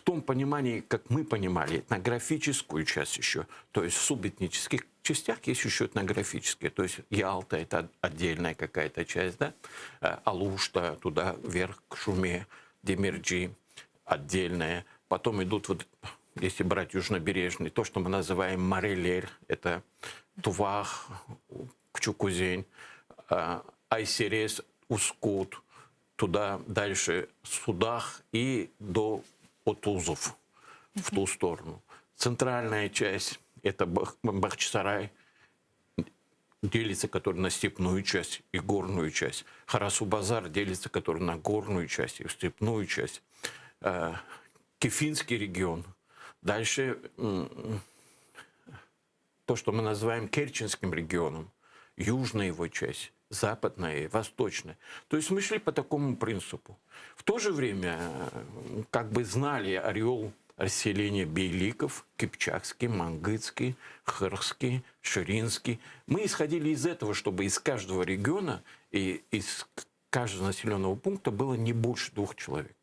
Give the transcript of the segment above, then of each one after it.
том понимании, как мы понимали, этнографическую часть еще, то есть в субэтнических частях есть еще этнографические, то есть Ялта — это отдельная какая-то часть, да, Алушта туда вверх к Шуме, Демирджи отдельная, потом идут вот, если брать южнобережный, то, что мы называем Марелер, это Тувах, Кчукузень, Айсерес, Ускут, туда дальше Судах и до Отузов в ту сторону. Центральная часть — это Бахчисарай, делится который на степную часть и горную часть. Харасу-Базар делится который на горную часть и степную часть. Кефинский регион. Дальше то, что мы называем Керченским регионом. Южная его часть, западная и восточная. То есть мы шли по такому принципу. В то же время как бы знали ореол расселения бейликов: Кипчакский, Мангытский, Хырский, Ширинский. Мы исходили из этого, чтобы из каждого региона и из каждого населенного пункта было не больше 2 человек.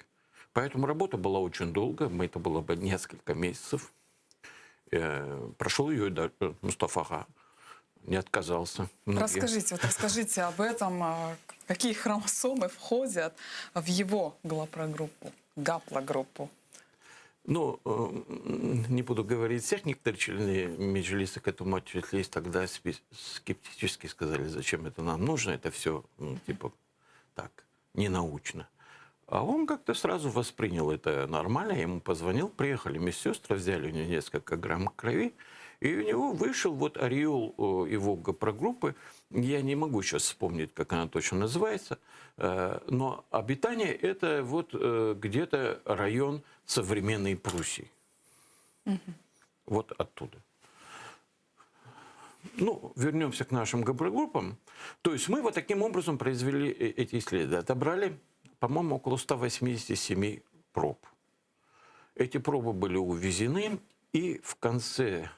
Поэтому работа была очень долго, это было бы несколько месяцев. Прошел ее даже Мустафа Ага, не отказался. Расскажите об этом, какие хромосомы входят в его гаплогруппу. Ну, не буду говорить всех, некоторые члены Меджлиса к этому отнеслись тогда скептически, сказали, зачем это нам нужно, это все, типа, так, ненаучно. А он как-то сразу воспринял это нормально, я ему позвонил, приехали медсестры, взяли у него несколько грамм крови, и у него вышел вот ореол его гаплогруппы. Я не могу сейчас вспомнить, как она точно называется, но обитание — это вот где-то район современной Пруссии. Вот оттуда. Ну, вернемся к нашим гаплогруппам. То есть мы вот таким образом произвели эти исследования. Отобрали, по-моему, около 187 проб. Эти пробы были увезены, и в конце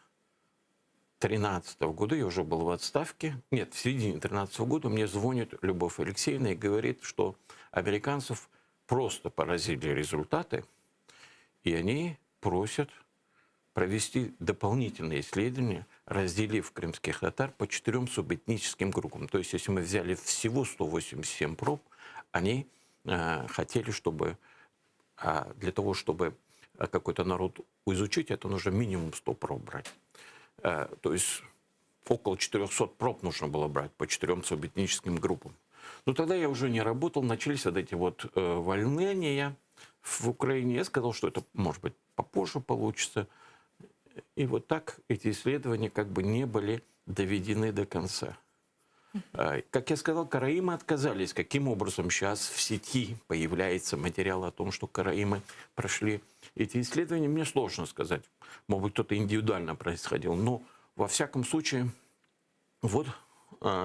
2013 года, я уже был в отставке, нет, в середине 2013 года мне звонит Любовь Алексеевна и говорит, что американцев просто поразили результаты, и они просят провести дополнительные исследования, разделив крымских татар по 4 субэтническим группам. То есть, если мы взяли всего 187 проб, они хотели, чтобы для того, чтобы какой-то народ изучить, это нужно минимум 100 проб брать. То есть около 400 проб нужно было брать по 4 субэтническим группам. Но тогда я уже не работал, начались вот эти вот волнения в Украине. Я сказал, что это, может быть, попозже получится. И вот так эти исследования как бы не были доведены до конца. Как я сказал, караимы отказались. Каким образом сейчас в сети появляется материал о том, что караимы прошли эти исследования, мне сложно сказать. Может быть, кто-то индивидуально происходил. Но, во всяком случае, вот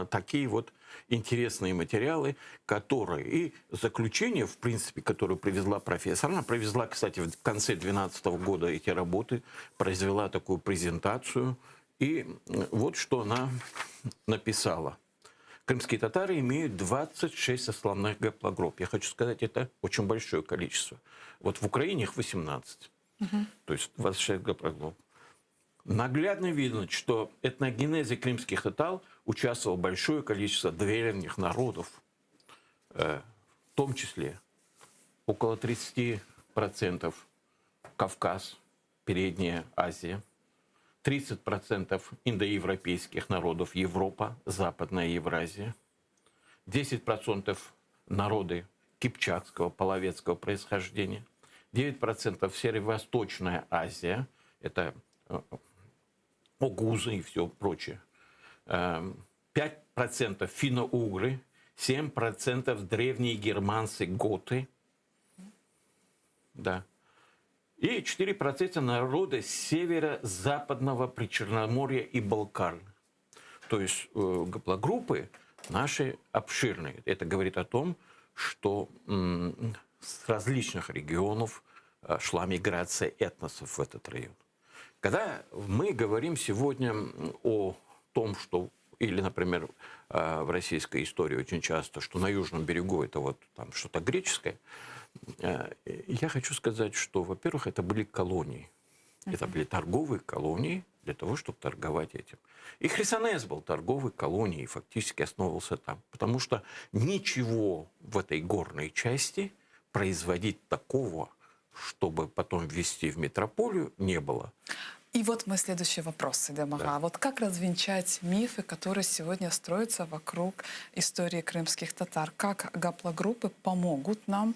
такие вот интересные материалы, которые... И заключение, в принципе, которое привезла профессор. Она привезла, кстати, в конце 2012 года эти работы, произвела такую презентацию. И вот что она написала. Крымские татары имеют 26 основных гаплогрупп. Я хочу сказать, это очень большое количество. Вот в Украине их 18. То есть 26 гаплогрупп. Наглядно видно, что в этногенезе крымских татар участвовало большое количество древних народов. В том числе около 30% Кавказ, Передняя Азия. 30% индоевропейских народов Европа, Западная Евразия, 10% народы кипчакского, половецкого происхождения, 9% Северо-Восточная Азия, это огузы и все прочее, 5% финно-угры, 7% древние германцы, готы, да. И 4% народа северо-западного Причерноморья и Балкан. То есть гаплогруппы наши обширные. Это говорит о том, что с различных регионов шла миграция этносов в этот район. Когда мы говорим сегодня о том, что, или, например, в российской истории очень часто, что на южном берегу это вот там что-то греческое, Я хочу сказать, что, во-первых, это были колонии. Это были торговые колонии для того, чтобы торговать этим. И Херсонес был торговой колонией, фактически основывался там. Потому что ничего в этой горной части производить такого, чтобы потом ввести в метрополию, не было. И вот мой следующий вопрос, Эдем Ага. Да. Вот как развенчать мифы, которые сегодня строятся вокруг истории крымских татар? Как гаплогруппы помогут нам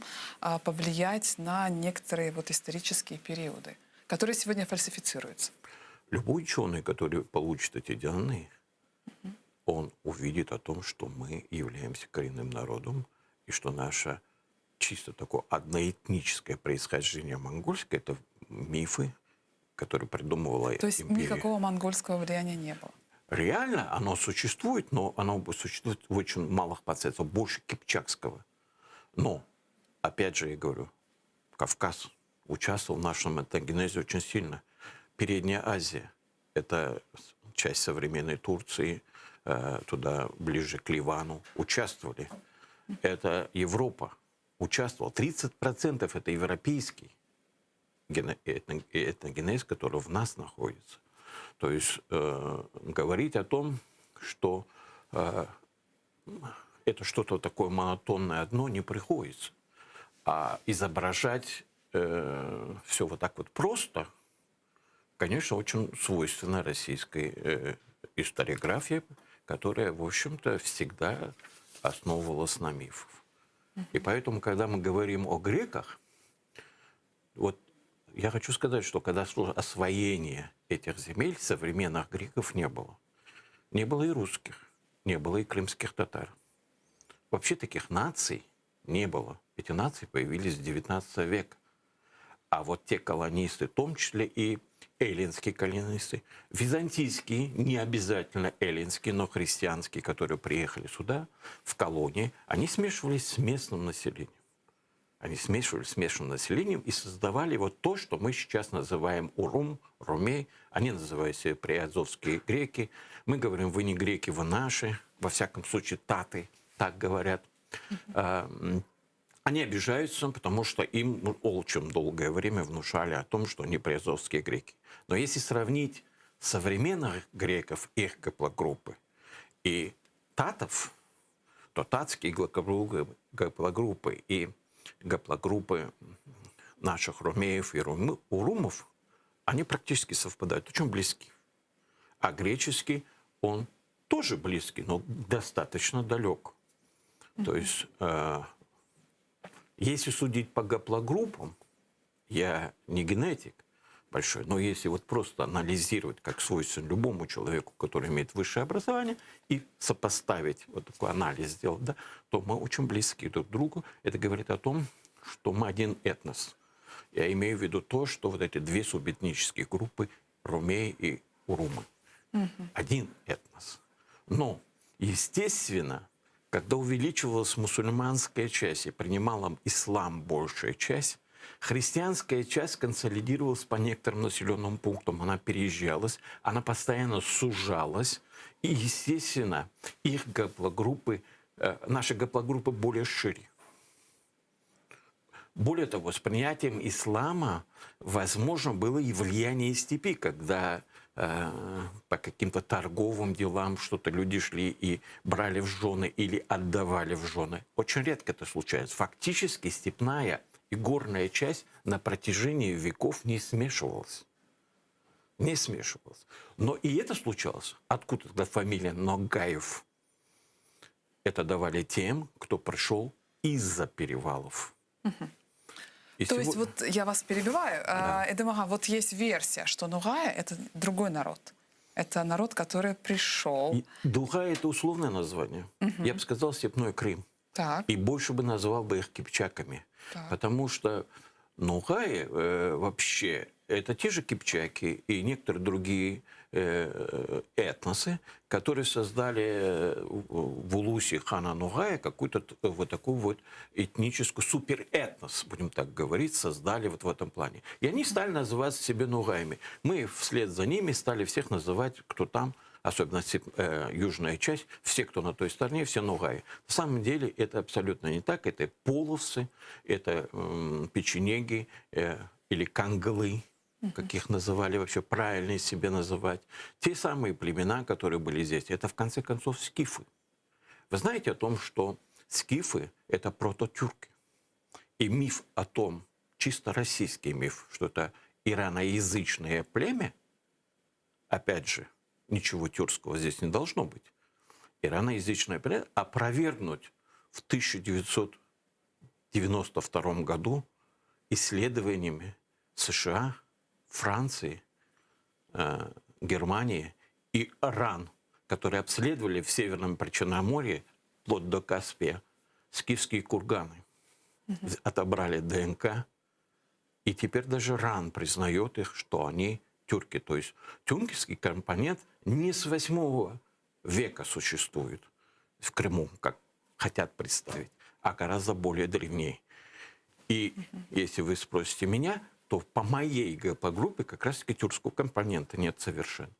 повлиять на некоторые вот исторические периоды, которые сегодня фальсифицируются? Любой ученый, который получит эти данные, он увидит о том, что мы являемся коренным народом, и что наше чисто такое одноэтническое происхождение монгольское – это мифы, которые придумывала То есть империя. никакого монгольского влияния не было? Реально оно существует, но оно существует в очень малых процентах, больше кипчакского. Но, опять же, я говорю, Кавказ участвовал в нашем этногенезе очень сильно. Передняя Азия – это часть современной Турции, туда ближе к Ливану, участвовали. Это Европа участвовала. 30% это европейский этногенез, который в нас находится. То есть говорить о том, что это что-то такое монотонное одно, не приходится. А изображать все вот так вот просто, конечно, очень свойственно российской историографии, которая, в общем-то, всегда основывалась на мифах. И поэтому, когда мы говорим о греках, вот я хочу сказать, что когда шло освоение этих земель, современных греков не было. Не было и русских, не было и крымских татар. Вообще таких наций не было. Эти нации появились в XIX веке. А вот те колонисты, в том числе и эллинские колонисты, византийские, не обязательно эллинские, но христианские, которые приехали сюда, в колонии, они смешивались с местным населением. Они смешивались с местным населением и создавали вот то, что мы сейчас называем урум, румей. Они называют себя приазовские греки. Мы говорим, вы не греки, вы наши. Во всяком случае, таты так говорят. Они обижаются, потому что им очень долгое время внушали о том, что они приазовские греки. Но если сравнить современных греков, их гаплогруппы, и татов, то татские гаплогруппы и гаплогруппы наших румеев и урумов, они практически совпадают, очень близки. А греческий, он тоже близкий, но достаточно далек. То есть, если судить по гаплогруппам, я не генетик большой, но если вот просто анализировать, как свойственно любому человеку, который имеет высшее образование, и сопоставить, вот такой анализ сделать, да, то мы очень близки друг к другу. Это говорит о том, что мы один этнос. Я имею в виду то, что вот эти две субэтнические группы, румеи и урумы, один этнос. Но, естественно, когда увеличивалась мусульманская часть и принимала ислам большая часть, христианская часть консолидировалась по некоторым населенным пунктам, она переезжалась, она постоянно сужалась, и, естественно, их гаплогруппы, наши гаплогруппы более шире. Более того, с принятием ислама возможно было и влияние степи, когда по каким-то торговым делам что-то люди шли и брали в жены или отдавали в жены. Очень редко это случается. Фактически степная и горная часть на протяжении веков не смешивалась. Не смешивалась. Но и это случалось. Откуда тогда фамилия Ногаев? Это давали тем, кто пришел из-за перевалов. То есть, вот я вас перебиваю, Да. Эдем Ага, вот есть версия, что Нугая — это другой народ. Это народ, который пришел. Дугай – это условное название. Я бы сказал степной Крым. Так, И больше бы назвал бы их кипчаками. Так. Потому что Нугаи вообще это те же кипчаки и некоторые другие этносы, которые создали в Улусе хана Нугая какую-то вот такую вот этническую суперэтнос, будем так говорить, создали вот в этом плане. И они стали называть себя Нугаями. Мы вслед за ними стали всех называть, кто там особенно южная часть, все, кто на той стороне, все нугаи. На самом деле это абсолютно не так. Это полосы, это печенеги или кангалы, как их называли вообще, правильно себе называть. Те самые племена, которые были здесь, это в конце концов скифы. Вы знаете о том, что скифы – это прототюрки. И миф о том, чисто российский миф, что это ираноязычное племя, опять же, ничего тюркского здесь не должно быть. Ираноязычное племя опровергнуть в 1992 году исследованиями США, Франции, Германии и Иран, которые обследовали в Северном Причерноморье, вплоть до Каспия, скифские курганы. Отобрали ДНК, и теперь даже РАН признает их, что они тюрки. То есть тюркский компонент не с 8 века существует в Крыму, как хотят представить, а гораздо более древнее. И если вы спросите меня, то по моей ГП-группе как раз-таки тюркского компонента нет совершенно.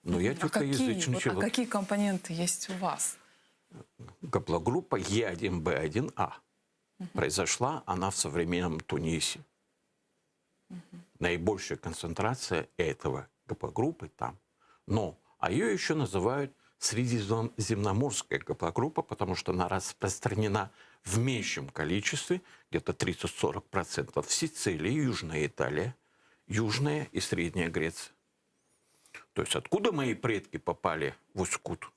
Но я тюркоязычный человек. Какие компоненты есть у вас? Гаплогруппа Е1Б1А. Произошла она в современном Тунисе. Наибольшая концентрация этого гаплогруппы там. Но, ее еще называют средиземноморская гаплогруппа, потому что она распространена в меньшем количестве, где-то 30-40% в Сицилии, Южная Италия, Южная и Средняя Греция. То есть откуда мои предки попали в Усть-Кут?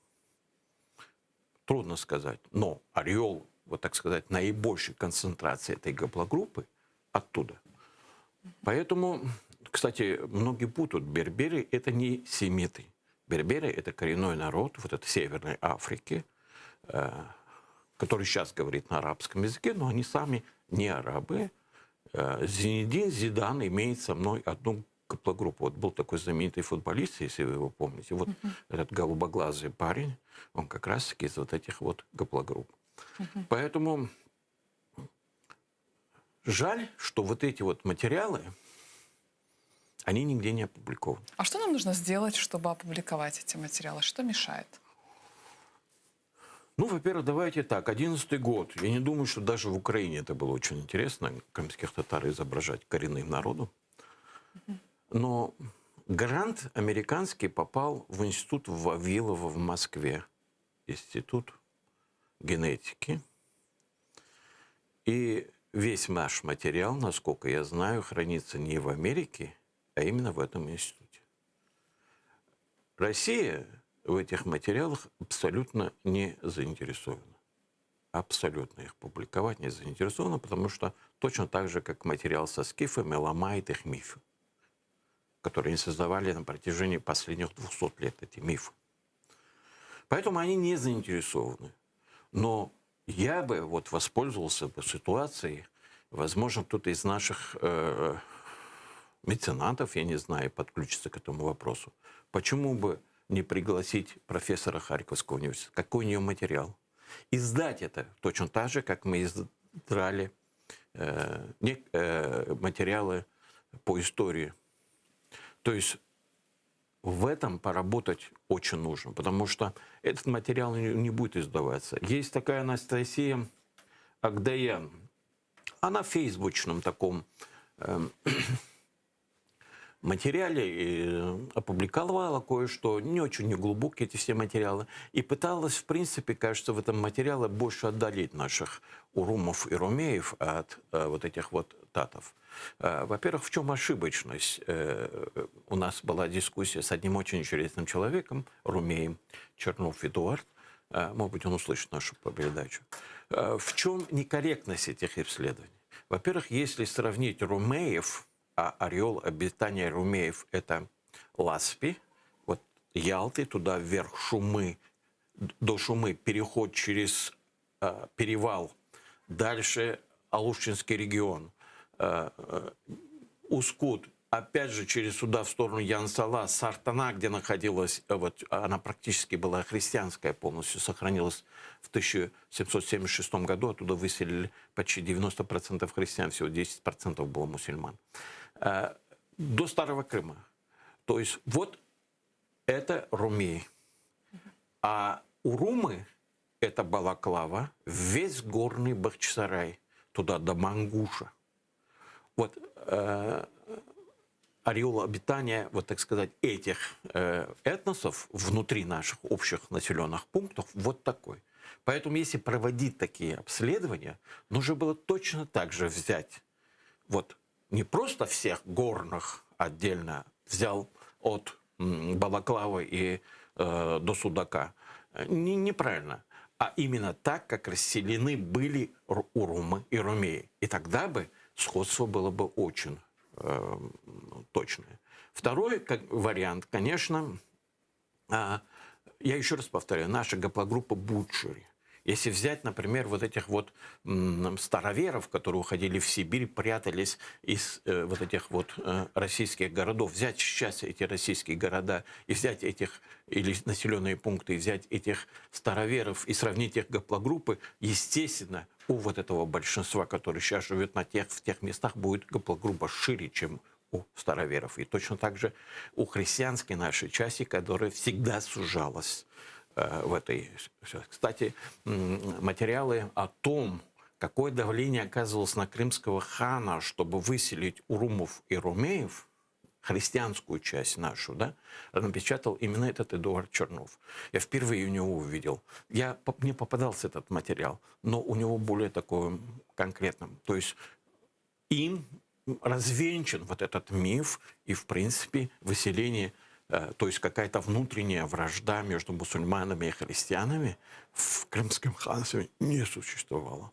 Трудно сказать. Но ореол, вот так сказать, наибольшей концентрации этой гаплогруппы оттуда. Поэтому, кстати, многие путают. Берберы – это не семиты. Берберы – это коренной народ вот этой Северной Африки, который сейчас говорит на арабском языке, но они сами не арабы. Зинедин Зидан имеет со мной одну гаплогруппу. Вот был такой знаменитый футболист, если вы его помните. Вот этот голубоглазый парень, он как раз-таки из вот этих вот гаплогрупп. Поэтому жаль, что вот эти вот материалы, они нигде не опубликованы. А что нам нужно сделать, чтобы опубликовать эти материалы? Что мешает? Ну, во-первых, давайте так, 11-й год. Я не думаю, что даже в Украине это было очень интересно, крымских татар изображать коренным народом. Но грант американский попал в институт Вавилова в Москве. Институт генетики. И весь наш материал, насколько я знаю, хранится не в Америке, а именно в этом институте. Россия в этих материалах абсолютно не заинтересована. Абсолютно их публиковать не заинтересована, потому что точно так же, как материал со скифами, ломает их мифы, которые они создавали на протяжении последних 200 лет, эти мифы. Поэтому они не заинтересованы. Но я бы вот воспользовался бы ситуацией, возможно, кто-то из наших меценатов, я не знаю, подключится к этому вопросу. Почему бы не пригласить профессора Харьковского университета? Какой у нее материал? Издать это точно так же, как мы издали материалы по истории. То есть в этом поработать очень нужно, потому что этот материал не будет издаваться. Есть такая Анастасия Агдаян. Она в фейсбучном таком материале опубликовала кое-что, не очень неглубокие эти все материалы, и пыталась, в принципе, кажется, в этом материале больше отдалить наших урумов и румеев от вот этих вот татов. Во-первых, в чем ошибочность? У нас была дискуссия с одним очень интересным человеком, румеем, Чернов Эдуард. Может быть, он услышит нашу передачу. В чем некорректность этих исследований? Во-первых, если сравнить румеев, а ореол обитания румеев – это Ласпи, вот Ялты, туда вверх Шумы, до Шумы, переход через перевал, дальше Алушинский регион, Ускут, опять же через сюда в сторону Янсала, Сартана, где находилась, вот, она практически была христианская полностью, сохранилась в 1776 году, оттуда выселили почти 90% христиан, всего 10% было мусульман. До Старого Крыма. То есть вот это румеи. А урумы – это Балаклава, весь горный Бахчисарай, туда до Мангуша. Вот ореол обитания, вот так сказать, этих этносов внутри наших общих населенных пунктов вот такой. Поэтому если проводить такие обследования, нужно было точно так же взять, вот не просто всех горных отдельно взял от Балаклавы и до Судака, неправильно, а именно так, как расселены были урумы и ромеи. И тогда бы сходство было бы очень точное. Второй вариант, конечно, я еще раз повторяю, наша гаплогруппа Бучури. Если взять, например, вот этих вот староверов, которые уходили в Сибирь, прятались из вот этих вот российских городов, взять сейчас эти российские города и взять этих, или населенные пункты, и взять этих староверов и сравнить их гаплогруппы, естественно, у вот этого большинства, которые сейчас живет в тех местах, будет гаплогруппа шире, чем у староверов. И точно так же у христианской нашей части, которая всегда сужалась в этой... Кстати, материалы о том, какое давление оказывалось на крымского хана, чтобы выселить урумов и ромеев, христианскую часть нашу, да, напечатал именно этот Эдуард Чернов. Я впервые у него увидел. Мне попадался этот материал, но у него более такой конкретным. То есть им развенчан вот этот миф и, в принципе, выселение, то есть какая-то внутренняя вражда между мусульманами и христианами в Крымском ханстве не существовало.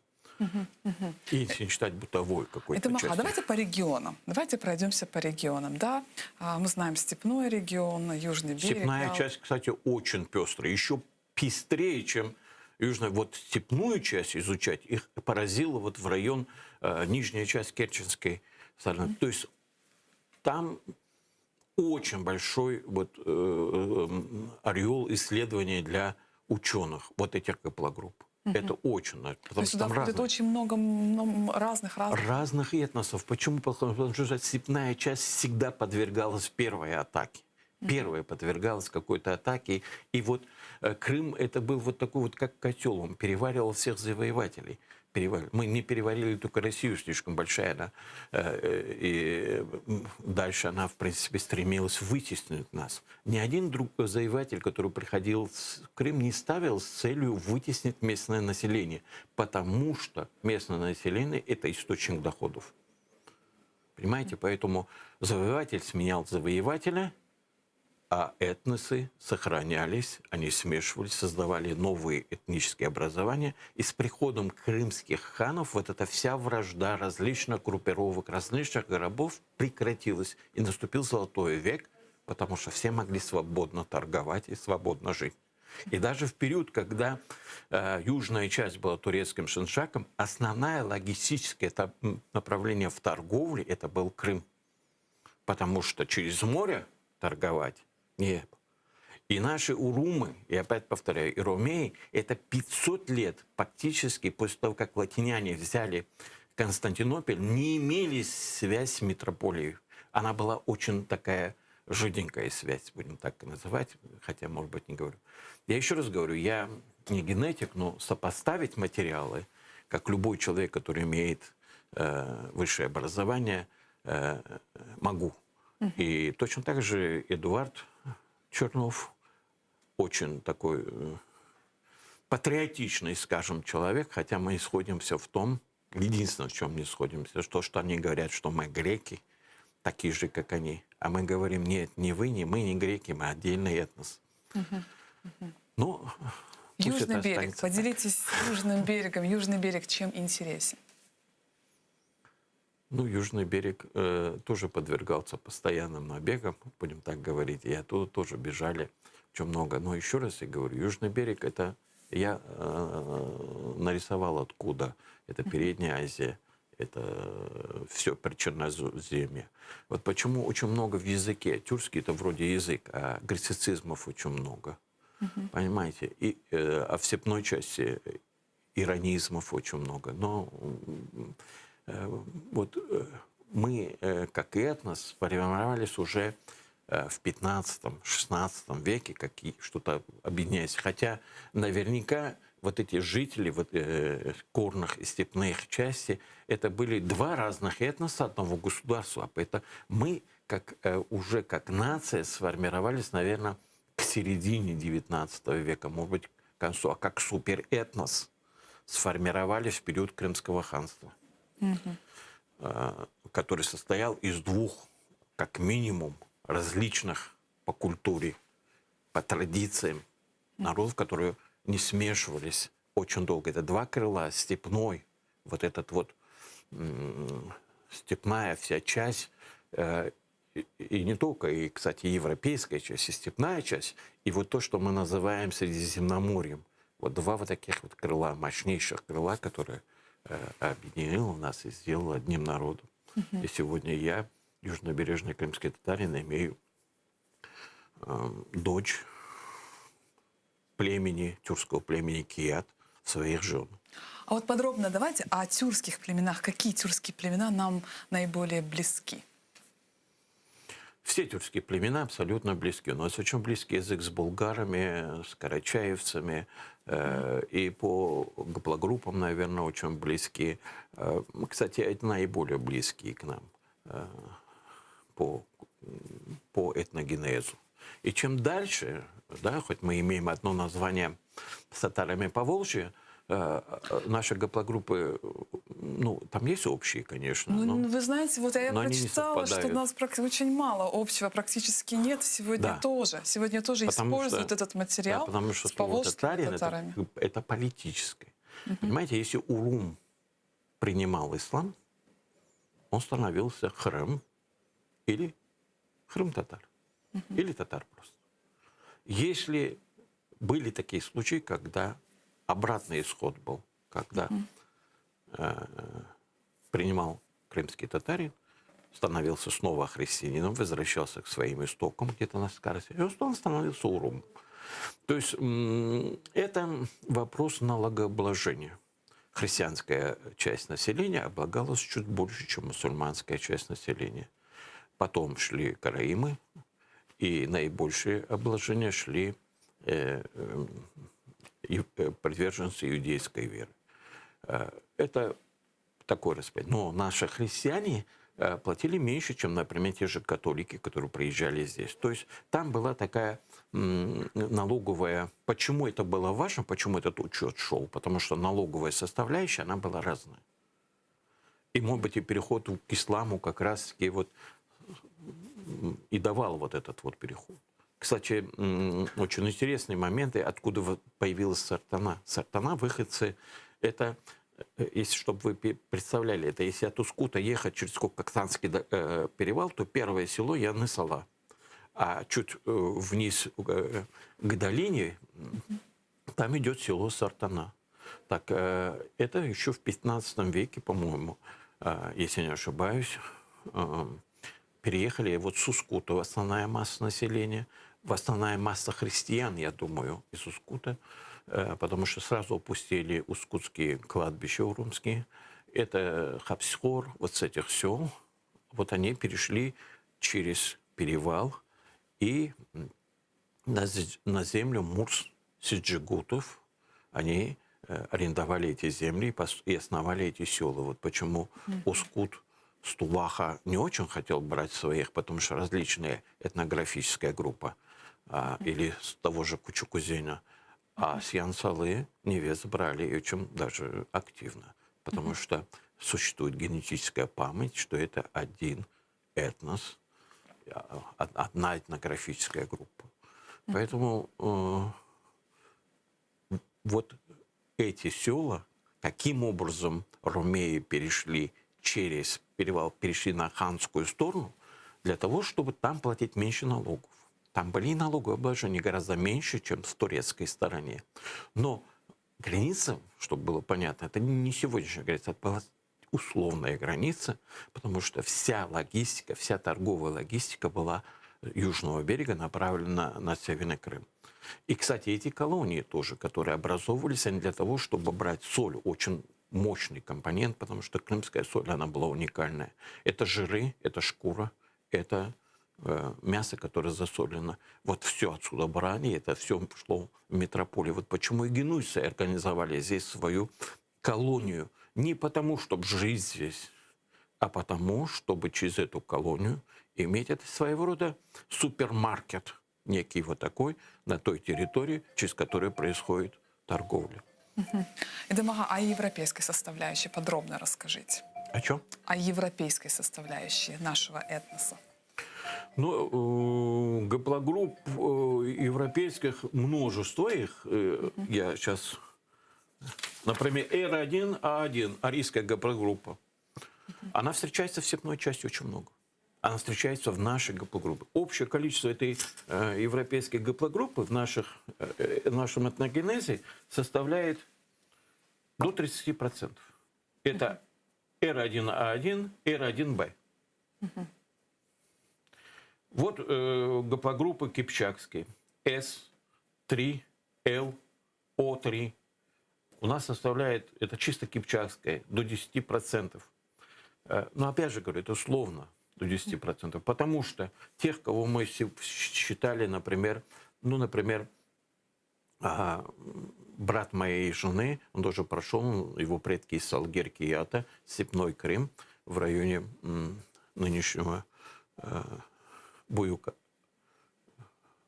И если не считать бытовой какой-то Маха, части. давайте по регионам. Давайте пройдемся по регионам. Да? Мы знаем степной регион, южный берег. Степная часть, кстати, очень пестрая. Еще пестрее, чем южная. Вот степную часть изучать их поразило вот в район нижняя часть Керченской стороны. То есть там очень большой вот, ореол исследований для ученых вот этих гаплогрупп. Это очень. То есть туда входит очень много разных. Разных этносов. Почему? Потому что степная часть всегда подвергалась первой атаке. Первая подвергалась какой-то атаке. И вот Крым это был вот такой вот как котел. Он переваривал всех завоевателей. Мы не переварили только Россию, слишком большая она. И дальше она, в принципе, стремилась вытеснить нас. Ни один другой завоеватель, который приходил в Крым, не ставил с целью вытеснить местное население. Потому что местное население – это источник доходов. Понимаете? Поэтому завоеватель сменял завоевателя, а этносы сохранялись, они смешивались, создавали новые этнические образования. И с приходом крымских ханов вот эта вся вражда различных группировок, различных городов прекратилась. И наступил Золотой век, потому что все могли свободно торговать и свободно жить. И даже в период, когда южная часть была турецким шиншаком, основное логистическое направление в торговле это был Крым. Потому что через море торговать нет. И наши урумы, и опять повторяю, и ромеи, это 500 лет фактически после того, как латиняне взяли Константинополь, не имели связь с метрополией. Она была очень такая жиденькая связь, будем так называть, хотя, может быть, не говорю. Я еще раз говорю, я не генетик, но сопоставить материалы, как любой человек, который имеет высшее образование, могу. И точно так же Эдуард Чернов, очень такой патриотичный, скажем, человек, хотя мы сходимся в том, единственное, в чем не сходимся, что они говорят, что мы греки, такие же, как они. А мы говорим, нет, не вы, не мы, не греки, мы отдельный этнос. Ну, Южный берег. Поделитесь Южным берегом. Южный берег чем интересен? Ну, Южный берег тоже подвергался постоянным набегам, будем так говорить, и оттуда тоже бежали очень много. Но еще раз я говорю, Южный берег, это я нарисовал откуда. Это Передняя Азия, это все Причерноземье. Вот почему очень много в языке. Тюркский это вроде язык, а гречицизмов очень много. Понимаете? А в степной части иронизмов очень много. Но вот мы, как этнос, сформировались уже в 15-16 веке что-то объединяется. Хотя наверняка вот эти жители горных и степных частей, это были два разных этноса одного государства. Это мы уже как нация сформировались, наверное, к середине 19 века, может быть, к концу, а как суперэтнос сформировались в период Крымского ханства, который состоял из двух, как минимум, различных по культуре, по традициям народов, которые не смешивались очень долго. Это два крыла, степной, вот этот вот степная вся часть, и не только, и, кстати, европейская часть, и степная часть, и вот то, что мы называем Средиземноморьем. Вот два вот таких вот крыла, мощнейших крыла, которые объединило нас и сделало одним народом. И сегодня я, южнобережный крымский татарин, имею дочь тюркского племени Кият, своих жен. А вот подробно давайте о тюркских племенах. Какие тюркские племена нам наиболее близки? Все тюркские племена абсолютно близки. У нас очень близкий язык с булгарами, с карачаевцами. И по гаплогруппам, наверное, очень близки. Кстати, это наиболее близкие к нам по этногенезу. И чем дальше, да, хоть мы имеем одно название с татарами Поволжья, наши гаплогруппы, ну, там есть общие, конечно. Ну, вы знаете, вот я прочитала, что у совпадают. нас очень мало общего, практически нет. Сегодня тоже. Сегодня тоже используют этот материал, да, потому что с слово поволжскими татарин татарами. это политическое. Понимаете, если Урум принимал ислам, он становился храм или храм-татар, или татар просто. Если были такие случаи, когда обратный исход был, когда принимал крымский татарин, становился снова христианином, возвращался к своим истокам где-то на Скарсе, и он становился урумом. То есть это вопрос налогообложения. Христианская часть населения облагалась чуть больше, чем мусульманская часть населения. Потом шли караимы, и наибольшие обложения шли приверженцы иудейской веры. Это такой распад. Но наши христиане платили меньше, чем, например, те же католики, которые приезжали здесь. То есть там была такая налоговая... Почему это было важно, почему этот учет шел? Потому что налоговая составляющая, она была разная. И, может быть, и переход к исламу как раз-таки вот и давал вот этот вот переход. Кстати, очень интересные моменты, откуда появилась Сартана. Сартана, выходцы, это, если, чтобы вы представляли, это если от Ускута ехать через Коксанский перевал, то первое село Яны-Сала. А чуть вниз к долине, там идет село Сартана. Так, это еще в 15 веке, по-моему, если не ошибаюсь, переехали вот с Ускута, основная масса населения, основная масса христиан, я думаю, из Ускута, потому что сразу опустили ускутские кладбища урумские. Это Хапсхор, вот с этих сел, вот они перешли через перевал и на землю Мурс-Сиджигутов они арендовали эти земли и основали эти села. Вот почему Ускут Стуваха не очень хотел брать своих, потому что различная этнографическая группа, или с того же Кучукузеня, а с Янсалы невест брали и очень даже активно, потому что существует генетическая память, что это один этнос, одна этнографическая группа. Поэтому вот эти села, каким образом румеи перешли через перевал, перешли на ханскую сторону, для того, чтобы там платить меньше налогов. Там были налогообложения гораздо меньше, чем с турецкой стороны. Но граница, чтобы было понятно, это не сегодняшняя граница, это была условная граница, потому что вся логистика, вся торговая логистика была южного берега направлена на Северный Крым. И, кстати, эти колонии тоже, которые образовывались, они для того, чтобы брать соль, очень мощный компонент, потому что крымская соль, она была уникальная. Это жиры, это шкура, это мясо, которое засолено. Вот все отсюда брали, это все шло в метрополию. Вот почему и генуйцы организовали здесь свою колонию. Не потому, чтобы жить здесь, а потому, чтобы через эту колонию иметь это своего рода супермаркет, некий вот такой, на той территории, через которую происходит торговля. И Дамага, о европейской составляющей подробно расскажите. О чем? О европейской составляющей нашего этноса. Ну, гаплогрупп европейских множество их. Я сейчас, например, R1A1, арийская гаплогруппа. Она встречается в степной части очень много. Она встречается в нашей гаплогруппе. Общее количество этой европейской гаплогруппы в нашем этногенезе составляет до 30%. Это R1A1, R1B. Вот гаплогруппы кипчакские. S3, L, O3. У нас составляет, это чисто кипчакское, до 10%. Но опять же говорю, это условно до 10%. Потому что тех, кого мы считали, например, брат моей жены, он тоже прошел, его предки из Салгер-Кията, Степной Крым, в районе нынешнего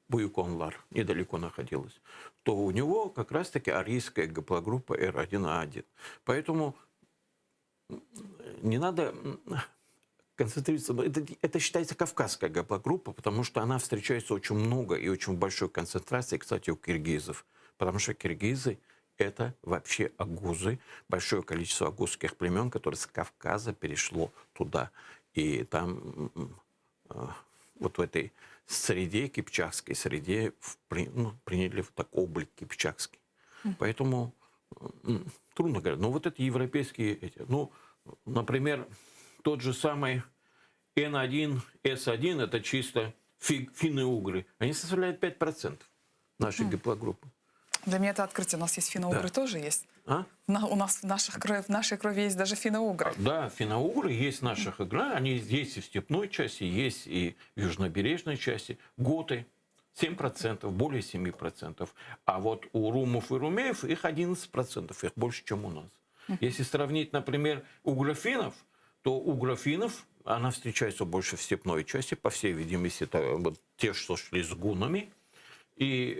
Буюконлар, недалеко находилась, то у него как раз-таки арийская гаплогруппа R1A1. Поэтому не надо концентрироваться. Это считается кавказская гаплогруппа, потому что она встречается очень много и очень в большой концентрации, кстати, у киргизов. Потому что киргизы – это вообще агузы, большое количество агузских племен, которые с Кавказа перешло туда. И там вот в этой среде, кипчакской среде, приняли вот так облик кипчакский. Поэтому трудно говорить. Но вот эти европейские, например, тот же самый N1, S1, это чисто финно-угры. Они составляют 5% нашей гаплогруппы. Для меня это открытие. У нас есть финно-угры, тоже есть. А? У нас в нашей крови есть даже финно-угры. Да, финно-угры есть в наших играх. Они есть и в степной части, есть и в южнобережной части. Готы 7%, более 7%. А вот у румов и румеев их 11%, их больше, чем у нас. Если сравнить, например, угрофинов, то у графинов она встречается больше в степной части, по всей видимости, это вот те, что шли с гунами. И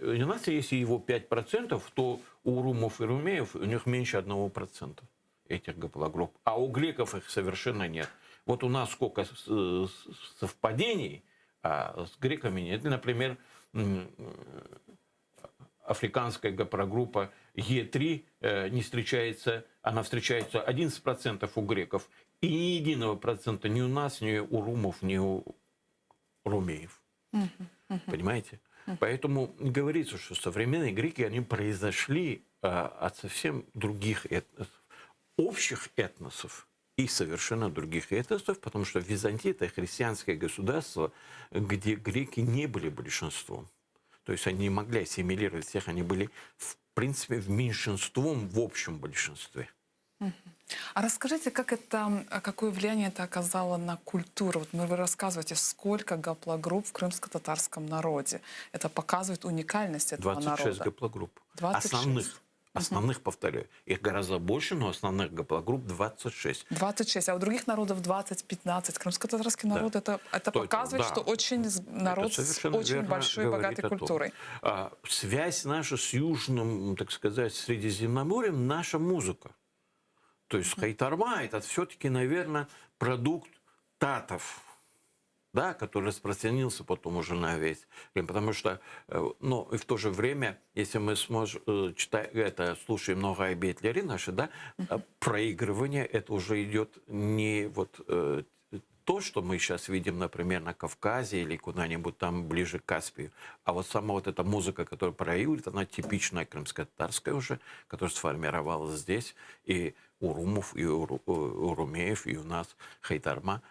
у нас, если его 5%, то у румов и румеев у них меньше 1% этих гаплогрупп. А у греков их совершенно нет. Вот у нас сколько совпадений, а с греками нет. Например, африканская гаплогруппа Е3 не встречается, она встречается 11% у греков, и ни единого процента ни у нас, ни у румов, ни у румеев. Понимаете? Поэтому говорится, что современные греки, они произошли от совсем других общих этносов и совершенно других этносов, потому что Византия – это христианское государство, где греки не были большинством. То есть они не могли ассимилировать всех, они были, в принципе, в меньшинством в общем большинстве. А расскажите, какое влияние это оказало на культуру? Вот вы рассказываете, сколько гаплогрупп в крымско-татарском народе. Это показывает уникальность этого 26 народа. гаплогрупп. 26. Основных, повторяю. Их гораздо больше, но основных гаплогрупп 26. 26, а у других народов 20-15. Крымско-татарский народ, это показывает, да. что очень народ с очень большой и богатой культурой. Связь наша с Южным, так сказать, Средиземноморьем – наша музыка. То есть хайтарма – это все-таки, наверное, продукт татов, да, который распространился потом уже на весь. Потому что, и в то же время, если мы слушаем много Бетлери наши, да, проигрывание, это уже идет не вот то, что мы сейчас видим, например, на Кавказе или куда-нибудь там ближе к Каспию, а вот сама вот эта музыка, которая проигрывает, она типичная крымско-татарская уже, которая сформировалась здесь, и у румов, и у румеев, и у нас хайтарма.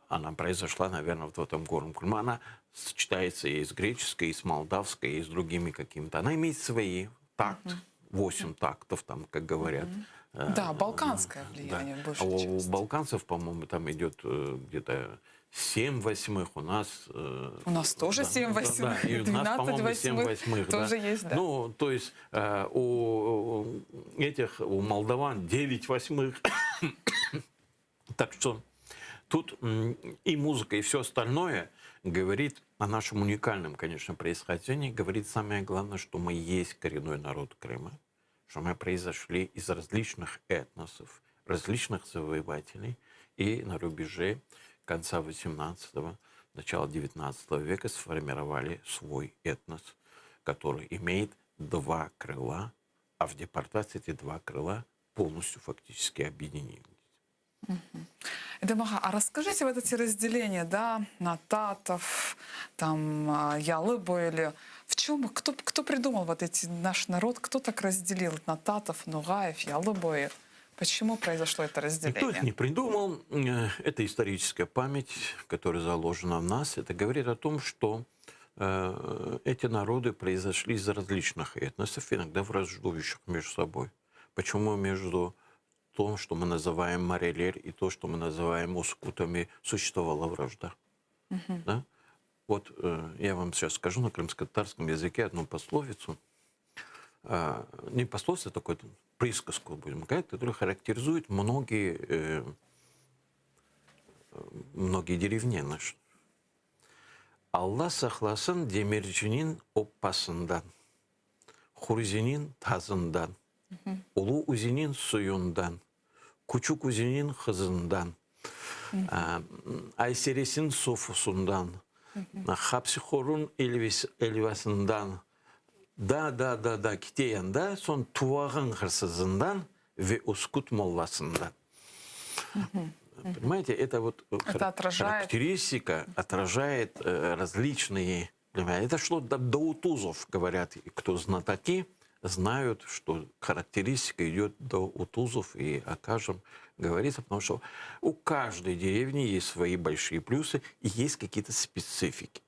Она произошла, наверное, вот в этом горном Крыму. Она сочетается и с греческой, и с молдавской, и с другими какими-то. Она имеет свои такт, 8 тактов, там, как говорят. Да, балканское влияние в большей части. А у части. балканцев, по-моему, там идет где-то 7/8, у нас... У нас тоже 7/8, и у нас, по-моему, 12/8 7/8. тоже есть, да. Ну, то есть у молдаван 9/8. Так что тут и музыка, и все остальное говорит о нашем уникальном, конечно, происхождении. Говорит самое главное, что мы есть коренной народ Крыма, что мы произошли из различных этносов, различных завоевателей. И на рубеже конца 18-го, начала 19 века сформировали свой этнос, который имеет два крыла, а в депортации эти два крыла полностью фактически объединились. Эдемага, а расскажите вот эти разделения, да, на татов, там, ялыбоили, в чем, кто придумал вот эти, наш народ, кто так разделил на татов, нугаев, ялыбоев? Почему произошло это разделение? Никто их не придумал. Это историческая память, которая заложена в нас. Это говорит о том, что эти народы произошли из различных этносов, иногда враждующих между собой. Почему между том, что мы называем марелер, и то, что мы называем ускутами, существовала вражда? Да? Вот я вам сейчас скажу на крымско-татарском языке одну пословицу. Не пословицу, а такую присказку, будем говорить, которая характеризует многие деревни наши. Алла сахласын демирчинин оппасындан, хурзинин тазындан, улу узинин суюндан, кучук узинин хызындан, айсересин софусундан, хапсихорун эльвасындан, да, китеянда, сон туагын хырсызындан ве ускут молласындан. Понимаете, это вот характеристика отражает различные племена. Это что до утузов говорят, кто знатоки, знают, что характеристика идет до утузов и о каждом говорится, потому что у каждой деревни есть свои большие плюсы и есть какие-то специфики.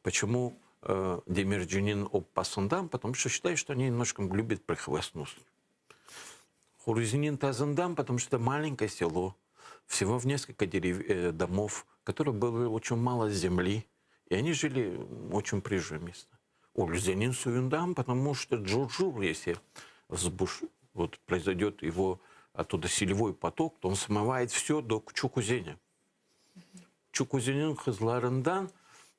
Почему демирджинин оппасындам? Потому что считают, что они немножко любят прихвастнуть. Хурзинин тазындам, потому что это маленькое село, всего в несколько домов, в которых было очень мало земли, и они жили очень прижимисто. Ульзинин суюндам, потому что Джурджур, если вот произойдет его оттуда селевой поток, то он смывает все до Чукузеня. Чукузенин Хызларындан,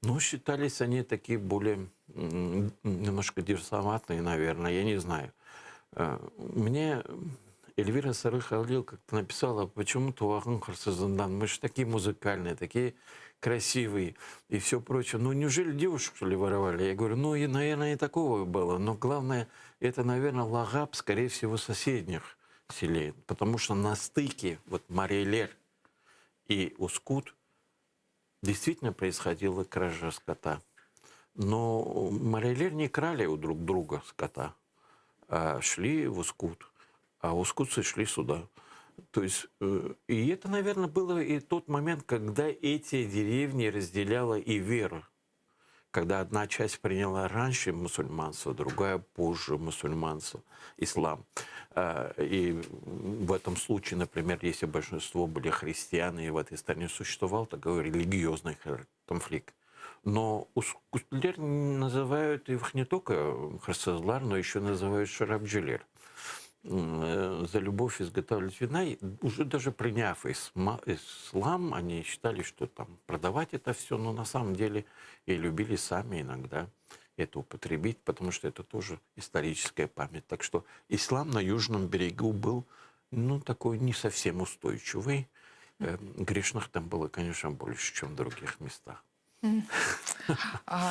ну, считались они такие более немножко дерзноватые, наверное, я не знаю. Мне Эльвира Сарых-Халил как-то написала, почему Туахын Харсазандан, мы же такие музыкальные, такие красивые и все прочее. Ну, неужели девушек, что ли, воровали? Я говорю, ну, и, наверное, и такого было. Но главное, это, наверное, лагап, скорее всего, соседних селей. Потому что на стыке вот Мариэлер и Ускут действительно происходила кража скота. Но Мариэлер не крали у друг друга скота, а шли в Ускут. А ускутцы шли сюда. То есть, и это, наверное, было и тот момент, когда эти деревни разделяла и вера. Когда одна часть приняла раньше мусульманство, другая позже мусульманство, ислам. И в этом случае, например, если большинство были христиане, и в этой стране существовал такой религиозный конфликт. Но ускутлер называют их не только хрсазлар, но еще называют шарабджилер. За любовь изготавливать вина, уже даже приняв ислам, они считали, что там продавать это все, но на самом деле и любили сами иногда это употребить, потому что это тоже историческая память. Так что ислам на Южном берегу был, ну, такой не совсем устойчивый. Грешных там было, конечно, больше, чем в других местах.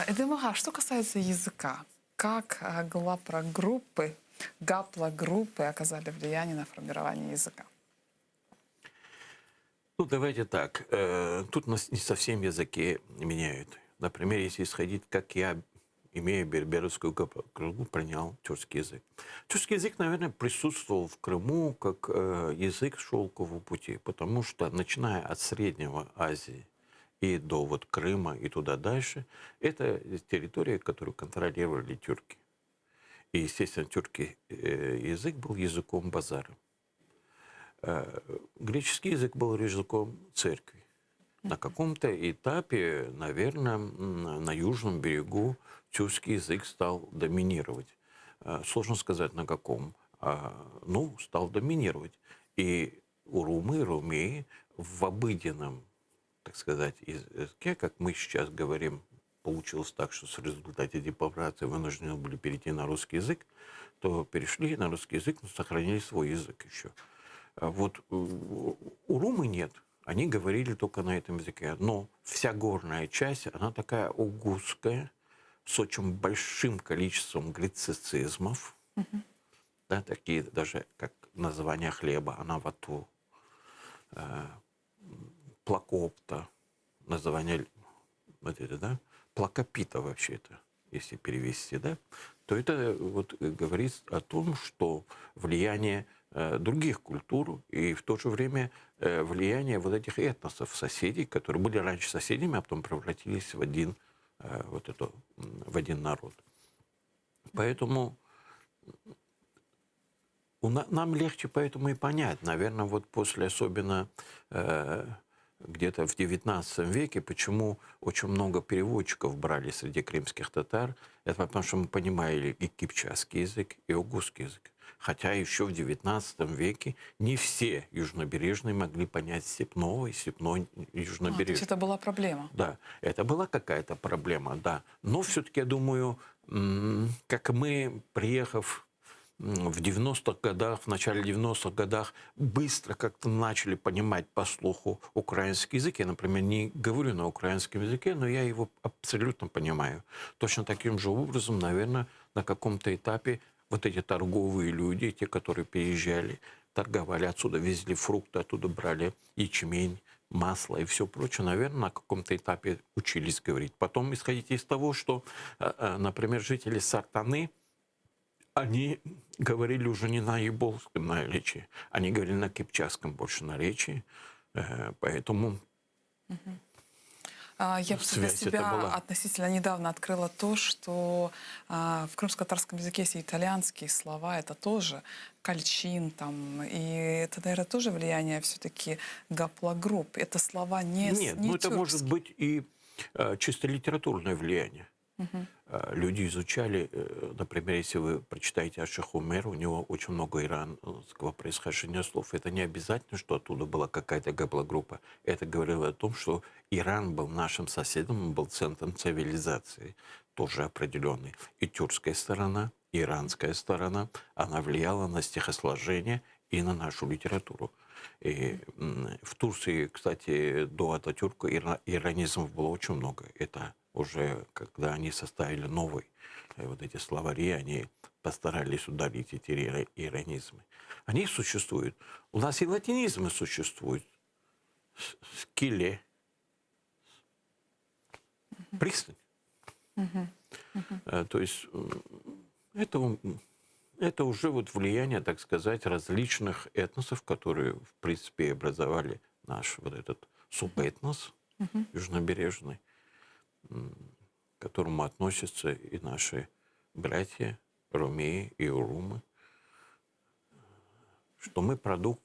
Эдемага, что касается языка, как гаплогруппы оказали влияние на формирование языка? Ну, давайте так. Тут нас не совсем языки меняют. Например, если исходить, как я, имея берберскую группу, принял тюркский язык. Тюркский язык, наверное, присутствовал в Крыму как язык шелкового пути, потому что, начиная от Среднего Азии и до вот Крыма и туда дальше, это территория, которую контролировали тюрки. И, естественно, тюркский язык был языком базара. Греческий язык был языком церкви. На каком-то этапе, наверное, на южном берегу тюркский язык стал доминировать. Сложно сказать, на каком. Ну, стал доминировать. И урумы, румеи в обыденном, так сказать, языке, как мы сейчас говорим, получилось так, что в результате депортации вынуждены были перейти на русский язык, то перешли на русский язык, но сохранили свой язык еще. А вот урумы нет. Они говорили только на этом языке. Но вся горная часть, она такая угузская, с очень большим количеством глицицизмов. Да, такие даже, как название хлеба, анавату, плакопта, название вот это, да, плакопита вообще-то, если перевести, да, то это вот говорит о том, что влияние других культур и в то же время влияние вот этих этносов, соседей, которые были раньше соседями, а потом превратились в один, в один народ. Поэтому нам легче поэтому и понять, наверное, вот после особенно где-то в XIX веке, почему очень много переводчиков брали среди крымских татар, это потому что мы понимали и кипчакский язык, и угузский язык. Хотя еще в XIX веке не все южнобережные могли понять степного и степной То есть южнобережный. это была проблема. Да, это была какая-то проблема, да. Но все-таки, я думаю, как мы, приехав в 90-х годах, в начале 90-х годах, быстро как-то начали понимать по слуху украинский язык. Я, например, не говорю на украинском языке, но я его абсолютно понимаю. Точно таким же образом, наверное, на каком-то этапе вот эти торговые люди, те, которые переезжали, торговали отсюда, везли фрукты, оттуда брали ячмень, масло и все прочее, наверное, на каком-то этапе учились говорить. Потом исходите из того, что, например, жители Сартаны, они говорили уже не на еболском наречии, они говорили на кипчакском больше наречии, поэтому Я просто для связь это себя была. относительно недавно открыла то, что в крымско-татарском языке есть и итальянские слова, это тоже кальчин, там, и это, наверное, тоже влияние все-таки гаплогрупп. Это слова Нет, не ну это может тюркские. быть и чисто литературное влияние. Люди изучали, например, если вы прочитаете о Шахумер, у него очень много иранского происхождения слов. Это не обязательно, что оттуда была какая-то гаплогруппа. Это говорило о том, что Иран был нашим соседом, он был центром цивилизации, тоже определенный. И тюркская сторона, и иранская сторона, она влияла на стихосложение и на нашу литературу. И в Турции, кстати, до Ататюрка иронизмов было очень много. Это уже когда они составили новый вот эти словари, они постарались удалить эти иронизмы. Они существуют. У нас и латинизмы существуют. Скилле. Пристань. То есть это уже вот влияние, так сказать, различных этносов, которые, в принципе, образовали наш вот этот субэтнос южнобережный, к которому относятся и наши братья, румеи и урумы, что мы продукт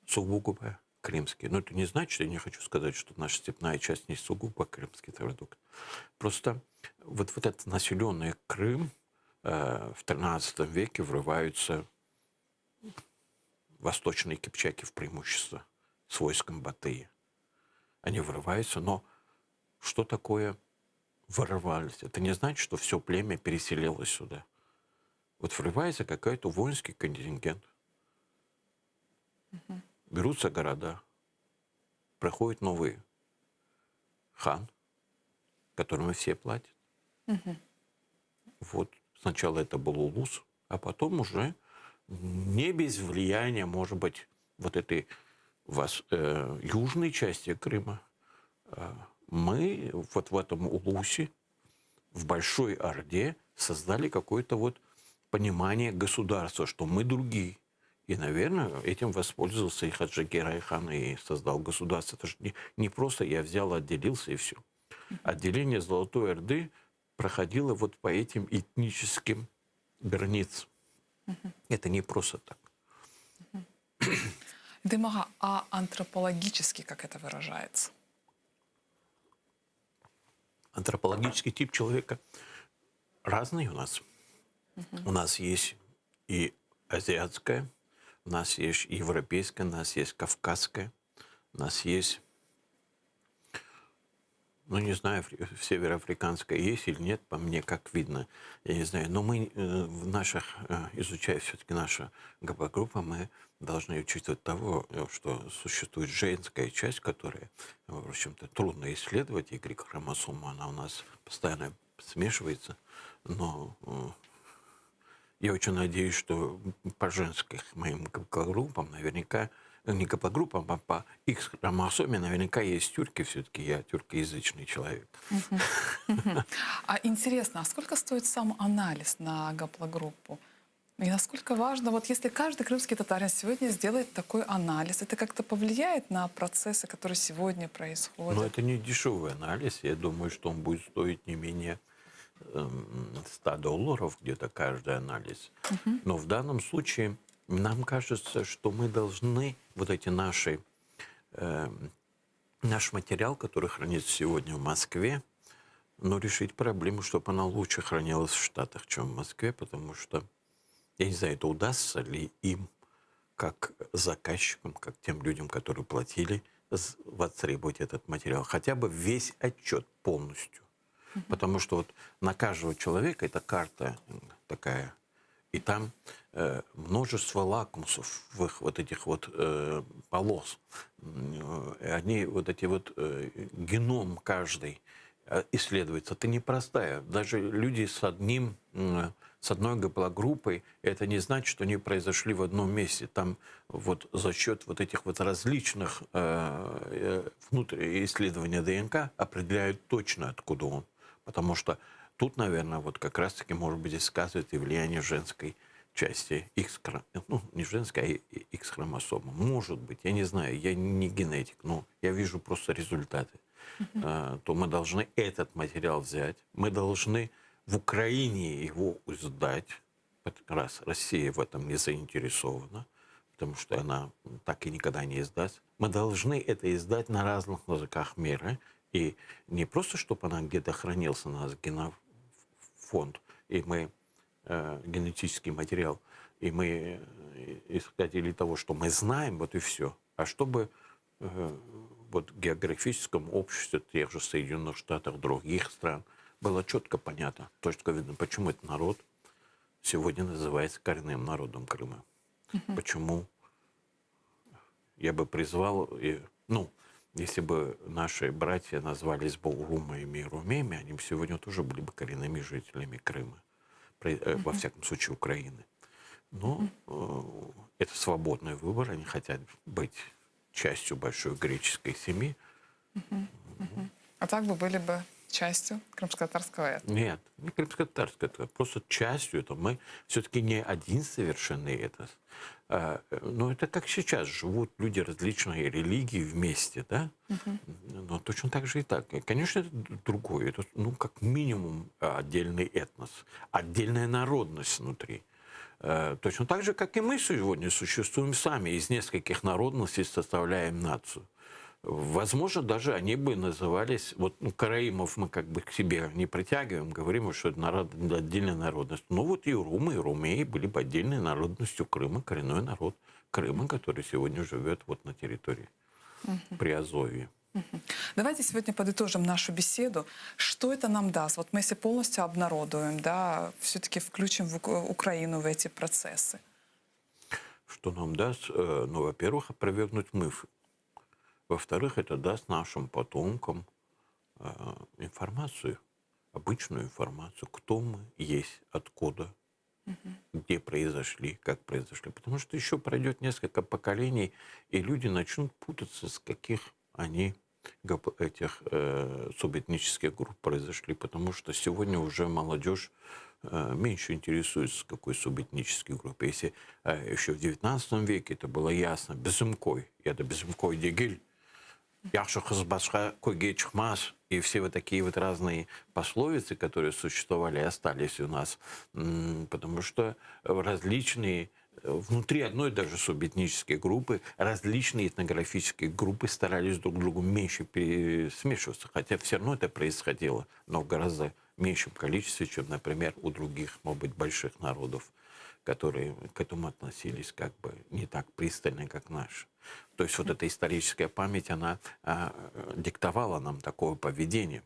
сугубо крымский. Но это не значит, я не хочу сказать, что наша степная часть не сугубо крымский продукт. Просто вот этот населенный Крым в XIII веке врываются восточные кипчаки в преимущество с войском Батыя. Они врываются, но что такое ворвались? Это не значит, что все племя переселилось сюда. Вот врывается какой-то воинский контингент. Берутся города, проходит новый хан, которому все платят. Вот сначала это был улус, а потом уже не без влияния, может быть, вот этой южной части Крыма, мы вот в этом улусе, в Большой Орде, создали какое-то вот понимание государства, что мы другие. И, наверное, этим воспользовался и Хаджи Герайхан и создал государство. Это же не просто я взял, отделился и все. Отделение Золотой Орды проходило вот по этим этническим границам. Это не просто так. Дымага, а антропологически как это выражается? антропологический тип человека разный у нас. У нас есть и азиатская, у нас есть и европейская, у нас есть кавказская, у нас есть, ну, не знаю, североафриканская есть или нет, по мне, как видно, я не знаю. Но мы в наших, изучая все-таки нашу ГП-группу, мы должны учитывать того, что существует женская часть, которая, в общем-то, трудно исследовать, Y-хромосома, она у нас постоянно смешивается, но я очень надеюсь, что по женским моим ГП-группам наверняка, не ГП-группам, а по X-хромосоме наверняка есть тюрки, все-таки я тюркоязычный человек. А интересно, а сколько стоит сам анализ на гаплогруппу? И насколько важно, вот если каждый крымский татарин сегодня сделает такой анализ, это как-то повлияет на процессы, которые сегодня происходят? Но это не дешевый анализ. Я думаю, что он будет стоить не менее $100 где-то каждый анализ. Но в данном случае нам кажется, что мы должны вот эти наш материал, который хранится сегодня в Москве, но решить проблему, чтобы она лучше хранилась в Штатах, чем в Москве, потому что, я не знаю, это удастся ли им, как заказчикам, как тем людям, которые платили, востребовать этот материал. Хотя бы весь отчет полностью. Потому что вот на каждого человека это карта такая, и там множество лакмусов в их вот этих вот полос. Они вот эти вот геном каждый исследуется. Это непростая. Даже люди с одной гаплогруппой, это не значит, что они произошли в одном месте. Там вот за счет вот этих вот различных внутренних исследований ДНК определяют точно, откуда он. Потому что тут, наверное, вот как раз-таки, может быть, здесь сказывает и влияние женской части X, ну, не женской, а X-хромосомы. Может быть, я не знаю, я не генетик, но я вижу просто результаты. То мы должны этот материал взять, мы должны в Украине его издать, раз Россия в этом не заинтересована, потому что она так и никогда не издаст. Мы должны это издать на разных языках мира, и не просто, чтобы она где-то хранился у нас генофонд, и мы генетический материал, и мы исходили того, что мы знаем, вот и все, а чтобы вот в географическом обществе тех же Соединенных Штатов, других стран было четко понятно, точно видно, почему этот народ сегодня называется коренным народом Крыма. Почему я бы призвал, ну, если бы наши братья назвались бы урумами и румеями, они бы сегодня тоже были бы коренными жителями Крыма, во всяком случае Украины. Но это свободный выбор, они хотят быть частью большой греческой семьи. А так бы были бы частью крымско-татарского этноса? Нет, не крымско-татарское, это просто частью. Это мы все-таки не один совершенный этнос. Но это как сейчас живут люди различной религии вместе, да? Но точно так же и так. И, конечно, это другое. Это, ну, как минимум, отдельный этнос, отдельная народность внутри. Точно так же, как и мы сегодня существуем сами. Из нескольких народностей составляем нацию. Возможно, даже они бы назывались... Вот караимов мы как бы к себе не притягиваем, говорим, что это отдельная народность. Но вот и урумы, и румеи были бы отдельной народностью Крыма, коренной народ Крыма, который сегодня живет вот на территории Приазовья. Давайте сегодня подытожим нашу беседу. Что это нам даст? Вот мы если полностью обнародуем, да, все-таки включим Украину в эти процессы. Что нам даст? Ну, во-первых, опровергнуть мифы. Во-вторых, это даст нашим потомкам информацию, обычную информацию, кто мы есть, откуда, где произошли, как произошли. Потому что еще пройдет несколько поколений, и люди начнут путаться, с каких они этих субэтнических групп произошли. Потому что сегодня уже молодежь меньше интересуется, с какой субэтнической группой. Если еще в 19 веке это было ясно, безымкой, это безымкой дегиль, яхшы кыз башка көйге чыкмас, и все вот такие вот разные пословицы, которые существовали, остались у нас, потому что различные внутри одной даже субэтнической группы различные этнографические группы старались друг к другу меньше смешиваться, хотя все равно это происходило, но в гораздо меньшем количестве, чем, например, у других, может быть, больших народов, которые к этому относились как бы не так пристально, как наши. То есть вот эта историческая память, она диктовала нам такое поведение.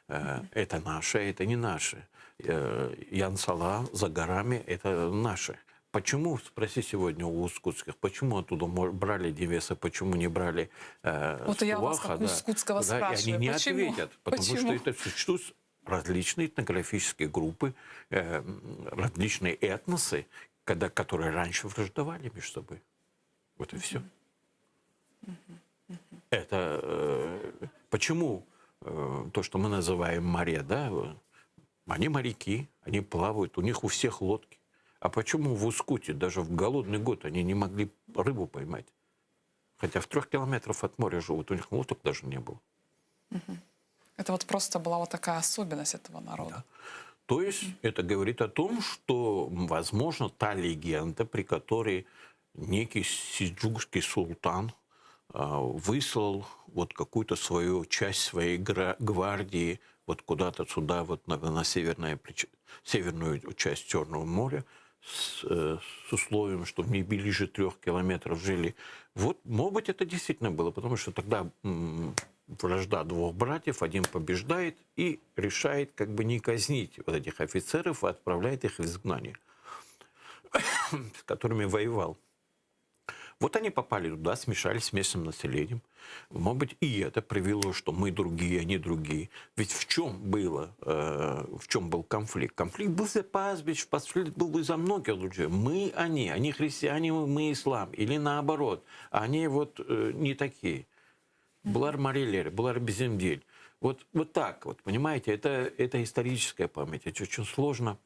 Это наше, это не наше. Ян-Сала за горами – это наше. Почему, спроси сегодня у ускутских, почему оттуда брали Девеса, почему не брали Вот и я вас, как да, ускутского, да, и они спрашиваю, не почему? ответят, потому Почему? что это существуют различные этнографические группы, различные этносы, которые раньше враждовали между собой. Вот и все. Это почему то, что мы называем море, да, они моряки, они плавают, у них у всех лодки. А почему в Ускуте даже в голодный год они не могли рыбу поймать? Хотя в 3 километрах от моря живут, у них лодок даже не было. Это вот просто была вот такая особенность этого народа. Да. То есть это говорит о том, что, возможно, та легенда, при которой некий сельджукский султан выслал вот какую-то свою часть своей гвардии вот куда-то сюда, вот на северную часть Черного моря, с условием, что не ближе 3 километров жили. Вот, может быть, это действительно было, потому что тогда вражда двух братьев, один побеждает и решает как бы не казнить вот этих офицеров, а отправляет их в изгнание, с которыми воевал. Вот они попали туда, смешались с местным населением. Может быть, и это привело, что мы другие, они другие. Ведь в чем был конфликт? Конфликт был за пастбищ, конфликт был из-за многих людей. Мы, они христиане, мы ислам. Или наоборот, они вот не такие. Булар Марилер, Булар Беземдель. Вот так вот, понимаете, это историческая память. Это очень сложно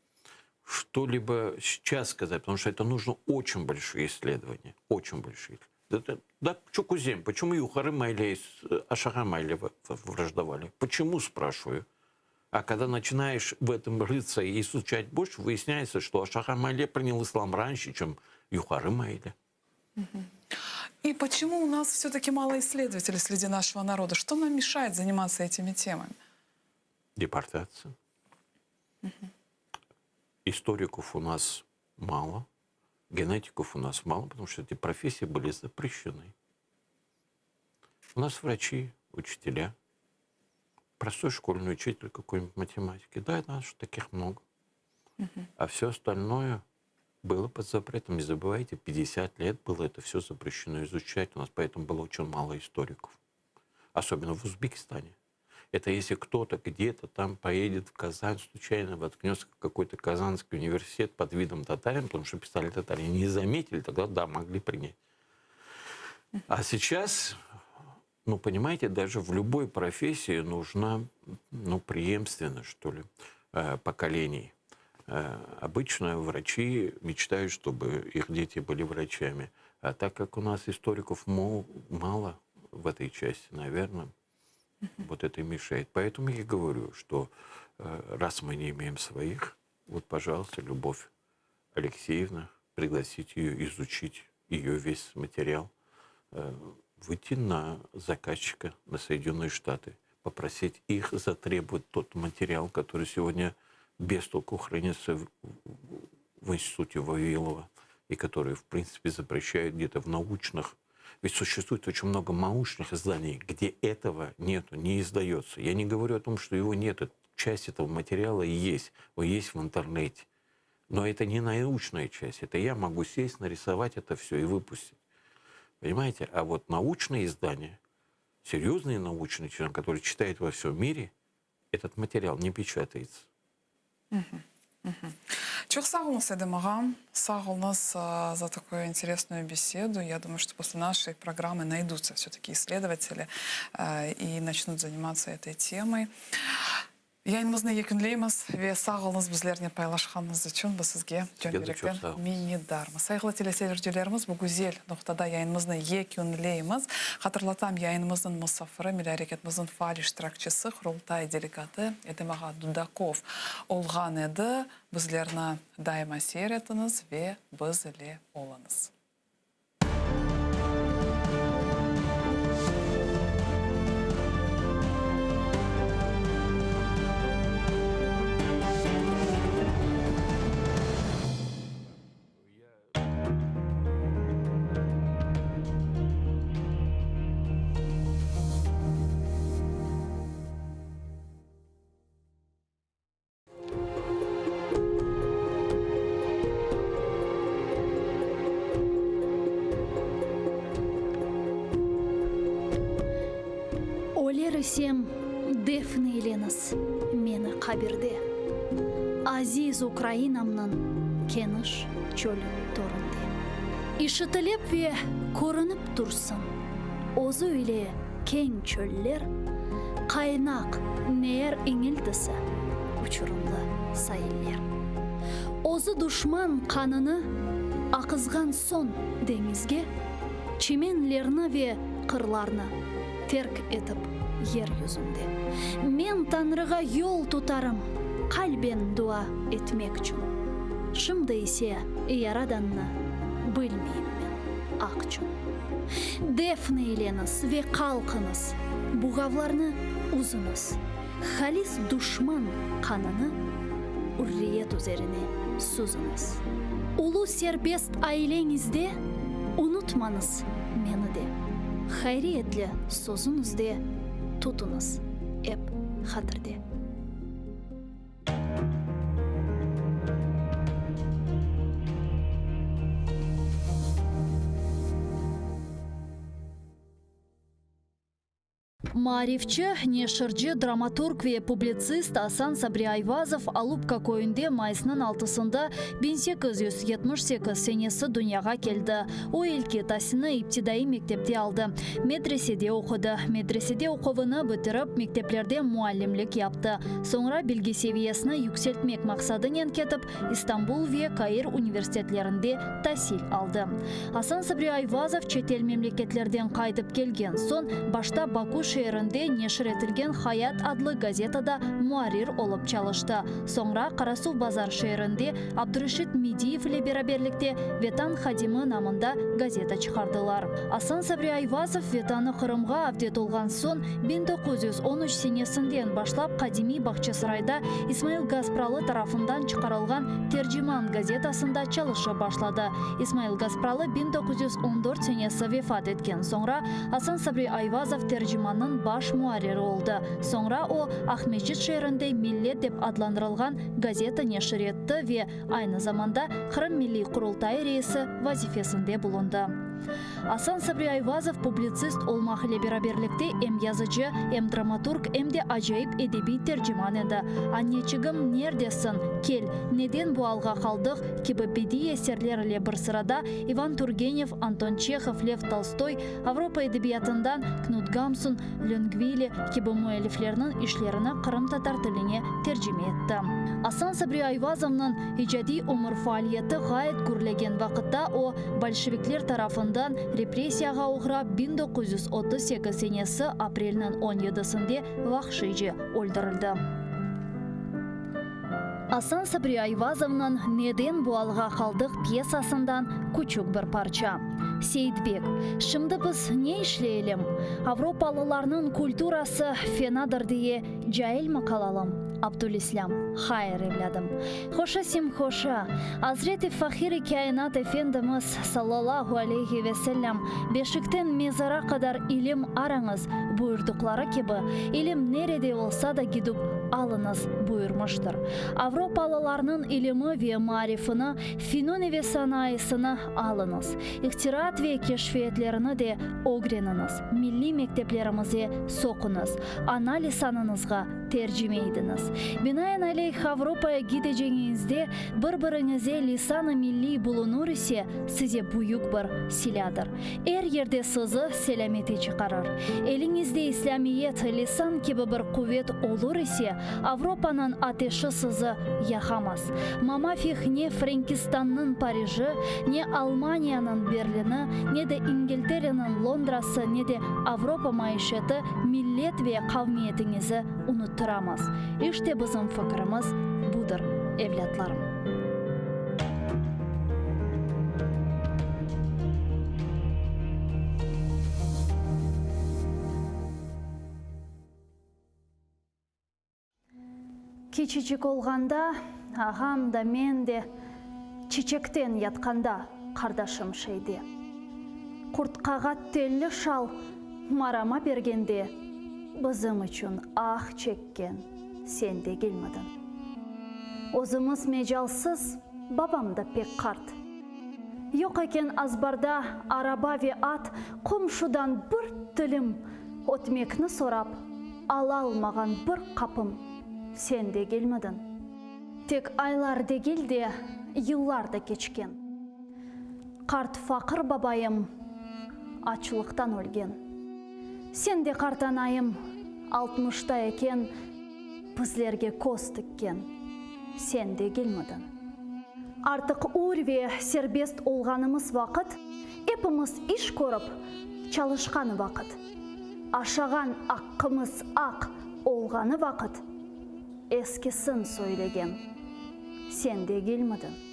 что-либо сейчас сказать, потому что это нужно очень большие исследования. Очень большие. Да, Чукузем, почему Юхары Майле с Ашага Майле враждовали? Почему, спрашиваю? А когда начинаешь в этом рыться и изучать больше, выясняется, что Ашага Майле принял ислам раньше, чем Юхары Майле. И почему у нас все-таки мало исследователей среди нашего народа? Что нам мешает заниматься этими темами? Депортация. Историков у нас мало, генетиков у нас мало, потому что эти профессии были запрещены. У нас врачи, учителя, простой школьный учитель какой-нибудь математики. Да, нас таких много. А все остальное было под запретом. Не забывайте, 50 лет было это все запрещено изучать. У нас поэтому было очень мало историков. Особенно в Узбекистане. Это если кто-то где-то там поедет в Казань, случайно воткнется в какой-то казанский университет под видом татарин, потому что писали татарин, не заметили, тогда да, могли принять. А сейчас, понимаете, даже в любой профессии нужна, преемственность, что ли, поколений. Обычно врачи мечтают, чтобы их дети были врачами. А так как у нас историков мало в этой части, наверное, вот это и мешает. Поэтому я и говорю, что раз мы не имеем своих, вот, пожалуйста, Любовь Алексеевна, пригласить ее, изучить ее весь материал, выйти на заказчика, на Соединенные Штаты, попросить их затребовать тот материал, который сегодня без толку хранится в институте Вавилова, и который, в принципе, запрещают где-то в научных. Ведь существует очень много научных изданий, где этого нету, не издается. Я не говорю о том, что его нет. Часть этого материала есть. Он есть в интернете. Но это не научная часть. Это я могу сесть, нарисовать это все и выпустить. Понимаете? А вот научные издания, серьезные научные, которые читают во всем мире, этот материал не печатается. Чох сагулнас Эдемагам, сагулнас за такую интересную беседу. Я думаю, что после нашей программы найдутся все-таки исследователи и начнут заниматься этой темой. Yayınımızны екінлейміз, ве сағылыңыз біздеріне пайлашқаныңыз үшін біз сізге жөн берекпен миннетдармыз. Сайғылы телесердеріміз бұл güzel нұқтада yayınımızны екінлейміз. Қатырлатам, yayınımыздың мұсафыры, миләрекетіміздің фаль іштіракчысы, құрылтай делегаты Эдемаға Дудаков олған еді. Біздеріне дайыма сейретіңіз ве бізіле олыңыз. Сем Дефне Еленас мені қабірде. Азиз Украинамнан кеніш чөлі торынды. Ишітілеп ве көрініп тұрсын. Озы үйле кең чөллер, қайнақ нер еңілдісі, ұчырымлы сайылер. Озы дұшман қаныны ақызған сон деңізге, чеменлерні ве қырларны терк етіп ер yüzünde. Мен Tanrıға yol tutarım, kalben dua etmek için. Şimdi ise yaradanını bilmeyim ben akçın. Defneyleniz ve kalkınız, buğavlarını uzunuz. Halis düşman kanını hürriyet üzerine suzunuz. Ulu serbest ailenizde unutmanız meni de. Hayriyetli sözünüzde tutunuz hep hatırda. Марифчы, нешірчі, драматург ве публицист Асан Сабри Айвазов Алупка көйінде майысының 6-сында 1878 сенесі дүнияға келді. О елке тасыны иптидаи мектепте алды. Медреседе оқыды. Медреседе оқуыны бітіріп, мектеплерде муалlimlik yaptı. Sonra bilgi seviyesini yükseltmek maqsadымен кетіп, Istanbul ve Каир университетлерінде тәсіл алды. Асан Сабри Айвазов четел мемлекеттерден қайтып келген сон, башта Баку шерінде нешір етілген Хаят адлы газетада муарир олып çalıştı. Sonra Қарасу базар шерінде Абдурашид Медиев ile beraberlikte Ветан Хадимы намында газета çıkardылар. Асан Сабри Айвазов Ветаны Қырымға авдет олған сон 1913 сенесінден башлап Қадими Бақчасырайда Исмаил Газпралы тарафından çıkarılған Tercüman газетасында çalışı başladı. Исмаил Газпралы 1914 senesi vefat etken sonra Асан Сабри Айвазов tercümanın baş muharriri oldu. Sonra o Ahmetçit şehrinde Millet деп adlandırılған газета neşir etti ve aynı zamanda Kırım Milli Kurultayı reisi vazifesinde bulundu. Асан Сабри Айвазов публицист olmak ile beraberlikte hem yazıcı, hem dramaturg, hem de acayip edebi tercüman edi. Anneciğim neredesin? Kel, neden bu alga kaldık? Gibi bedi eserlerle bir sırada Ivan Turgenev, Anton Çekhov, Lev Tolstoy, Avrupa edebiyatından Knut Gamsun, Longvili gibi müelliflerinin işlerini Kırım Tatar tiline tercüme etti. Асан Сабри Айвазовның icadi umur faaliyeti gayet gürlegen vakitte o Bolşevikler tarafından represiyaga uğrab 1938 senesi aprelinin 17'sinde vahşice öldürüldü. Асан Сабри Айвазовның Neden bu alga kaldık piyasasından küçük bir parça. Seyitbek, şimdi biz ne işleyelim? Avrupalılarının kulturası fenadır diye cahil mi kalalım? Abdülislam, hayır evladım. Hoşa sim hoşa. Hazreti Fahir-i Kainat Efendimiz sallallahu aleyhi ve sellem beşikten mezara kadar ilim aranız buyurdukları gibi ilim nerede olsa da gidip alınız buyurmuştur. Avrupalılarının ilimi ve marifini, fenoni ve sanayisini alınız. İhtirat ve keşfiyetlerini de öğreniniz. Milli mekteplerimize sokunuz. Ana lisanınızga tercümeydiňiz. Binaen aleyh Avropaya gideceğinizde bir-birinize lisanı milli bulunur ise size büyük bir siladır. Her yerde sizi selamete çıkarır. Elinizde İslamiyet, lisan gibi bir kuvvet olur ise Avrupa'nın ateşi sizi yakamaz. Mamafih ne Frankistan'ın Paris'i, ne Almanya'nın Berlin'i, ne de İngiltere'nin Londra'sı, ne de Avrupa maişeti millet ve kavmiyetinizi unutturamaz. İşte bizim fikrimiz budur, evlatlarım. Кичичик olganda, ağam da men de çiçekten yatkanda kardeşim şeydi. Kurt qagat telli şal marama bergende, bizim için ah çekken sen de gelmedin. Ozımız mecalsız, babam da pek kart. Yok eken azbarda araba ve at, komşudan bir dilim otmekni sorap, ala almagan bir kapım sen de gelmedin. Tek aylar değil de yıllar da geçken. Kart fakir babayım açlıktan ölgen. Sen de kart anayım 60'ta eken bizlerge koz tıkken. Sen de gelmedin. Artık uğur ve serbest olganımız vakit, hepimiz iş korup çalışkan vakit. Aşağan hakkımız ak olganı vakit. Eskisin söylegen, sen de gelmedin.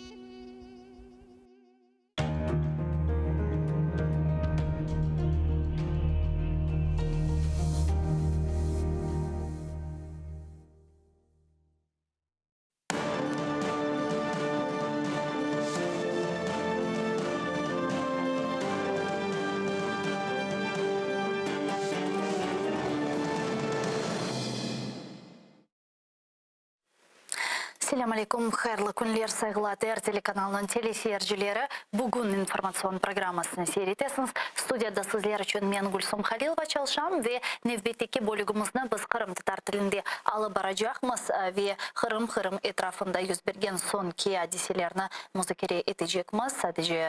Assalamu alaikum, hayırlı günler, saygılar телеканалының телесерджілері. Бүгін информацион программасыны сейретесіңіз. Студияда сізлер үшін мен Гүлсум Халилова çalışам ve nevbеттекі бөлігімізді біз Қырым татар тілінде алып бара жақмыз ve Қырым etrafında yüz bergen son hadiselерні müzakere edecekmiz. Sadece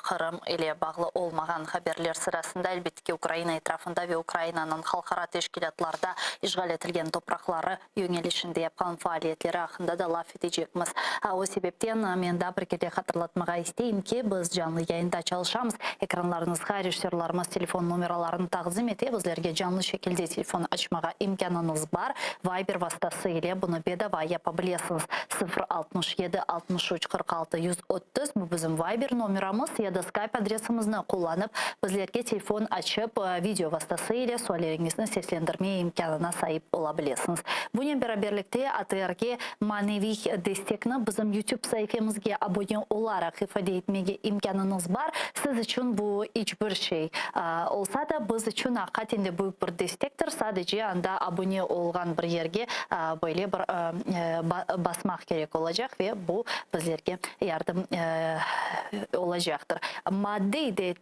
Қырым ile bağlı olmagan haberler sırasında elbette ki Ukrayna etrafında ve Ukrayna'nın halkara teşkilatlarda işgal etilgen toprakları yönelişinde yapan faaliyetleri hakkında da laf edecekmiz. O sebepten men de bir kere hatırlatmağa isteyim ki biz canlı yayında çalışamız. Ekranlarınızga rejissörlarımız telefon numaralarını takdim ete. Bizlerge canlı şekilde telefon açmağa imkanınız var. Viber vasıtası ile bunu bedava yapabilirsiniz. 067 63 46 130 bu bizim Viber numaramız ya da Skype adresimizni kullanıp bizlerge telefon açıp video vasıtası ile sorularınızı seslendirmeye imkanına sahip olabilirsiniz. Bununla beraberlikte ATR'ge manevi destekni bizim YouTube sayfamızga abone olarak ifade etmege imkanınız var. Siz için bu hiçbir şey olsa da biz için hakikaten büyük bir destektir. Sadece anda abone olgan bir yerge böyle bir basmak gerek olacak ve bu bizlerge yardım olacaktır. Maddi de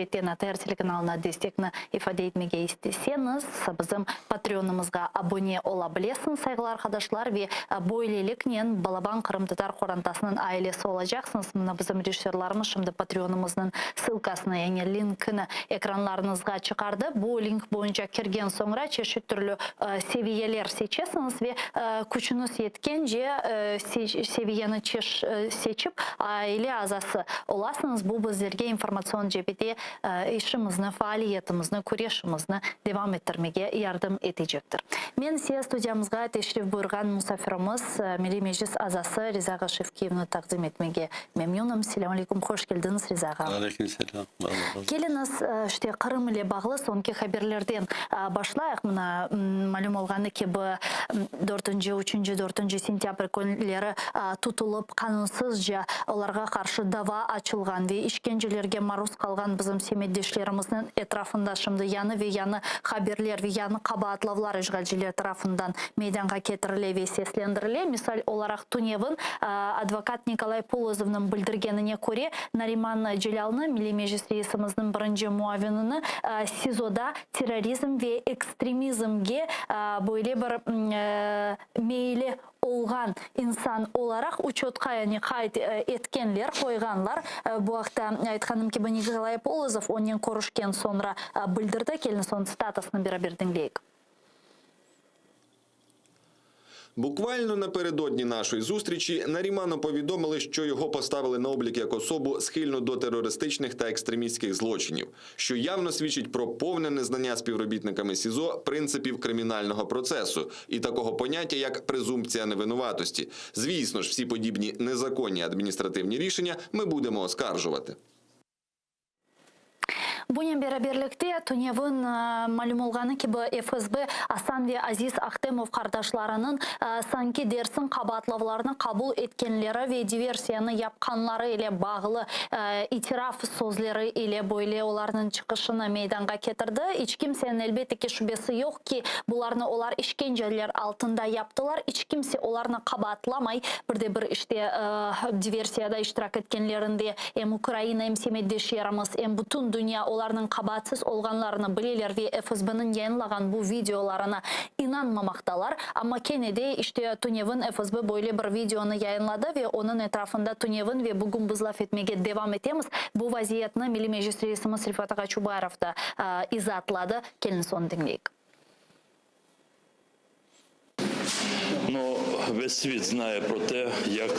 TNTR telekanalına destekni ifade etmege isteseniz bizim Patreon'ımızga abone olabilirsiniz saygılar arkadaşlar ve böylelikle Balaban Kırım Tatar Korantasının ailesi olacaksınız. Buna bizim rejissörlarımız şimdi Patreon'ımızın sılkasını yani linkini ekranlarınızga çıkardı. Bu link boyunca kirgen sonra çeşit türlü seviyeler seçesiniz ve gücünüz yetkence seviyeni seçip aile azası olasınız. Bu bizlerge informasyon cebede işimizni, faaliyetimizni, kuryeşimizni devam ettirmeye yardım edecektir. Men size stüdyamızga teşrif buyurgan musafirimiz Milli Meclis azası Rizağa Şevkiyevni takdim etmege memnunum. Selamun aleyküm, hoş geldiniz Rizağa. Aleyküm selam. Geliniz işte Kırım ile bağlı sonki haberlerden başlayaq. Mına malum olğanı ki bu 4 sentyabr günleri tutulup kanunsuzca onlarga karşı dava açılgan ve işkencelerge maruz kalgan bizim semeddeşlerimizin etrafında şimdi yanı haberler ve yanı kabaatlavlar işgalciler tarafından meydana getirile ve seslendirile. келе. Мисал оларақ Туневын адвокат Николай Полозовның білдіргеніне көре, Нариман Джелялны, Милли Межлис рейсіміздің бірінші муавиныны СИЗОда терроризм ве экстремизмге бойле бір мейлі олған инсан оларақ учетқа яғни қайт еткенлер, қойғанлар. Бұл вақытта айтқаным кебі Николай Полозов, онен көрішкен sonra білдірді, келін сон статусны бердіңлейік. Буквально напередодні нашої зустрічі Наріману повідомили, що його поставили на облік як особу схильну до терористичних та екстремістських злочинів, що явно свідчить про повне незнання співробітниками СІЗО принципів кримінального процесу і такого поняття, як презумпція невинуватості. Звісно ж, всі подібні незаконні адміністративні рішення ми будемо оскаржувати. Бұнен бері берлікте Туневын мәлім олғаны кебі ФСБ Асан ве Азиз Ахтемов қардашларының санки дерсін қабатлавларını қабыл еткенлері ве диверсияны япқанлары еле бағылы итираф сөзлері еле бойле оларының чықышыны мейданға кетірді. Ичкимсен әлбетті ке шүбесі жоқ ки бұларны олар ішкенжелер алтында яптылар. Ичкимсе оларны қабатламай бірде-бір іште диверсияда іштірак еткенлерінде әм Украина, әм Семеддеш ярамыз, әм бұтын дүния оларның қабатсыз олғанларыны білелер ве ФСБ-нің yayınлаған бұл видеоларына инанмамақталар. Amma Кенеде іште Туневын ФСБ бойле бір видеоны yayınladı ве оның etrafında Туневын ве бүгін біз лaf etmege devam etemiz. Бұл вазиятны Милли Межлис рейсіміз Рифат Аға Чубайров да изатлады. Келін сон dinleyik. Ну, весь світ знає про те, як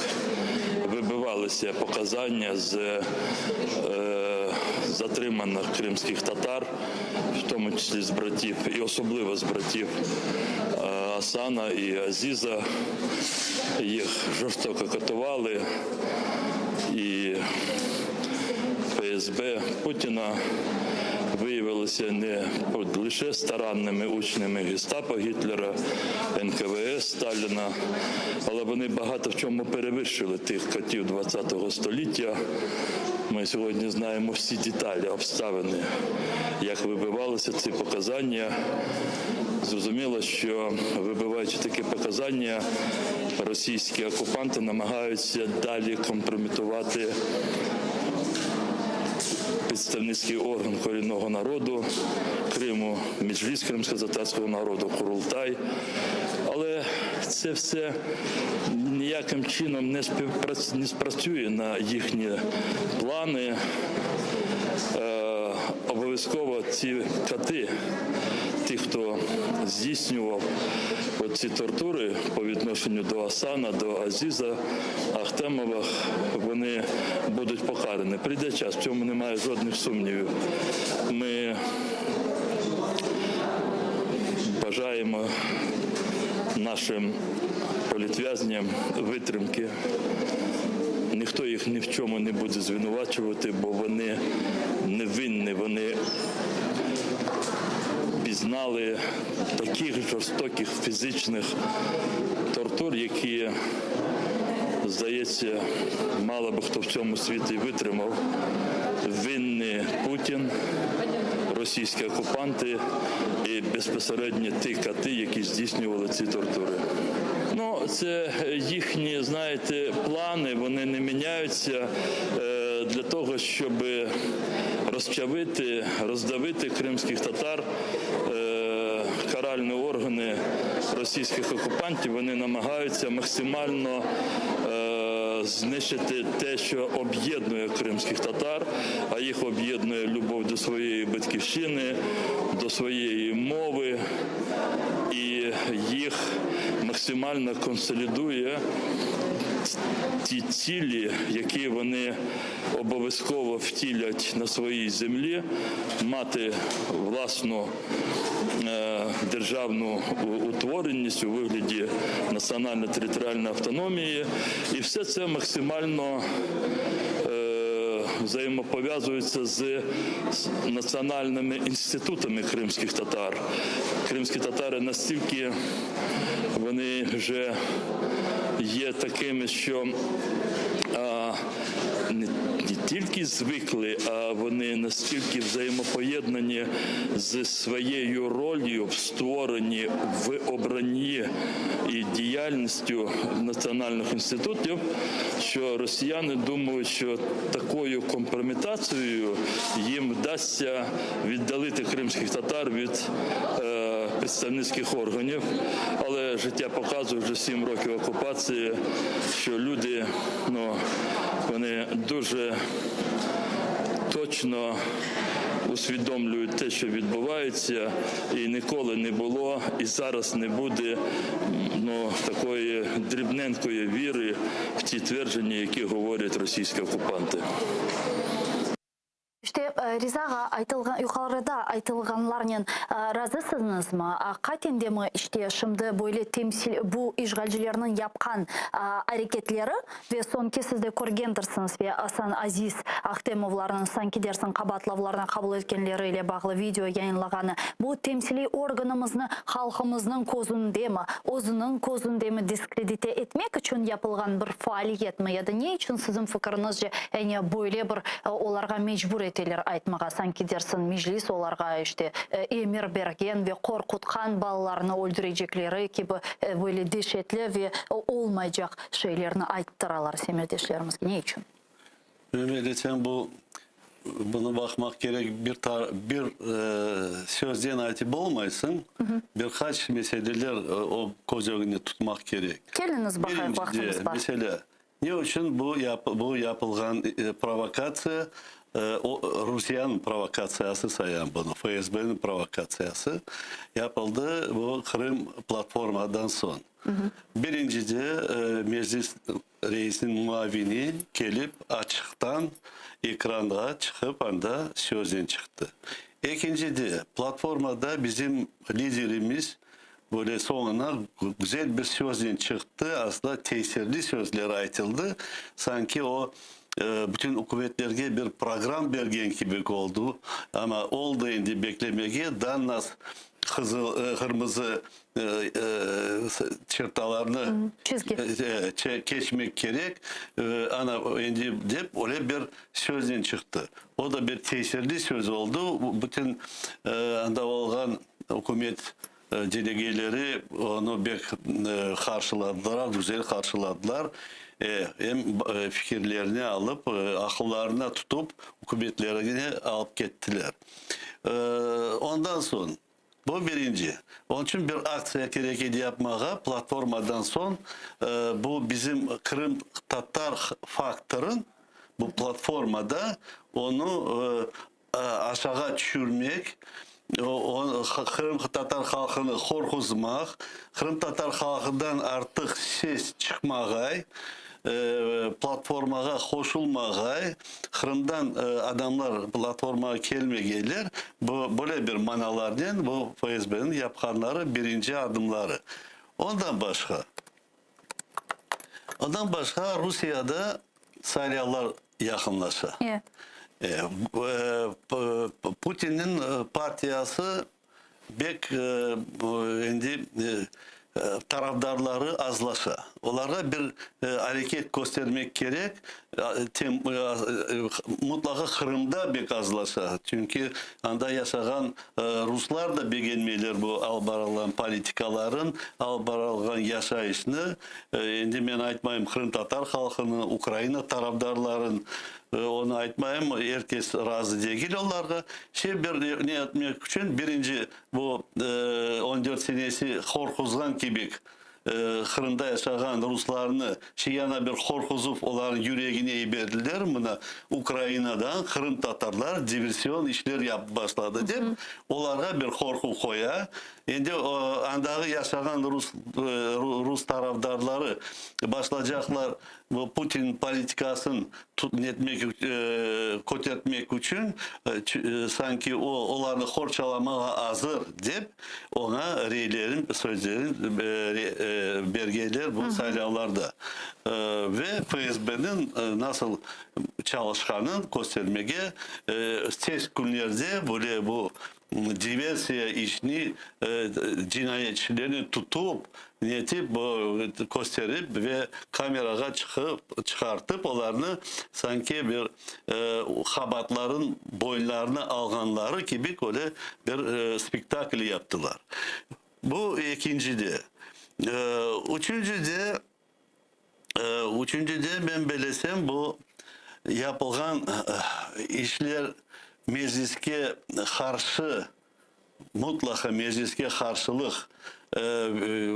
вибивалися показання з затриманих кримських татар, в тому числі з братів, і особливо з братів Асана і Азіза. Їх жорстоко катували, і ФСБ Путіна виявилися не лише старанними учнями гестапо Гітлера, НКВС Сталіна, але вони багато в чому перевищили тих катів ХХ століття. Ми сьогодні знаємо всі деталі, обставини, як вибивалися ці показання. Зрозуміло, що вибиваючи такі показання, російські окупанти намагаються далі компрометувати представницький орган корінного народу Криму, Меджліс кримсько-татарського народу, Курултай. Але це все ніяким чином не спрацює на їхні плани. Обов'язково ці кати, ті, хто здійснював ці тортури по відношенню до Асана, до Азіза, Ахтемова, вони будуть покарані. Прийде час, в цьому немає жодних сумнівів. Ми бажаємо нашим політв'язням витримки. Ніхто їх ні в чому не буде звинувачувати, бо вони невинні, вони пізнали таких жорстоких фізичних тортур, які, здається, мало би хто в цьому світі витримав. Винні Путін, російські окупанти і безпосередньо ті кати, які здійснювали ці тортури. Ну, це їхні, знаєте, плани, вони не міняються для того, щоб розчавити, роздавити кримських татар. Каральні органи російських окупантів, вони намагаються максимально знищити те, що об'єднує кримських татар, а їх об'єднує любов до своєї батьківщини, до своєї мови, і їх максимально консолідує ті цілі, які вони обов'язково втілять на своїй землі, мати власну державну утвореність у вигляді національно-територіальної автономії. І все це максимально взаємопов'язується з національними інститутами кримських татар. Кримські татари настільки вони вже є такими, що не тільки звикли, а вони настільки взаємопоєднані з своєю ролью в створенні, в обранні і діяльністю національних інститутів, що росіяни думають, що такою компрометацією їм вдасться віддалити кримських татар від представницьких органів. Але життя показує вже 7 років окупації, що люди, вони дуже точно усвідомлюють те, що відбувається, і ніколи не було, і зараз не буде такої дрібненької віри в ті твердження, які говорять російські окупанти. İşte Rizaga yukarıda aytılganlarının razısınız mı? Katinde mi işte şimdi böyle temsil bu işgalcilerin yapkan hareketleri ve sonki siz de көргендірсіңіз ve Асан Азиз Ахтемовларның sanki dersin kabatlavlarına kabul etkenleriyle bağlı video yayınlағаны. Bu temsili organımızı halkımızın közünde mi, özünün közünde mi diskredite etmek için yapılgan bir faaliyet mi? Ya da ne için sizin fikrinizce yani böyle bir olarga mecbur etiler айтмаға, sanki dersin meclis olarga işte emir bergen ve korkutkan balalarını öldürecekleri gibi böyle dehşetli ve olmayacak şeylerini ayttıralar semirdeşlerimizge. Ne için? Geçen bunu bakmak gerek bir sözden ayıp olmaysın. Birkaç meseleler o kozogunu tutmak gerek. Geliniz bakayım vaktimiz var. Mesela ne için bu yapılgan provokasyon Rusya'nın provokasyası sayan bunu, FSB'nin provokasyası yapıldı bu Kırım platformadan son. Birincisi meclis reisinin muavini gelip açıktan ekranda çıkıp anda sözden çıktı. İkincisi platformada bizim liderimiz böyle sonuna güzel bir sözden çıktı. Aslında tesirli sözler aytıldı. Sanki o bütün kuvvetlerge bir program bergen gibi oldu. Ama oldu indi beklemeye danlas kırmızı çırtalarını geçmek gerek. Ana indi deyip öyle bir sözden çıktı. O da bir tesirli söz oldu. Bütün anda olan hükümet delegeleri onu karşıladılar, güzel karşıladılar. Hem fikirlerini alıp, akıllarına tutup hükümetlerine alıp gittiler. Ondan sonra bu birinci. Onun için bir aksiya hareketi yapmaya platformadan son bu bizim Kırım Tatar faktörün bu platformada onu aşağı düşürmek, Kırım Tatar halkını korkutmak, Kırım Tatar halkından artık ses çıkmagay, platformaga koşulmagay, Kırım'dan adamlar platformaga gelmegeler, bu böyle bir manalardan bu FSB'nin yapkanları birinci adımları. Ondan başka Rusya'da sayılar yakınlaşa. Evet. Putin'in partiyası bek indi tarafdarları azlaşa. Onlara bir hareket göstermek gerek. Mutlaka Kırım'da bek azlaşa. Çünkü anda yaşayan Ruslar da beğenmeler bu albaralan politikaların, albaralan yaşayışını. Şimdi ben aytmayayım Kırım Tatar halkını, Ukrayna tarafdarların onu aytmayayım, herkes razı değil onlarga. Bir ne etmek için birinci bu 14 senesi korkuzgan gibi Kırım'da yaşayan Ruslarını yana bir korkuzup onların yüreğine eğberdiler. Buna Ukrayna'dan Kırım Tatarlar diversiyon işler başladı deyip onlara bir korku koya. Şimdi andağı yaşayan Rus tarafdarları başlayacaklar bu Putin politikasını kötürtmek için sanki onları korçalamaya hazır deyip ona reylerin, sözlerin belgeler bu sayılarda ve FSB'nin nasıl çalışkanın göstermeye ses günlerde böyle bu diversiya işini cinayetçilerini tutup niyeti gösterip ve kameraga çıkartıp onlarını sanki bir habatların boyunlarına alganları gibi böyle bir spektakl yaptılar. Bu ikincide. Üçüncüde ben belesem bu yapılan işler mecliske karşı mutlaka mecliske karşılık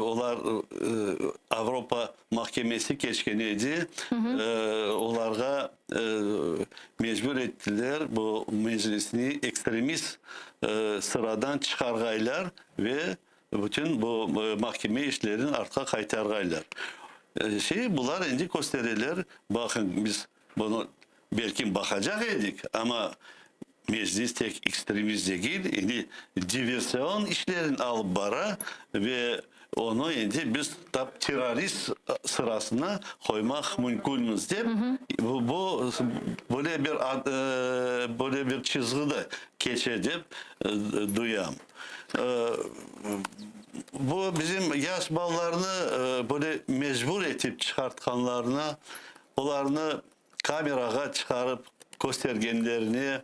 onlar Avrupa Mahkemesi keçkeniydi. Onlarga mecbur ettiler bu meclisini ekstremist sıradan çıkargaylar ve bütün bu mahkeme işlerini arka kaytargaylar. Bunlar indi gösteriler. Bakın biz bunu belki bakacak edik ama meclis tek ekstremist değil, yani diversiyon işlerin alıp bara ve onu indi biz tap terörist sırasına koymak mümkünüz deyip bu böyle bir çizgide geçedip duyam. Bu bizim yaş ballarını böyle mecbur etip çıkartkanlarına onlarını kameraga çıkarıp göstergenlerini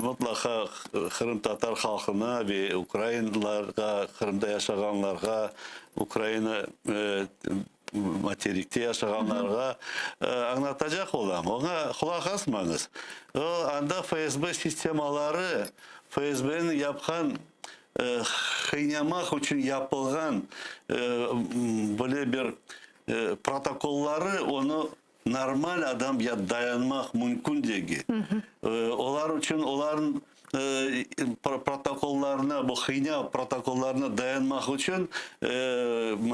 mutlaka Kırım Tatar halkına ve Ukraynalılarga, Kırım'da yaşayanlarga, Ukrayna materikte yaşayanlarga anlatacak olam. Ona kulak asmanız. O anda FSB sistemaları, FSB'nin yapkan kıynamak için yapılgan böyle bir protokolları onu normal adam ya dayanmak mümkün değil. Onlar için onların protokollarına, bu hıyna protokollarına dayanmak için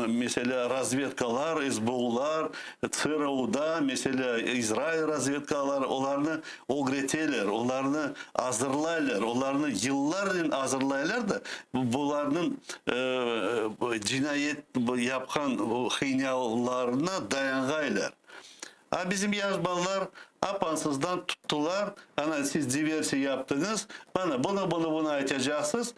mesela razvedkalar, SBU'lar, ЦРУ'da mesela İsrail razvedkalar onlarını öğretirler, onlarını hazırlarlar, onlarını yıllarla hazırlarlar da bunların cinayet yapan hıynalarına dayanırlar. Bizim yaş ballar apansızdan tuttular. Ana siz diversiya yaptınız. Bana bunu aytacaksınız.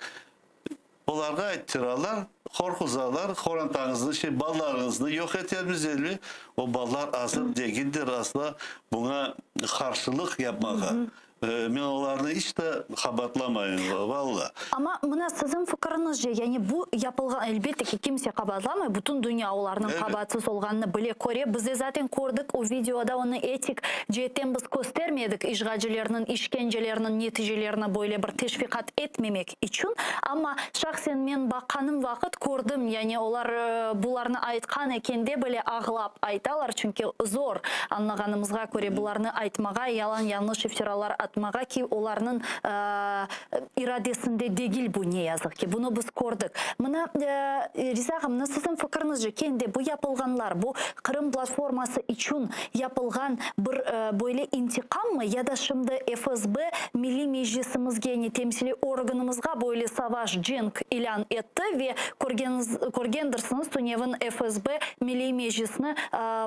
Onlarga ayttıralar. Korkuzalar. Korantanızını, ballarınızı yok etermizler. O ballar asıl değildir asla buna karşılık yapmaya. Men onlarını hiç de kabatlamayın valla. Ama buna sizin fikrinizce yani bu yapılgan elbette ki kimse kabatlamıyor. Bütün dünya onların kabatsız olganını bile koruyor. Biz de zaten gördük o videoda onu etik cihetten biz göstermedik. İşgalcilerinin, işkencelerinin neticelerini böyle bir teşvikat etmemek için. Ama şahsen men bakanım vakit gördüm. Yani onlar bularını aytkan ekende böyle ağlap aytalar. Çünkü zor anlaganımızga göre bularını aytmaga yalan yanlış iftiralar atmaga ki onların iradesinde değil bu ne yazık ki. Bunu biz gördük. Buna Rizağım sizin fikrinizce kendi bu yapılganlar bu Kırım platforması için yapılgan bir böyle intikam mı ya da şimdi FSB Milli Meclisimizge yani temsili organımızga böyle savaş cenk ilan etti ve көргендірсіңіз Тунев'in FSB Milli Meclisini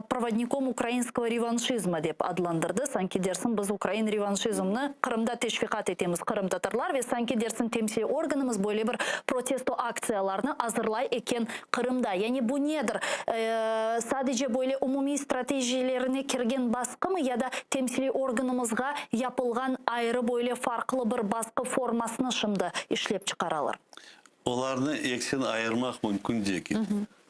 проводником украинского реваншизма деп adlandırdı. Sanki dersin biz Ukrayn revanşizmini Kırım'da teşvikat ettiğimiz Kırım Tatarlar ve sanki dersin temsili organımız böyle bir protesto aksiyalarını hazırlay eken Kırım'da. Yani bu nedir? Sadece böyle umumi stratejilerine kirgen baskı mı ya da temsili organımızga yapılgan ayrı böyle farklı bir baskı formasını şimdi işlep çıkaralır? Onlarını eksin ayırmak mümkün değil.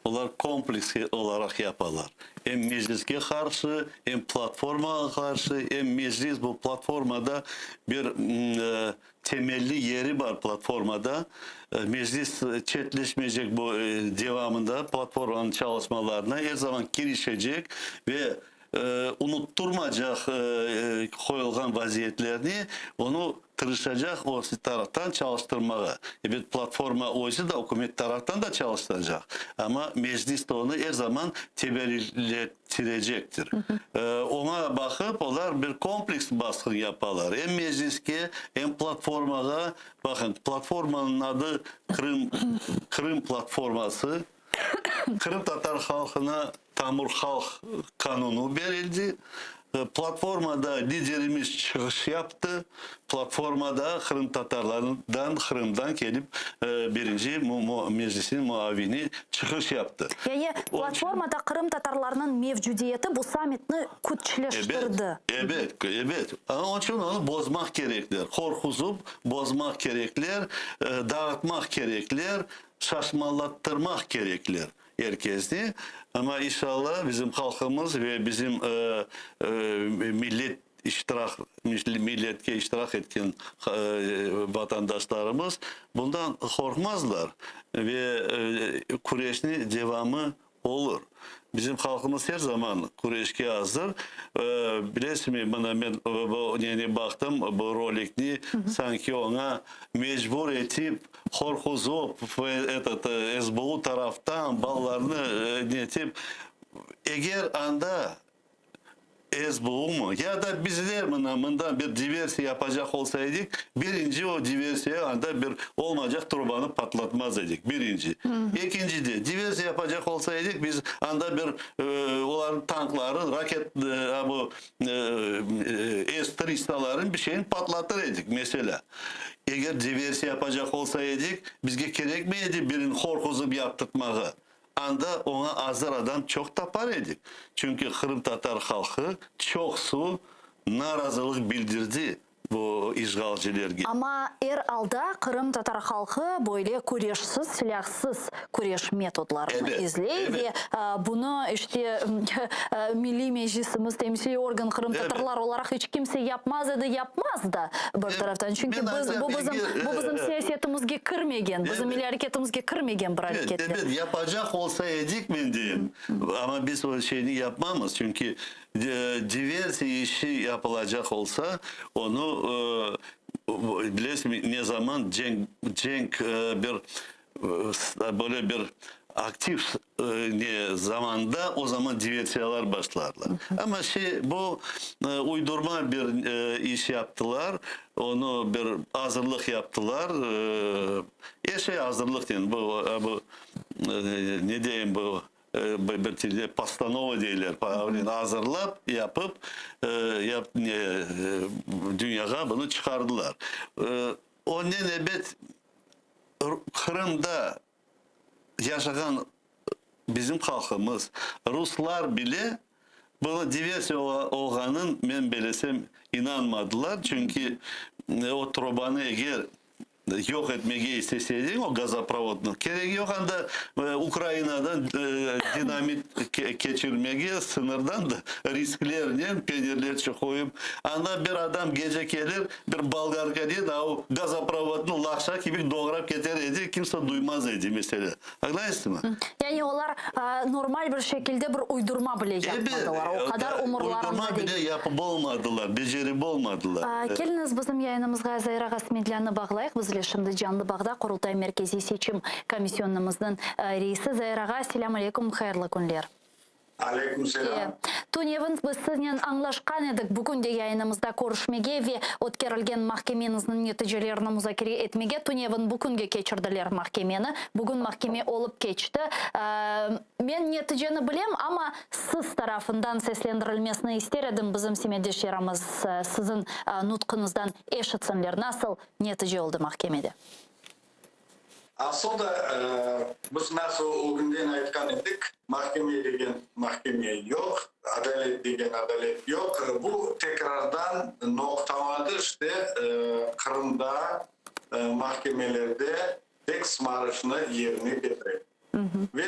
Onlar kompleks olarak yaparlar. Hem mecliske karşı, hem platforma karşı, hem meclis bu platformada bir temelli yeri var platformada. Meclis çetleşmeyecek bu devamında platformanın çalışmalarına her zaman girişecek ve unutturmayacak koyulgan vaziyetlerini onu tırışacak o taraftan çalıştırmaya. Bir platforma oysa da hükümet taraftan da çalıştıracak. Ama meclis de onu her zaman teberlettirecektir. Ona bakıp onlar bir kompleks baskın yaparlar. Hem mecliske hem platformaya bakın platformanın adı Kırım platforması. Kırım Tatar halkına Tamur Halk Kanunu verildi. platformada liderimiz çıkış yaptı. Platformada Kırım Tatarlarından, Kırım'dan gelip birinci meclisin muavini çıkış yaptı. Yani platformada Kırım Tatarlarının mevcudiyeti bu sammitni küçleştirdi. Evet. Onun için onu bozmak gerekler. Korkuzup bozmak gerekler, dağıtmak gerekler, şaşmalattırmak gerekler herkesi. Ama inşallah bizim halkımız ve bizim milletke iştirak etken vatandaşlarımız bundan korkmazlar ve Kureyş'in devamı olur. Bizim halkımız her zaman Kureyş'e hazır. Bilesiniz bana ben yani baktım bu rolikni sanki ona mecbur etip korkuzup SBU taraftan ballarını netip eğer anda SBU mu ya da bizler bundan bir diversiya yapacak olsaydık birinci o diversiya anda bir olmayacak turbanı patlatmazdık birinci. İkinci de diversiya yapacak olsaydık biz anda bir olan tankların raket bu S-300'ların bir şeyini patlatırdık mesela. Eğer diversiya yapacak olsaydık bizge gerekmeydi birinin korkuzup yaptırtmağı. Anda ona hazır adam çok tapar edik. Çünkü Kırım Tatar halkı çok narazılık bildirdi bu işgalcilerge. Ama alda Kırım Tatar halkı böyle kureyşsiz, silahsız kureyş metodlarını izleyip ve bunu işte Milli Meclisimiz temsili organ Kırım Tatarlar olarak hiç kimse yapmazdı bir taraftan. Çünkü bu bizim siyasetimizge kirmegen, bizim milli hareketimizge kirmegen bir hareketler. Evet, yapacak olsaydık ben diyeyim. Ama biz o şeyini yapmamız. Çünkü diversiya işi yapılacak olsa onu bilirsiniz ne zaman cenk bir böyle bir aktif zamanda o zaman diversiyalar başlarlar. Ama bu uydurma bir iş yaptılar. Onu bir hazırlık yaptılar. Hazırlık değil. Bu ne diyeyim bu bir pastanova deyirler. Hazırlap yapıp dünyaya bunu çıkardılar. O nebet Kırım'da yaşayan bizim halkımız Ruslar bile buna diversiya olganın ben belesem inanmadılar. Çünkü o trobanı eğer yok etmeye isteseydin o gazoprovodunu. Gerek yok anda Ukrayna'dan dinamit geçirmeye sınırdan da risklerle peynirler koyup anda bir adam gece gelir bir Bolgarka diye da o gazoprovodunu lakşa gibi doğrap getirirdi. Kimse duymaz idi mesela. Anlarsınız mı? Yani onlar normal bir şekilde bir uydurma bile yapmadılar. O kadar umurlarında uydurma bile yapıp olmadılar. Becerip olmadılar. Keliniz bizim yayınımızga Zahira Gasmedliyan'ı bağlayıq. Biz şimdi canlı bağda Kurultay Merkezi Seçim Komisyonumuzun reisi Zahiraga. Selamun aleyküm, hayırlı günler. Aleyküm selam. Tunevin biz sizinle anlaşkan edik. Bugün de yayınımızda görüşmege ve ötkerilgen mahkemenizin neticelerini muzakere etmege. Tunevin bugünkü geçirdiler mahkemeni. Bugün mahkeme olup geçti. Ben neticeni bilem ama siz tarafından seslendirilmesini isterim. Bizim simedeşlerimiz sizin nutkunuzdan eşitsinler. Nasıl netice oldu mahkemede? Aslında biz nasıl o günden aytkan edik, mahkeme degen mahkeme yok, adalet degen adalet yok. Bu tekrardan noktalamadı işte Kırım'da mahkemelerde tekst marşını yerine getirdi. Ve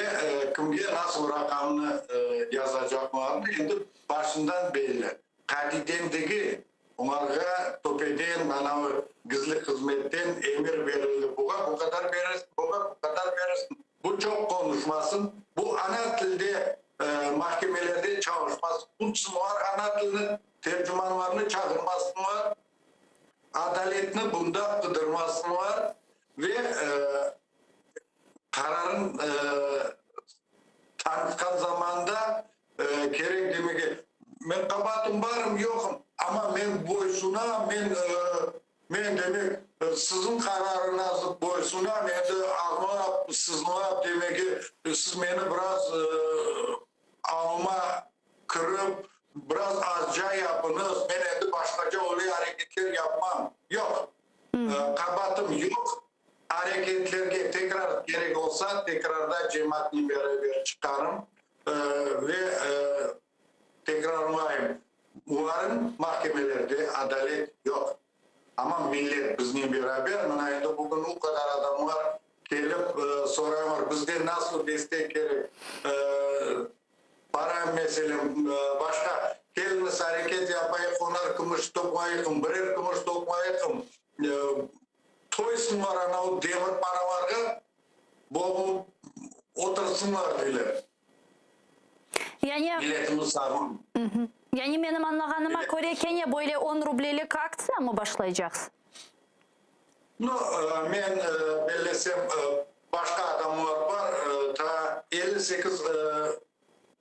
kimge nasıl rakamını yazacaklarını şimdi başından belli. Kadidendeki onlarga topeden ana gizli hizmetten emir verildi. Bu kadar verirsin. Bu çok konuşmasın. Bu ana tilde mahkemelerde çalışmasın. Bunun var ana tilinin tercümanlarını çağırmasın var. Adaletini bunda kıdırmasın var. Ve kararın tanıtkan zamanda gerek demek ben kabahatım varım yokum ama ben boysuna men demek sizin kararınızı boysuna men de ağma sızma demek siz beni biraz ağıma kırıp biraz azca olsa tekrarda cemaatle beraber çıkarım ve tekrarlayayım. Umarım mahkemelerde adalet yok. Ama millet bizimle beraber, mana bugün o kadar adam var, gelip soruyorlar, bizde nasıl destek gerek, para mesela, başka geliniz hareket yapayım, onlar kumuş toplayayım, birer kumuş toplayayım, toysun var ana o demir para var, bu otursunlar diler. Yani Milletimiz sağlam. Yani benim anlaganyma göre Kenya böyle 10 rublelik aksiya mı başlayacaksın? No, men bellesem başka adamlar var, ta 58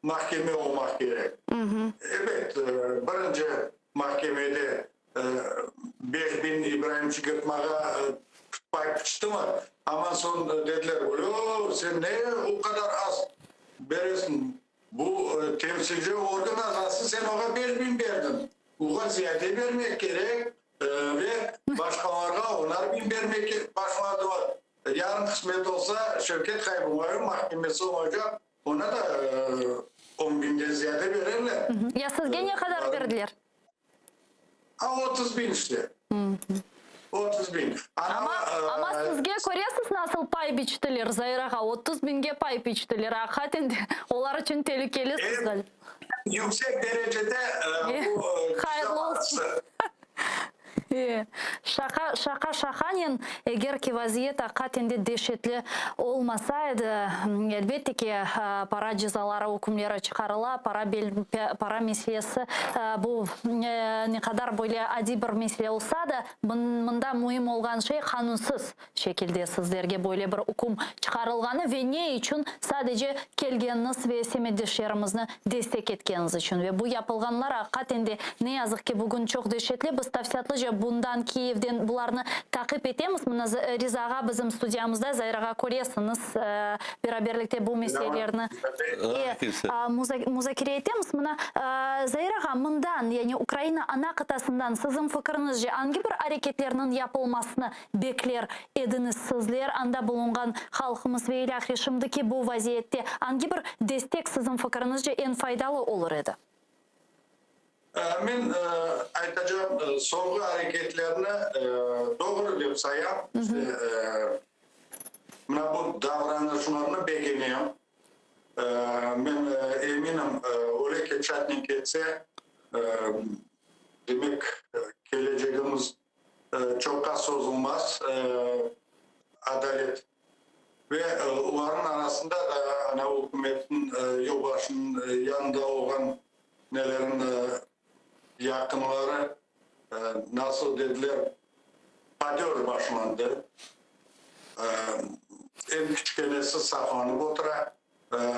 mahkeme olmak gerek. Evet, birinci mahkemede 5000 İbrahim Çıgırtmağa pay piçti var. Ama son dediler, sen ne o kadar az verirsin? Bu temsilci organ azası sen ona 5000 verdin. Ona ziyade vermek gerek ve başkalarına onar 1000 vermek başladılar. Yarın kısmet olsa şirket kaybı mahkemesi olacak. Ona da 10.000'den ziyade verirler. Ya sizge ne kadar verdiler? 30.000 işte. 30.000. Ama sizge görüyorsunuz nasıl pay biçtiler Zahiraga? 30.000'ge pay biçtiler. Hakikaten onlar için tehlikeli sizler. Yüksek derecede bu Hayırlı olsun. Şaka eğer ki vaziyet hakikaten de dehşetli olmasaydı elbette ki para cezaları, hükümleri çıkarıla, para meselesi bu ne kadar böyle adi bir mesele olsa da bunda mühim olan şey kanunsuz şekilde sizlerge böyle bir hüküm çıkarılganı ve ne için sadece kelgeniniz ve semedişlerimizni destek etkeniz için ve bu yapılganlar hakikaten de ne yazık ki bugün çok dehşetli. Biz tavsiyatlıca bundan Kiev'den bularını takip etemiz. Rizaga bizim stüdyamızda Zahiraga koruyorsunuz. Beraberlikte bu meselelerini muzakere etemiz. Zahiraga bundan yani Ukrayna ana kıtasından sizin fikrinizce hangi bir hareketlerinin yapılmasını bekler ediniz sizler? Anda bulungan halkımız ve ilahi şimdiki bu vaziyette hangi bir destek sizin fikrinizce en faydalı olur edi? Ben aytacağım sorgu hareketlerini doğru dep sayam. Buna bu davranışlarını beğeniyorum. Ben eminim öyle keçatnik etse demek geleceğimiz çok az sozulmaz. Adalet ve onların arasında da ana hükümetin yolbaşının yanında olan nelerin yakınları nasıl dediler padyor başlandı. En küçük enesi saklanıp otura.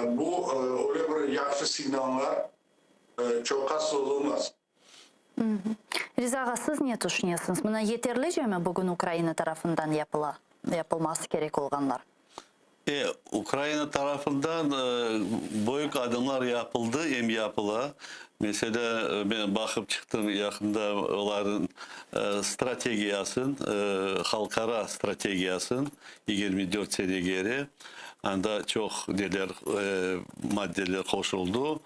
Bu öyle bir yaxşı signallar çok az olmaz. Rizaga siz ne düşünüyorsunuz? Buna yeterlice mi bugün Ukrayna tarafından yapılması gerek olanlar? Ukrayna tarafından büyük adımlar yapıldı, hem yapıla. Mesela ben bakıp çıktım yakında onların stratejiyasın, halkara stratejiyasın 24 sene geri. Anda çok maddeler koşuldu.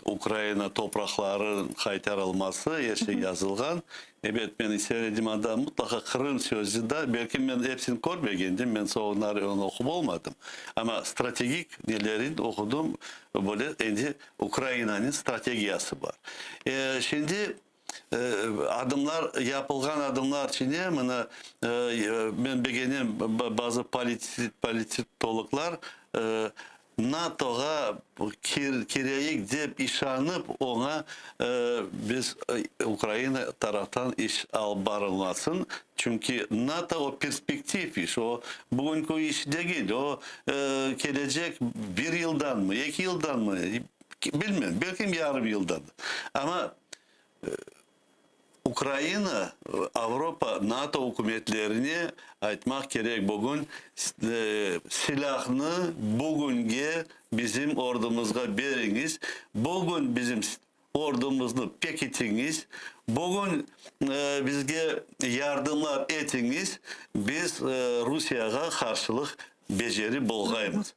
Ukrayna toprakların kaytarılması her şey yazılgan. Evet ben söylediğim anda mutlaka Kırım sözü de belki ben hepsini görmeyendim. Ben onları onu okuyup olmadım. Ama stratejik nelerin okudum. Böyle Ukrayna'nın stratejiyası var. Şimdi adımlar yapılgan adımlar için ben beğendim bazı politologlar NATO'ya kireyik deyip işanıp ona biz Ukrayna taraftan iş barılmasın. Çünkü NATO o perspektif iş, o bugünkü iş değil, o gelecek 1 yıldan mı, 2 yıldan mı bilmem, belki yarım yıldan. Ama Ukrayna, Avrupa, NATO hükümetlerini aytmak gerek bugün silahını bugünkü bizim ordumuzga veriniz. Bugün bizim ordumuzu pekitiniz. Bugün bizge yardımlar etiniz. Biz Rusya'ya karşılık beceri bulgayımız.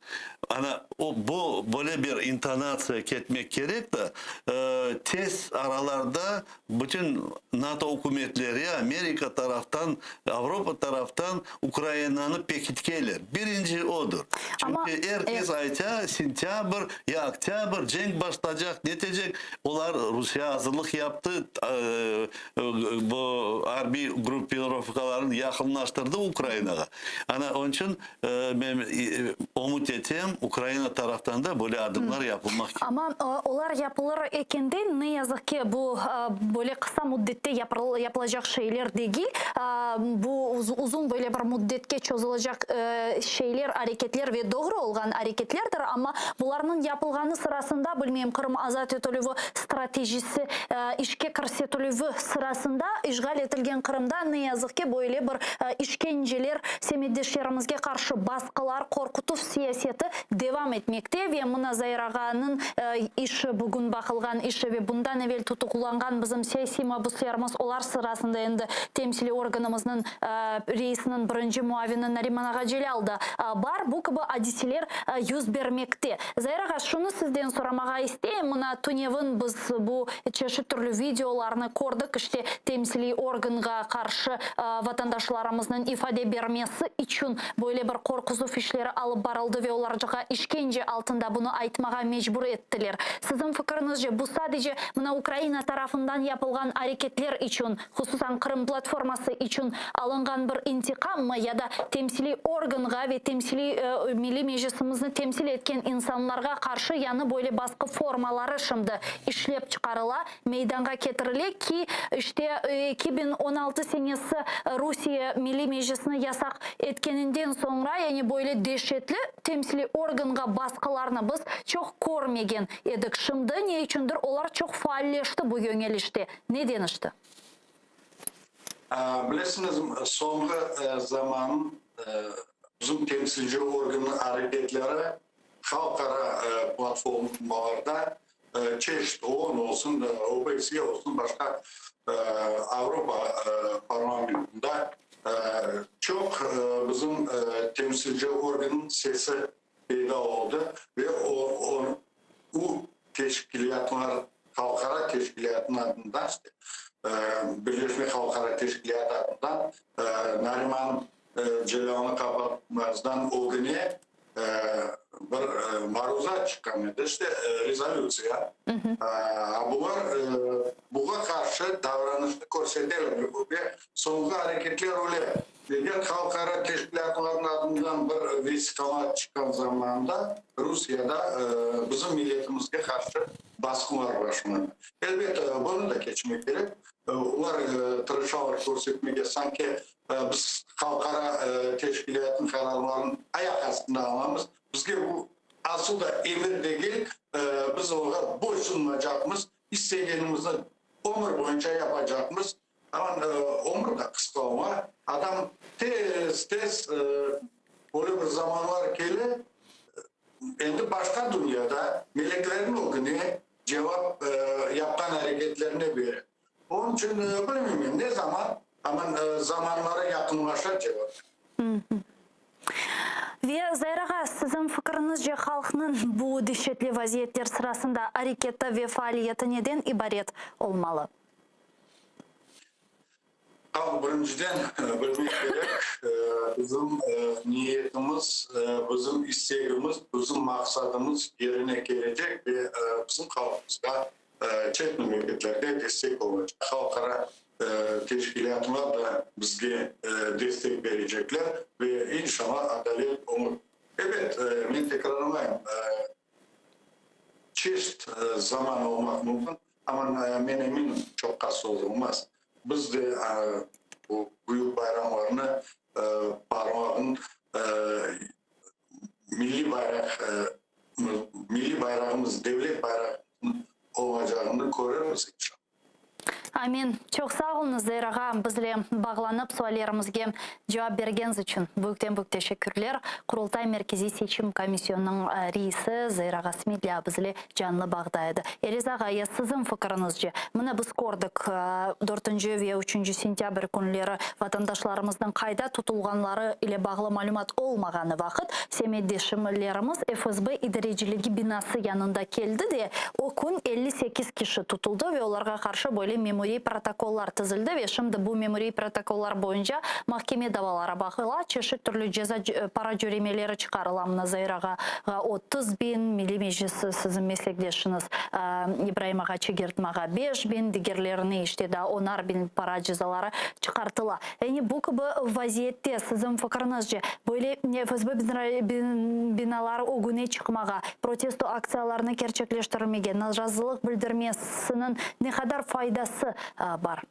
Ana bu böyle bir intonasyon ketmek gerek de tez aralarda bütün NATO hükümetleri Amerika taraftan, Avrupa taraftan Ukrayna'nı pekitkeler. Birinci odur. Çünkü Ama, herkes ayta sentyabr ya oktyabr cenk başlayacak ne diyecek? Onlar Rusya hazırlık yaptı. Bu harbi grupировкаларын yakınlaştırdı Ukrayna'ya. Ana onun için ben umut ettim Ukrayna taraftan da böyle adımlar yapılmak. Ama olar yapılır ekende ne yazık ki bu böyle kısa müddette yapılacak şeyler değil. Bu uzun böyle bir müddetke çözülecek şeyler, hareketler ve doğru olan hareketlerdir. Ama bunların yapılganı sırasında bilmem Kırım azat etülüvü stratejisi işke kırsetülüvü sırasında işgal edilen Kırım'da ne yazık ki böyle bir işkenceler semiddeşlerimizge karşı baskılar, korkutup siyaseti devam etmekte ve Münazayırağanın işi bugün bakılgan işi ve bundan evvel tutuklangan bizim siyasi mabuslarımız olar sırasında endi temsili organımızın reisinin birinci muavini Nariman Ağacelal'da var. Bu gibi hadiseler yüz vermekte. Zayırağa şunu sizden soramağa isteyeyim. Mına Tunev'in biz bu çeşit türlü videolarını gördük. İşte temsili organga karşı vatandaşlarımızın ifade vermesi için böyle bir korkusu fişleri alıp barıldı ve onlarca işkence altında bunu aytmağa mecbur ettiler. Sizin fikrinizce bu sadece buna Ukrayna tarafından yapılgan hareketler için, hususan Kırım platforması için alıngan bir intikam mı ya da temsili organga ve temsili milli meclisimizni temsil etken insanlarga karşı yanı böyle baskı formaları şimdi işlep çıkarıla, meydana getirile ki işte 2016 senesi Rusya Milli Meclisi'ni yasak etkeninden sonra yani böyle dehşetli temsili organga baskılarını biz çok görmegen edik. Şimdi ne içindir olar çok faalleşti bu yönelişte. Ne denişti? Bilesiniz soğuk zaman bizim temsilci organın hareketleri halkara platformlarda çeşit OON olsun, OBSE olsun, başka Avrupa parlamentinde çok bizim temsilci organın sesi peyda oldu ve o teşkilatlar, halkara teşkilatlarından işte, Birleşmiş Halkara Teşkilatı adından Nariman Celal'ını kapatmazdan o güne bir maruza çıkan işte rezolüsiya. Buna karşı davranışını gösterelim ve son hareketler öyle. Diğer halkara teşkilatların adından bir vesikalar çıkan zamanda Rusya'da bizim milletimizge karşı baskılar başlandı. Elbette bunu da geçmek gerek. Ular tırışalar görsetmeye sanki biz halkara teşkilatın kararlarının ayak astında almamız. Bizge bu aslında emir değil, biz ona boysunmayacağımız, isteyenimizi ömür boyunca yapacağımız. Ama ömür da kısa ama adam tez böyle bir zamanlar geliyor. Şimdi başka dünyada meleklerin o günü cevap yapan hareketlerine verir. Onun için bilmiyorum ne zaman ama zamanlara yakınlaşa cevap. Ve Zayrağa sizin fikrinizce halkının bu dehşetli vaziyetler sırasında hareketi ve faaliyeti neden ibaret olmalı? Birinciden bilmek gerek, bizim niyetimiz, bizim isteğimiz, bizim maksadımız yerine gelecek ve bizim halkımızda çeşitli memleketlerde destek olacak. Halkara teşkilatlar da bize destek verecekler ve inşallah adalet olur. Evet, ben tekrarlamayayım. Çeşit zaman olmak mümkün ama ben eminim çok kısa olmaz. Biz de bu büyük bayramlarını parmağın milli bayrağımız, devlet bayrağımız olacağını görürüz inşallah. Амин. Çok sağ olunuz Zeyrağa. Bizle bağlanıp suallerimizge cevap bergeniz için büyük teşekkürler. Kurultay Merkezi Seçim Komisyonu'nun reisi Zeyrağa Smidlia bizle canlı bağdaydı. Elizağa, sizin fikrinizce, mına biz korduk 4. ve 3. sentyabr günleri vatandaşlarımızdan kayda tutulganları ile bağlı malumat olmağanı vakit semedeşimlerimiz FSB idareciliği binası yanında geldi de o gün 58 kişi tutuldu ve onlara karşı böyle memuri protokoller tızıldı ve şimdi bu memuri protokoller boyunca mahkeme davalara bakıla çeşit türlü ceza para cöremeleri çıkarılamına Zeyrağa 30 bin milli meclisi sizin meslektaşınız İbrahim Ağa Çegertmağa 5 bin diğerlerine işte de 10 bin para cezaları çıkartıla. Yani bu gibi vaziyette sizin fikrinizce böyle FSB binaları o güne çıkmağa, protesto aksiyalarını gerçekleştirmeye, narazılık bildirmesinin ne kadar faydası var?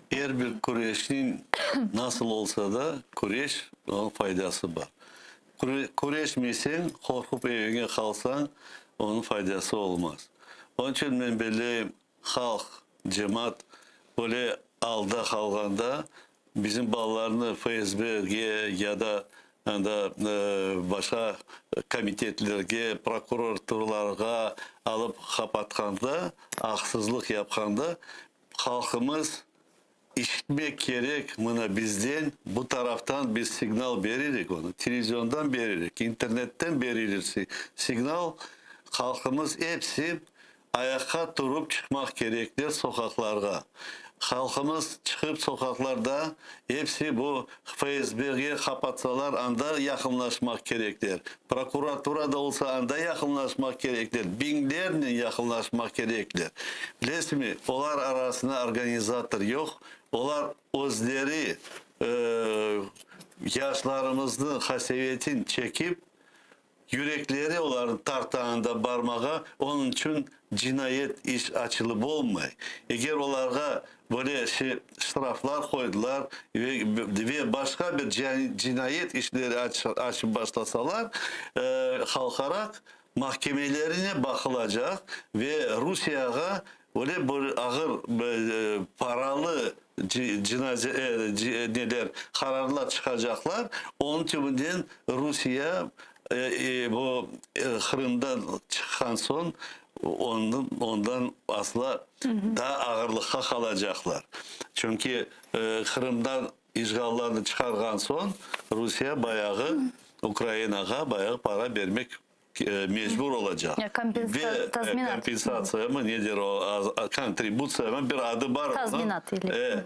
Her bir kureşin nasıl olsa da kureş onun faydası var. Kureşmesen, korkup evine kalsan onun faydası olmaz. Onun için ben böyle halk, cemaat böyle alda kalganda bizim bağlarını FSB'ye ya da başka komitetlerge, prokuraturlarga alıp kapatkanda, haksızlık yapkanda halkımız işitmek gerek buna bizden bu taraftan biz signal veririk onu. Televizyondan veririk, internetten verilir signal. Halkımız hepsi ayakta durup çıkmak gerekler sokaklarga. Halkımız çıkıp sokaklarda hepsi bu FSB'ye kapatsalar anda yakınlaşmak gerekler. Prokuratura da olsa anda yakınlaşmak gerekler. Binlerle yakınlaşmak gerekler. Bilesmi, onlar arasında organizatör yok. Onlar özleri yaşlarımızın hasevetin çekip yürekleri onların tartağında barmağa onun için cinayet iş açılıp olmay. Eğer onlara böyle şaraflar koydular ve başka bir cinayet işleri açıp başlasalar halkarak mahkemelerine bakılacak ve Rusya'ya böyle ağır paralı kararlar çıkacaklar. Onun için Rusya bu Kırım'dan çıkan son ondan asla daha ağırlıkta kalacaklar. Çünkü Kırım'dan işgallarını çıkargan son Rusya bayağı Ukrayna'ya bayağı para vermek mecbur olacak. Ve kompensasya mı nedir o kontribüsya mı bir adı var. Tazminat ile.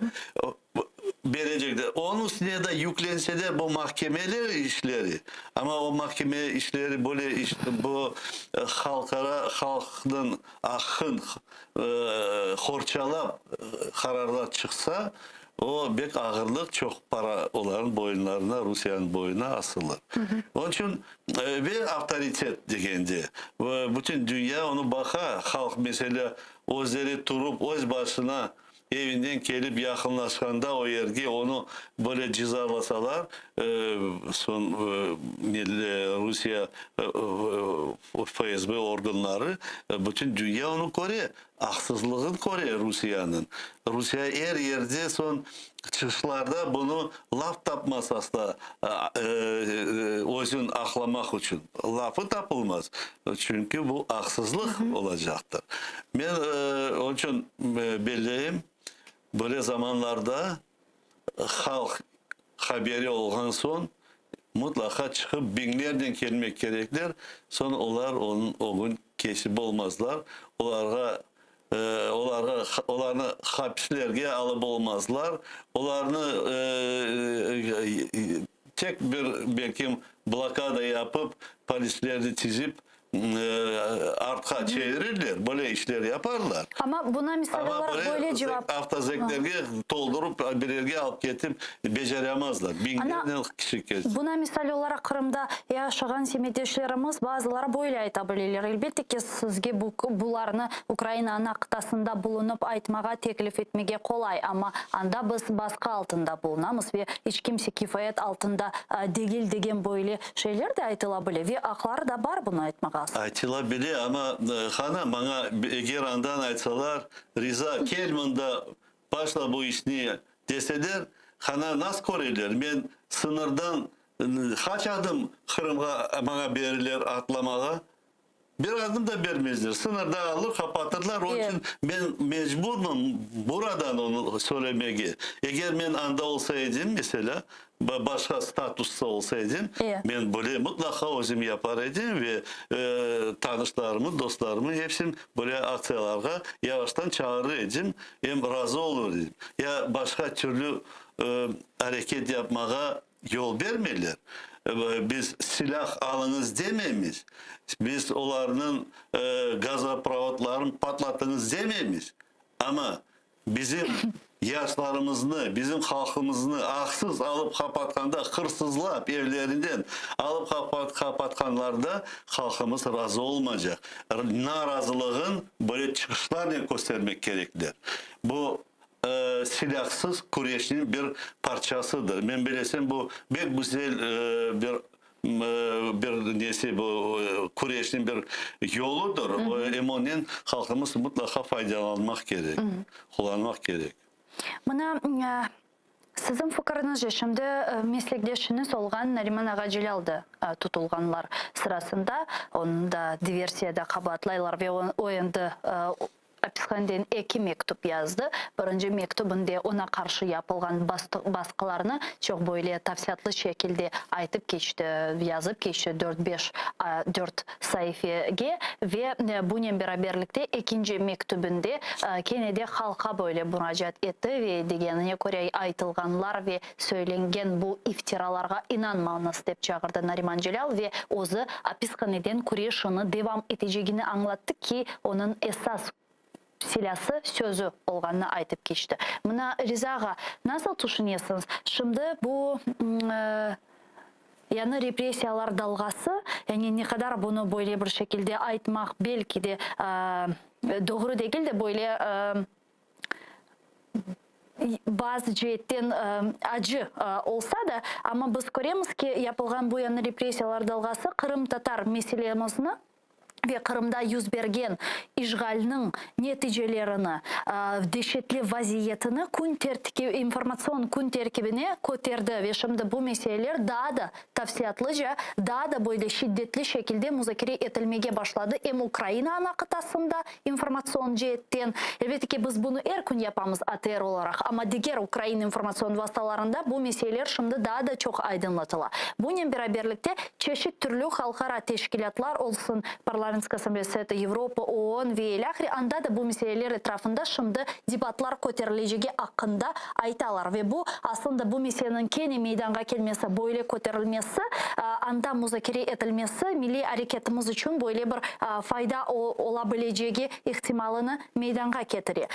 Verecekler. Onun üstüne de yüklense de bu mahkemeler işleri. Ama o mahkeme işleri böyle işte bu halkın akın horçalap kararlar çıksa o bek ağırlık çok para olan boyunlarına Rusya'nın boyuna asılır. Onun için ve avtoritet degendi. Bütün dünya onu baka halk mesela özleri turup öz başına evinden gelip yakınlaşkanda o yerge onu böyle cezalasalar son Rusya FSB organları bütün dünya onu koruyor. Haksızlığın koruyor Rusya'nın. Rusya her yerde son çıkışlarda bunu laf tapmaz asla özün aklamak için. Lafı tapılmaz. Çünkü bu haksızlık olacaktır. Ben onun için belleyim. Böyle zamanlarda halk haberi olgan son mutlaka çıkıp binlerden gelmek gerekler. Sonra onlar o gün kesip olmazlar. Onlarını hapislerge alıp olmazlar. Onlarını tek bir belki blokada yapıp polisleri çizip arka çevirirler. Böyle işler yaparlar. Ama buna misal olarak böyle cevap... Avtozeklerge doldurup bir yerge alıp getirip beceremezler. Binlerden kişi kesin. Buna misal olarak Kırım'da yaşayan semedeşlerimiz bazıları böyle aytabilirler. Elbette ki sizge bularını Ukrayna'nın kıtasında bulunup aytmağa teklif etmeye kolay ama anda biz baskı altında bulunamız ve hiç kimse kifayet altında değil degen böyle şeyler de aytılabilir ve akları da var bunu aytmağa. Aytılgas. Aytılabilir ama hanım bana eğer andan aytsalar Riza Kelman'da başla bu işini deseler hana nasıl koruylar? Ben sınırdan kaç adım Kırım'a bana verirler atlamaya? Bir adım da vermezler. Sınırda alır kapatırlar. Onun için ben mecburum buradan onu söylemeye. Eğer ben anda olsaydım mesela başka statusta olsaydım ben böyle mutlaka özüm yapardım ve tanışlarımı, dostlarımı hepsini böyle aksiyalara yavaştan çağırırdım. Hem razı olurdum. Ya başka türlü hareket yapmaya yol vermirler. Biz silah alınız demeyiz. Biz onların gazoprovodlarını patlatınız demeyiz. Ama bizim yaşlarımızı, bizim halkımızı haksız alıp kapatkanda, hırsızlar evlerinden alıp kapatkanlarda halkımız razı olmayacak. Narazılığın böyle çıkışlarla göstermek gerekli. Bu silahsız kureyşin bir parçasıdır. Ben bilesem bu bir güzel bir nesi bu kureyşin bir yoludur. Onun halkımız mutlaka faydalanmak gerek. Kullanmak gerek. Mına sizin fikriniz şimdi meslekdeşiniz olgan Nariman Ağacılal'da tutulganlar sırasında onun da diversiyada kabatlaylar ve oyunda hapishaneden 2 mektup yazdı. Birinci mektubunda ona karşı yapılgan baskılarını çok böyle tafsiyatlı şekilde aytıp geçti, yazıp geçti 4 sayfaya ve bunun beraberlikte ikinci mektubunda Kennedy halka böyle müracaat etti ve degenine göre aytılganlar ve söylengen bu iftiralarga inanmağınız dep çağırdı Nariman Celal ve o'zi hapishaneden kureyşini devam edeceğini anlattı ki onun esas silahsı sözü olganını aytıp geçti. Mına Rizaga nasıl düşünüyorsunuz? Şimdi bu yani represiyalar dalgası, yani ne kadar bunu böyle bir şekilde aytmak belki de doğru değil de böyle bazı cihetten acı olsa da ama biz görüyoruz ki yapılgan bu yani represiyalar dalgası Kırım Tatar meselesini ve Kırım'da yüz bergen işgalinin neticelerini, dehşetli vaziyetini informasyon kun terkibine koterdi ve şimdi bu meseleler daha da tafsiyatlıca, daha da böyle şiddetli şekilde müzakere edilmeye başladı. Hem Ukrayna ana kıtasında informasyon cihetten, elbette ki biz bunu her gün yapamız ATR olarak ama diğer Ukrayna informasyon vasıtalarında bu meseleler şimdi daha da çok aydınlatıla. Bunun beraberlikte çeşit türlü halkara teşkilatlar olsun, Parlamenter Asamblesi, Avrupa, OON ve ilahri anda da bu meseleler etrafında şimdi debatlar koterileceği hakkında aytalar ve bu aslında bu meselenin kendi meydana gelmesi, böyle koterilmesi, anda müzakere edilmesi milli hareketimiz için böyle bir fayda olabileceği ihtimalini meydana getiriyor.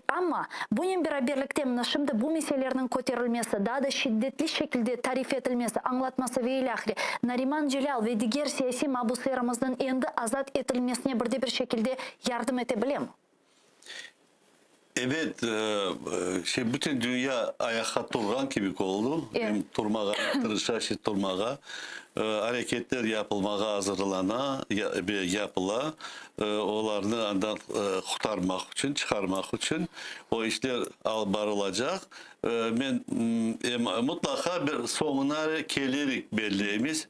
Ama bunun beraberlikte şimdi bu meselelerin koterilmesi, daha da şiddetli şekilde tarif edilmesi, anlatması ve ilahri Nariman Celal ve diğer siyasi mahpuslarımızın endi azat edilmesine bir şekilde yardım edebilir mi? Evet, bütün dünya ayakta durgan gibi oldu. Evet. Durmağa, tırışaşı durmağa, hareketler yapılmağa hazırlana, yapıla, onlarını andan kurtarmak için, çıkarmak için o işler albarılacak. Ben mutlaka bir sonuna gelirik belliğimiz.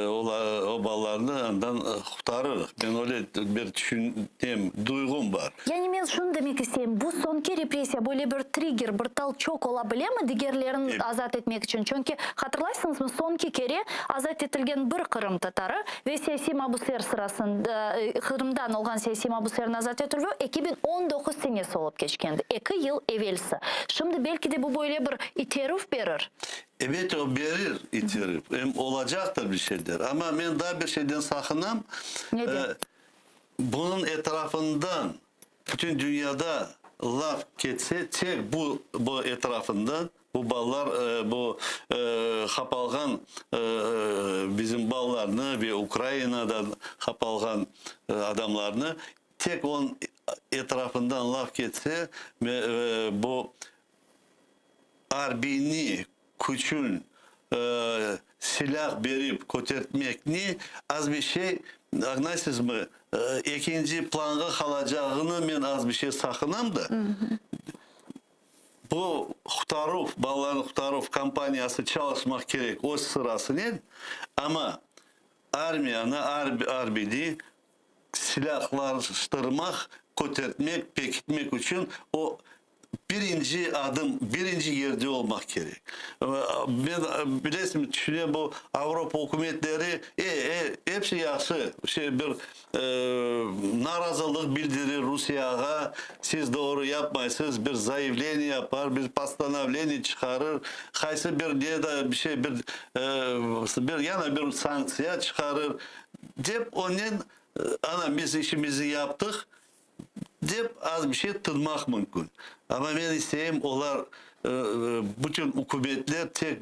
O ballarını andan kurtarırız. Ben öyle bir düşündüğüm duygum var. Yani ben şunu demek isteyeyim. Bu sonki represiya böyle bir trigger, bir talçok olabilir mi diğerlerin azat etmek için? Çünkü hatırlarsınız mı sonki kere azat edilgen bir Kırım Tatarı ve siyasi mahpuslar sırasında Kırım'dan olgan siyasi mahpusların azat ediliyor 2019 senesi olup geçkendi. 2 yıl evvelsi. Şimdi belki de bu böyle bir iterif verir. Evet o verir itirip. Olacaktır bir şeyler. Ama ben daha bir şeyden sakınam. Bunun etrafından bütün dünyada laf geçse tek bu etrafından bu ballar bu kapalgan bizim ballarını ve Ukrayna'dan kapalgan adamlarını tek onun etrafından laf geçse bu arbini küçün silah verip kötürtmekni az bir şey anlaysizmi, ikinci planga kalacağını ben az bir şey sakınam da. Bu Xtarov, Balların Xtarov kampaniyası çalışmak gerek. O sırası ne? Ama armiyana, arbidi silahlaştırmak, kötürtmek, pekitmek için o birinci adım, birinci yerde olmak gerek. Ben bilesiniz, düşünüyorum bu Avrupa hükümetleri hepsi yaxşı. Bir narazılık bildirir Rusya'ya, siz doğru yapmayısınız, bir zayıfleni yapar, bir pastanovleni çıkarır, kaysı bir diye de bir şey, bir yana bir sanksiya çıkarır. Deyip onun ana biz işimizi yaptık deyip az bir şey tırmak mümkün. Ama ben isteyeyim onlar bütün hükümetler tek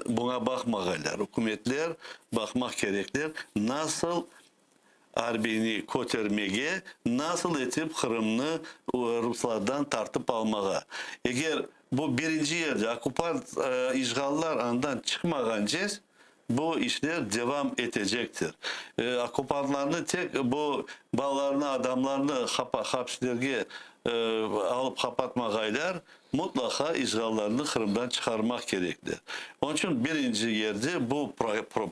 buna bakmagalar. Hükümetler bakmak gerekler. Nasıl Armeni kötürmege, nasıl etip Kırım'ı Ruslardan tartıp almağa. Eğer bu birinci yerde okupant işgallar andan çıkmaganca bu işler devam edecektir. Okupantlarını tek bu bağlarını, adamlarını hapslerge alıp kapatmagaylar mutlaka işgallerini Kırım'dan çıkarmak gerekli. Onun için birinci yerde bu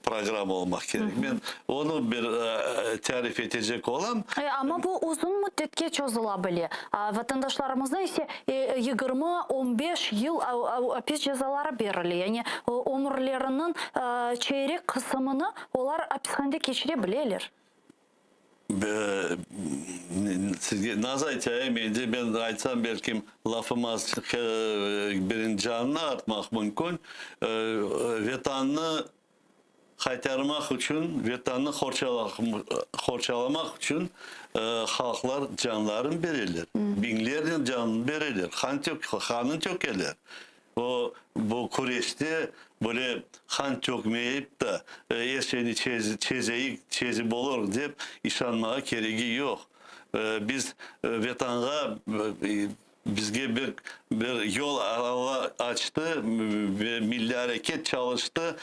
program olmak gerek. Ben onu bir tarif edecek olam. Ama bu uzun müddetke çözülebilir. Vatandaşlarımızda ise 20-15 yıl hapis cezaları veriliyor. Yani ömürlerinin çeyrek kısmını onlar hapishanede geçirebilirler. Sizge nazar etmeyince ben aytsam belki lafımız birin canını artmak mümkün. Vatanını kaytarmak için, vatanını horçalamak için halklar canlarını verirler. Binlerce canını verirler. Kanın tökerler. Bu kureste böyle kan tökmeyip de her şeyini çezip olur deyip işanmaya gereği yok. Biz vatanga bizge bir yol açtı ve milli hareket çalıştı.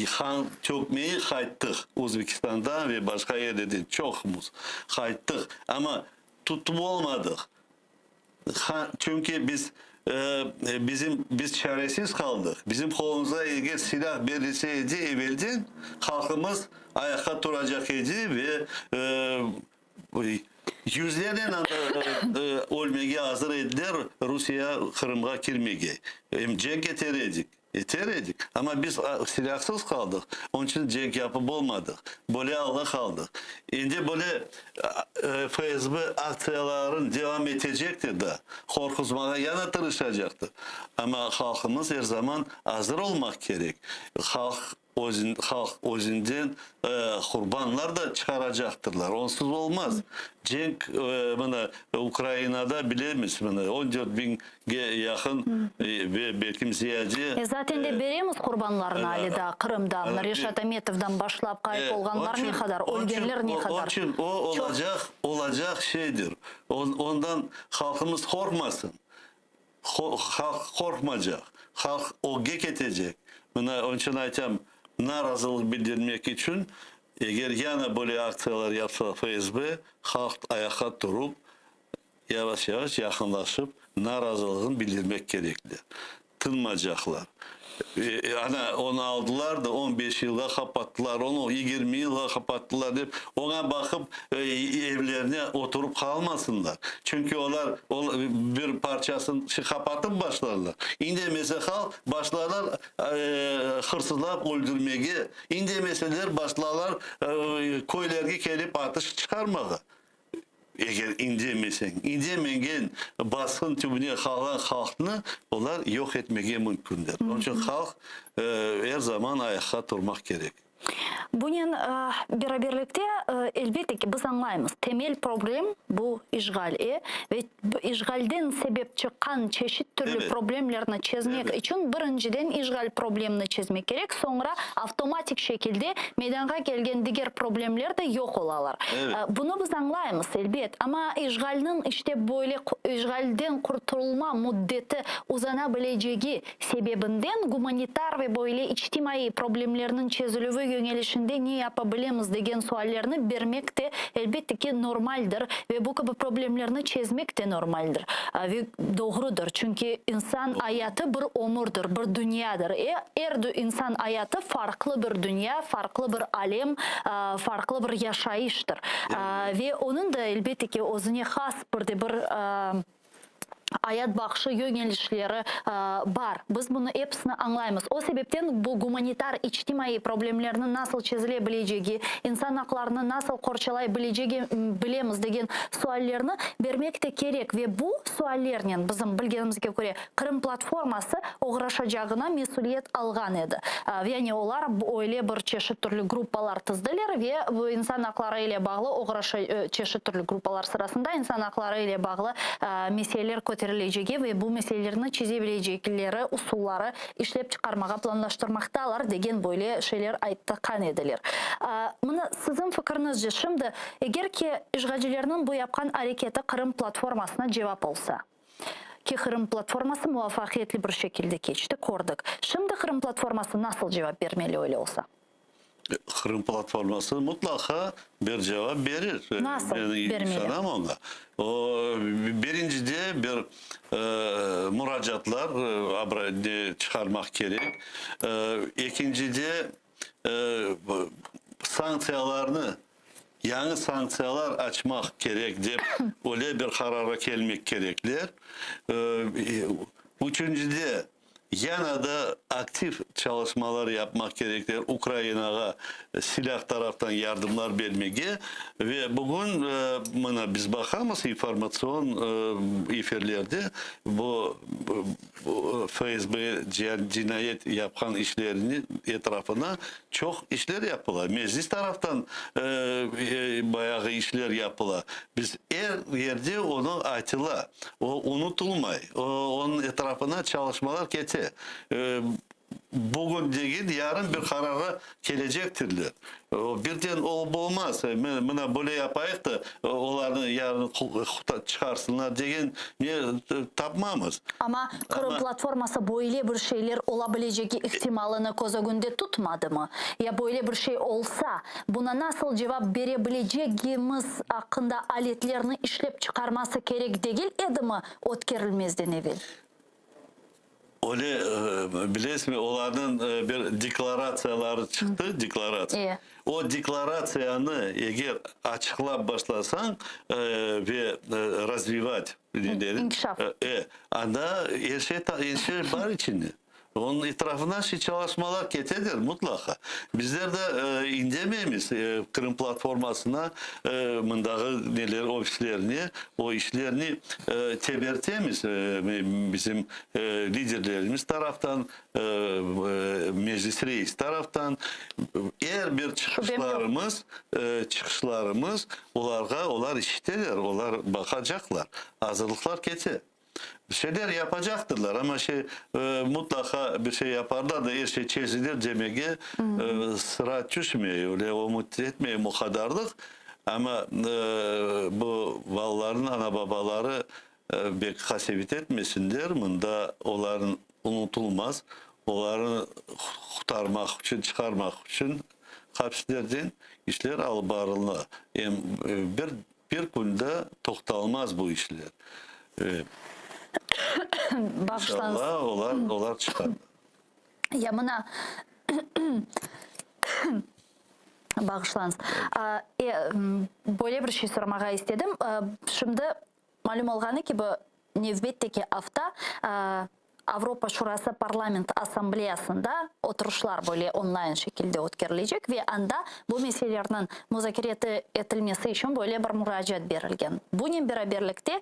Han tökmeyi kayttık Özbekistan'da ve başka yerde de çokumuz kayttık ama tutup olmadık. Çünkü biz çaresiz kaldık. Bizim kolumuza eğer silah verilseydi evvelden halkımız ayakta duracak idi ve yüzlerden ölmeye hazır ediler Rusya Kırım'a girmeye. Cenk yeterdik. Ama biz silahsız kaldık. Onun için cenk yapıp olmadık. Böyle alda kaldık. Şimdi böyle FSB aksiyaların devam edecektir de. Korkutmaya yana tırışacaktır. Ama halkımız her zaman hazır olmak gerek. Halk özünden kurbanlar da çıkaracaktırlar. Onsuz olmaz. Cenk Ukrayna'da bilemiz. 14 bin yakın ve belki ziyade. Zaten de beremiz kurbanlarını Ali'da, Kırım'dan, Reşat Ametov'dan başlap kayıp olganlar ne kadar, ölgenler ne kadar. Onun için o olacak şeydir. Ondan halkımız korkmasın. Halk korkmayacak. Halk o gek edecek. Onun için aytam narazılık bildirmek için eğer yana böyle aksiyalar yapsa FSB halk ayakta durup yavaş yavaş yakınlaşıp narazılığını bildirmek gerekli. Tınmayacaklar. Ana onu aldılar da 15 yılda kapattılar, onu 20 yılda kapattılar deyip ona bakıp evlerine oturup kalmasınlar. Çünkü onlar bir parçasını kapatıp başlarlar. İndi mesela başlarlar hırsızlar öldürmeye, indi meseleler başlarlar köylerge gelip atış çıkarmaya. Eğer indemeyen baskın tümüne kalan halkını onlar yok etmeye mümkündür. Onun için halk her zaman ayakta durmak gerek. Bunun beraberlikte elbette ki biz anlayımız. Temel problem bu işgal. Ve işgalden sebep çıkan çeşit türlü problemlerini çözmek için birinciden işgal problemini çözmek gerek. Sonra otomatik şekilde meydana gelgen diğer problemler de yok olalar. Bunu biz anlayımız elbet. Ama işgalinin işte böyle işgalden kurtulma müddeti uzanabileceği sebebinden humanitar ve böyle içtimai problemlerinin çözülüğü yöneliş içinde ne yapabiliriz degen suallerini vermek de elbette ki normaldir ve bu gibi problemlerini çözmek de normaldir. Ve doğrudur. Çünkü insan hayatı bir omurdur, bir dünyadır. İnsan hayatı farklı bir dünya, farklı bir alem, farklı bir yaşayıştır. Ve onun da elbette ki özüne has bir hayat bakışı yönelişleri var. Biz bunu hepsini anlayımız. O sebepten bu humanitar içtimai problemlerini nasıl çözülebileceği, insan haklarını nasıl korçalayabileceği bilemiz degen suallerini vermek de gerek ve bu suallerinin bizim bilgenimizge göre Kırım platforması uğraşacağına mesuliyet algan edi. Yani onlar öyle bir çeşit türlü gruppalar tızdılar ve bu insan hakları ile bağlı çeşit türlü gruppalar sırasında insan hakları ile bağlı meseleler koterilecek ve bu meselelerini çözebilecekleri usulları işlep çıkarmağa planlaştırmaktalar degen böyle şeyler aytkan edilir. Bunu sizin fikrinizce şimdi eğer ki işgalcilerinin bu yapkan hareketi Kırım platformasına cevap olsa ki Kırım platforması muvaffakiyetli bir şekilde geçti, korduk. Şimdi Kırım platforması nasıl cevap vermeli öyle olsa? Kırım platforması mutlaka bir cevap verir. Nasıl vermeli? Sanam ona. O birincide bir müracaatlar çıkarmak gerek. İkincide sanksiyalarını yeni sanksiyalar açmak gerek deyip öyle bir karara gelmek gerekler. Üçüncüde yana da aktif çalışmalar yapmak gerekir. Ukrayna'ya silah taraftan yardımlar vermeye ve bugün buna biz bakamaz informasyon efirlerde bu FSB cinayet yapan işlerini etrafına çok işler yapılar. Meclis taraftan bayağı işler yapılar. Biz her yerde onu aytıla. O unutulmay. Onun etrafına çalışmalar geçer. Bugün değil, yarın bir karara gelecektirler. Birden olmaz. Buna böyle yapayık da onları yarın çıkarsınlar degen tapmamız. Ama Kırım platforması böyle bir şeyler olabileceği ihtimalını koz önünde tutmadı mı? Ya böyle bir şey olsa buna nasıl cevap verebileceğimiz hakkında aletlerini işlep çıkarması gerek değil edi mi ötkerilmezden evvel? Öyle biliyorsunuz mi? Onların bir deklarasyaları çıktı. Deklarasya. O deklarasyonu eğer açıklap başlasan ve razvivat İnkişaf. anda her şey var içinde. Onun etrafından çalışmalar getedir mutlaka. Bizler de indemeyiz Kırım platformasına mındağı neler ofislerini, o işlerini tebertemiz bizim liderlerimiz taraftan, meclis reis taraftan eğer bir çıkışlarımız onlar işiteler, onlar bakacaklar, hazırlıklar getir. Bir şeyler yapacaktırlar ama mutlaka bir şey yaparlar da her şey çezilir demeye sıra düşmüyor. Öyle umut etmeyin o kadarlık. Ama bu valların ana babaları bir kasevit etmesinler. Bunda onların unutulmaz. Onları kurtarmak için, çıkarmak için hapslerden işler alıp barılır. Yani bir günde toktalmaz bu işler. İnşallah onlar çıkar. Ya buna bağışlanız. Böyle bir şey sormağa istedim. Şimdi malum olğanı ki bu nevbetteki hafta Avrupa Şurası Parlament Asambleyasında oturuşlar böyle online şekilde ötkerilecek ve anda bu meselelerin müzakere edilmesi için böyle bir müracaat verilgen. Bunun beraberlikte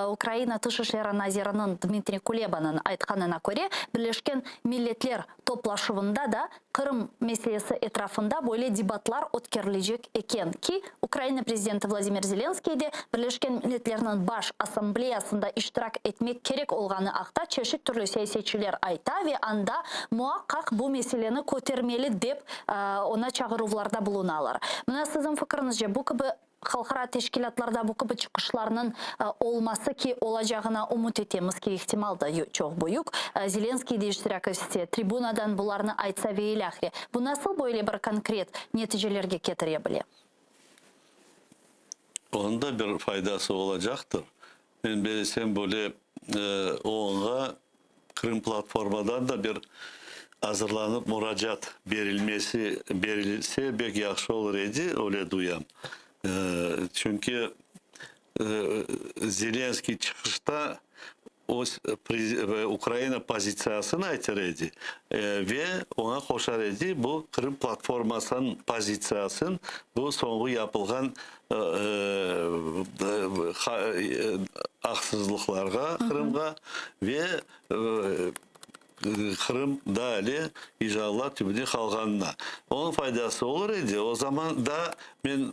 Ukrayna Dışişleri Nazirinin Dmitri Kuleba'nın aytkanına göre Birleşken Milletler toplaşımında da Kırım meselesi etrafında böyle debatlar ötkerilecek eken ki Ukrayna Prezidenti Vladimir Zelenskiy de Birleşken Milletler'in baş asambleyasında iştirak etmek gerek olğanı akta çeşit türlü siyasetçiler ayta ve anda muhakkak bu meseleni kotermeli dep ona çağıruvlarda bulunalar. Buna sizin fikrinizce bu gibi halkara teşkilatlarda bu gibi çıkışlarının olması ki olacağına umut ettiğimiz ki ihtimal da çok büyük. Zelenskiy de iştirak etse, tribunadan bunlarını aytsa ve ilahri. Bu nasıl böyle bir konkret neticelerge getirebilir? Onun da bir faydası olacaktır. Ben bilsem böyle ona Kırım platformadan da bir hazırlanıp müracaat verilse pek yaxşı olur idi, öyle duyam. Çünkü Zelenskiy çıkışta o Ukrayna pozisiyasını aytır idi ve ona koşar idi bu Kırım platformasının pozisiyasını bu soğuk yapılgan haksızlıklarga Kırım'a ve Kırım dali inşallah tümünü kalganına. Onun faydası olur idi. O zaman da ben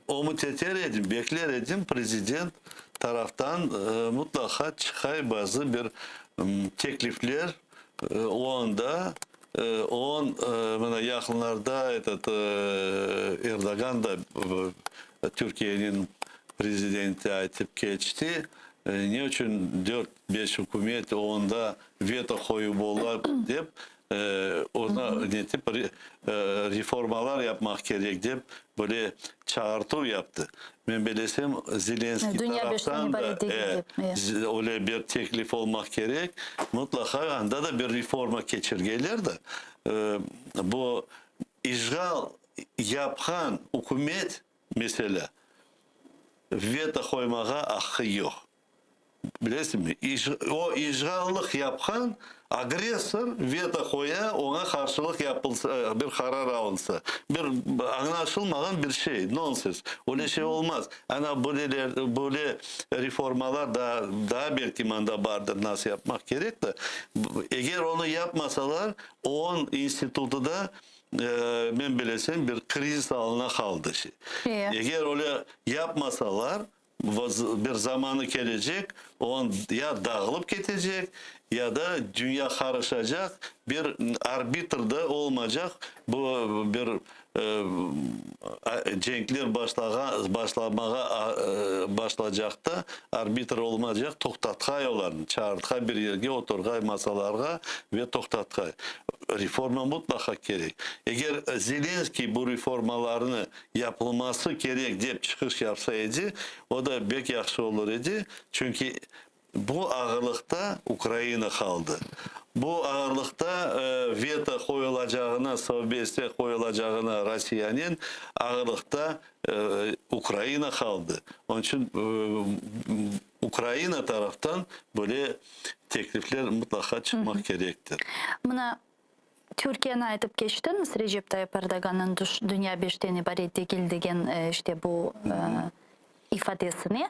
umut eder edim, bekler edim prezident taraftan mutlaka çıkay bazı bir teklifler o anda yakınlarda Erdoğan da Türkiye'nin prezidenti aytıp geçti. Ne için 4-5 hükümet onda veto koyup olar deyip ona reformalar yapmak gerek deyip böyle çağırtı yaptı. Ben bilesem Zelenskiy taraftan da öyle bir teklif olmak gerek. Mutlaka anda da bir reforma geçirgeler de bu işgal yapan hükümet mesela veto koymağa hakkı yok. Bilesiniz mi? O işgallık yapan agresör veto koya ona karşılık yapılsa, bir karar alınsa. Bir anlaşılmayan bir şey. Nonsens. Öyle şey olmaz. Ana böyle reformalar daha belki manda vardır. Nasıl yapmak gerek de. Eğer onu yapmasalar o institutu da ben bilesem bir kriz haline kaldı. Eğer öyle yapmasalar bir zamanı gelecek, on ya dağılıp gidecek ya da dünya karışacak, bir arbitr da olmayacak, bu bir cenkler başlayacak da arbitr olmayacak, toktatkay olarını, çağırtkay bir yerge, oturgay masalarga ve toktatkay. Reforma mutlaka gerek. Eğer Zelenskiy bu reformalarını yapılması gerek deyip çıkış yapsaydı, o da pek yaxşı olur idi. Çünkü bu ağırlıkta Ukrayna kaldı. Bu ağırlıkta veto koyulacağına, Sovyet'e koyulacağına Rusya'nın ağırlıkta Ukrayna kaldı. Onun için Ukrayna taraftan böyle teklifler mutlaka çıkmak gerektir. Buna Türkiye'ni aytıp geçtiniz. Recep Tayyip Erdoğan'ın dünya beşten ibaret değil degen işte bu ifadesini.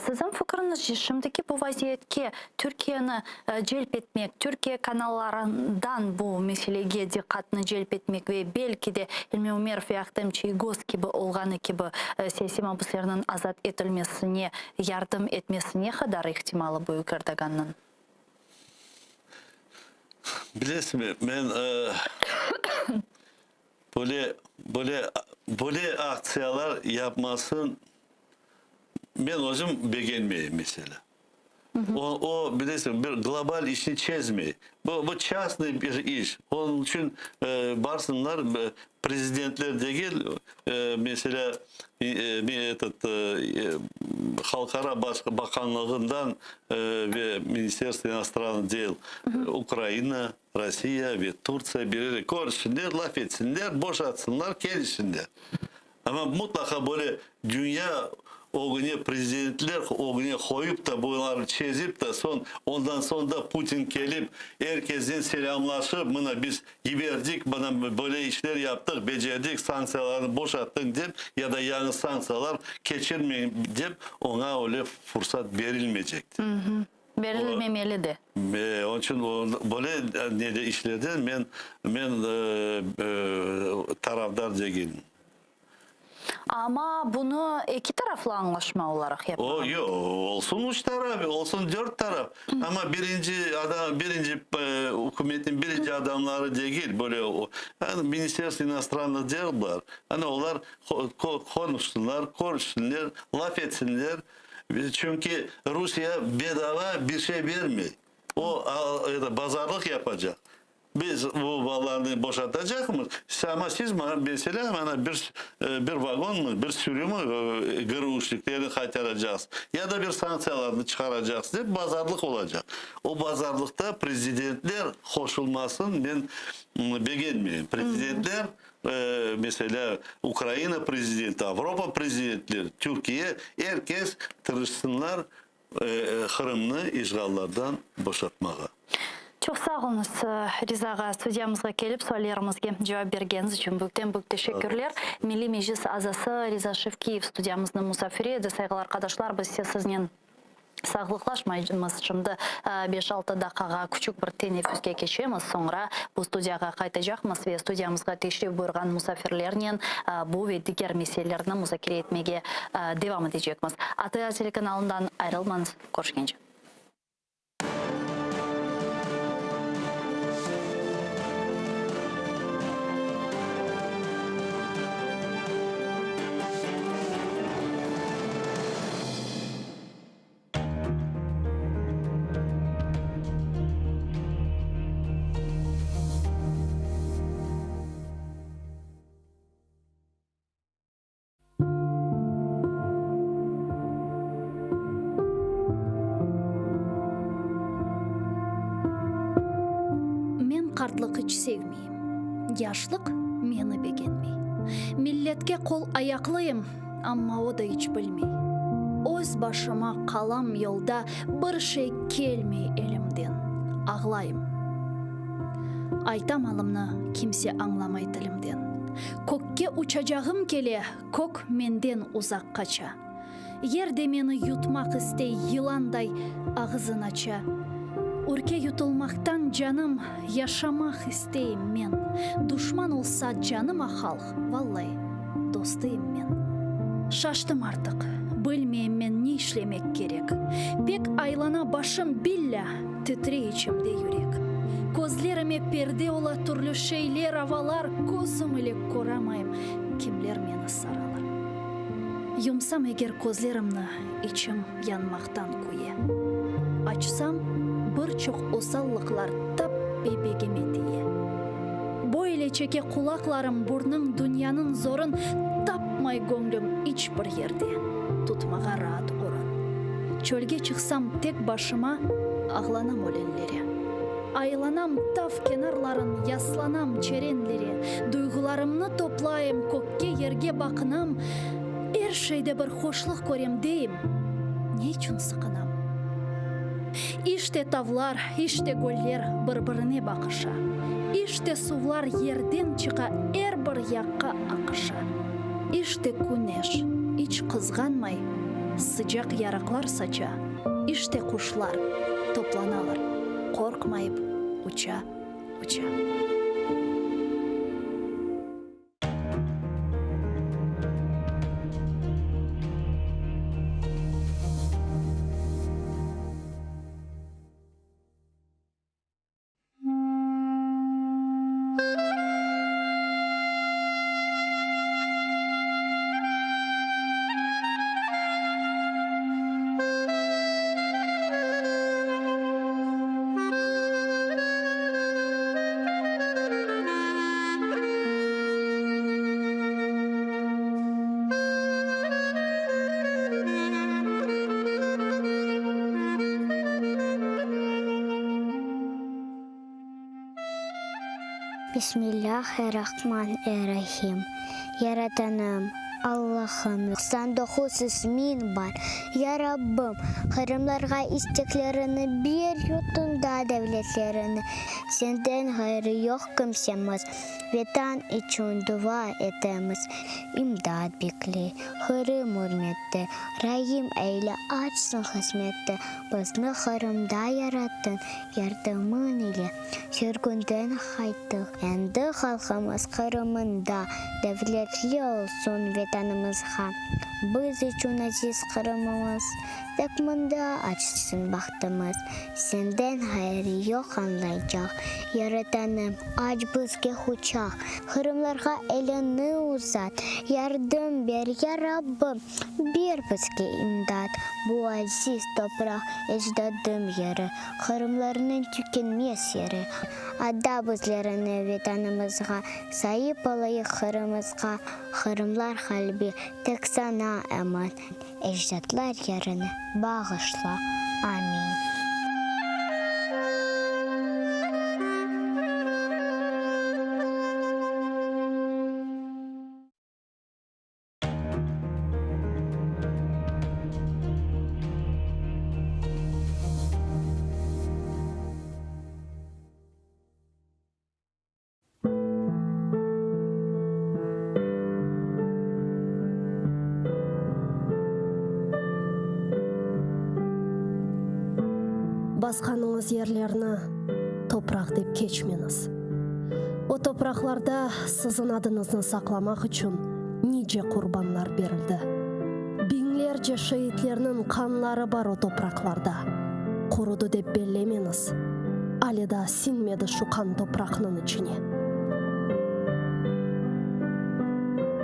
Sizin fikriniz şimdiki bu vaziyetke Türkiye'ni celp etmek, Türkiye kanallarından bu meselege dikkatini celp etmek ve belki de Ilmi Umerov ve Ahtem Çiygöz gibi olğanı gibi siyasi mahpuslarının azat edilmesine yardım etmesine kadar ihtimali büyük Erdoğan'ın? Bilesiniz mi? Ben böyle aksiyalar yapmasın ben hocam beğenmeyeyim mesela. O bilesiniz bir global işi çözmeyi. Bu частный bir iş. Onun için varsınlar prezidentler değil mesela Halkara Bakanlığından ve Ministerstvo иностранных dел Ukrayna, Rusya ve Türkiye birileri görüşsünler, laf etsinler, boşaltsınlar, gelişsinler. Ama mutlaka böyle dünya o güne prezidentler o güne koyup da bunları çizip de ondan sonra da Putin gelip herkesin selamlaşıp buna biz verdik, bana böyle işler yaptık, becerdik, sanksiyalarını boşalttık deyip ya da yeni sanksiyalar geçirmeyin deyip ona öyle fırsat verilmeyecekti. Verilmemeli de. Onun için böyle işlerden ben taraftar değilim. Ama bunu iki taraflı anlaşma olarak yapmalı. O yok, olsun 3 taraf, olsun 4 taraf. Ama birinci hükümetin birinci adamları değil, böyle yani Ministerstvo İnastranных Dел var. Hani onlar konuşsunlar, laf etsinler. Çünkü Rusya bedava bir şey vermiyor. O pazarlık yapacak. Biz bu mallarını boşaltacak mı? Ama siz mesela bana bir vagon mu, bir sürü mü gıruşluklarını kaytaracağız? Ya da bir sanksiyalarını çıkaracağız diye pazarlık olacak. O pazarlıkta prezidentler koşulmasın ben beğenmiyorum. Prezidentler mesela Ukrayna prezidenti, Avrupa prezidentleri, Türkiye herkes tırışsınlar Kırım'ı işgallardan boşaltmağa. Çok sağ olunuz Rizaga stüdyamızga kelip suallarımızga cevap bergeniz için büyük teşekkürler. Milli Meclis azası Riza Şevkiyev stüdyamızın musafiri edi. Saygılar arkadaşlar, biz sizden sağlıklaşmayımız şimdi 5-6 dakikaga küçük bir teneffüsке geçemiz. Sonra bu stüdyaga qaytacakmız ve stüdyamızga teşrif buyurgan musafirlerle bu ve diğer meselelerini müzakere etmeye devam edecekmiz. ATA telekanalından ayrılmanız. Görüşkенce. Qartlık hiç sevmeyim. Yaşlık meni beğenmey. Milletke kol ayaklıyım, ama o da hiç bilmey. Öz başıma kalam yolda bir şey kelmey elimden. Ağlayım. Aytam alımını kimse anlamay dilimden. Kökke uçacağım kele, kök menden uzak kaça. Yerde meni yutmak istey yılanday ağzın aça. Ürke yutulmaktan canım, yaşamak isteyim men. Düşman olsa canıma halk, vallahi dostuyum men. Şaştım artık, bilmeyim men ne işlemek gerek. Pek aylana başım billa, titre içimde yürek. Gözlerime perde ola türlü şeyler avalar, gözüm ile koramayım, kimler meni saralar. Yumsam eğer gözlerimni, içim yanmaktan kuye. Açsam, birçok osallıklar tap bebegime diye. Böyle çeke kulaklarım burnum dünyanın zorun tapmay gönlüm hiçbir yerde. Tutmağa rahat oran. Çölge çıksam tek başıma ağlanam ölenlere. Aylanam taf kenarların yaslanam çerenlere. Duygularımını toplayayım kökke yerge bakınam. Her şeyde bir hoşluk görem deyim. Ne için sıkınam? İşte tavlar, işte göller birbirine bakışa. İşte sular yerden çıka her bir yakka akışa. İşte güneş hiç kızganmay, sıcak yaraklar saça. İşte kuşlar toplanalar, korkmayıp uça uça. Bismillahirrahmanirrahim. Yaratanım, Allah'ım, 99 ismin var. Ya Rabbim, Kırımlarga isteklerini bir yutunda devletlerini. Senden hayrı yok kimsemiz. Vatan için dua etemiz. İmdad bekle, Kırım hürmette. Rahim eyle açsın hizmette. Bizni Kırımda yarattın, yardımın ile. Sürgünden kaytık. Endi halkımız Kırım'ında devletli olsun ve ветанымызға. Біз үшін азиз Қырымымыз, тек мұнда açsın бақтымыз. Сенден хайры yok anlayacak. Yaratanım aç bizge huçak. Kırımlarga elini uzat. Yardım ver ya Rabbim. Bir bizge imdat. Bu aziz toprak ecdadım yeri. Kırımlarının tükenmez yeri. Adda bizlerini vetanımızga. Sayıp alayı Kırımızga. Kırımlar kalbi tek sana eman. Ecdatlar yerini bağışla. Amin. Басқаныңыз ерлерні топырақ деп кечмеңіз. О топырақларда сіздің адыңызды сақламақ үшін ниже құрбанлар берілді. Бинлерже шейітлерінің қанлары бар о топырақларда. Құруды деп беллемеңіз. Алида синмеді шуқан топырақның ішіне.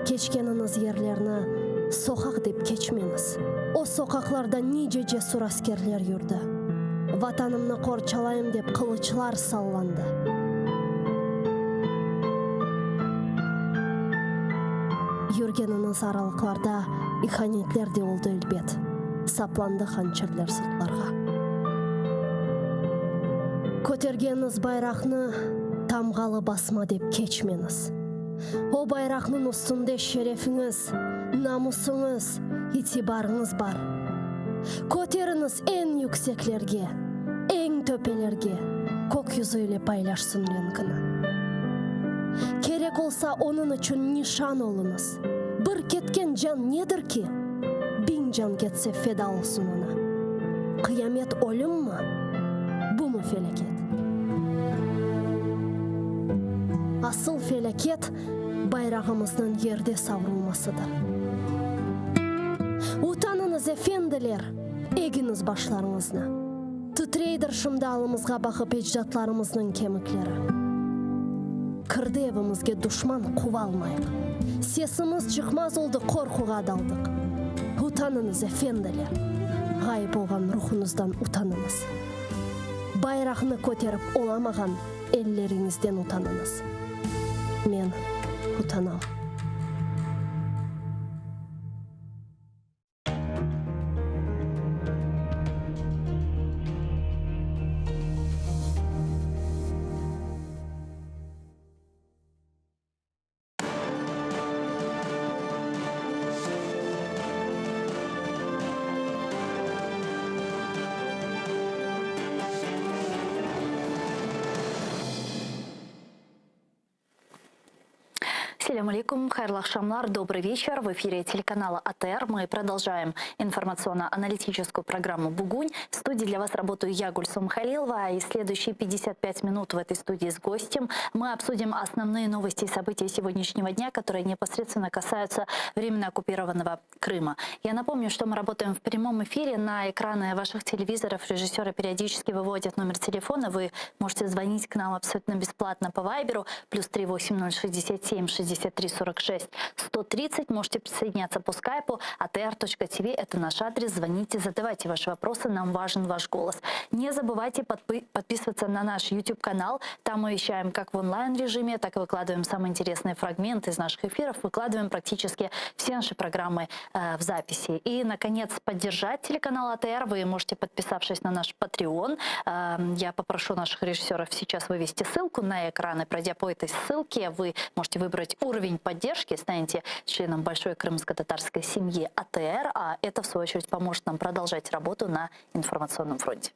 Кечкеніңіз ерлерні соқақ деп кечмеңіз. О соқақларда ниже жесур аскерлер жүрді. Ватанымны қорчалайым деп қылычлар салланды. Жүргеніңіз аралықларда иханетлер де олды үлбет. Сапланды ханчерлер сыртларға. Көтергеніңіз байрақны тамғалы басма деп кечмеңіз. О байрақның үстінде шерефіңіз, намысыңыз, итибарыңыз бар. Көтеріңіз ең yüksекlerге, ең төпелерге, көк yüzüyle paylaşsın ренкіні. Керек олса оның үшін нишан олыңыз. Бір кеткен жан недір ки? 1000 жан кетсе феда олсын ona. Қиямет өлім ма? Бұ му фелекет? Асыл фелекет байрағымыздың ерде саврылмасыdır. Утаныңыз, эфенділер, егіңіз башларыңызны. Тітрейдір шымдалымызға бақып еждатларымыздың кеміклері. Кірді евімізге дұшман қуа алмайық. Сесіміз шықмаз олды қорқуға далдық. Утаныңыз, эфенділер. Ғайып болған рухыңыздан утаныңыз. Байрағыны көтеріп оламаған еллеріңізден утаныңыз. Мен утанам. Ассаляму алейкум, хайрлы акшамлар, добрый вечер. В эфире телеканала АТР. Мы продолжаем информационно-аналитическую программу «Бугунь». В студии для вас работаю я, Гульсум Халилова. И следующие 55 минут в этой студии с гостем мы обсудим основные новости и события сегодняшнего дня, которые непосредственно касаются временно оккупированного Крыма. Я напомню, что мы работаем в прямом эфире. На экраны ваших телевизоров режиссеры периодически выводят номер телефона. Вы можете звонить к нам абсолютно бесплатно по Вайберу. +3 8067 63 46 130. Можете присоединяться по скайпу. atr.tv — это наш адрес. Звоните, задавайте ваши вопросы. Нам важен ваш голос. Не забывайте подписываться на наш YouTube-канал. Там мы вещаем как в онлайн-режиме, так и выкладываем самые интересные фрагменты из наших эфиров. Выкладываем практически все наши программы в записи. И, наконец, поддержать телеканал АТР вы можете, подписавшись на наш Patreon. Я попрошу наших режиссеров сейчас вывести ссылку на экран. И пройдя по этой ссылке, вы можете выбрать уровень поддержки, станете членом большой крымско-татарской семьи АТР, а это, в свою очередь, поможет нам продолжать работу на информационном фронте.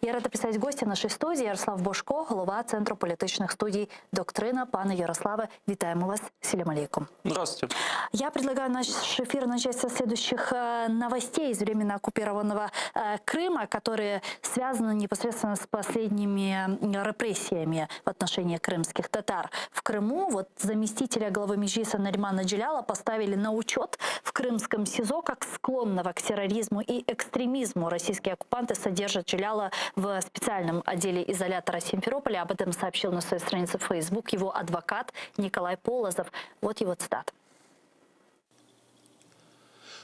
Я рада представить гостя нашей студии Ярослав Бошко, голова Центру політичних студій «Доктрина». Пане Ярославе, витаем вас. Селям алейкум. Здравствуйте. Я предлагаю наш эфир начать со следующих новостей из временно оккупированного Крыма, которые связаны непосредственно с последними репрессиями в отношении крымских татар. В Крыму вот заместителя главы Меджлиса Наримана Джиляла поставили на учет в крымском СИЗО как склонного к терроризму и экстремизму. Российские оккупанты содержат Джиляла в специальном отделе изолятора Симферополя. Об этом сообщил на своей странице в Facebook его адвокат Николай Полозов. Вот его цитата.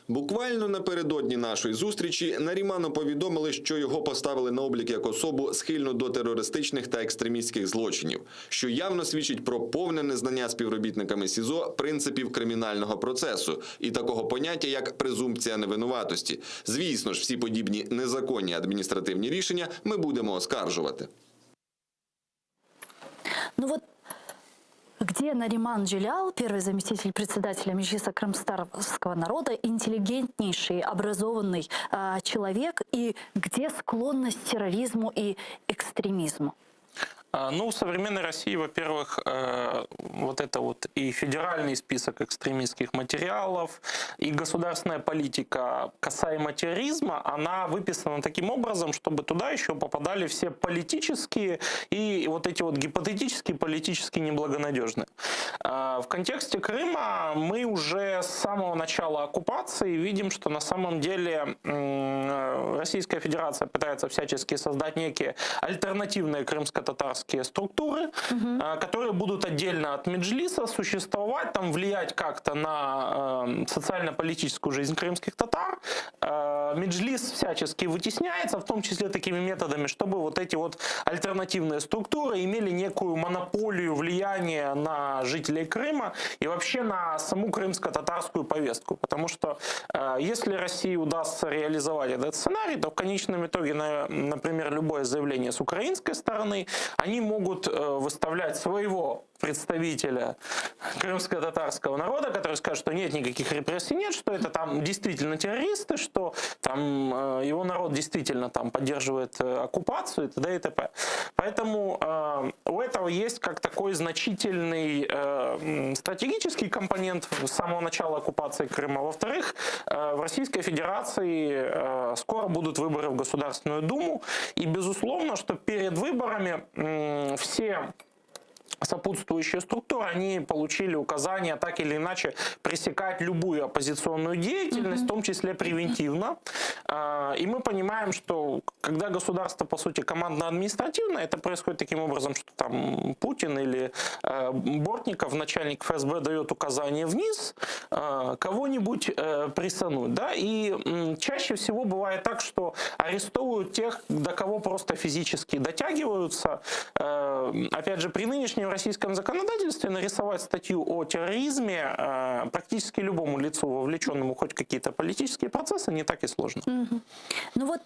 Буквально напередодні нашої зустрічі Наріману повідомили, що його поставили на облік як особу схильну до терористичних та екстремістських злочинів, що явно свідчить про повне незнання співробітниками СІЗО принципів кримінального процесу і такого поняття, як презумпція невинуватості. Звісно ж, всі подібні незаконні адміністративні рішення ми будемо оскаржувати. Ну вот где Нариман Джилял, первый заместитель председателя Меджлиса крымского народа, интеллигентнейший, образованный человек, и где склонность к терроризму и экстремизму? Ну, в современной России, во-первых, вот это вот и федеральный список экстремистских материалов, и государственная политика касаемо терроризма, она выписана таким образом, чтобы туда еще попадали все политические и вот эти вот гипотетические, политически неблагонадежные. В контексте Крыма мы уже с самого начала оккупации видим, что на самом деле Российская Федерация пытается всячески создать некие альтернативные крымско-татарские структуры, которые будут отдельно от Меджлиса существовать, там влиять как-то на социально-политическую жизнь крымских татар. Меджлис всячески вытесняется, в том числе такими методами, чтобы вот эти вот альтернативные структуры имели некую монополию влияния на жителей Крыма и вообще на саму крымско-татарскую повестку. Потому что если России удастся реализовать этот сценарий, то в конечном итоге, например, любое заявление с украинской стороны, они могут выставлять своего представителя крымско-татарского народа, который скажет, что нет никаких репрессий, нет, что это там действительно террористы, что там его народ действительно там поддерживает оккупацию и т.д. и т.п. Поэтому у этого есть как такой значительный стратегический компонент с самого начала оккупации Крыма. Во-вторых, в Российской Федерации скоро будут выборы в Государственную Думу, и безусловно, что перед выборами все сопутствующие структуры, они получили указания так или иначе пресекать любую оппозиционную деятельность, в том числе превентивно. И мы понимаем, что когда государство, по сути, командно-административное, это происходит таким образом, что там Путин или Бортников, начальник ФСБ, дает указание вниз, кого-нибудь прессануть. Да? И чаще всего бывает так, что арестовывают тех, до кого просто физически дотягиваются. Опять же, при нынешнем российском законодательстве нарисовать статью о терроризме практически любому лицу, вовлеченному хоть в какие-то политические процессы, не так и сложно. Ну вот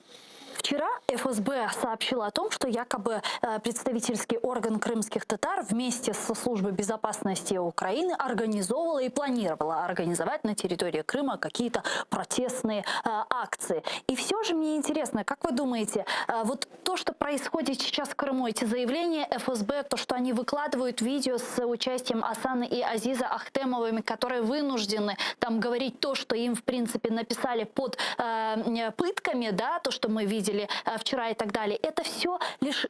вчера ФСБ сообщила о том, что якобы представительский орган крымских татар вместе со службой безопасности Украины организовывала и планировала организовать на территории Крыма какие-то протестные акции. И все же мне интересно, как вы думаете, вот то, что происходит сейчас в Крыму, эти заявления ФСБ, то, что они выкладывают видео с участием Асана и Азиза Ахтемовыми, которые вынуждены там говорить то, что им в принципе написали под пытками, да, то, что мы видели вчера и так далее. Это все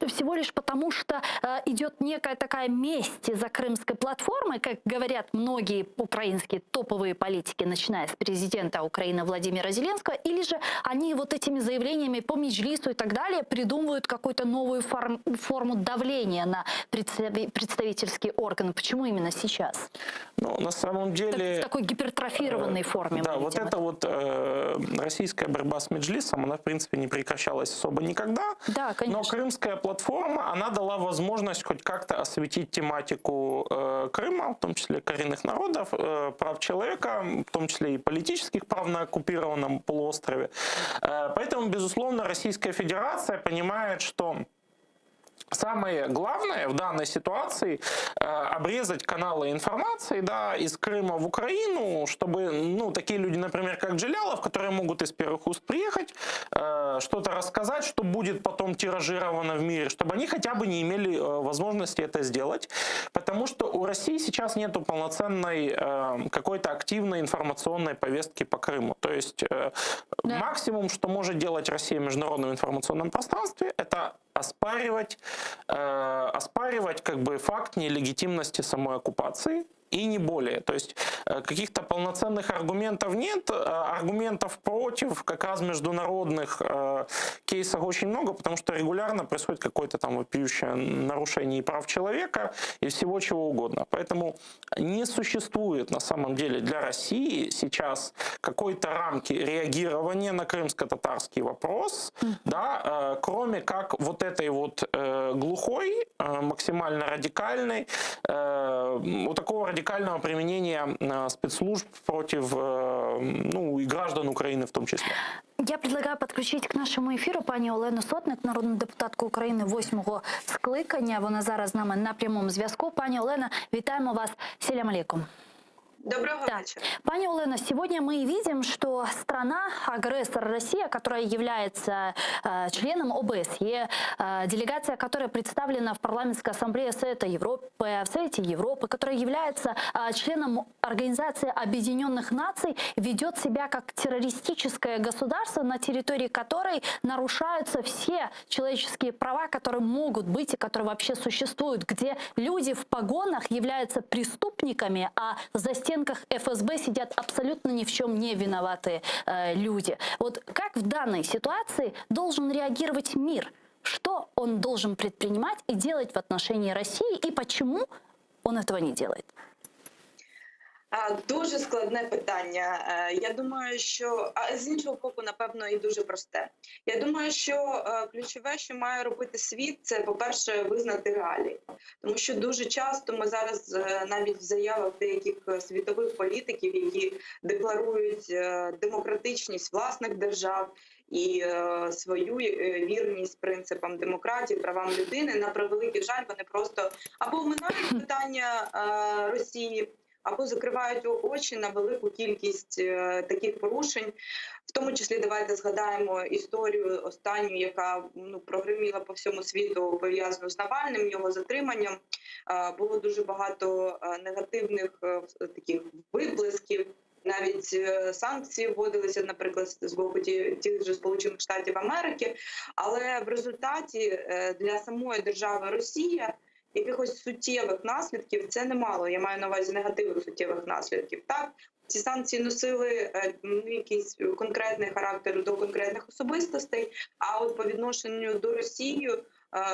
всего лишь потому, что идет некая такая месть за крымской платформой, как говорят многие украинские топовые политики, начиная с президента Украины Владимира Зеленского, или же они вот этими заявлениями по Меджлису и так далее придумывают какую-то новую форму давления на представительский орган. Почему именно сейчас? Ну, на самом деле... В такой гипертрофированной форме. Да, вот эта вот российская борьба с Меджлисом, она, в принципе, не прекращалась особо никогда. Да, конечно. Но крымская платформа, она дала возможность хоть как-то осветить тематику Крыма, в том числе коренных народов, прав человека, в том числе и политических прав на оккупированном полуострове. Поэтому, безусловно, Российская Федерация понимает, что самое главное в данной ситуации обрезать каналы информации, да, из Крыма в Украину, чтобы, ну, такие люди, например, как Джилялов, которые могут из первых уст приехать, что-то рассказать, что будет потом тиражировано в мире, чтобы они хотя бы не имели возможности это сделать, потому что у России сейчас нету полноценной какой-то активной информационной повестки по Крыму. То есть максимум, что может делать Россия в международном информационном пространстве, это оспаривать как бы факт нелегитимности самой оккупации, и не более. То есть каких-то полноценных аргументов нет, аргументов против как раз международных кейсов очень много, потому что регулярно происходит какое-то там вопиющее нарушение прав человека и всего чего угодно. Поэтому не существует на самом деле для России сейчас какой-то рамки реагирования на крымско-татарский вопрос, да, кроме как вот этой вот глухой, максимально радикальной, вот такого радикального применения спецслужб против, ну, и граждан Украины в том числе. Я предлагаю підключити к нашому ефіру пані Олену Сотник, народну депутатку України 8-го скликання. Вона зараз з нами на прямому зв'язку. Пані Олена, вітаємо вас. Селям алейкум. Доброго вечера. Пани Олена, сегодня мы видим, что страна-агрессор Россия, которая является членом ОБСЕ, делегация, которая представлена в парламентской ассамблее Совета Европы, в Совете Европы, которая является членом Организации Объединенных Наций, ведет себя как террористическое государство, на территории которой нарушаются все человеческие права, которые могут быть и которые вообще существуют, где люди в погонах являются преступниками, а за стенках ФСБ сидят абсолютно ни в чем не виноватые люди. Вот как в данной ситуации должен реагировать мир? Что он должен предпринимать и делать в отношении России, и почему он этого не делает? Дуже складне питання. Я думаю, що з іншого боку, напевно, і дуже просте. Я думаю, що ключове, що має робити світ, це, по-перше, визнати реалії. Тому що дуже часто ми зараз навіть в заявах деяких світових політиків, які декларують демократичність власних держав і свою вірність принципам демократії, правам людини, на превеликий жаль, вони просто або оминають питання Росії, або закривають очі на велику кількість таких порушень. В тому числі давайте згадаємо історію останню, яка прогриміла по всьому світу, пов'язану з Навальним, його затриманням. Було дуже багато негативних таких виплесків. Навіть санкції вводилися, наприклад, з боку тих же Сполучених Штатів Америки. Але в результаті для самої держави Росія якихось суттєвих наслідків це немало. Я маю на увазі негативних суттєвих наслідків. Так, ці санкції носили якийсь конкретний характер до конкретних особистостей, а от по відношенню до Росії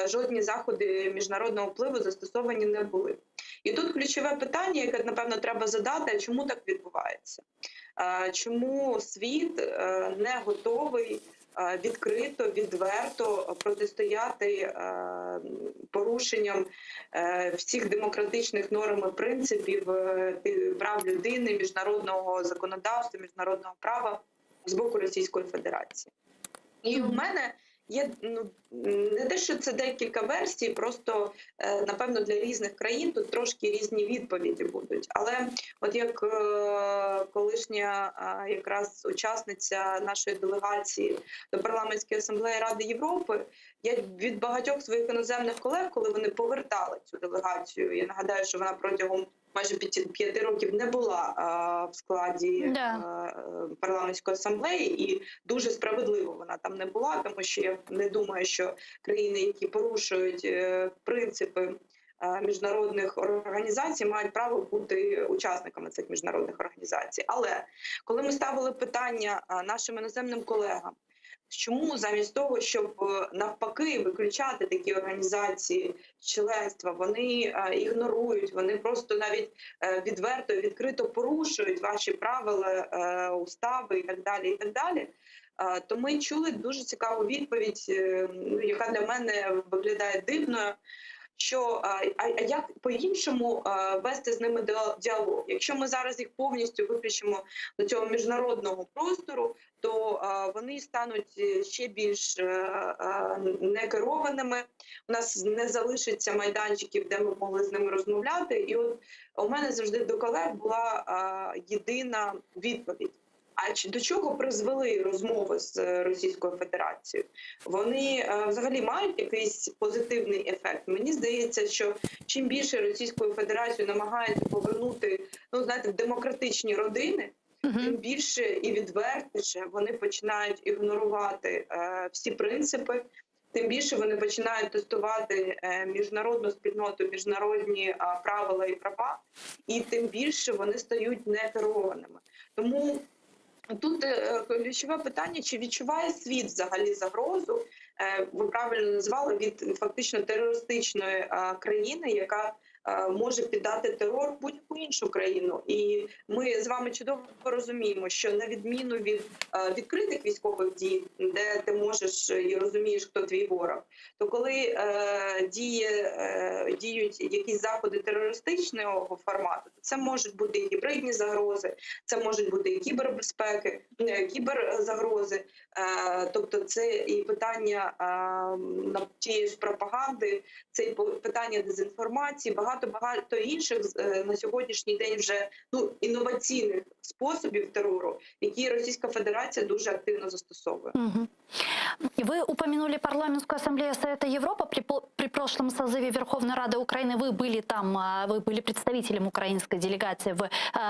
жодні заходи міжнародного впливу застосовані не були. І тут ключове питання, яке, напевно, треба задати, чому так відбувається? Чому світ не готовий відкрито, відверто протистояти порушенням всіх демократичних норм і принципів прав людини, міжнародного законодавства, міжнародного права з боку Російської Федерації. І у мене є не те, що це декілька версій, просто, напевно, для різних країн тут трошки різні відповіді будуть. Але от як колишня якраз учасниця нашої делегації до Парламентської асамблеї Ради Європи, я від багатьох своїх іноземних колег, коли вони повертали цю делегацію, я нагадаю, що вона протягом майже 5 років не була в складі парламентської асамблеї, і дуже справедливо вона там не була, тому що я не думаю, що країни, які порушують принципи міжнародних організацій, мають право бути учасниками цих міжнародних організацій. Але коли ми ставили питання нашим іноземним колегам, чому замість того, щоб навпаки виключати такі організації членства, вони ігнорують, вони просто навіть відверто, відкрито порушують ваші правила, устави і так далі, то ми чули дуже цікаву відповідь, яка для мене виглядає дивною. що як по-іншому вести з ними діалог. Якщо ми зараз їх повністю виключимо до цього міжнародного простору, то вони стануть ще більш некерованими. У нас не залишиться майданчиків, де ми могли з ними розмовляти. І от у мене завжди до колег була єдина відповідь. А до чого призвели розмови з Російською Федерацією? Вони взагалі мають якийсь позитивний ефект? Мені здається, що чим більше Російською Федерацією намагається повернути, ну, знаєте, в демократичні родини, тим більше і відвертіше вони починають ігнорувати всі принципи, тим більше вони починають тестувати міжнародну спільноту, міжнародні правила і права, і тим більше вони стають некерованими. Тому тут ключове питання, чи відчуває світ взагалі загрозу, ви правильно назвали, від фактично терористичної країни, яка може піддати терор будь-яку іншу країну. І ми з вами чудово розуміємо, що на відміну від відкритих військових дій, де ти можеш і розумієш, хто твій ворог, то коли діють якісь заходи терористичного формату, то це можуть бути і гібридні загрози, це можуть бути і кіберзагрози, тобто це і питання тієї ж пропаганди, це і питання дезінформації, багато інших на сьогоднішній день вже інноваційних способів терору, які Російська Федерація дуже активно застосовує. Вы упомянули Парламентскую ассамблею Совета Европы. При прошлом созыве Верховной Рады Украины вы были там, вы были представителем украинской делегации в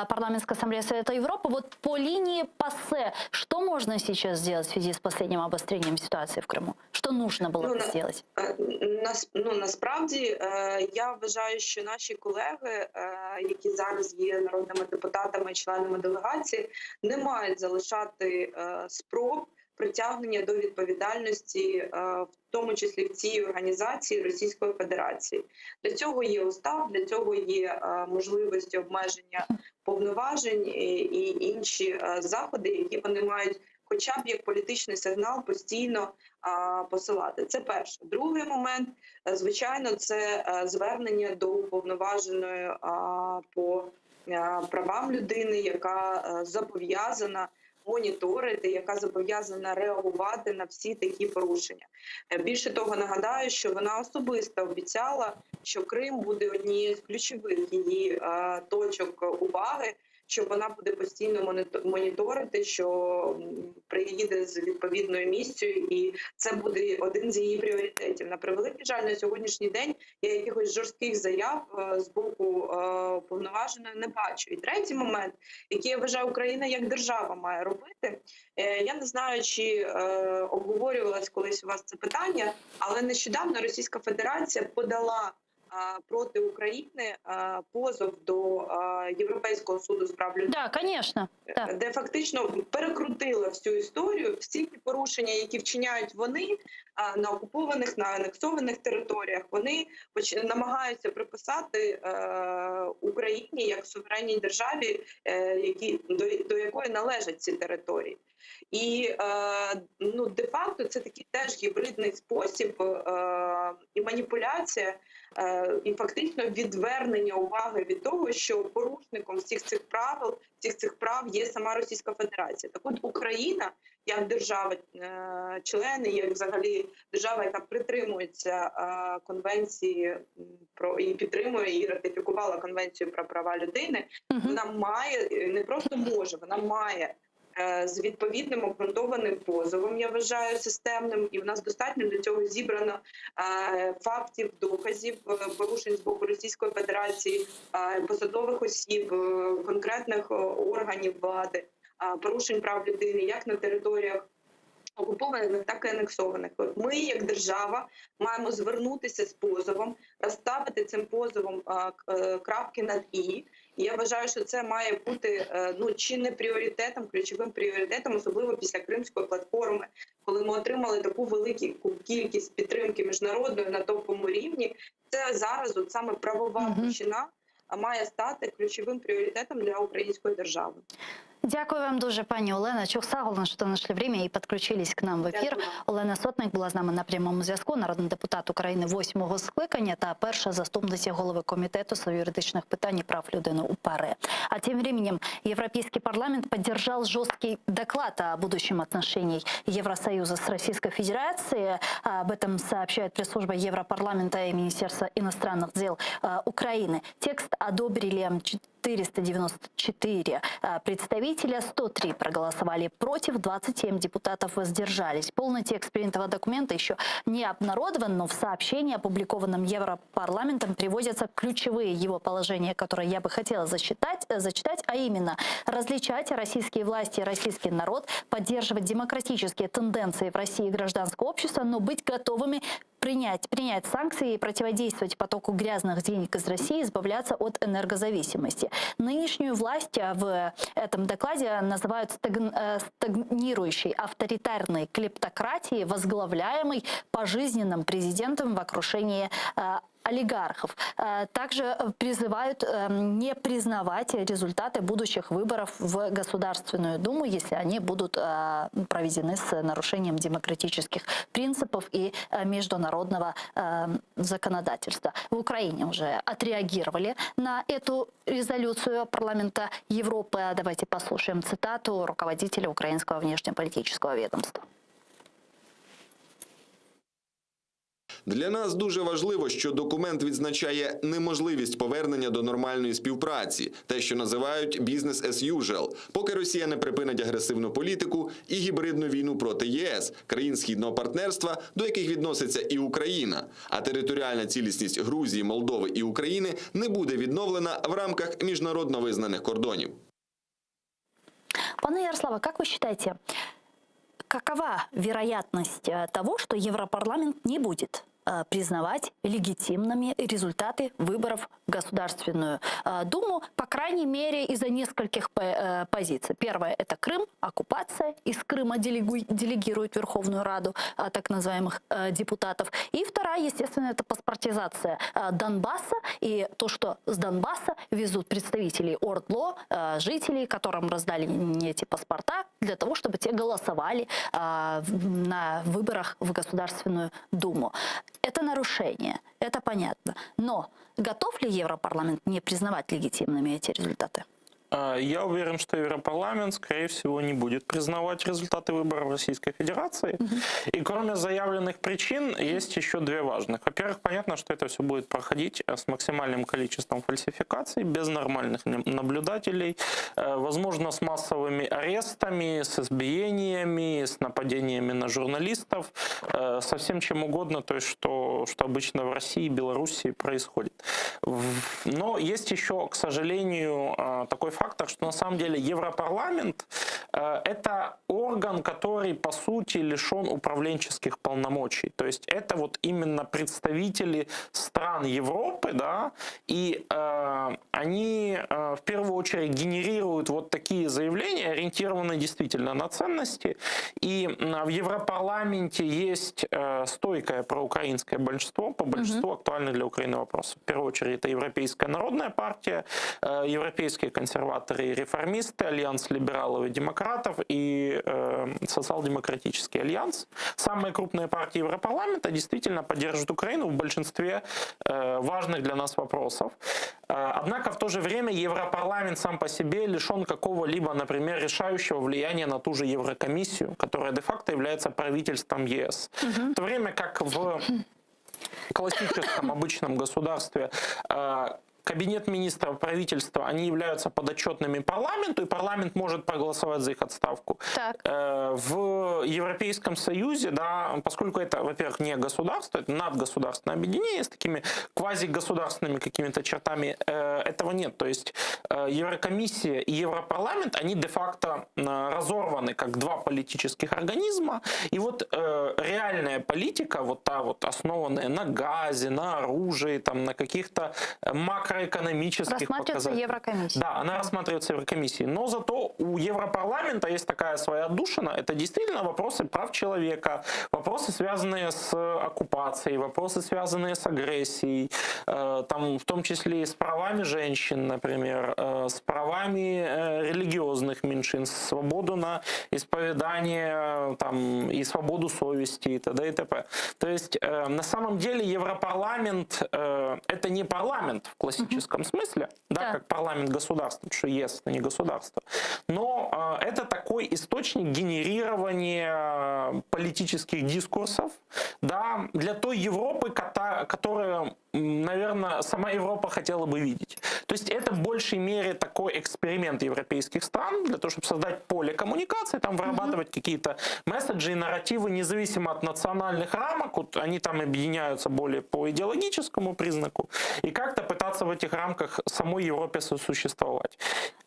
Парламентской ассамблее Совета Европы. Вот по линии ПАСЕ, что можно сейчас сделать в связи с последним обострением ситуации в Крыму? Что нужно было сделать? Насправді, я вважаю, що наші колеги, які зараз є народними депутатами і членами делегації, не мають залишати спроб притягнення до відповідальності, в тому числі в цій організації Російської Федерації. Для цього є устав, для цього є можливості обмеження повноважень і інші заходи, які вони мають хоча б як політичний сигнал постійно посилати. Це перше. Другий момент, звичайно, це звернення до уповноваженої по правам людини, яка зобов'язана моніторити, яка зобов'язана реагувати на всі такі порушення. Більше того, нагадаю, що вона особисто обіцяла, що Крим буде однією з ключових її точок уваги, що вона буде постійно моніторити, що приїде з відповідною місією, і це буде один з її пріоритетів. На превеликий жаль, на сьогоднішній день я якихось жорстких заяв з боку повноваженої не бачу. І третій момент, який я вважаю, Україна як держава має робити, я не знаю, чи обговорювалось колись у вас це питання, але нещодавно Російська Федерація подала проти України позов до Європейського суду з прав людини. Да, конечно. Да. Де фактично перекрутила всю історію, всі ті порушення, які вчиняють вони на окупованих, на анексованих територіях, вони намагаються приписати Україні як суверенній державі, до якої належать ці території. І де-факто це такий теж гібридний спосіб і маніпуляція, і фактично відвернення уваги від того, що порушником всіх цих правил, всіх цих прав є сама Російська Федерація. Так от Україна, як держава-члени, як взагалі держава, яка притримується конвенції і підтримує і ратифікувала конвенцію про права людини, вона має, не просто може, вона має з відповідним обґрунтованим позовом, я вважаю, системним, і в нас достатньо для цього зібрано фактів, доказів порушень з боку Російської Федерації, посадових осіб, конкретних органів влади, порушень прав людини як на територіях окупованих, так і анексованих. Ми, як держава, маємо звернутися з позовом, розставити цим позовом крапки над «і». І я вважаю, що це має бути чи не пріоритетом, ключовим пріоритетом, особливо після Кримської платформи, коли ми отримали таку велику кількість підтримки міжнародної на топовому рівні. Це зараз от саме правова площина має стати ключовим пріоритетом для української держави. Дякую вам дуже, пані Олена. Чухсаголна, що знайшли время і підключились к нам в ефір. Олена Сотник була з нами на прямому зв'язку, народний депутат України 8-го скликання та перша заступниця голови комітету з юридичних питань і прав людини УПАРЕ. А тем временем Европейский парламент поддержал жесткий доклад о будущем отношений Евросоюза с Российской Федерацией. Об этом сообщает пресс-служба Европарламента и Министерства иностранных дел Украины. Текст одобрили 494 представителя, 103 проголосовали против, 27 депутатов воздержались. Полный текст принятого документа еще не обнародован, но в сообщении, опубликованном Европарламентом, приводятся ключевые его положения, которые я бы хотела зачитать, а именно различать российские власти и российский народ, поддерживать демократические тенденции в России и гражданское общество, но быть готовыми принять санкции и противодействовать потоку грязных денег из России, избавляться от энергозависимости. Нынешнюю власть в этом докладе называют стагнирующей авторитарной клептократией, возглавляемой пожизненным президентом в окружении олигархов. Также призывают не признавать результаты будущих выборов в Государственную Думу, если они будут проведены с нарушением демократических принципов и международного законодательства. В Украине уже отреагировали на эту резолюцию парламента Европы. Давайте послушаем цитату руководителя украинского внешнеполитического ведомства. Для нас дуже важливо, що документ відзначає неможливість повернення до нормальної співпраці, те, що називають «business as usual», поки Росія не припинить агресивну політику і гібридну війну проти ЄС, країн Східного партнерства, до яких відноситься і Україна, а територіальна цілісність Грузії, Молдови і України не буде відновлена в рамках міжнародно визнаних кордонів. Пане Ярославе, как вы считаете, какова вероятность того, что Европарламент не будет признавать легитимными результаты выборов в Государственную Думу, по крайней мере, из-за нескольких позиций. Первое – это Крым, оккупация. Из Крыма делегируют Верховную Раду так называемых депутатов. И вторая, естественно, это паспортизация Донбасса и то, что с Донбасса везут представителей ОРДЛО, жителей, которым раздали эти паспорта, для того, чтобы те голосовали на выборах в Государственную Думу. Это нарушение, это понятно. Но готов ли Европарламент не признавать легитимными эти результаты? Я уверен, что Европарламент, скорее всего, не будет признавать результаты выборов Российской Федерации. И кроме заявленных причин, есть еще две важных. Во-первых, понятно, что это все будет проходить с максимальным количеством фальсификаций, без нормальных наблюдателей, возможно, с массовыми арестами, с избиениями, с нападениями на журналистов, со всем чем угодно, то есть что обычно в России и Белоруссии происходит. Но есть еще, к сожалению, такой фактор, что на самом деле Европарламент это орган, который по сути лишен управленческих полномочий. То есть это вот именно представители стран Европы, да, и они в первую очередь генерируют вот такие заявления, ориентированные действительно на ценности. И в Европарламенте есть стойкое проукраинское большинство по большинству актуальных для Украины вопросов. В первую очередь это Европейская народная партия, европейские консерваторы и реформисты, Альянс либералов и демократов и Социал-демократический альянс. Самые крупные партии Европарламента действительно поддерживают Украину в большинстве важных для нас вопросов. Однако в то же время Европарламент сам по себе лишен какого-либо, например, решающего влияния на ту же Еврокомиссию, которая де-факто является правительством ЕС. В то время как в классическом обычном государстве Кабинет министров, правительства, они являются подотчетными парламенту, и парламент может проголосовать за их отставку. Так. В Европейском Союзе, да, поскольку это, во-первых, не государство, это надгосударственное объединение с такими квазигосударственными какими-то чертами, этого нет. То есть Еврокомиссия и Европарламент, они де-факто разорваны как два политических организма, и вот реальная политика, вот та вот, основанная на газе, на оружии, там, на каких-то макро макроэкономических Рассматривается показателей. Еврокомиссией. Да, она рассматривается Еврокомиссией. Но зато у Европарламента есть такая своя отдушина. Это действительно вопросы прав человека, вопросы, связанные с оккупацией, вопросы, связанные с агрессией, там, в том числе и с правами женщин, например, с правами религиозных меньшинств, свободу на исповедание там, и свободу совести и т.д. и т.п. То есть на самом деле Европарламент это не парламент в классическом смысле, да, как парламент государства, потому что ЕС это не государство, но это такой источник генерирования политических дискурсов, да, для той Европы, которую, наверное, сама Европа хотела бы видеть. То есть это в большей мере такой эксперимент европейских стран для того, чтобы создать поле коммуникации, там вырабатывать какие-то месседжи и нарративы, независимо от национальных рамок, вот они там объединяются более по идеологическому признаку, и как-то пытаться в этих рамках самой Европе сосуществовать.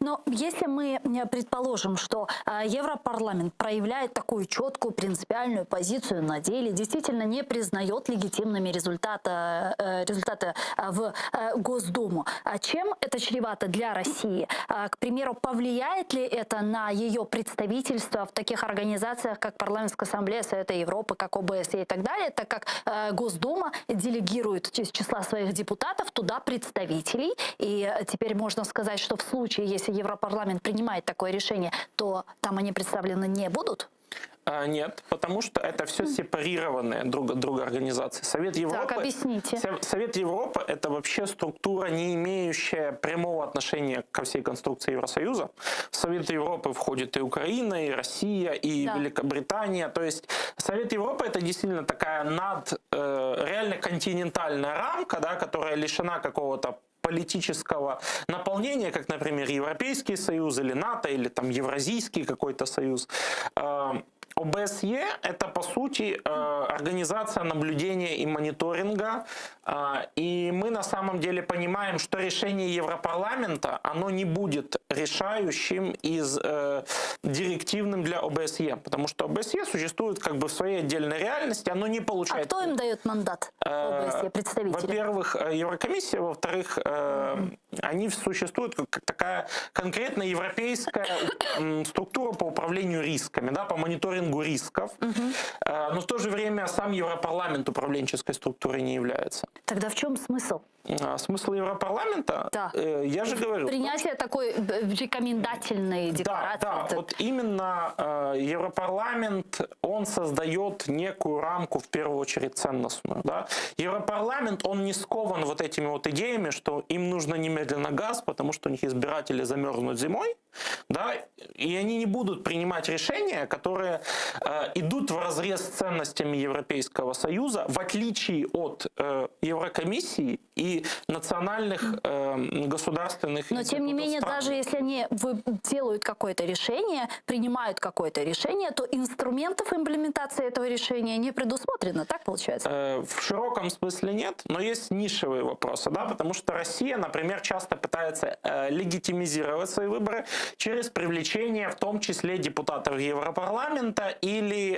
Но если мы предположим, что Европарламент проявляет такую четкую принципиальную позицию на деле, действительно не признает легитимными результаты в Госдуму, чем это чревато для России? К примеру, повлияет ли это на ее представительство в таких организациях, как Парламентская ассамблея Совета Европы, как ОБСЕ и так далее, так как Госдума делегирует из числа своих депутатов туда представителей, и теперь можно сказать, что в случае, если Европарламент принимает такое решение, то там они представлены не будут? Нет, потому что это все сепарированные друг от друга организации. Совет Европы, так, объясните. Совет Европы – это вообще структура, не имеющая прямого отношения ко всей конструкции Евросоюза. В Совет Европы входит и Украина, и Россия, и Великобритания. То есть Совет Европы – это действительно такая реально континентальная рамка, да, которая лишена какого-то политического наполнения, как, например, Европейский Союз или НАТО, или там Евразийский какой-то союз. ОБСЕ – это, по сути, организация наблюдения и мониторинга, и мы на самом деле понимаем, что решение Европарламента, оно не будет решающим и директивным для ОБСЕ, потому что ОБСЕ существует как бы в своей отдельной реальности, оно не получает... А кто им дает мандат ОБСЕ, представители? Во-первых, Еврокомиссия, во-вторых, они существуют как такая конкретная европейская структура по управлению рисками, да, по мониторингу рисков, но в то же время сам Европарламент управленческой структурой не является. Тогда в чем смысл? Смысл Европарламента? Да. Я же говорю. Принятие такой рекомендательной декларации. Да, вот именно Европарламент, он создает некую рамку, в первую очередь, ценностную. Да? Европарламент, он не скован вот этими вот идеями, что им нужно немедленно газ, потому что у них избиратели замерзнут зимой, да? И они не будут принимать решения, которые идут вразрез с ценностями Европейского Союза, в отличие от Еврокомиссии и национальных государственных Но тем не менее, стран. даже если они делают какое-то решение, принимают какое-то решение, то инструментов имплементации этого решения не предусмотрено, так получается? В широком смысле нет, но есть нишевые вопросы, да, потому что Россия, например, часто пытается легитимизировать свои выборы через привлечение в том числе депутатов Европарламента или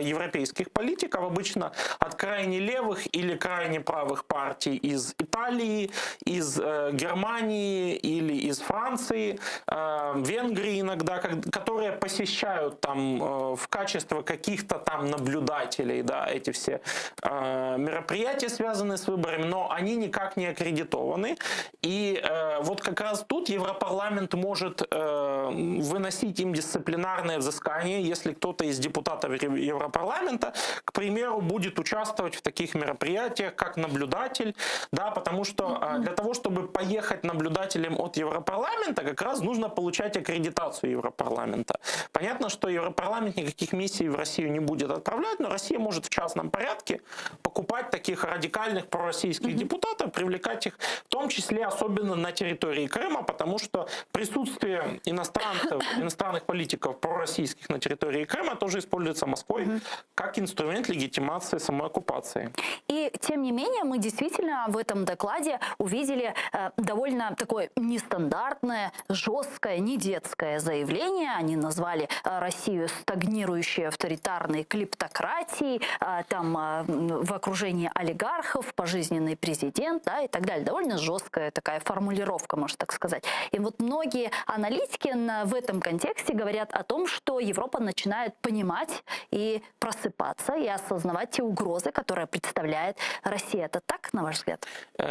европейских политиков, обычно от крайне левых или крайне правых партий из Италии, из Германии или из Франции, Венгрии иногда, которые посещают там в качестве каких-то там наблюдателей, да, эти все мероприятия, связанные с выборами, но они никак не аккредитованы. И вот как раз тут Европарламент может выносить им дисциплинарное взыскание, если кто-то из депутатов Европарламента, к примеру, будет участвовать в таких мероприятиях, как наблюдатель, да, потому что для того, чтобы поехать наблюдателем от Европарламента, как раз нужно получать аккредитацию Европарламента. Понятно, что Европарламент никаких миссий в Россию не будет отправлять, но Россия может в частном порядке покупать таких радикальных пророссийских депутатов, привлекать их, в том числе особенно на территории Крыма, потому что присутствие иностранных политиков пророссийских на территории Крыма тоже используется Москвой как инструмент легитимации самой оккупации. И тем не менее мы действительно в этом докладе увидели довольно такое нестандартное, жесткое, не детское заявление. Они назвали Россию стагнирующей авторитарной клептократией, там в окружении олигархов, пожизненный президент, да, и так далее. Довольно жесткая такая формулировка, можно так сказать. И вот многие аналитики в этом контексте говорят о том, что Европа начинает понимать и просыпаться, и осознавать те угрозы, которые представляет Россия. Это так, на ваш взгляд?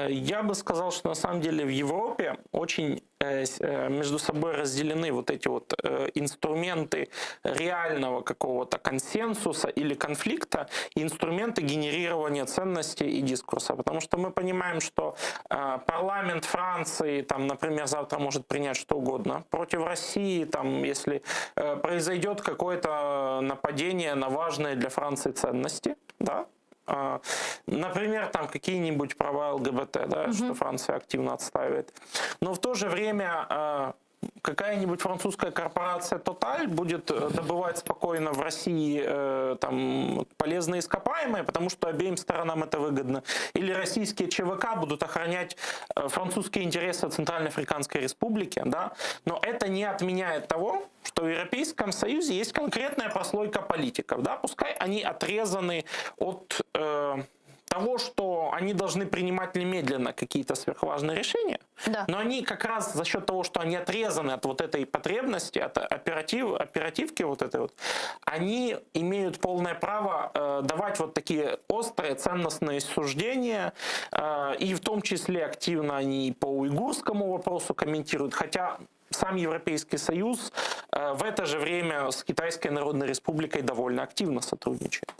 Я бы сказал, что на самом деле в Европе очень между собой разделены вот эти вот инструменты реального какого-то консенсуса или конфликта и инструменты генерирования ценностей и дискурса. Потому что мы понимаем, что парламент Франции, там, например, завтра может принять что угодно против России, там, если произойдет какое-то нападение на важные для Франции ценности, да, например, там какие-нибудь права ЛГБТ, да, что Франция активно отстаивает. Но в то же время какая-нибудь французская корпорация Total будет добывать спокойно в России там, полезные ископаемые, потому что обеим сторонам это выгодно. Или российские ЧВК будут охранять французские интересы Центральноафриканской Республики. Да? Но это не отменяет того, что в Европейском Союзе есть конкретная прослойка политиков. Да? Пускай они отрезаны от того, что они должны принимать немедленно какие-то сверхважные решения, да. Но они как раз за счет того, что они отрезаны от вот этой потребности, от оперативки вот этой вот, они имеют полное право давать вот такие острые ценностные суждения, и в том числе активно они по уйгурскому вопросу комментируют, хотя сам Европейский Союз в это же время с Китайской Народной Республикой довольно активно сотрудничает.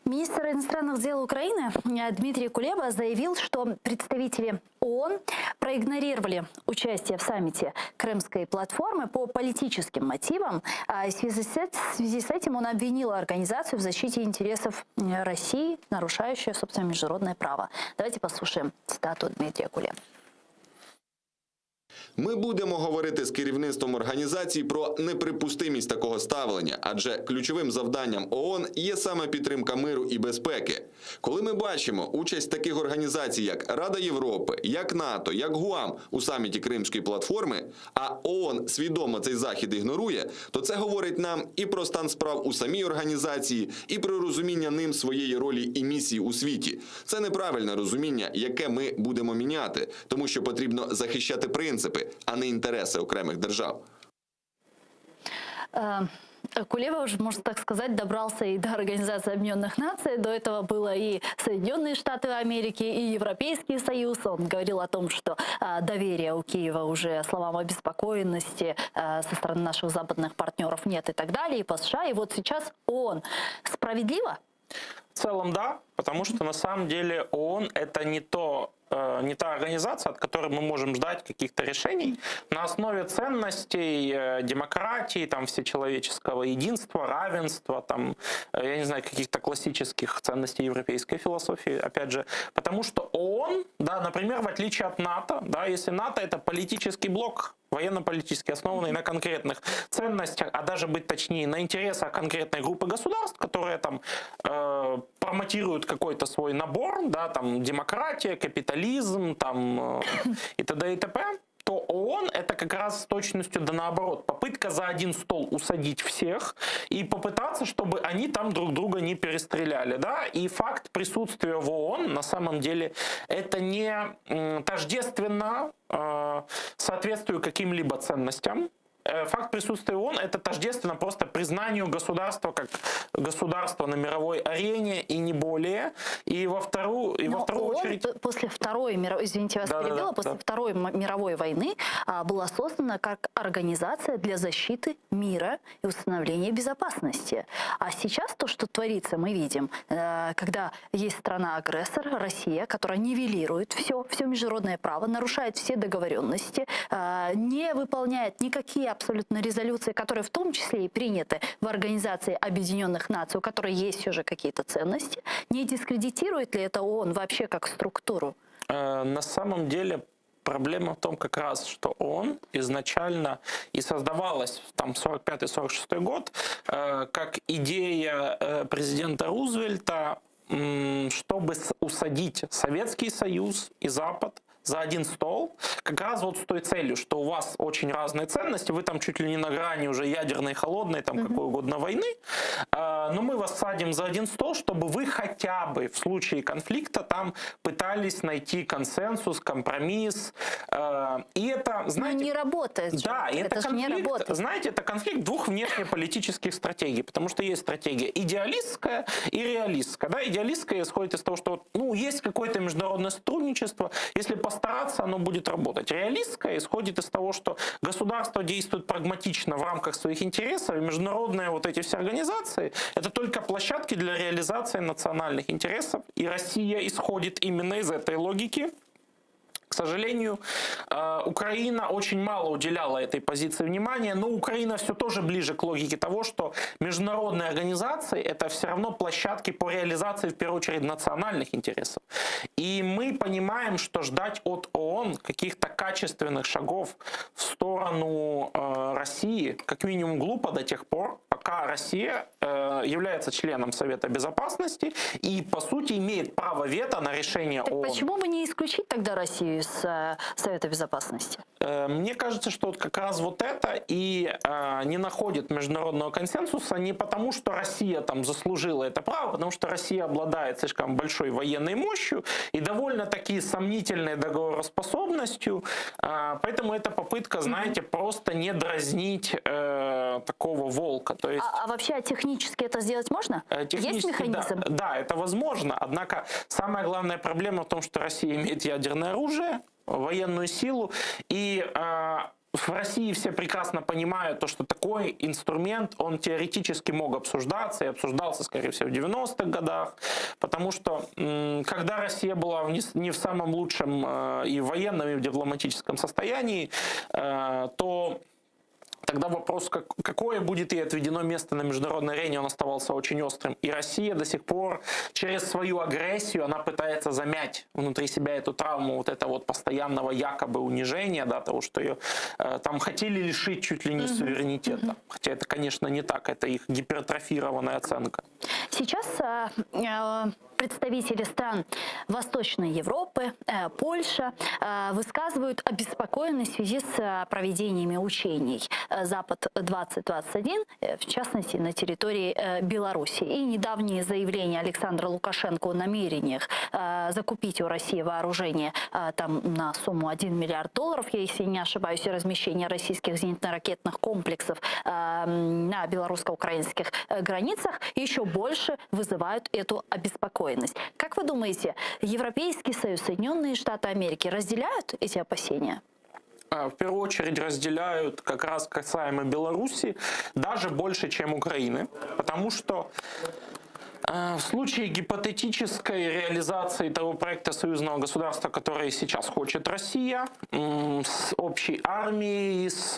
Министр иностранных дел Украины Дмитрий Кулеба заявил, что представители ООН проигнорировали участие в саммите Крымской платформы по политическим мотивам. В связи с этим он обвинил организацию в защите интересов России, нарушающую, собственно, международное право. Давайте послушаем цитату Дмитрия Кулеба. Ми будемо говорити з керівництвом організації про неприпустимість такого ставлення, адже ключовим завданням ООН є саме підтримка миру і безпеки. Коли ми бачимо участь таких організацій, як Рада Європи, як НАТО, як ГУАМ у саміті Кримської платформи, а ООН свідомо цей захід ігнорує, то це говорить нам і про стан справ у самій організації, і про розуміння ним своєї ролі і місії у світі. Це неправильне розуміння, яке ми будемо міняти, тому що потрібно захищати принципи, а не интересы окремых держав. Кулеба уже, можно так сказать, добрался и до Организации Объединенных Наций. До этого было и Соединенные Штаты Америки, и Европейский Союз. Он говорил о том, что доверия у Киева уже словам обеспокоенности со стороны наших западных партнеров нет и так далее, и по США. И вот сейчас ООН. Справедливо? В целом да, потому что на самом деле ООН это не та организация, от которой мы можем ждать каких-то решений на основе ценностей, демократии, там, всечеловеческого единства, равенства, там, я не знаю, каких-то классических ценностей европейской философии, опять же, потому что ООН, да, например, в отличие от НАТО, да, если НАТО это политический блок, военно-политически основанный на конкретных ценностях, а даже быть точнее, на интересах конкретной группы государств, которые там промотируют какой-то свой набор, да, там демократия, капитализм, там и т.д. и т.п., то ООН это как раз с точностью да наоборот. Попытка за один стол усадить всех и попытаться, чтобы они там друг друга не перестреляли. Да? И факт присутствия в ООН на самом деле это не тождественно соответствию каким-либо ценностям. Факт присутствия ООН это тождественно просто признанию государства как государства на мировой арене и не более. И во вторую очередь... После Второй мировой, извините, вас перебила, после Второй мировой войны была создана как организация для защиты мира и установления безопасности. А сейчас то, что творится, мы видим, когда есть страна-агрессор, Россия, которая нивелирует все международное право, нарушает все договоренности, не выполняет никакие абсолютно резолюции, которые в том числе и приняты в Организации Объединенных Наций, у которой есть все же какие-то ценности, не дискредитирует ли это ООН вообще как структуру? На самом деле проблема в том как раз, что ООН изначально и создавалась там 45-46 год как идея президента Рузвельта, чтобы усадить Советский Союз и Запад за один стол, как раз вот с той целью, что у вас очень разные ценности, вы там чуть ли не на грани уже ядерной, холодной, там какой угодно войны, но мы вас садим за один стол, чтобы вы хотя бы в случае конфликта там пытались найти консенсус, компромисс. И это, знаете... Но не работает. Да, и это же не конфликт, работает. знаете, это конфликт двух внешнеполитических стратегий, потому что есть стратегия идеалистская и реалистская. Да, идеалистская исходит из того, что ну, есть какое-то международное сотрудничество, если постараться, оно будет работать. Реалистская исходит из того, что государство действует прагматично в рамках своих интересов, и международные вот эти все организации — это только площадки для реализации национальных интересов, и Россия исходит именно из этой логики. К сожалению, Украина очень мало уделяла этой позиции внимания, но Украина все тоже ближе к логике того, что международные организации — это все равно площадки по реализации, в первую очередь, национальных интересов. И мы понимаем, что ждать от ООН каких-то качественных шагов в сторону России как минимум глупо до тех пор, пока Россия является членом Совета Безопасности и, по сути, имеет право вето на решение Так ООН. почему бы не исключить тогда Россию из Совета Безопасности? Мне кажется, что вот как раз вот это и не находит международного консенсуса не потому, что Россия там заслужила это право, потому что Россия обладает слишком большой военной мощью и довольно-таки сомнительной договороспособностью. Поэтому это попытка, знаете, просто не дразнить такого волка. То есть, А вообще технически это сделать можно? Есть технически, механизм? да, это возможно. Однако самая главная проблема в том, что Россия имеет ядерное оружие, военную силу, и в России все прекрасно понимают, то, что такой инструмент, он теоретически мог обсуждаться, и обсуждался, скорее всего, в 90-х годах, потому что когда Россия была не в самом лучшем и в военном, и в дипломатическом состоянии, то тогда вопрос, какое будет ей отведено место на международной арене, он оставался очень острым. И Россия до сих пор через свою агрессию, она пытается замять внутри себя эту травму вот этого вот постоянного якобы унижения, да, того, что ее там хотели лишить чуть ли не суверенитета. Хотя это, конечно, не так, это их гипертрофированная оценка. Сейчас представители стран Восточной Европы, Польша высказывают обеспокоенность в связи с проведениями учений «Запад-2021», в частности, на территории Беларуси. И недавние заявления Александра Лукашенко о намерениях закупить у России вооружение там на сумму $1 миллиард, если не ошибаюсь, и размещение российских зенитно-ракетных комплексов на белорусско-украинских границах еще больше вызывают эту обеспокоенность. Как вы думаете, Европейский Союз, Соединенные Штаты Америки разделяют эти опасения? В первую очередь разделяют как раз касаемо Беларуси даже больше, чем Украины, потому что в случае гипотетической реализации того проекта союзного государства, который сейчас хочет Россия, с общей армией, с,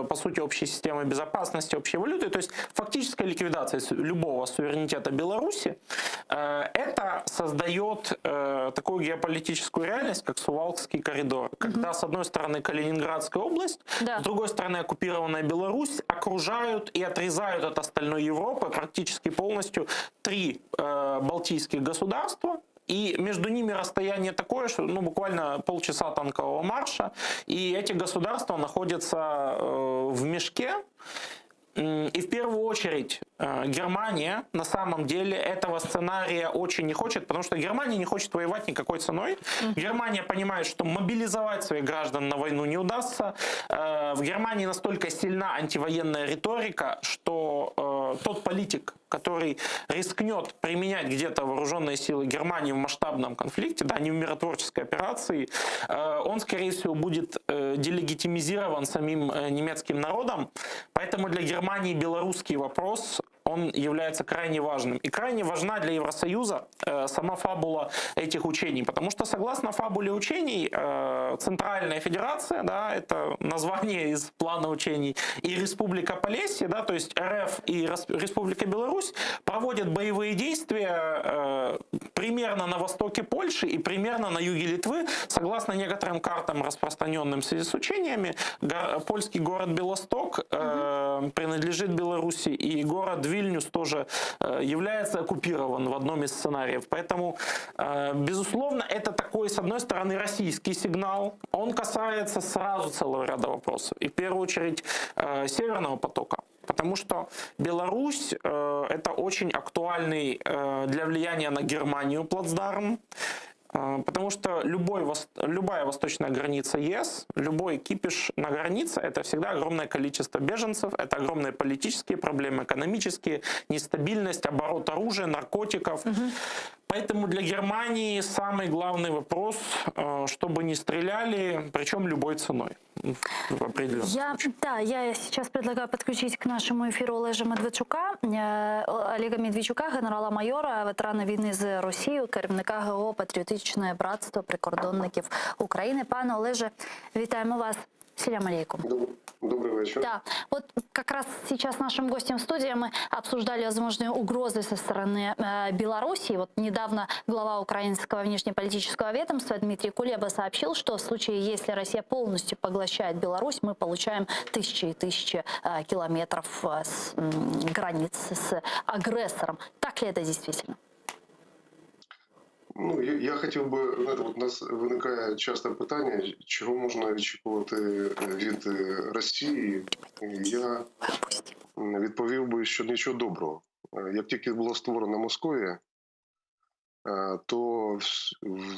по сути, общей системой безопасности, общей валютой, то есть фактическая ликвидация любого суверенитета Беларуси, это создает такую геополитическую реальность, как Сувалкский коридор, когда с одной стороны Калининградская область, с другой стороны оккупированная Беларусь окружают и отрезают от остальной Европы практически полностью три балтийских государства, и между ними расстояние такое, что буквально полчаса танкового марша, и эти государства находятся в мешке. И в первую очередь Германия на самом деле этого сценария очень не хочет, потому что Германия не хочет воевать никакой ценой. Германия понимает, что мобилизовать своих граждан на войну не удастся. В Германии настолько сильна антивоенная риторика, что тот политик, который рискнет применять где-то вооруженные силы Германии в масштабном конфликте, да, не в миротворческой операции, он, скорее всего, будет делегитимизирован самим немецким народом. Поэтому для Германии белорусский вопрос, он является крайне важным. И крайне важна для Евросоюза сама фабула этих учений. Потому что, согласно фабуле учений, Центральная Федерация, да, это название из плана учений, и Республика Полесье, да, то есть РФ и Республика Беларусь, проводят боевые действия примерно на востоке Польши и примерно на юге Литвы. Согласно некоторым картам, распространенным в связи с учениями, польский город Белосток принадлежит Беларуси, и город Вильнюс Вильнюс тоже является оккупирован в одном из сценариев. Поэтому, безусловно, это такой, с одной стороны, российский сигнал. Он касается сразу целого ряда вопросов. И в первую очередь Северного потока. Потому что Беларусь это очень актуальный для влияния на Германию плацдарм. Потому что любая восточная граница ЕС, любой кипиш на границе – это всегда огромное количество беженцев, это огромные политические проблемы, экономические, нестабильность, оборот оружия, наркотиков. Поэтому для Германии самый главный вопрос, чтобы не стреляли, причем любой ценой. В определенном случае. Я сейчас предлагаю подключить к нашему эфиру Олега Медведчука, генерала-майора, ветерана війни з Росією, керівника ГО «Патріотичне братство прикордонників України». Пане Олеже, вітаємо вас. Селям алейкум. Добрый вечер. Да, вот как раз сейчас нашим гостем в студии мы обсуждали возможные угрозы со стороны Белоруссии. Вот недавно глава украинского внешнеполитического ведомства Дмитрий Кулеба сообщил, что в случае, если Россия полностью поглощает Беларусь, мы получаем тысячи и тысячи километров границ с агрессором. Так ли это действительно? Ну, я хотів би, знаєте, от у нас виникає часто питання, чого можна очікувати від Росії. Я відповів би, що нічого доброго. Як тільки була створена Московія, то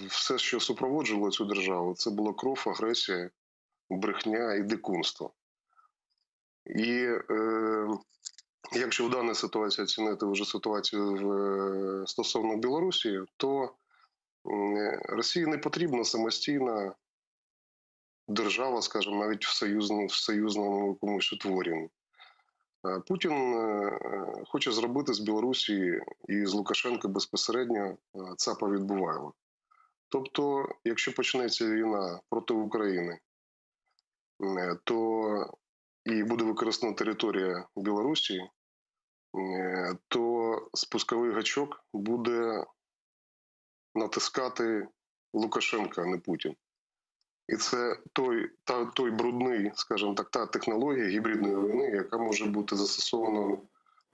все, що супроводжувало цю державу, це була кров, агресія, брехня і дикунство. І якщо в даній ситуації оцінити вже ситуацію стосовно Білорусі, то Росії не потрібна самостійна держава, скажімо, навіть в союзному якомусь утворенні. Путін хоче зробити з Білорусі і з Лукашенка безпосередньо ЦАПа відбувайло. Тобто, якщо почнеться війна проти України, то і буде використана територія Білорусі, то спусковий гачок буде натискати Лукашенка, а не Путін. І це той брудний, скажімо так, та технологія гібридної війни, яка може бути застосована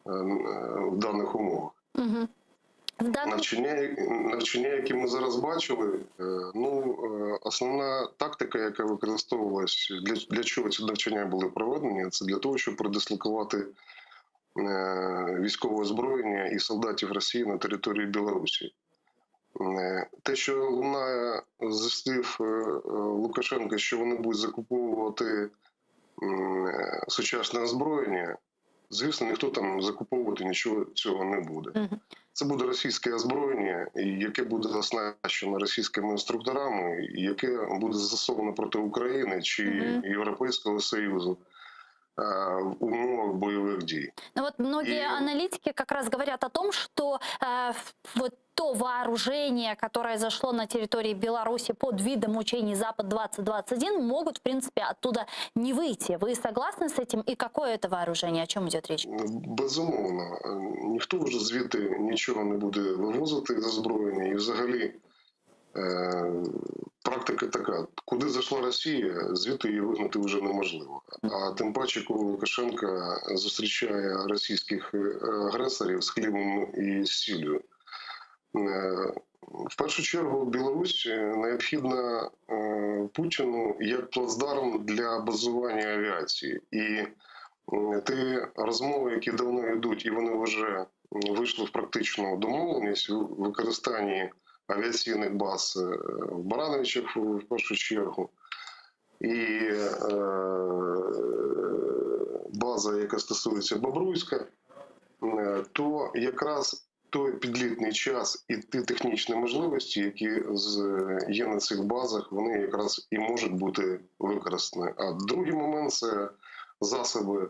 в даних умовах. Угу. Навчання, які ми зараз бачили, основна тактика, яка використовувалась, для чого ці навчання були проведені, це для того, щоб передислокувати військове озброєння і солдатів Росії на території Білорусі. Те, що лунає зі слів Лукашенка, що вони будуть закуповувати сучасне озброєння, звісно, ніхто там закуповувати нічого цього не буде. Це буде російське озброєння, яке буде оснащено російськими інструкторами, яке буде застосовано проти України чи Європейського Союзу в умовах боевых действий. Ну вот многие аналитики как раз говорят о том, что вот то вооружение, которое зашло на территории Беларуси под видом учений «Запад-2021», могут, в принципе, оттуда не выйти. Вы согласны с этим? И какое это вооружение? О чем идет речь? Безумовно. Ніхто вже звідти нічого не буде вивозити з озброєння. І взагалі практика така. Куди зайшла Росія, звідти її вигнати вже неможливо. А тим паче, коли Лукашенко зустрічає російських агресорів з хлібом і сіллю. В першу чергу Білорусь необхідна Путіну як плацдарм для базування авіації. І ті розмови, які давно йдуть, і вони вже вийшли в практичну домовленість у використанні авіаційних баз в Барановичах в першу чергу. І база, яка стосується Бобруйська, то якраз той підлітний час і ті технічні можливості, які є на цих базах, вони якраз і можуть бути використані. А другий момент – це засоби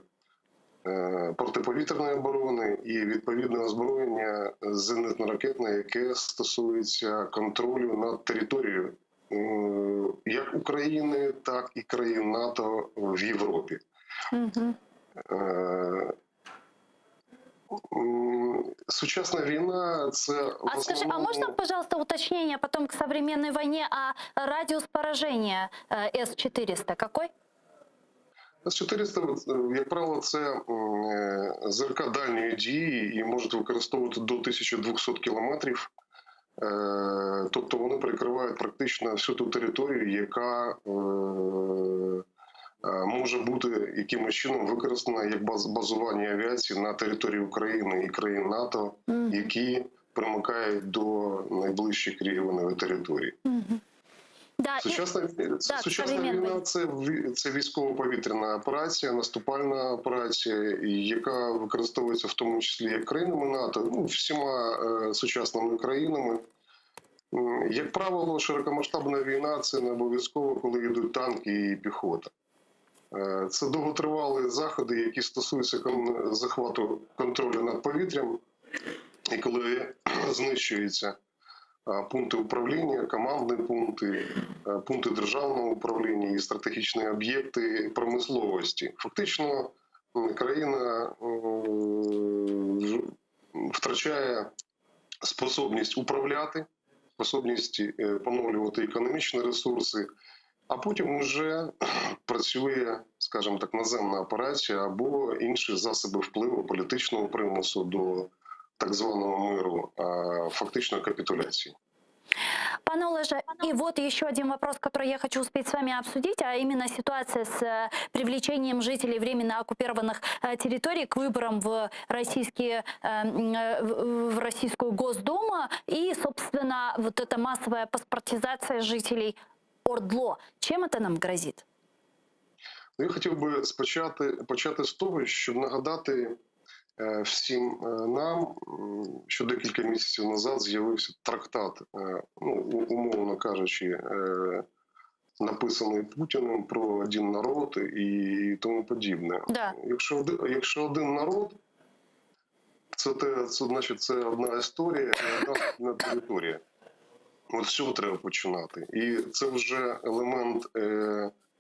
протиповітряної оборони і відповідне озброєння зенітно-ракетне, яке стосується контролю над територією як України, так і країн НАТО в Європі. Сучасная война, это в основном... А можно, пожалуйста, уточнение потом к современной войне, а радиус поражения С-400 какой? С-400, як правило, це ЗРК дальньої дії і можуть використовувати до 1200 кілометрів. Тобто вони перекривають практично всю ту територію, яка може бути якимось чином використана як базування авіації на території України і країн НАТО, які примикають до найближчих регіонів території. Да, Сучасна війна це військово-повітряна операція, наступальна операція, яка використовується в тому числі як країнами НАТО, всіма сучасними країнами. Як правило, широкомасштабна війна – це не обов'язково, коли йдуть танки і піхота. Це довготривалі заходи, які стосуються захвату контролю над повітрям, і коли знищуються пункти управління, командні пункти, пункти державного управління і стратегічні об'єкти промисловості. Фактично, країна втрачає способність управляти, способність поновлювати економічні ресурси, а потім вже працює, скажімо так, наземна операція або інші засоби впливу політичного примусу до так званого миру, фактично капитуляции. Пане Олеже, и вот еще один вопрос, который я хочу успеть с вами обсудить, а именно ситуация с привлечением жителей временно оккупированных территорий к выборам в Российскую Госдуму и, собственно, вот эта массовая паспортизация жителей ОРДЛО. Чем это нам грозит? Я хотів би почати з того, щоб нагадати всім нам, що декілька місяців назад з'явився трактат, умовно кажучи, написаний Путіним про один народ і тому подібне. Да. Якщо один народ, значить це одна історія і одна територія. От з цього треба починати. І це вже елемент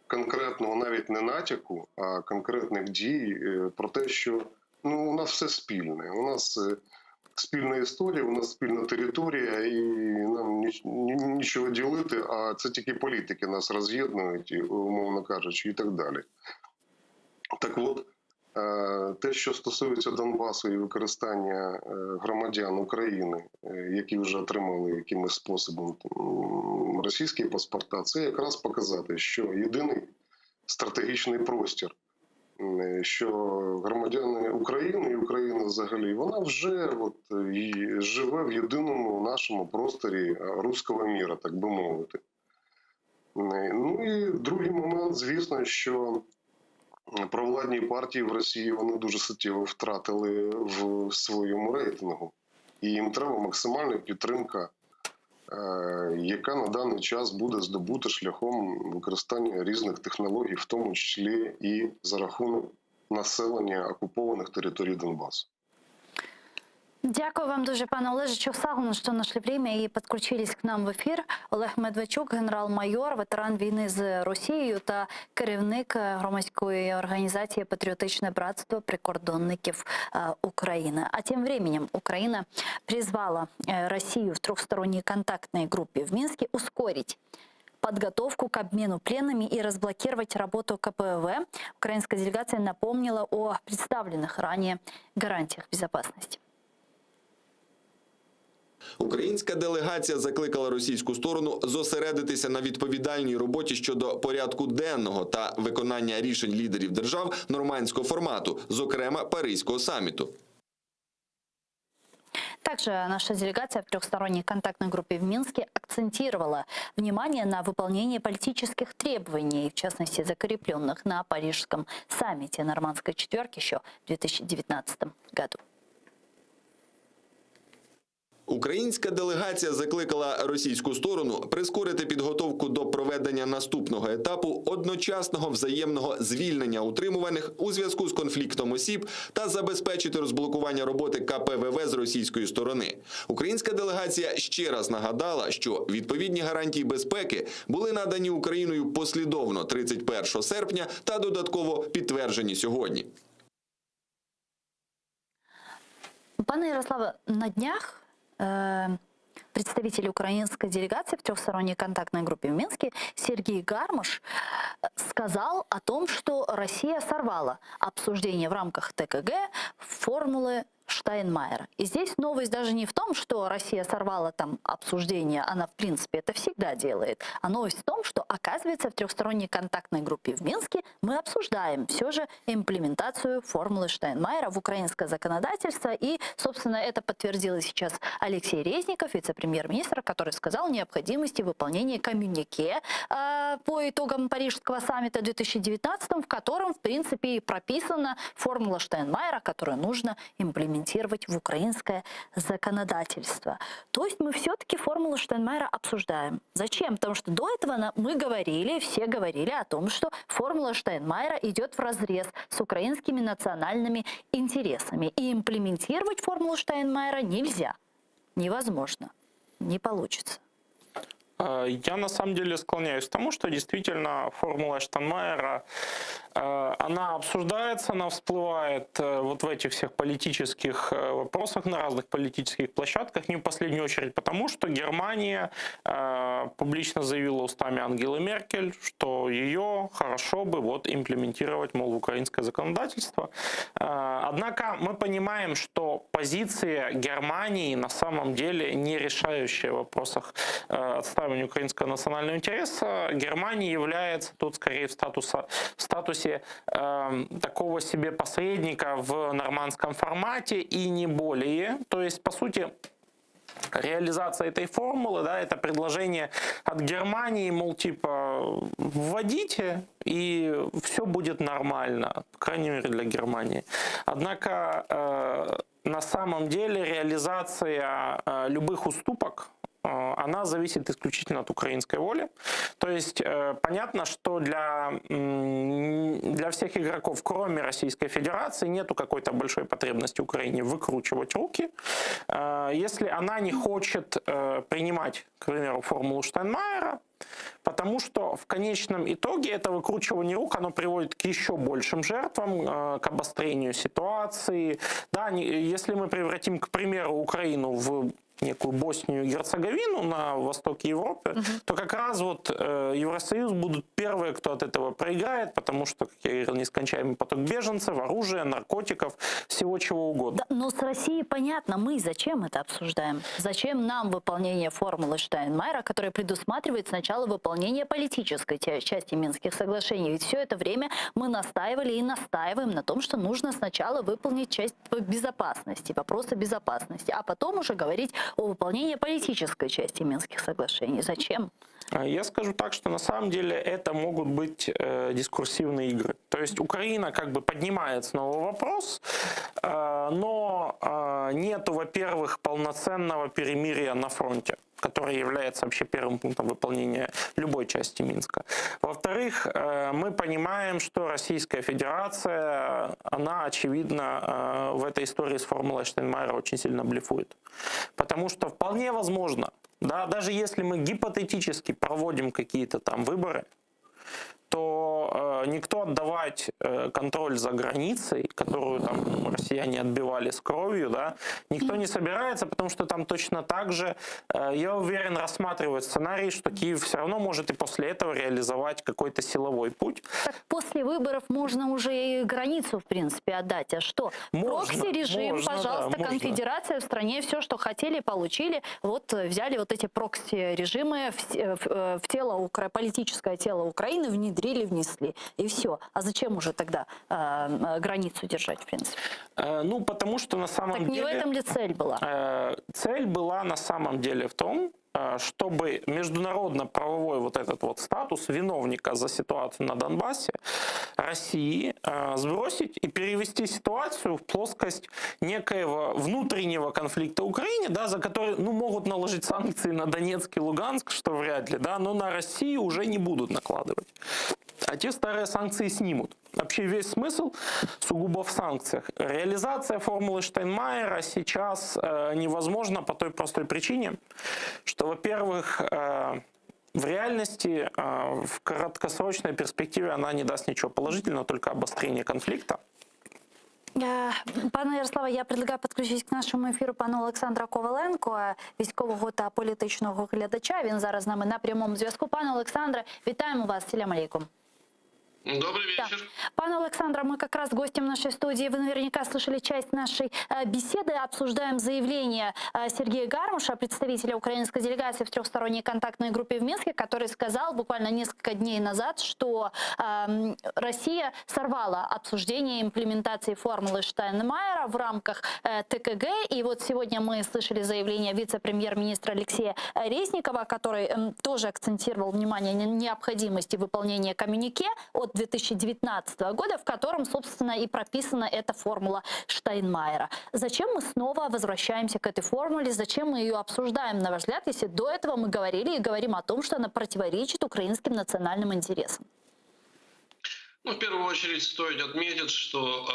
конкретного навіть не натяку, а конкретних дій про те, що у нас все спільне. У нас спільна історія, у нас спільна територія, і нам нічого ділити, а це тільки політики нас роз'єднують, умовно кажучи, і так далі. Так от, те, що стосується Донбасу і використання громадян України, які вже отримали якимось способом російські паспорта, це якраз показати, що єдиний стратегічний простір, що громадяни України і Україна взагалі, вона вже живе в єдиному нашому просторі руського міра, так би мовити. І другий момент, звісно, що провладні партії в Росії, вони дуже суттєво втратили в своєму рейтингу. І їм треба максимальна підтримка, яка на даний час буде здобута шляхом використання різних технологій, в тому числі і за рахунок населення окупованих територій Донбасу. Дякую вам дуже, пане Олеже. Чусагну, що знайшли время і підключились к нам в ефір. Олег Медведчук, генерал-майор, ветеран війни з Росією та керівник громадської організації «Патріотичне братство прикордонників України». А тем временем Украина призвала Россию в трехсторонней контактной группе в Минске ускорить подготовку к обмену пленными и разблокировать работу КПВВ. Украинская делегация напомнила о представленных ранее гарантиях безопасности. Українська делегація закликала російську сторону зосередитися на відповідальній роботі щодо порядку денного та виконання рішень лідерів держав нормандського формату, зокрема Паризького саміту. Также наша делегация в трехсторонней контактной группе в Минске акцентировала внимание на выполнении политических требований, в частности, закрепленных на Парижском саммите Нормандской четверки еще в 2019 году. Українська делегація закликала російську сторону прискорити підготовку до проведення наступного етапу одночасного взаємного звільнення утримуваних у зв'язку з конфліктом осіб та забезпечити розблокування роботи КПВВ з російської сторони. Українська делегація ще раз нагадала, що відповідні гарантії безпеки були надані Україною послідовно 31 серпня та додатково підтверджені сьогодні. Пане Ярославе, на днях представитель украинской делегации в трехсторонней контактной группе в Минске Сергей Гармаш сказал о том, что Россия сорвала обсуждение в рамках ТКГ формулы Штайнмайера. И здесь новость даже не в том, что Россия сорвала там обсуждение, она в принципе это всегда делает, а новость в том, что оказывается в трехсторонней контактной группе в Минске мы обсуждаем все же имплементацию формулы Штайнмайера в украинское законодательство. И, собственно, это подтвердил сейчас Алексей Резников, вице-премьер-министр, который сказал о необходимости выполнения коммюнике по итогам Парижского саммита 2019, в котором, в принципе, и прописана формула Штайнмайера, которую нужно имплементировать в украинское законодательство. То есть мы все-таки формулу Штайнмайера обсуждаем. Зачем? Потому что до этого мы говорили, все говорили о том, что формула Штайнмайера идет вразрез с украинскими национальными интересами. И имплементировать формулу Штайнмайера нельзя. Невозможно. Не получится. Я на самом деле склоняюсь к тому, что действительно формула Штайнмайера, она обсуждается, она всплывает вот в этих всех политических вопросах на разных политических площадках, не в последнюю очередь потому, что Германия публично заявила устами Ангелы Меркель, что ее хорошо бы вот имплементировать, мол, в украинское законодательство. Однако мы понимаем, что позиция Германии на самом деле не решающая в вопросах отстаивания украинского национального интереса. Германия является тут скорее в статусе такого себе посредника в нормандском формате и не более. То есть, по сути, реализация этой формулы, да, это предложение от Германии, мол, типа, вводите, и все будет нормально, по крайней мере, для Германии. Однако, на самом деле, реализация любых уступок, она зависит исключительно от украинской воли. То есть понятно, что для всех игроков, кроме Российской Федерации, нету какой-то большой потребности Украине выкручивать руки. Если она не хочет принимать, к примеру, формулу Штайнмайера, потому что в конечном итоге это выкручивание рук, оно приводит к еще большим жертвам, к обострению ситуации. Да, если мы превратим, к примеру, Украину в некую Боснию и Герцеговину на востоке Европы, то как раз вот Евросоюз будут первые, кто от этого проиграет, потому что, как я говорил, нескончаемый поток беженцев, оружия, наркотиков, всего чего угодно. Да, но с Россией понятно, мы зачем это обсуждаем? Зачем нам выполнение формулы Штайнмайера, которая предусматривает сначала выполнение политической части Минских соглашений? Ведь все это время мы настаивали и настаиваем на том, что нужно сначала выполнить часть безопасности, вопросы безопасности, а потом уже говорить о выполнении политической части Минских соглашений. Зачем? Я скажу так, что на самом деле это могут быть дискурсивные игры. То есть Украина как бы поднимает снова вопрос, но нету, во-первых, полноценного перемирия на фронте, который является вообще первым пунктом выполнения любой части Минска. Во-вторых, мы понимаем, что Российская Федерация, она, очевидно, в этой истории с формулой Штайнмайера очень сильно блефует. Потому что вполне возможно, да, даже если мы гипотетически проводим какие-то там выборы, то никто отдавать контроль за границей, которую там россияне отбивали с кровью, да, никто не собирается, потому что там точно так же, я уверен, рассматривают сценарий, что Киев все равно может и после этого реализовать какой-то силовой путь. Так после выборов можно уже и границу, в принципе, отдать. А что? Прокси-режим, пожалуйста, да, конфедерация в стране, все, что хотели, получили. Вот взяли вот эти прокси-режимы в тело, политическое тело Украины, внесли. И все. А зачем уже тогда границу держать, в принципе? Ну, потому что на самом деле... Так не в этом ли цель была? Цель была на самом деле в том, чтобы международно-правовой вот этот вот статус виновника за ситуацию на Донбассе России сбросить и перевести ситуацию в плоскость некоего внутреннего конфликта Украины, да, за который могут наложить санкции на Донецк и Луганск, что вряд ли, да, но на Россию уже не будут накладывать. А те старые санкции снимут. Вообще весь смысл сугубо в санкциях. Реализация формулы Штайнмайера сейчас невозможна по той простой причине, что, во-первых, в реальности, в краткосрочной перспективе она не даст ничего положительного, только обострение конфликта. Пане Ярославе, я предлагаю підключитись к нашому ефіру пана Олександра Коваленко, військового та політичного глядача. Він зараз з нами на прямому зв'язку. Пане Олександре, вітаємо вас. Салям алейкум. Добрый вечер. Да. Пане Александра, мы как раз гостем нашей студии. Вы наверняка слышали часть нашей беседы. Обсуждаем заявление Сергея Гармуша, представителя украинской делегации в трехсторонней контактной группе в Минске, который сказал буквально несколько дней назад, что Россия сорвала обсуждение имплементации формулы Штайнмайера в рамках ТКГ. И вот сегодня мы слышали заявление вице-премьер-министра Алексея Резникова, который тоже акцентировал внимание на необходимости выполнения коммюнике от 2019 года, в котором, собственно, и прописана эта формула Штайнмайера. Зачем мы снова возвращаемся к этой формуле? Зачем мы ее обсуждаем, на ваш взгляд, если до этого мы говорили и говорим о том, что она противоречит украинским национальным интересам? Ну, в первую очередь стоит отметить, что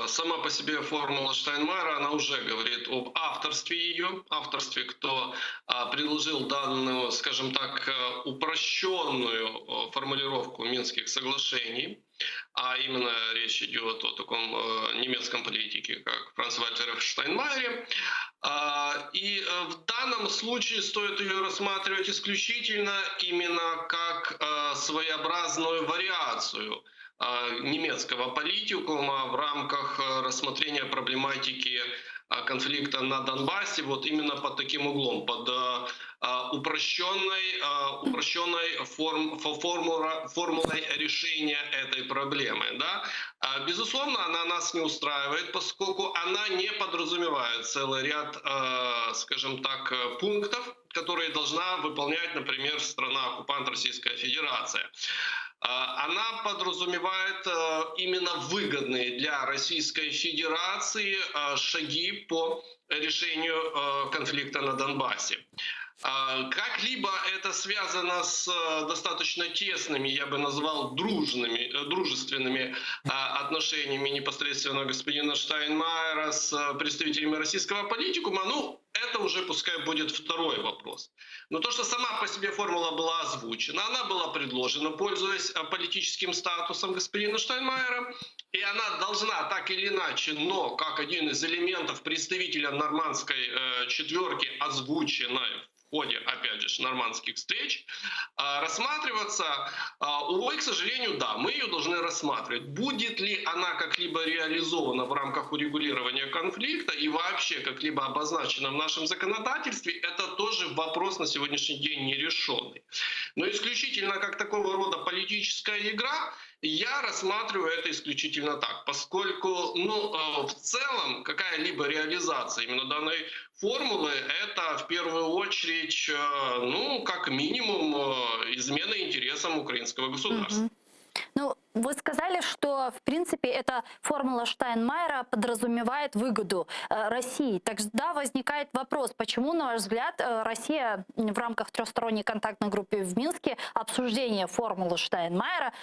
сама по себе формула Штайнмайера, она уже говорит об авторстве ее, авторстве, кто предложил данную, скажем так, упрощенную формулировку Минских соглашений, а именно речь идет о таком немецком политике, как Франц-Вальтер Штайнмайере. И в данном случае стоит ее рассматривать исключительно именно как своеобразную вариацию немецкого политикума в рамках рассмотрения проблематики конфликта на Донбассе вот именно под таким углом, под упрощенной формулой решения этой проблемы. Да? Безусловно, она нас не устраивает, поскольку она не подразумевает целый ряд, скажем так, пунктов, которые должна выполнять, например, страна-оккупант Российская Федерация. Она подразумевает именно выгодные для Российской Федерации шаги по решению конфликта на Донбассе. Как-либо это связано с достаточно тесными, я бы назвал, дружественными отношениями непосредственно господина Штайнмайера с представителями российского политикума, ну, это уже пускай будет второй вопрос. Но то, что сама по себе формула была озвучена, она была предложена, пользуясь политическим статусом господина Штайнмайера, и она должна так или иначе, но как один из элементов представителя нормандской четверки, озвученной в ходе, опять же, нормандских встреч, рассматриваться. Увы, к сожалению, да, мы ее должны рассматривать. Будет ли она как-либо реализована в рамках урегулирования конфликта и вообще как-либо обозначена в нашем законодательстве, это тоже вопрос на сегодняшний день нерешенный. Но исключительно как такого рода политическая игра, я рассматриваю это исключительно так, поскольку в целом какая-либо реализация именно данной формулы – это в первую очередь, как минимум, измена интересам украинского государства. Ну, вы сказали, что, в принципе, эта формула Штайнмайера подразумевает выгоду России. Тогда возникает вопрос, почему, на ваш взгляд, Россия в рамках трехсторонней контактной группы в Минске обсуждение формулы Штайнмайера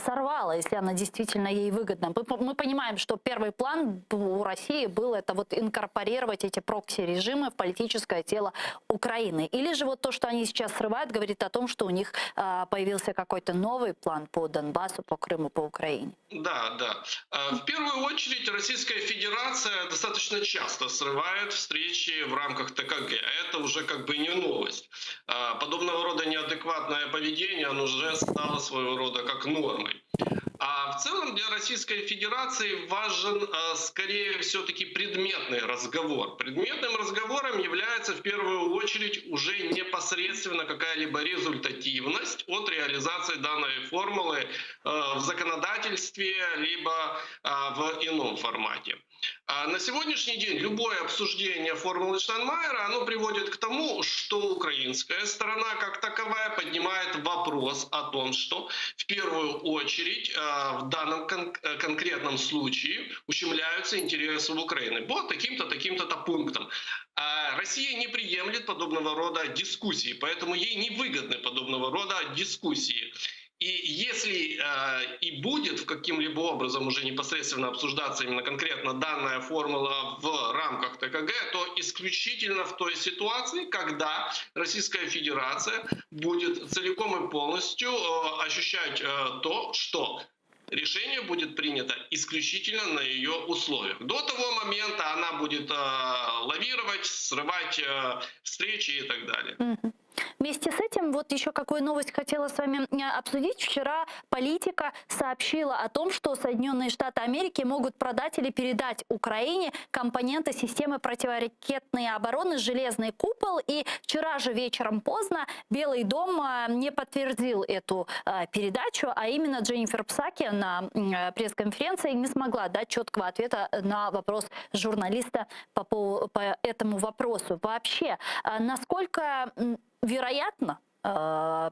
сорвала, если она действительно ей выгодна? Мы понимаем, что первый план у России был это вот инкорпорировать эти прокси-режимы в политическое тело Украины. Или же вот то, что они сейчас срывают, говорит о том, что у них появился какой-то новый план по Донбассу, по Крыму, по Украине. Да. В первую очередь Российская Федерация достаточно часто срывает встречи в рамках ТКГ. Это уже как бы не новость. Подобного рода неадекватное поведение, оно уже стало своего рода как нормой. А в целом для Российской Федерации важен, скорее, все-таки предметный разговор. Предметным разговором является в первую очередь уже непосредственно какая-либо результативность от реализации данной формулы в законодательстве, либо в ином формате. На сегодняшний день любое обсуждение формулы Штайнмайера, оно приводит к тому, что украинская сторона как таковая поднимает вопрос о том, что в первую очередь в данном конкретном случае ущемляются интересы Украины по таким-то пунктам. Россия не приемлет подобного рода дискуссии, поэтому ей невыгодны подобного рода дискуссии. И если и будет каким-либо образом уже непосредственно обсуждаться именно конкретно данная формула в рамках ТКГ, то исключительно в той ситуации, когда Российская Федерация будет целиком и полностью ощущать то, что решение будет принято исключительно на ее условиях. До того момента она будет лавировать, срывать встречи и так далее. Вместе с этим, вот еще какую новость хотела с вами обсудить. Вчера Политика сообщила о том, что Соединенные Штаты Америки могут продать или передать Украине компоненты системы противоракетной обороны «Железный купол». И вчера же вечером поздно Белый дом не подтвердил эту передачу, а именно Дженнифер Псаки на пресс-конференции не смогла дать четкого ответа на вопрос журналиста по этому вопросу. Вообще, насколько вероятно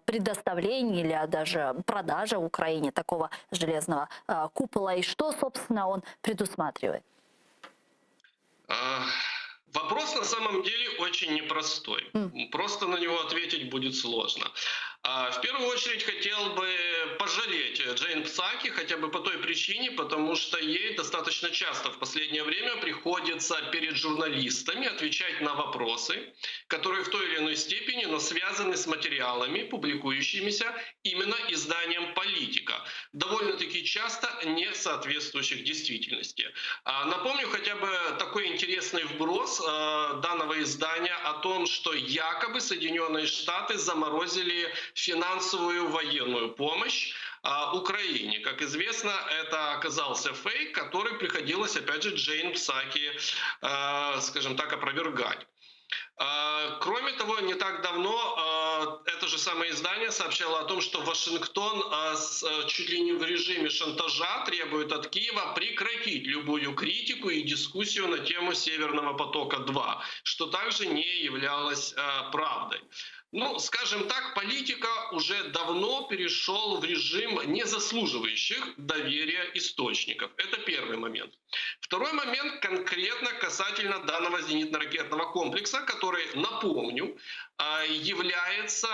предоставление или даже продажа Украине такого железного купола, и что, собственно, он предусматривает? Вопрос на самом деле очень непростой. Просто на него ответить будет сложно. В первую очередь хотел бы пожалеть Джейн Псаки, хотя бы по той причине, потому что ей достаточно часто в последнее время приходится перед журналистами отвечать на вопросы, которые в той или иной степени, но связаны с материалами, публикующимися именно изданием «Политика», довольно-таки часто не соответствующих действительности. Напомню хотя бы такой интересный вброс данного издания о том, что якобы Соединенные Штаты заморозили финансовую военную помощь Украине. Как известно, это оказался фейк, который приходилось, опять же, Джейн Псаки, скажем так, опровергать. Кроме того, не так давно это же самое издание сообщало о том, что Вашингтон чуть ли не в режиме шантажа требует от Киева прекратить любую критику и дискуссию на тему Северного потока-2, что также не являлось правдой. Ну, скажем так, Политика уже давно перешел в режим незаслуживающих доверия источников. Это первый момент. Второй момент конкретно касательно данного зенитно-ракетного комплекса, который, напомню, является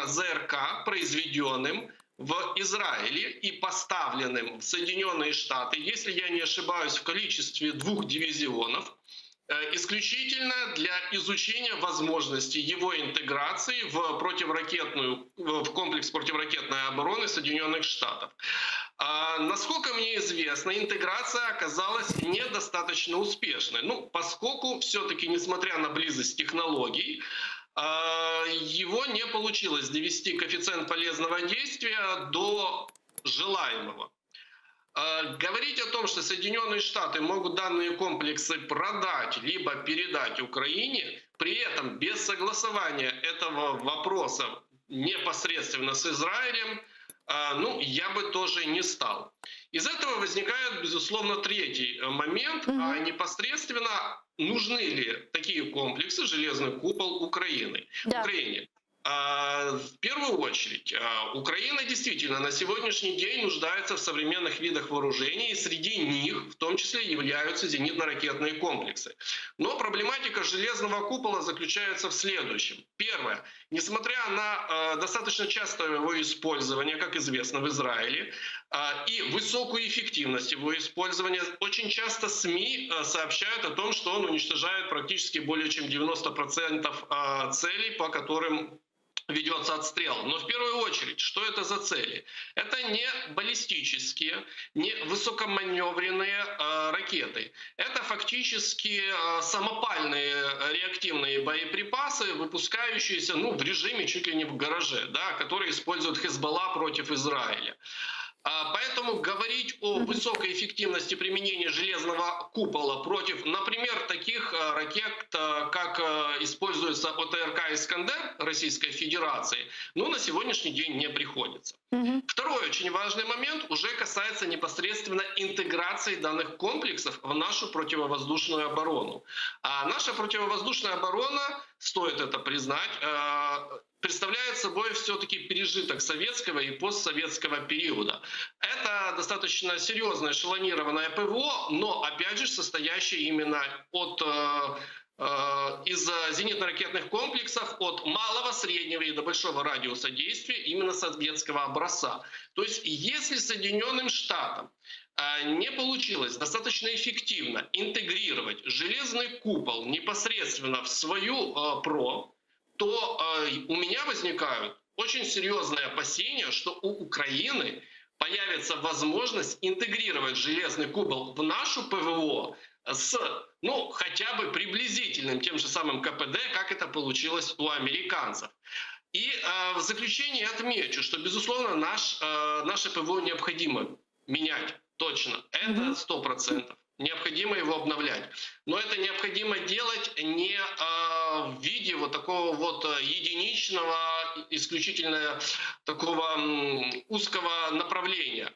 ЗРК, произведенным в Израиле и поставленным в Соединенные Штаты, если я не ошибаюсь, в количестве 2 дивизионов, исключительно для изучения возможности его интеграции в комплекс противоракетной обороны Соединенных Штатов. Насколько мне известно, интеграция оказалась недостаточно успешной. Ну, поскольку все-таки, несмотря на близость технологий, его не получилось довести коэффициент полезного действия до желаемого. Говорить о том, что Соединенные Штаты могут данные комплексы продать либо передать Украине, при этом без согласования этого вопроса непосредственно с Израилем, ну, я бы тоже не стал. Из этого возникает, безусловно, третий момент, а непосредственно нужны ли такие комплексы, железный купол Украине. В первую очередь, Украина действительно на сегодняшний день нуждается в современных видах вооружений, и среди них в том числе являются зенитно-ракетные комплексы. Но проблематика железного купола заключается в следующем. Первое. Несмотря на достаточно частое его использование, как известно, в Израиле, и высокую эффективность его использования, очень часто СМИ сообщают о том, что он уничтожает практически более чем 90% целей, по которым ведется отстрел. Но в первую очередь, что это за цели? Это не баллистические, не высокоманевренные ракеты. Это фактически самопальные реактивные боеприпасы, выпускающиеся в режиме чуть ли не в гараже, да, которые используют Хезболла против Израиля. Поэтому говорить о высокой эффективности применения железного купола против, например, таких ракет, как используется ОТРК «Искандер» Российской Федерации, на сегодняшний день не приходится. Второй очень важный момент уже касается непосредственно интеграции данных комплексов в нашу противовоздушную оборону. А наша противовоздушная оборона, стоит это признать, представляет собой все-таки пережиток советского и постсоветского периода. Это достаточно серьезное эшелонированное ПВО, но, опять же, состоящее именно из зенитно-ракетных комплексов от малого, среднего и до большого радиуса действия именно советского образца. То есть, если Соединенным Штатам не получилось достаточно эффективно интегрировать железный купол непосредственно в свою ПРО, то у меня возникают очень серьезные опасения, что у Украины появится возможность интегрировать железный купол в нашу ПВО с, ну, хотя бы приблизительным тем же самым КПД, как это получилось у американцев. И в заключение отмечу, что, безусловно, наше ПВО необходимо менять, точно, это 100%. Необходимо его обновлять. Но это необходимо делать не в виде вот такого вот единичного, исключительно такого узкого направления.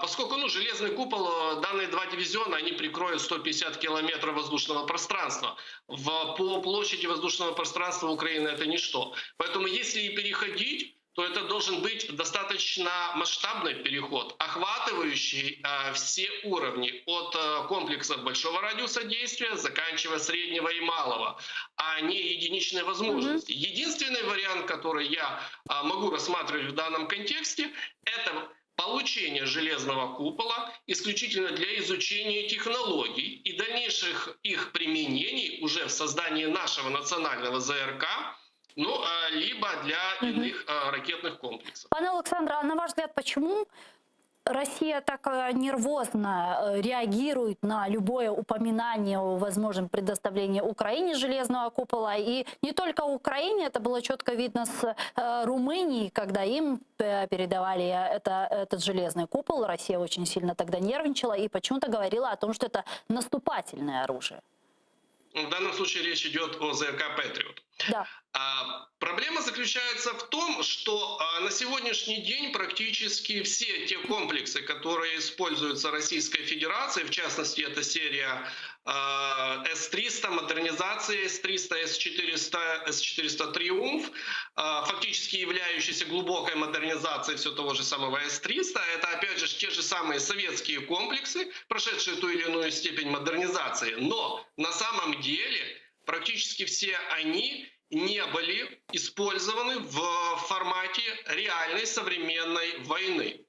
Поскольку железный купол, данные два дивизиона, они прикроют 150 километров воздушного пространства. По площади воздушного пространства Украины это ничто. Поэтому если и переходить, то это должен быть достаточно масштабный переход, охватывающий все уровни от комплексов большого радиуса действия, заканчивая среднего и малого, а не единичные возможности. Единственный вариант, который я могу рассматривать в данном контексте, это получение железного купола исключительно для изучения технологий и дальнейших их применений уже в создании нашего национального ЗРК, либо для иных ракетных комплексов. Пане Олександре, а на ваш взгляд, почему Россия так нервозно реагирует на любое упоминание о возможном предоставлении Украине железного купола? И не только Украине, это было четко видно с Румынией, когда им передавали этот железный купол. Россия очень сильно тогда нервничала и почему-то говорила о том, что это наступательное оружие. В данном случае речь идет о ЗРК «Патриот». Да. Проблема заключается в том, что на сегодняшний день практически все те комплексы, которые используются Российской Федерацией, в частности, это серия С-300, модернизация С-300, С-400, С-400 «Триумф», фактически являющиеся глубокой модернизацией все того же самого С-300, это, опять же, те же самые советские комплексы, прошедшие ту или иную степень модернизации. Но на самом деле практически все они не были использованы в формате реальной современной войны.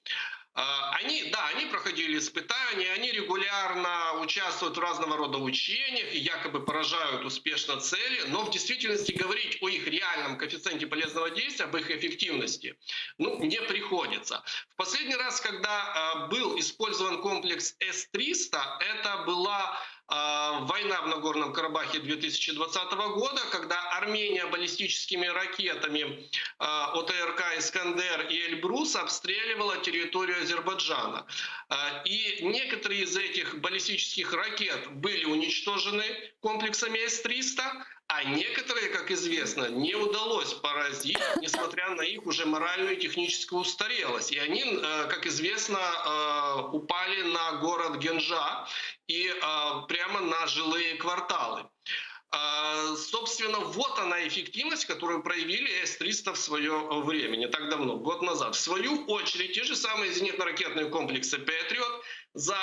Они проходили испытания, они регулярно участвуют в разного рода учениях и якобы поражают успешно цели, но в действительности говорить о их реальном коэффициенте полезного действия, об их эффективности, не приходится. В последний раз, когда был использован комплекс С-300, это была война в Нагорном Карабахе 2020 года, когда Армения баллистическими ракетами ОТРК «Искандер» и «Эльбрус» обстреливала территорию Азербайджана. И некоторые из этих баллистических ракет были уничтожены комплексами С-300, а некоторые, как известно, не удалось поразить, несмотря на их уже моральную и техническую устарелость. И они, как известно, упали на город Генджа и прямо на жилые кварталы. Собственно, вот она эффективность, которую проявили С-300 в свое время, не так давно, год назад. В свою очередь, те же самые зенитно-ракетные комплексы «Патриот» за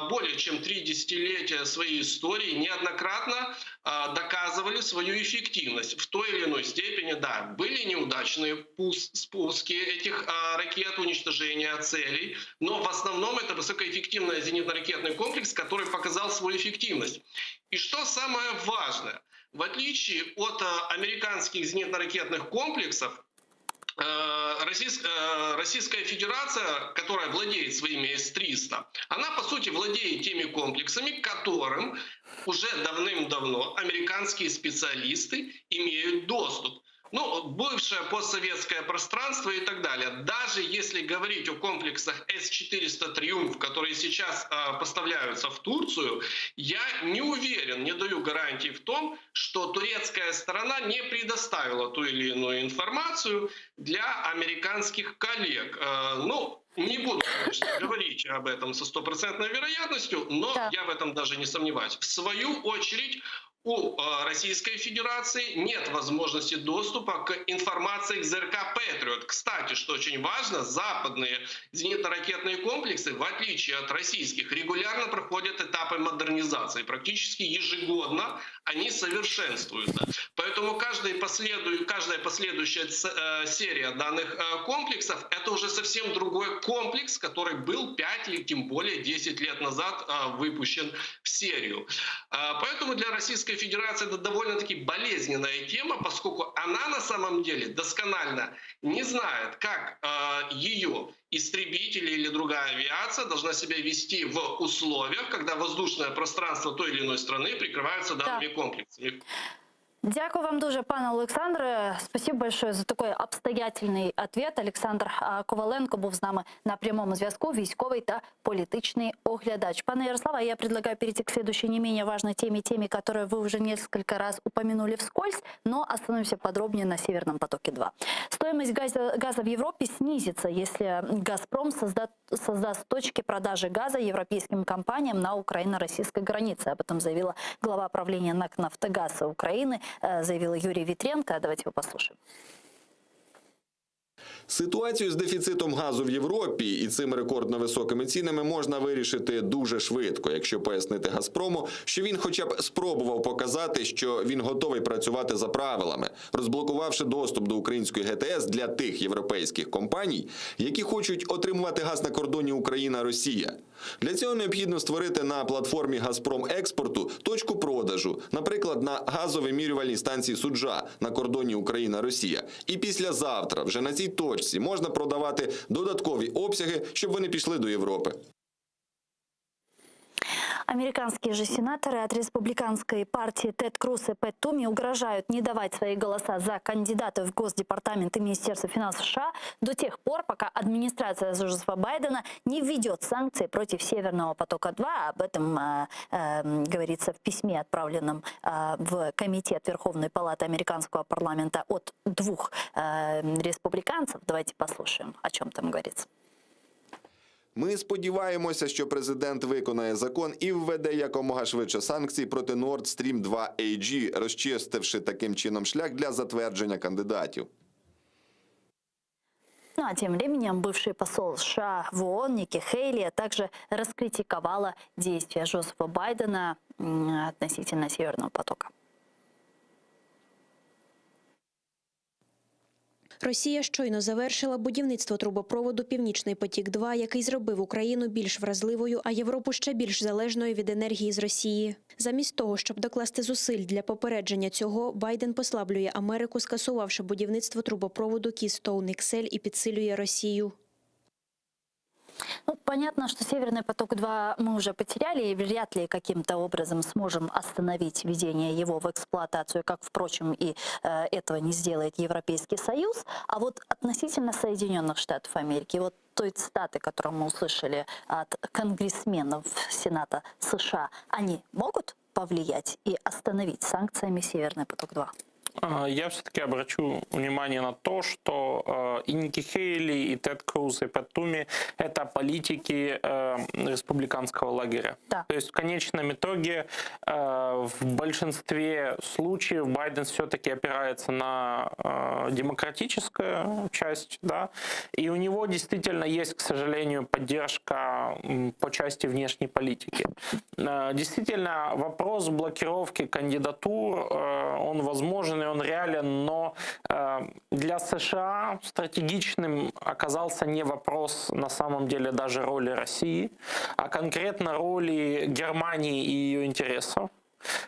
более чем 3 десятилетия своей истории неоднократно доказывали свою эффективность. В той или иной степени, да, были неудачные спуски этих ракет, уничтожения целей, но в основном это высокоэффективный зенитно-ракетный комплекс, который показал свою эффективность. И что самое важное, в отличие от американских зенитно-ракетных комплексов, Российская Федерация, которая владеет своими С-300, она, по сути, владеет теми комплексами, к которым уже давным-давно американские специалисты имеют доступ. Бывшее постсоветское пространство и так далее. Даже если говорить о комплексах С-400 «Триумф», которые сейчас поставляются в Турцию, я не уверен, не даю гарантии в том, что турецкая сторона не предоставила ту или иную информацию для американских коллег. Не буду, конечно, говорить об этом со стопроцентной вероятностью, но я в этом даже не сомневаюсь. В свою очередь, у Российской Федерации нет возможности доступа к информации к ЗРК «Патриот». Кстати, что очень важно, западные зенитно-ракетные комплексы, в отличие от российских, регулярно проходят этапы модернизации. Практически ежегодно они совершенствуются. Поэтому каждая последующая серия данных комплексов – это уже совсем другой комплекс, который был 5 или тем более 10 лет назад выпущен в серию. Поэтому для Российской Российской Федерации это довольно-таки болезненная тема, поскольку она на самом деле досконально не знает, как ее истребители или другая авиация должна себя вести в условиях, когда воздушное пространство той или иной страны прикрывается данными комплексами. Дякую вам дуже, пане Олександре. Спасибо большое за такой обстоятельний ответ. Олександр Коваленко був з нами на прямому зв'язку, військовий та політичний оглядач. Пане Ярославе, я предлагаю перейти к следующей не менее важной теме, которую вы уже несколько раз упомянули вскользь, но остановимся подробнее на Северном потоке-2. Стоимость газа в Европе снизится, если «Газпром» создаст точки продажи газа европейским компаниям на украино-российской границе. Об этом заявила глава правления НАК «Нафтогаз» Украины, заявил Юрий Вітренко. Давайте его послушаем. Ситуацію з дефіцитом газу в Європі і цими рекордно високими цінами можна вирішити дуже швидко, якщо пояснити «Газпрому», що він хоча б спробував показати, що він готовий працювати за правилами, розблокувавши доступ до української ГТС для тих європейських компаній, які хочуть отримувати газ на кордоні Україна-Росія. Для цього необхідно створити на платформі «Газпром експорту» точку продажу, наприклад, на газовимірювальній станції «Суджа» на кордоні Україна-Росія. І післязавтра вже на цій точці можна продавати додаткові обсяги, щоб вони пішли до Європи. Американские же сенаторы от республиканской партии Тед Круз и Пэт Туми угрожают не давать свои голоса за кандидатов в Госдепартамент и Министерство финансов США до тех пор, пока администрация Джозефа Байдена не введет санкции против Северного потока-2. Об этом говорится в письме, отправленном в Комитет Верховной Палаты американского парламента от двух республиканцев. Давайте послушаем, о чем там говорится. Ми сподіваємося, що президент виконає закон і введе якомога швидше санкції проти Nord Stream 2 AG, розчистивши таким чином шлях для затвердження кандидатів. Ну а тем временем бывший посол США в ООН Ники Хейли также раскритиковала действия Джозефа Байдена относительно Северного потока. Росія щойно завершила будівництво трубопроводу «Північний потік-2», який зробив Україну більш вразливою, а Європу ще більш залежною від енергії з Росії. Замість того, щоб докласти зусиль для попередження цього, Байден послаблює Америку, скасувавши будівництво трубопроводу Keystone XL і підсилює Росію. Ну, понятно, что Северный поток-2 мы уже потеряли и вряд ли каким-то образом сможем остановить введение его в эксплуатацию, как, впрочем, и этого не сделает Европейский Союз. А вот относительно Соединенных Штатов Америки, вот той цитаты, которую мы услышали от конгрессменов Сената США, они могут повлиять и остановить санкциями Северный поток-2? Я все-таки обращу внимание на то, что и Ники Хейли, и Тед Круз, и Пэт Туми – это политики республиканского лагеря. Да. То есть в конечном итоге в большинстве случаев Байден все-таки опирается на демократическую часть, да, и у него действительно есть, к сожалению, поддержка по части внешней политики. Действительно, вопрос блокировки кандидатур, он возможен, и он реален, но для США стратегичным оказался не вопрос на самом деле даже роли России, а конкретно роли Германии и ее интересов.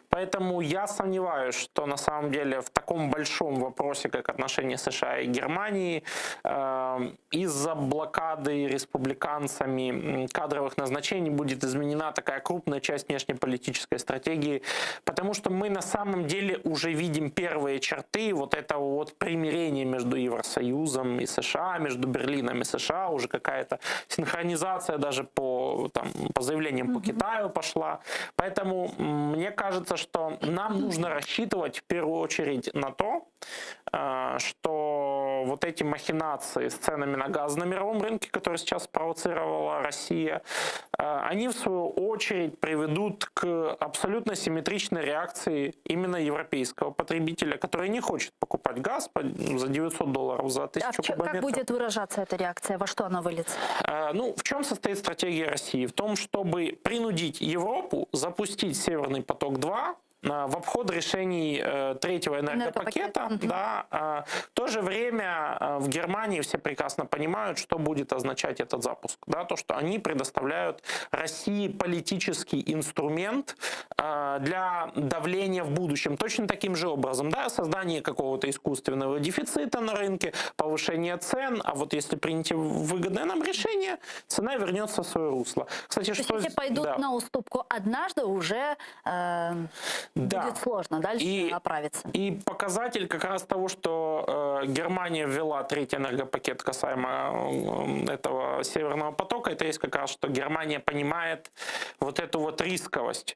Поэтому я сомневаюсь, что на самом деле в таком большом вопросе, как отношения США и Германии, из-за блокады республиканцами кадровых назначений будет изменена такая крупная часть внешнеполитической стратегии, потому что мы на самом деле уже видим первые черты вот этого вот примирения между Евросоюзом и США, между Берлином и США, уже какая-то синхронизация даже по заявлениям по Китаю пошла. Поэтому мне кажется, что нам нужно рассчитывать в первую очередь на то, что вот эти махинации с ценами на газ на мировом рынке, которые сейчас спровоцировала Россия, они в свою очередь приведут к абсолютно симметричной реакции именно европейского потребителя, который не хочет покупать газ за $900 за 1000 кубометров. Как будет выражаться эта реакция? Во что она выльется? Ну, в чем состоит стратегия России? В том, чтобы принудить Европу запустить Северный поток-2 в обход решений третьего энергопакета. Да, в то же время в Германии все прекрасно понимают, что будет означать этот запуск. Да, то, что они предоставляют России политический инструмент для давления в будущем. Точно таким же образом. Да, создание какого-то искусственного дефицита на рынке, повышение цен. А вот если принять выгодное нам решение, цена вернется в свое русло. Кстати, то что... есть, если пойдут на уступку однажды, уже будет сложно дальше оправиться. И показатель как раз того, что Германия ввела третий энергопакет касаемо этого Северного потока, это есть как раз, что Германия понимает вот эту вот рисковость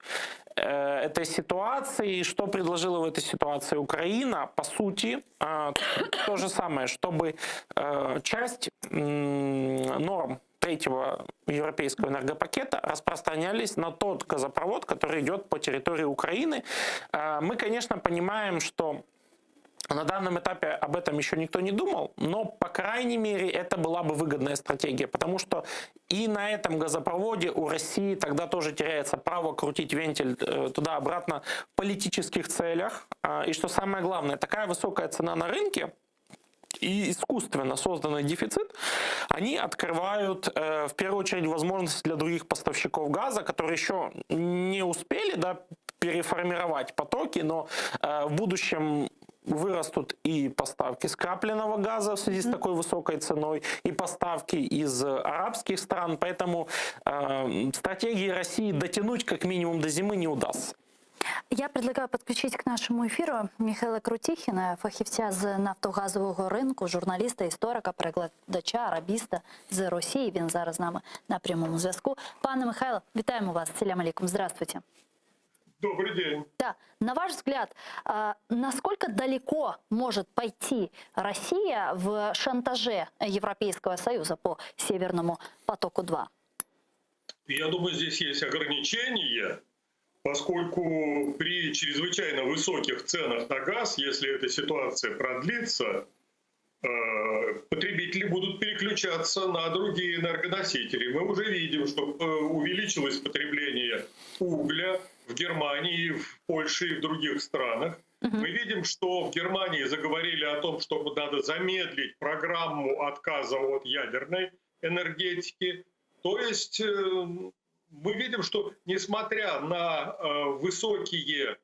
этой ситуации. Что предложила в этой ситуации Украина? По сути, то же самое, чтобы часть норм третьего европейского энергопакета распространялись на тот газопровод, который идет по территории Украины. Мы, конечно, понимаем, что на данном этапе об этом еще никто не думал, но, по крайней мере, это была бы выгодная стратегия, потому что и на этом газопроводе у России тогда тоже теряется право крутить вентиль туда-обратно в политических целях. И что самое главное, такая высокая цена на рынке и искусственно созданный дефицит, они открывают в первую очередь возможности для других поставщиков газа, которые еще не успели, да, переформировать потоки, но в будущем вырастут и поставки скрапленного газа в связи с такой высокой ценой, и поставки из арабских стран. Поэтому стратегии России дотянуть как минимум до зимы не удастся. Я предлагаю підключити к нашому ефіру Михайла Крутіхіна, фахівця з нафтогазового ринку, журналіста, історика, перекладача, арабіста з Росії. Він зараз з нами на прямому зв'язку. Пане Михайло, вітаємо вас. Салям алейкум. Здравствуйте. Добрый день. Да. На ваш взгляд, насколько далеко может пойти Россия в шантаже Европейского Союза по Северному потоку-2? Я думаю, здесь есть ограничения, поскольку при чрезвычайно высоких ценах на газ, если эта ситуация продлится, потребители будут переключаться на другие энергоносители. Мы уже видим, что увеличилось потребление угля в Германии, в Польше и в других странах. Мы видим, что в Германии заговорили о том, что надо замедлить программу отказа от ядерной энергетики. То есть мы видим, что несмотря на высокие,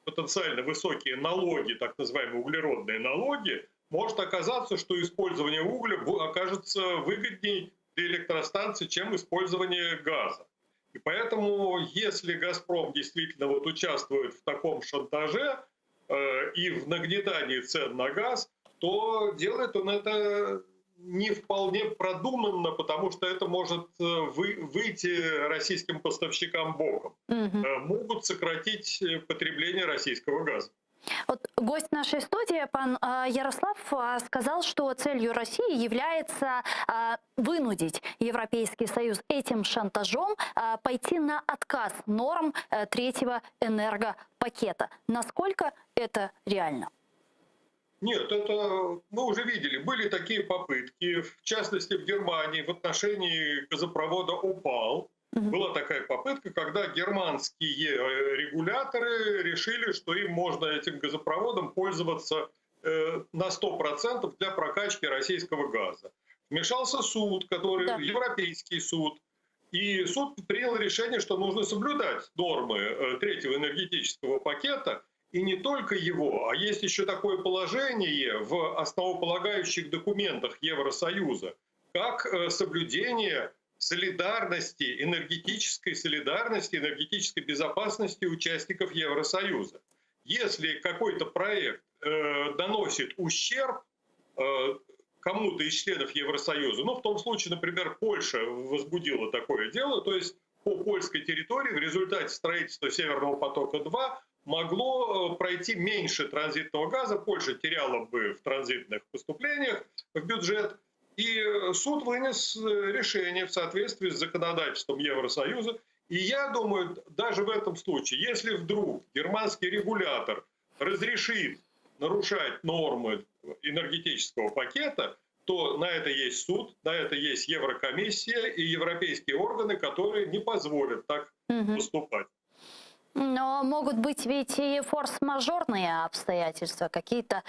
потенциально высокие налоги, так называемые углеродные налоги, может оказаться, что использование угля окажется выгоднее для электростанций, чем использование газа. И поэтому, если «Газпром» действительно вот участвует в таком шантаже и в нагнетании цен на газ, то делает он это не вполне продуманно, потому что это может выйти российским поставщикам боком. Могут сократить потребление российского газа. Вот гость нашей студии, пан Ярослав, сказал, что целью России является вынудить Европейский Союз этим шантажом пойти на отказ норм третьего энергопакета. Насколько это реально? Нет, это мы уже видели. Были такие попытки, в частности в Германии, в отношении газопровода «Опал». Была такая попытка, когда германские регуляторы решили, что им можно этим газопроводом пользоваться на 100% для прокачки российского газа. Вмешался суд, Европейский суд, и суд принял решение, что нужно соблюдать нормы третьего энергетического пакета, и не только его, а есть еще такое положение в основополагающих документах Евросоюза, как соблюдение солидарности, энергетической безопасности участников Евросоюза. Если какой-то проект наносит ущерб кому-то из членов Евросоюза, ну, в том случае, например, Польша возбудила такое дело, то есть по польской территории в результате строительства Северного потока-2 могло пройти меньше транзитного газа, Польша теряла бы в транзитных поступлениях в бюджет, и суд вынес решение в соответствии с законодательством Евросоюза. И я думаю, даже в этом случае, если вдруг германский регулятор разрешит нарушать нормы энергетического пакета, то на это есть суд, на это есть Еврокомиссия и европейские органы, которые не позволят так поступать. Но могут быть ведь и форс-мажорные обстоятельства, какие-то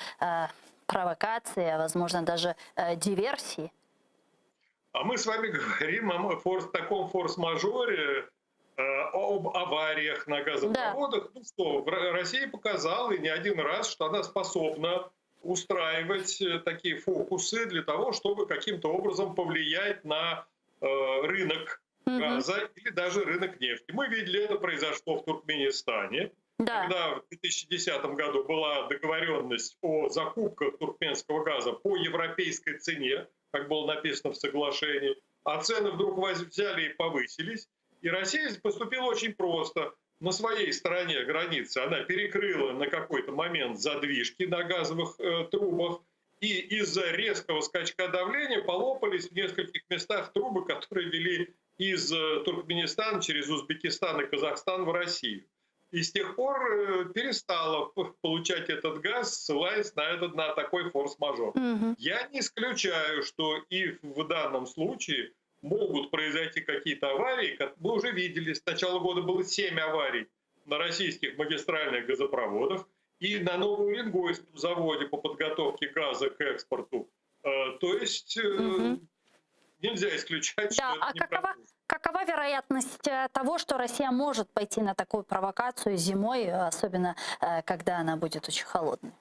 провокации, возможно, даже диверсии. А мы с вами говорим о таком форс-мажоре, об авариях на газопроводах. Ну что, Россия показала и не один раз, что она способна устраивать такие фокусы для того, чтобы каким-то образом повлиять на рынок газа или даже рынок нефти. Мы видели, это произошло в Туркменистане. Когда в 2010 году была договоренность о закупках туркменского газа по европейской цене, как было написано в соглашении, а цены вдруг взяли и повысились. И Россия поступила очень просто. На своей стороне границы она перекрыла на какой-то момент задвижки на газовых трубах, и из-за резкого скачка давления полопались в нескольких местах трубы, которые вели из Туркменистана через Узбекистан и Казахстан в Россию. И с тех пор перестала получать этот газ, ссылаясь на такой форс-мажор. Я не исключаю, что и в данном случае могут произойти какие-то аварии. Как мы уже видели, с начала года было 7 аварий на российских магистральных газопроводах и на Новоуренгойском заводе по подготовке газа к экспорту. То есть нельзя исключать, что это не продолжится. Какова вероятность того, что Россия может пойти на такую провокацию зимой, особенно когда она будет очень холодной?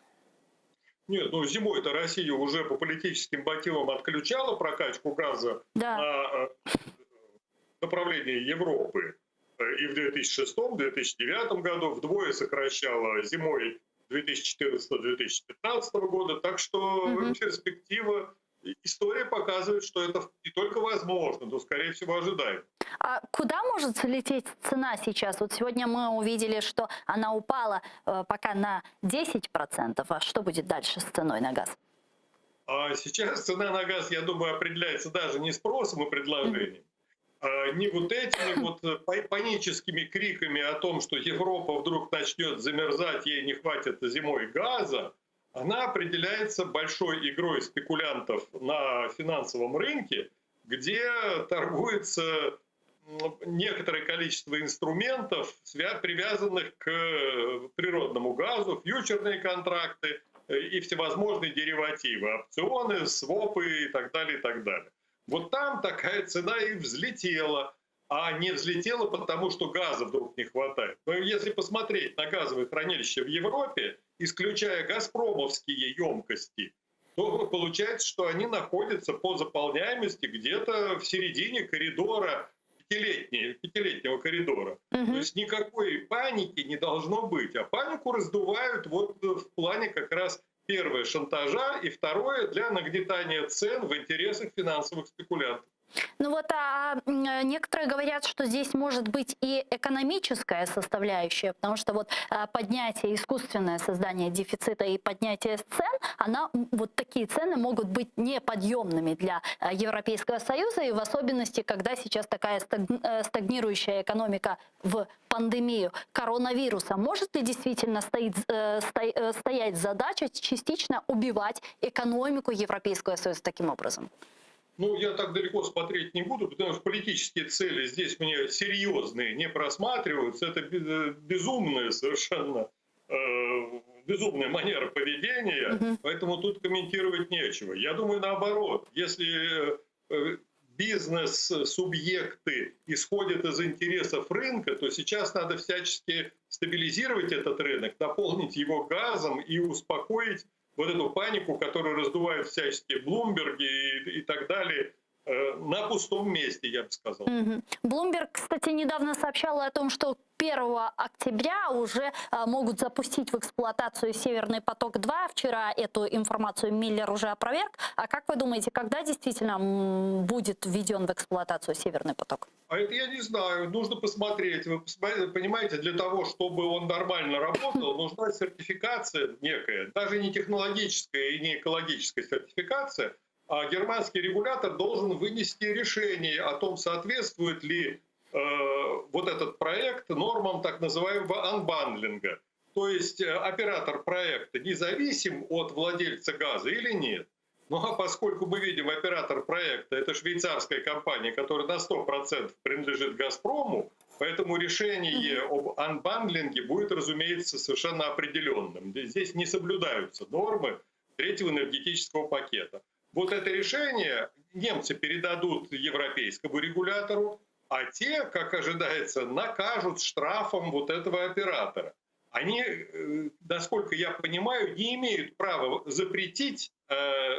Нет, ну зимой-то Россия уже по политическим мотивам отключала прокачку газа на направлении Европы. И в 2006-2009 году вдвое сокращала зимой 2014-2015 года. Так что перспектива, история показывает, что это не только возможно, но, скорее всего, ожидаемо. А куда может залететь цена сейчас? Вот сегодня мы увидели, что она упала пока на 10%. А что будет дальше с ценой на газ? А сейчас цена на газ, я думаю, определяется даже не спросом и предложением, не вот этими вот паническими криками о том, что Европа вдруг начнет замерзать, ей не хватит зимой газа. Она определяется большой игрой спекулянтов на финансовом рынке, где торгуется некоторое количество инструментов, привязанных к природному газу, фьючерные контракты и всевозможные деривативы, опционы, свопы и так далее, и так далее. Вот там такая цена и взлетела, а не взлетела потому, что газа вдруг не хватает. Но если посмотреть на газовые хранилища в Европе, исключая газпромовские емкости, то получается, что они находятся по заполняемости где-то в середине коридора, пятилетнего коридора. То есть никакой паники не должно быть. А панику раздувают вот в плане как раз первое — шантажа, и второе — для нагнетания цен в интересах финансовых спекулянтов. Ну вот, некоторые говорят, что здесь может быть и экономическая составляющая, потому что вот поднятие, искусственное создание дефицита и поднятие цен, вот такие цены могут быть неподъемными для Европейского Союза, и в особенности, когда сейчас такая стагнирующая экономика в пандемию коронавируса. Может ли действительно стоять задача частично убивать экономику Европейского Союза таким образом? Ну, я так далеко смотреть не буду, потому что политические цели здесь мне серьезные не просматриваются. Это безумная совершенно безумная манера поведения, поэтому тут комментировать нечего. Я думаю, наоборот, если бизнес-субъекты исходят из интересов рынка, то сейчас надо всячески стабилизировать этот рынок, наполнить его газом и успокоить вот эту панику, которую раздувают всяческие Блумберги и так далее, на пустом месте, я бы сказал. Блумберг, кстати, недавно сообщал о том, что 1 октября уже могут запустить в эксплуатацию «Северный поток-2». Вчера эту информацию Миллер уже опроверг. А как вы думаете, когда действительно будет введен в эксплуатацию «Северный поток»? А это я не знаю. Нужно посмотреть. Вы понимаете, для того, чтобы он нормально работал, нужна сертификация некая. Даже не технологическая и не экологическая сертификация, а германский регулятор должен вынести решение о том, соответствует ли вот этот проект нормам так называемого анбандлинга. То есть оператор проекта независим от владельца газа или нет. Ну а поскольку мы видим, оператор проекта — это швейцарская компания, которая на 100% принадлежит «Газпрому», Поэтому решение об анбандлинге будет, разумеется, совершенно определенным. Здесь не соблюдаются нормы третьего энергетического пакета. Вот это решение немцы передадут европейскому регулятору, а те, как ожидается, накажут штрафом вот этого оператора. Они, насколько я понимаю, не имеют права запретить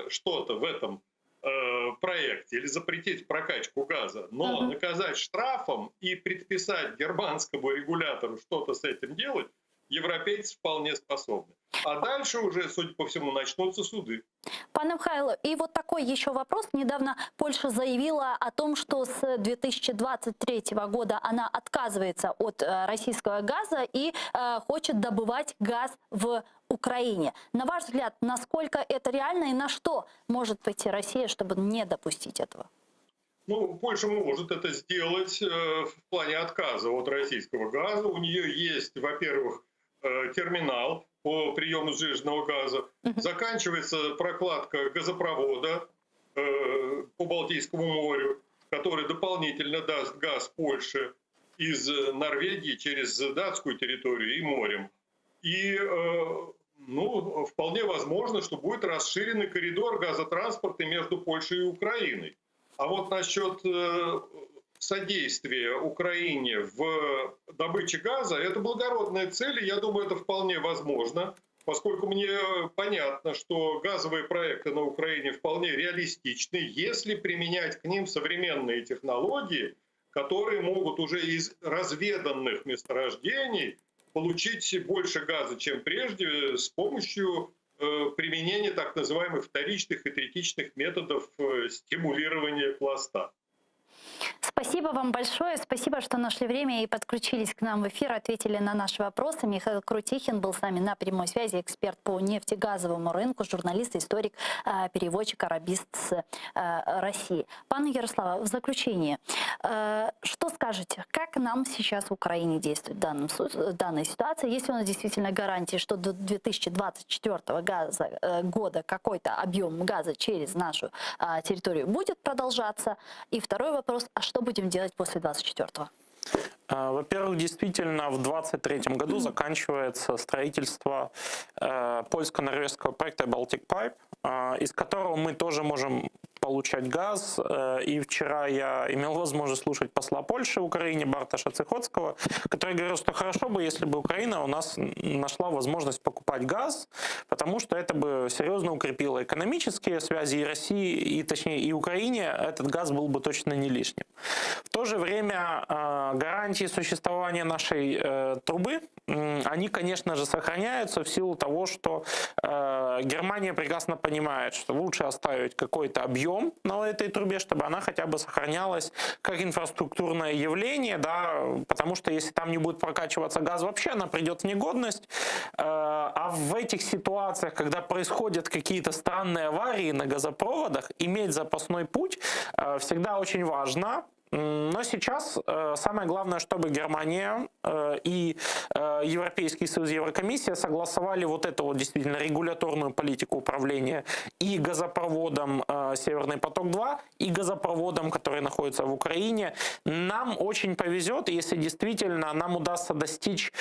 что-то в этом проекте или запретить прокачку газа, но наказать штрафом и предписать германскому регулятору что-то с этим делать европейцы вполне способны. А дальше уже, судя по всему, начнутся суды. Пане Михайло, и вот такой еще вопрос. Недавно Польша заявила о том, что с 2023 года она отказывается от российского газа и хочет добывать газ в Украине. На ваш взгляд, насколько это реально и на что может пойти Россия, чтобы не допустить этого? Ну, Польша может это сделать в плане отказа от российского газа. У нее есть, во-первых, терминал по приему сжиженного газа. Заканчивается прокладка газопровода по Балтийскому морю, который дополнительно даст газ Польше из Норвегии через датскую территорию и морем. И ну, вполне возможно, что будет расширенный коридор газотранспорта между Польшей и Украиной. А вот насчет содействия Украине в добыче газа, это благородная цель, и я думаю, это вполне возможно, поскольку мне понятно, что газовые проекты на Украине вполне реалистичны, если применять к ним современные технологии, которые могут уже из разведанных месторождений получить больше газа, чем прежде, с помощью применения так называемых вторичных и третичных методов стимулирования пласта. Спасибо вам большое. Спасибо, что нашли время и подключились к нам в эфир, ответили на наши вопросы. Михаил Крутихин был с нами на прямой связи, эксперт по нефтегазовому рынку, журналист, историк, переводчик, арабист с России. Пане Ярослава, в заключение, что скажете, как нам сейчас в Украине действовать в данной ситуации? Есть ли у нас действительно гарантии, что до 2024 года какой-то объем газа через нашу территорию будет продолжаться? И второй вопрос, а что будем делать после 24-го? Во-первых, действительно, в 2023 году заканчивается строительство польско-норвежского проекта Baltic Pipe, из которого мы тоже можем получать газ. И вчера я имел возможность слушать посла Польши в Украине Барташа Цихоцкого, который говорил, что хорошо бы, если бы Украина у нас нашла возможность покупать газ, потому что это бы серьезно укрепило экономические связи и России, и точнее и Украине этот газ был бы точно не лишним. В то же время гарантии существования нашей трубы, они, конечно же, сохраняются в силу того, что Германия прекрасно понимает, что лучше оставить какой-то объем на этой трубе, чтобы она хотя бы сохранялась как инфраструктурное явление, да, потому что если там не будет прокачиваться газ вообще, она придет в негодность. А в этих ситуациях, когда происходят какие-то странные аварии на газопроводах, иметь запасной путь всегда очень важно. Но сейчас самое главное, чтобы Германия и Европейский Союз, Еврокомиссия согласовали вот эту вот действительно регуляторную политику управления и газопроводом «Северный поток-2», и газопроводом, который находится в Украине. Нам очень повезет, если действительно нам удастся достичь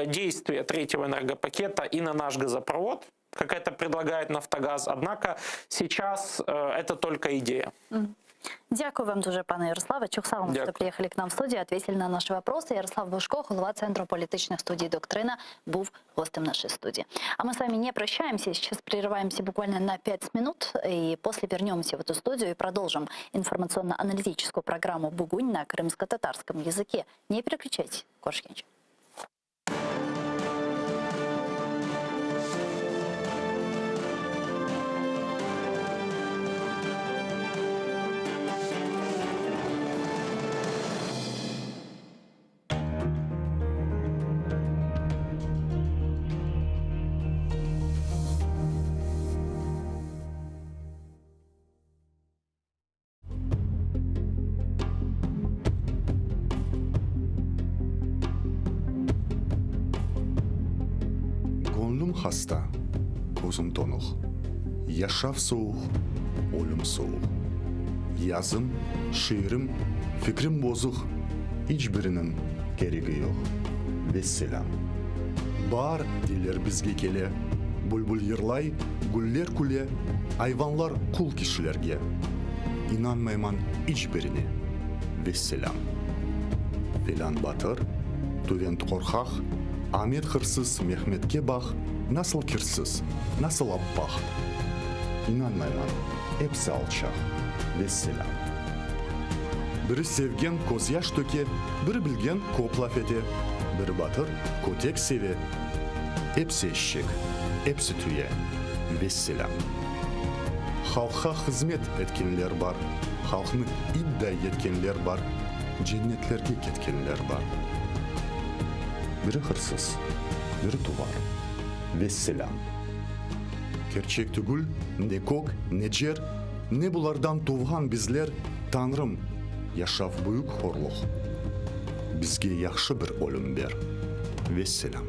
действия третьего энергопакета и на наш газопровод, как это предлагает «Нафтогаз». Однако сейчас это только идея. Дякую вам дуже, пане Ярославе. Чухса вам, що приїхали к нам в студію, ответили на наші вопроси. Ярослав Бушко, голова Центру політичних студій «Доктрина», був гостем нашей студии. А мы с вами не прощаемся, сейчас прерываемся буквально на 5 минут, и после вернемся в эту студию и продолжим информационно-аналитическую программу «Бугунь» на крымско-татарском языке. Не переключайтесь, Коршкевич. Hasta, gözüm donuq. Yaşav soğuq, ölüm soğuq. Yazım, şiirim, fikrim bozuq. Hiçbirinin кереги yok. Весселям. Бар дейлер бізге келе. Бұлбұл ерлай, гүллер күле, айванлар кул кишілерге. İnanmayman hiçbirine. Vesselam. Filan Batır, Tuvent Korkak, Ahmet Hırsız, Mehmet'ke bak, nasıl kirsіз, nasıl abbaq. İnanmayman, hepsi alçaq. Vesselam. Biri sevgen koz yaş töke, biri bilgen kop laf ete, biri batır kotek seve. Hepsi eşek, hepsi tüye. Vesselam. Halka hizmet etkenler var, halkını iddia etkenler var, cennetlerge ketkenler var. Biri hırsız, biri tuvar. Vesselam. Gerçek tügül, ne kok, ne cer, ne bulardan tuğhan bizler, Tanrım, yaşaf büyük horluq. Bizge yaxşı bir ölüm ber. Vesselam.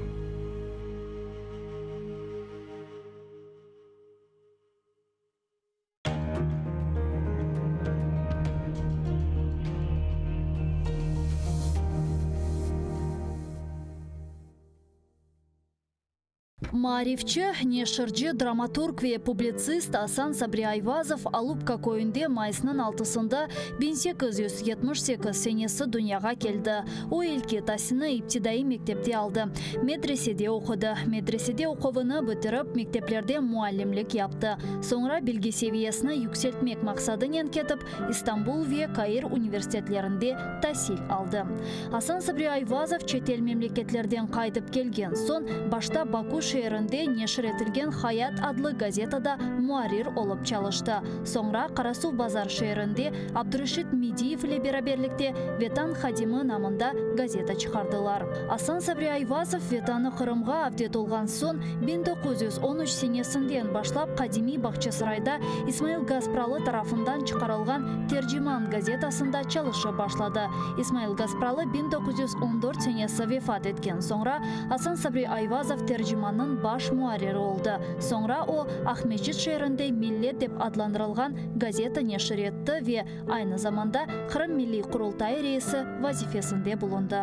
Маарифчы, нешырчы, драматург ве публицист Асан Сабри Айвазов Алупка көйінде майысының 6-сында 1878 сенесі дүнияға келді. О елке тасыны иптидаи мектепте алды. Медреседе оқыды. Медреседе оқуыны бітіріп, мектеплерде муалlimlik yaptı. Sonra bilgi seviyesini yükseltmek maksadымен кетіп, İstanbul ve Каир университетlerinde tahsil aldı. Асан Сабри Айвазов çetel memleketlerden qaytып келген son, başta Baku şehrinde neşr etilgen Hayat adlı gazetada muarir olup çalıştı. Sonra Karasuv Bazar şehrinde Abdurashid Midiyev ile beraberlikte Vetan Hadimi namında gazeta çıkardılar. Асан Сабри Айвазов Vetanı Kırımға avdet olgan son 1913 senesinden başlap Kadimi Bahçesaray'da İsmail Gaspralı tarafından çıkarılgan Tercüman gazetasında çalışa başladı. İsmail Gaspralı 1914 senesi vefat etken sonra Асан Сабри Айвазов tercümanın baş muariri oldu. Sonra o Ahmetçit şehrinde Millet dep adlandırılgan gazeta neşr etti ve aynı zamanda Kırım Milli Kurultayı reisi vazifesinde bulundu.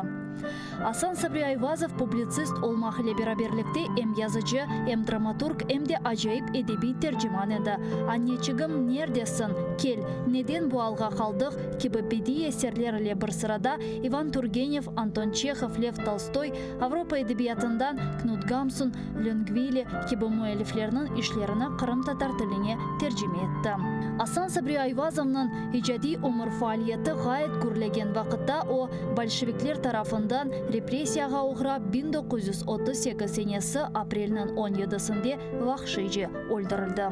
Асан Сабри Айвазов publitsist olmak ile beraberlikte hem yazıcı, hem dramaturg, hem de acayip edebi tercüman edi. Anneciğim neredesin? Kel, neden bu alga kaldık? Gibi bedi eserler ile bir sırada Ivan Turgenev, Anton Çekhov, Lev Tolstoy, Avrupa edebiyatından Knut Gamsun, Longvili gibi müelliflerinin işlerini Kırım Tatar tiline tercüme etti. Асан Сабри Айвазов'ның icadi umur faaliyeti gayet gürlegen vakitte o Bolşevikler tarafından represiyaga uğrab 1938 senesi aprelinin 17'sinde vahşice öldürüldü.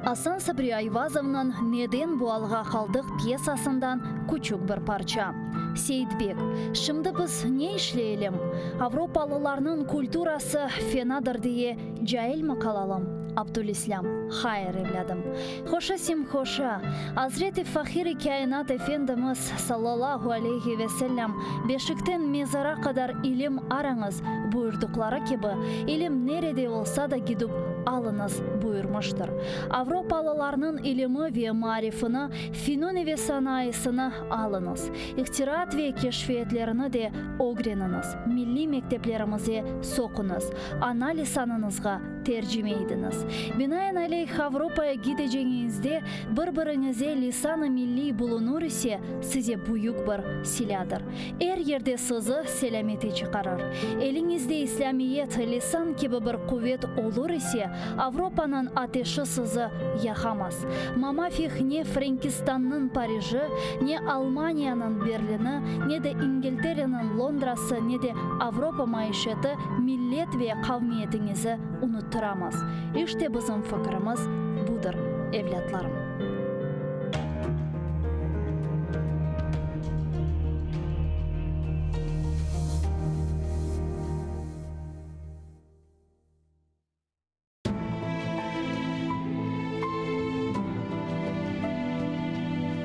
Асан Сабри Айвазов'ның Neden bu alga kaldık piyasasından küçük bir parça. Seyitbek, şimdi biz ne işleyelim? Avrupalılarının kulturası fenadır diye cahil mi kalalım? Abdülislam, hayır evladım. Hoşa sim hoşa. Hazreti Fahir-i Kainat Efendimiz sallallahu aleyhi ve sellem beşikten mezara kadar ilim aranız buyurdukları gibi ilim nerede olsa da gidip alınız buyurmuştur. Avrupalılarının ilimi ve marifini, fenoni ve sanayisini alınız. İhtirat ve keşfiyetlerini de öğreniniz. Milli mekteplerimize sokunuz. Ana lisanınızga tercüme ediniz. Binaenaleyh Avrupa'ya gideceğinizde birbirinize lisan-ı milli bulunur ise size büyük bir siladır. Her yerde sizi selameti çıkarır. Elinizde İslamiyet, lisan gibi bir kuvvet olur ise Avrupa'nın ateşi sizi yakamaz. Mamafih ne Frankistan'ın Paris'i, ne Almanya'nın Berlin'i, ne de İngiltere'nin Londra'sı, ne de Avrupa maişeti millet ve kavmiyetinizi unutturamaz. İşte bizim fikrimiz budur evlatlarım.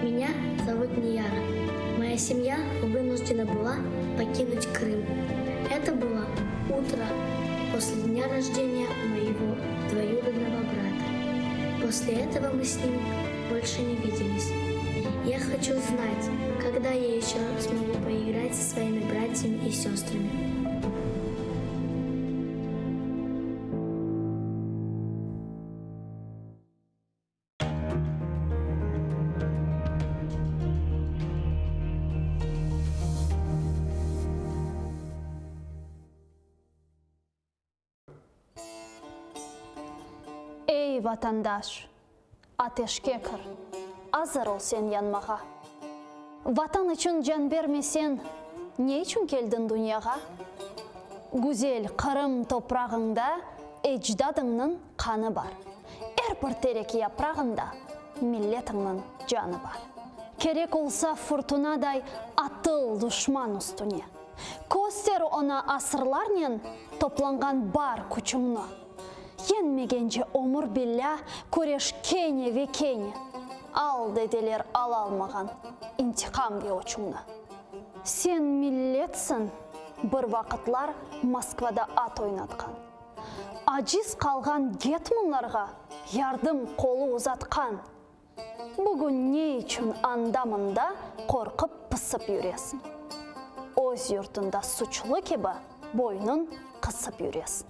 Меня зовут Нияра. Моя семья вынуждена была покинуть Крым. Это было утро после дня рождения моего двоюродного брата. После этого мы с ним больше не виделись. Я хочу знать, когда я еще смогу поиграть со своими братьями и сестрами. Ey vatandaş, ateşke kır, hazır ol sen yanmağa. Vatan için can vermesen, ne için geldin dünyaya? Güzel Kırım toprağında ecdadının kanı var. Her bir terek yaprağında milletinin canı var. Kerek olsa fırtınaday atıl düşman üstüne. Göster ona asırlarla toplangan bar küçümünü. Yenmegence omur billah köreş kene ve kene. Al dedeler al almagan intikam ve uçumunu. Sen milletsin, bir vakitlar Moskvada at oynatkan. Aciz kalgan getmanlarga yardım kolu uzatkan. Bugün ne için andamında korkup pısıp yüresin? Öz yurtunda suçlu gibi boynun kısıp yüresin.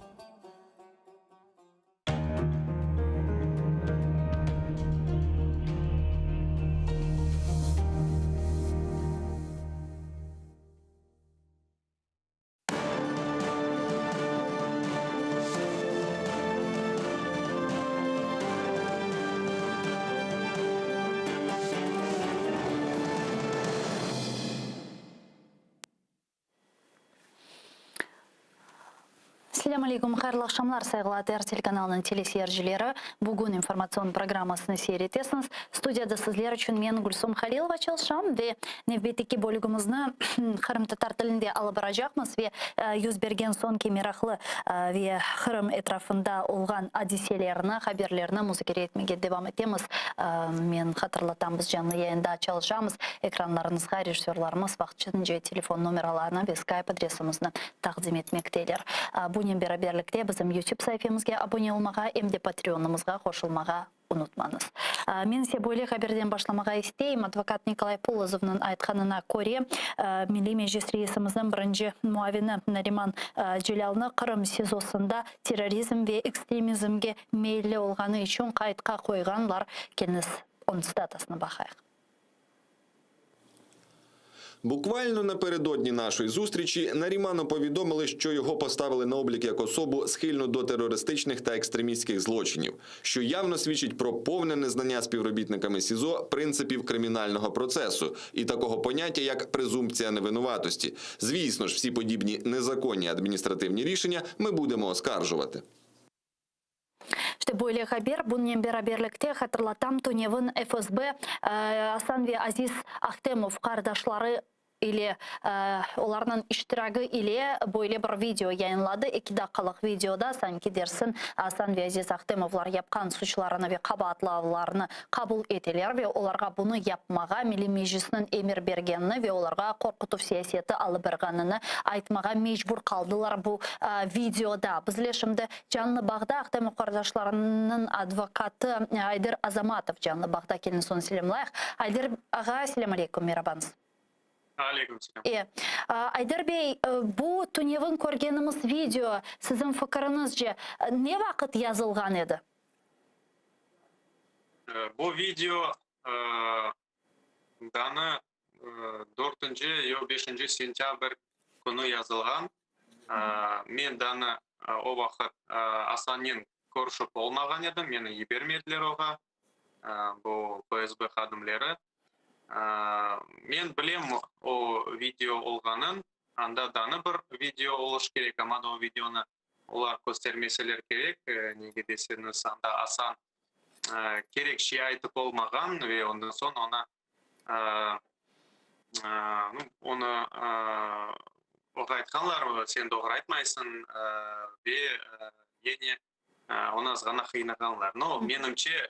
Assalamu alaikum, hayırlı akşamlar saygılar телеканалының телесерджілері. Бүгін информацион программасыны сейретесіңіз. Студияда сізлер үшін мен Гүлсум Халилова çalışам ve nevbеттeki bölümümüzü Kırım Tatar tilinde alıp baracakmız ve yüz bergen son kemiraqlı ve Kırım etrafında olған hadiselerini, haberlerini müzakere etmeye devam etemiz. Men hatırlatamız canlı yayında çalışamız. Ekranlarınızға rejissörlarımız vaqtçınca telefon numaralarını ve Skype adresimizni taqdim etmekteler. Bunun beraberlikte bizim YouTube sayfamızga abone olmağa, hem de Patreon'ımızga qoşulmağa unutmanız. Men size böyle haberden başlamağa isteyim. Advokat Nikolay Polozov'un aytqanına ko'ra, Milli Meclis Reisimizin birinci muavini Nariman Celalni Kırım SIZO'sunda terrorizm ve ekstremizmge meyilli olğanı için qaytqa qoyganlar. Keliniz onun статусына бақайық. Буквально напередодні нашої зустрічі Наріману повідомили, що його поставили на облік як особу, схильну до терористичних та екстремістських злочинів, що явно свідчить про повне незнання співробітниками СІЗО принципів кримінального процесу і такого поняття, як презумпція невинуватості. Звісно ж, всі подібні незаконні адміністративні рішення ми будемо оскаржувати. İşte böyle haber, bunun beraberlikte hatırlatam Tunev'in FSB Hasan ve Aziz Ahtemov kardeşleri ile onların iştirakı ile böyle bir video yayınladı. 2 dakikalık videoda sanki dersin Hasan ve Aziz Ahtemovlar yapkan suçlarını ve kabahatlarını kabul ettiler ve onlara bunu yapmağa Milli Meclis'nin emir bergenini ve onlara korkutup siyaseti alıp bergenini aytmağa mecbur kaldılar bu videoda. Bizler şimdi Canlı Bağda Ahtemov kardeşlerinin advokatı Aydır Azamatov Canlı Bağda kendini son selamlayıq. Aydır ağa, selam aleyküm, merhabanız. Aydır Bey, bu Tunev'in көргенimiz video sizin fikrinizce ne vakit yazılgan edi? Bu video dana 4 yo 5 sentyabr kuni yazılgan. Men dana o vaqt Asanning ko'rishib olmagan edim, meni yibermediler oga. Bu FSB xodimlari. Men bilem o video olganın, anda dana bir video oluş gerek, ama o videonu ular göstermeseler gerek. Nege deseniz, anda Asan gerek şey aytıp olmagan ve ondan sonra onu aytkanlar, sen doğru aytmayсың ve yine ona azgana kıynaganlar. No, menimce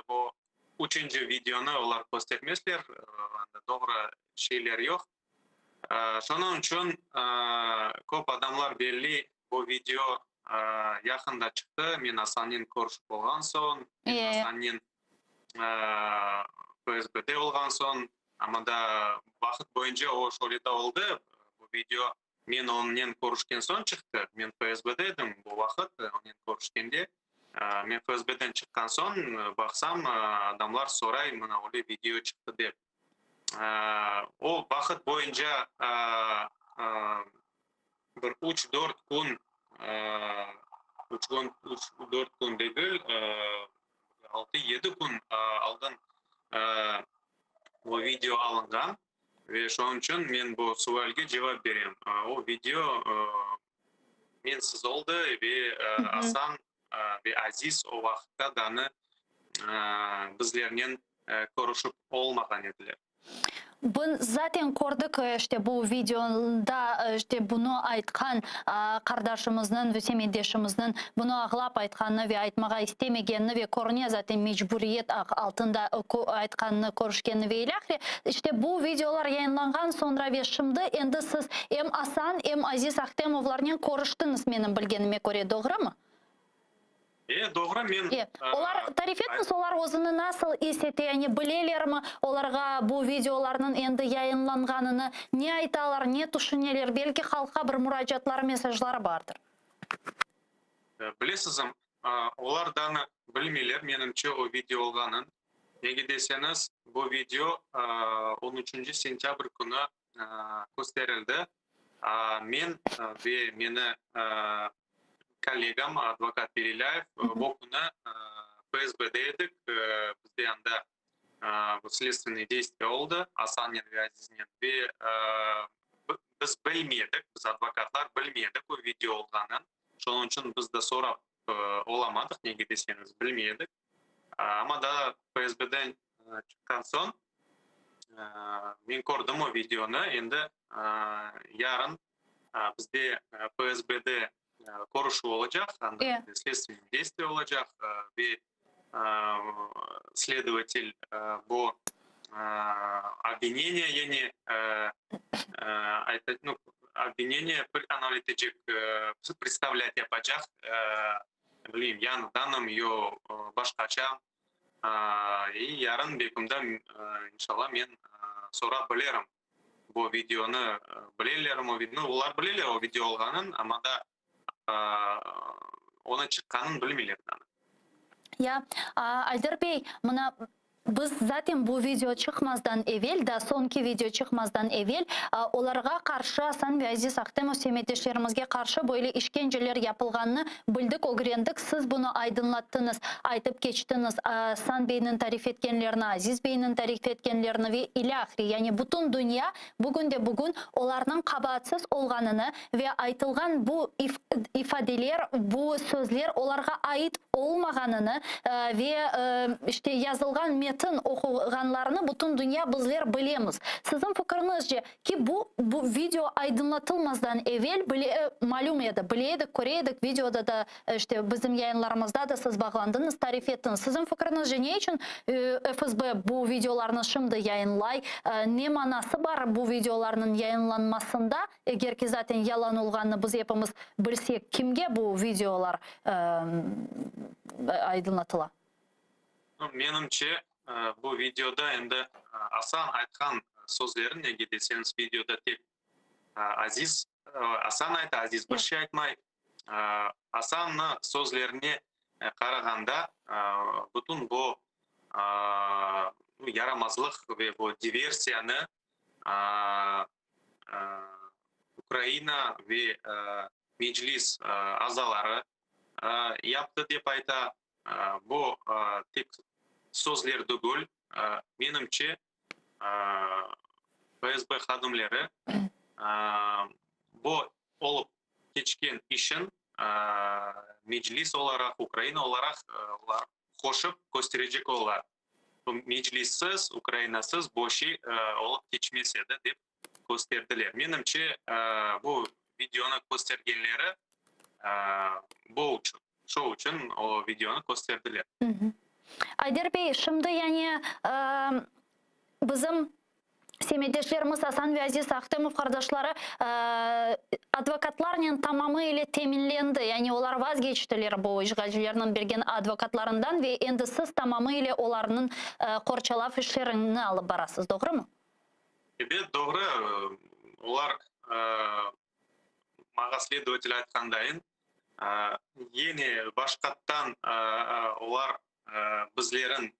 bu üçüncü videonu ular göstermesler, doğru şeyler yok. Şunun için көп adamlar belli bu video yakında çıktı. Men Asanning ko'rishib bo'lgan so'ng, Asanning ФСБде болған соң, амада вақыт бойынша о шолета болды. Бұл видео мен онымен көрішкен соң шықты. Мен ФСБде едім бұл вақыт, онымен көрішкенде. Мен ФСБден шыққан соң, бақсам, адамлар сорай, мына оле видео шықты деп. Ол вақыт бойынша бір 3-4 күн 3-4 күн дегіл 6-7 күн алдын бұл видео алынған. Ve şu için men bu sualga cevap berem. O video mensiz oldu ve Hasan ve Aziz o vaqtda dani bizlerden görüşüp olmagan ediler. Zaten ko'rdik işte bu videoda işte bunu aytkan kardeşimizin ve semiydeşimizin bunu ağlap aytkanını ve aytmağa istemegenini ve korunuyor zaten mecburiyet altında aytkanını görüşkenini ve ilahri. İşte bu videolar yayınlangan sonra ve şimdi endi siz hem Hasan hem Aziz Aktemovlarla görüştünüz benim bilgenime göre, doğru mu? Doğru men. Олар тариф етіңіз, олар өзіні насыл есеті, яғни білелер ме, оларға бұл видеоларының енді яйынланғаныны не айталар, не түшінелер, белгі халыққа бір мұражатлары, месажлары бардыр? Білесізім, олардан білмейлер менімше о видео олғанын. Неге десеңіз, бұл видео 13 сентябрь күні көстерілді. Мен ve meni kollegam advokat Berilayev bu күні ФСБде едік. Бізде анда следственные действия oldu. Hasan'la ve Aziz'le ve biz bilmedik, biz advokatlar bilmedik o video olganын. Şunun için biz de sorap olamadık, nege deseniz bilmedik. Ama da ФСБden çıkan son men gördüm o videonu. Endi yarın bizde ФСБде görüşü olacak, следственные действия olacak ve следователь bu обвинение, yani обвинение аналитecek, представлять yapacak. Bileyim, yanıdanım yo başkaça. Yarın bekimde inşallah men sonra bilirim bu videonu, bilirlerim o videonu, onlar bilirler o video olganın ama da ona çıkkanın bilmeyler. Ya, Aldar Bey, mına biz zaten bu video çıkmazdan evvel, da sonki video çıkmazdan evvel, olarga karşı Hasan ve Aziz Aktemov semiydeşlerimizge karşı böyle işkenceler yapılganını bildik, öğrendik. Siz bunu aydınlattınız, aytıp geçtiniz. Hasan Bey'nin tarif etkenlerini, Aziz Bey'nin tarif etkenlerini ve ilahri. Yani bütün dünya bugün de bugün onların kabahatsiz olganını ve aytılgan bu ifadeler, bu sözler onlarga ait olmaganını ve işte yazılgan metin okuganlarını bütün dünya bizler bilemiz. Sizin fikrinizce ki bu video aydınlatılmazdan evvel malum edi, bileydik, göreydik, videoda da işte bizim yayınlarımızda da siz bağlandınız, tarif ettiniz. Sizin fikrinizce ne için FSB bu videolarını şimdi yayınlay? Ne manası var bu videolarının yayınlanmasında? Eğer ki zaten yalan olganını biz hepimiz bilsek, kimge bu videolar aydınlatıla? Menimce bu videoda endi Hasan aytkan sözlerin nege deseniz videoda tek Hasan aytı, Aziz bir şey aytmay. Hasan'ın sözlerine qaraganda bütün bu yaramazlık ve bu diversiyanı Ukrayna ve meclis azaları yaptı dep ayta. Bu tek sözler değil, menimce ФСБ xadimleri bu olup geçken işin meclis olarak, Ukrayna olarak koşup gösterecek olar. Bu meclissiz, Ukraynasız bu şey olup geçmese de dep gösterdiler. Menimce bu videonu göstergenleri bu için, şu için o videonu gösterdiler. Aydar Bey, şimdi yani bizim Семейдешlerimiz Hasan ve Aziz Ahtımov kardeşleri advokatlarının tamamı ile teminlendi. Yani onlar vazgeçtiler bu işgalcilerinin bergen advokatlarından ve endi siz tamamı ile onların korçalaf işlerini alıp barasız, doğru mu? Evet, doğru. Onlar mağa следователь айтқандайын, yeni başkattan onlar bizlerin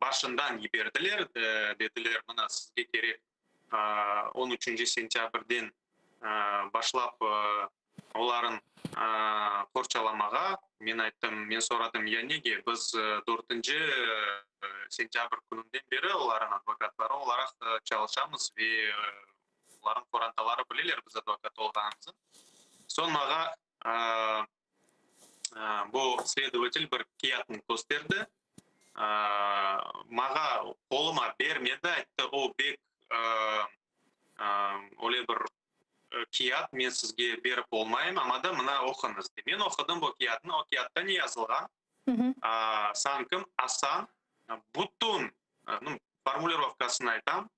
başından yiberdiler, dediler bana sizge gerek 13 sentyabrden başlap onların korçalamağa. Men ayттım, men soradım, ya nege biz 4 sentyabr gününden beri onların advokatlары olarak çalışamız ve onların korantaları bileler biz advokat olganımızı. Son mağa bu следователь bir kıyatını gösterdi. Mağa koluma bermedi, aytты, o bek öyle bir kıyat men sizge berip olmayım, ama da mına okunuz. Men okudum bu kıyatını, o kıyatta ne yazılgan? Sankim Hasan bütün формулировкасын айтам,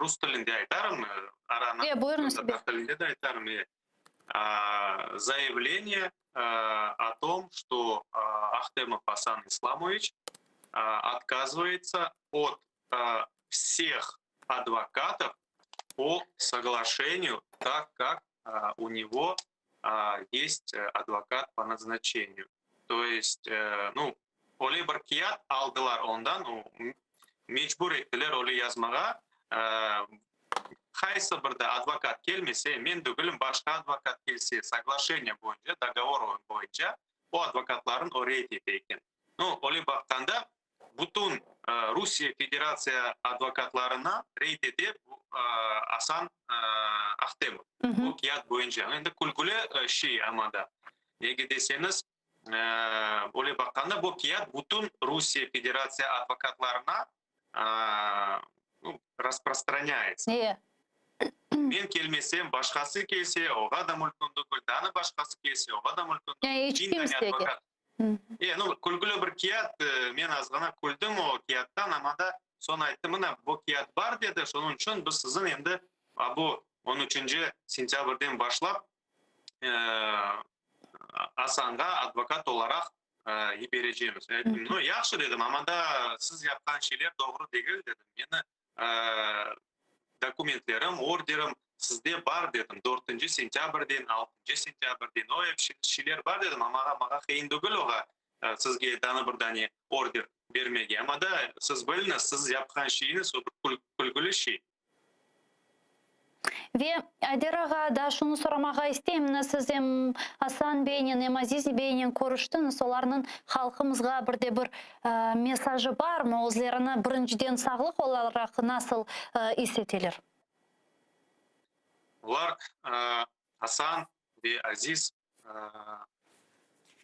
rus tilinde aytarım, татар tilinde de aytarım. Заявление о том, что Ахтемов Хасан Исламович отказывается от всех адвокатов по соглашению, так как у него есть адвокат по назначению. То есть, ну, Оле bir kiyat aldılar ondan, mecbur ettiler öyle yazmağa. Qaysi birde advokat kelmese, men dögülüm başka advokat kelse, соглашение boyunca, договор boyunca o advokatların o reyt eteyken. Ну, öyle baktığında bütün Rusya Federatsiya advokatlarına reyt edip Hasan Ahtemov o kiyat boyunca. Endi kulguli şey ama da. Nege deseniz, öyle baktığında bu kiyat bütün Rusya Federatsiya advokatlarına распространяется. Men kelmesem, başkası kelse, oğa da mülkündü, Güldanı başkası kelse, oğa da mülkündü. Ну, kulguli bir kiyat, men azgana kuldum o kiyattan, ama da son ayttım, bu kiyat var dedi, şunun için biz sizin endi bu 13 sentyabrden başlap Hasan'a advokat olarak yibereceğimiz. No, yaxşı dedim, ama da siz yapkan şeyler doğru değil dedim. Meni dokumentlerim, orderim sizde var dedim. 4 sentyabrden, 6 sentyabrden o şeyler var dedim, ama mağa qiyin değil oğa sizge dana birdani order bermege. Ama da siz biliniz, siz yapkan şeyiniz o bir kulguli şey. Ve Ayder ağa da şunu soramağa isteyim, siz hem Hasan Bey'nin hem Aziz Bey'nin konuştunuz, onların halkımızga bir mesajı var mı? Özlerini birinciden sağlık olarak nasıl hissedilir? Onlar Hasan ve Aziz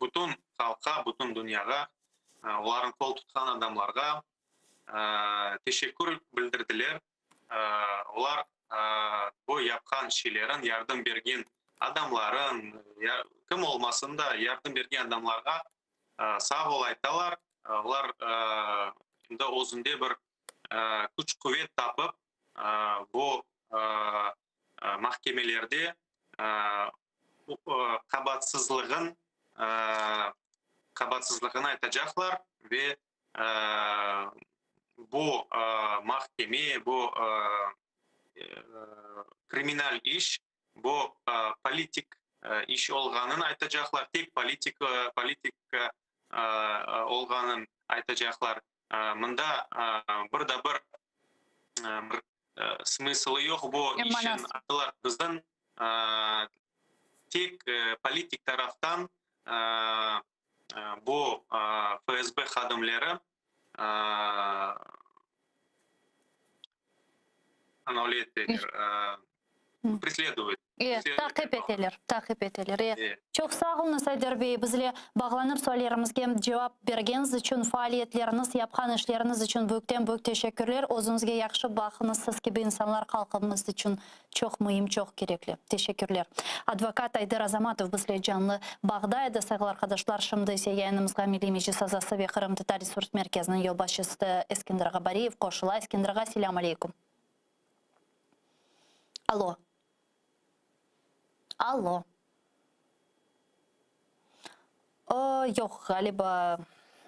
bütün halka, bütün dünyaya, onların kol tutkan adamlarga teşekkür bildirdiler. Onlar bu yapkan şeylerin, yardım bergen adamların, kim olmasın da yardım bergen adamlarga sağ ol aytalar. Onlar özünde bir güç kuvvet tapıp bu mahkemelerde kabatsızlığını aytacaklar ve bu mahkeme, bu kriminal iş, bu politik iş olganın aytacaklar, tek politik olganın aytacaklar. Mında bir смысл yok bu işin. Bizden tek politik taraftan bu FSB xadimleri преследуют. Takip etilir. Çok sağ olun Ayder Bey, bizle bağlanıp sorularımızga cevap bergeniz için, faaliyetleriniz, yapkan işleriniz için büyük teşekkürler. Özünüzge yaxşı bakınız, siz gibi insanlar halkımız için çok mühim, çok gerekli. Teşekkürler. Advokat Ayder Azamatov bizle canlı bağdaydı. Sayılı arkadaşlar, şimdi ise yayınımızga Milli Meclis Azası ve Kırım Tatar Resurs Merkezi'nin yol başçısı Eskender Gabariyev koşula. Eskender ağa, selamun aleyküm. Алло. Алло. Yok galiba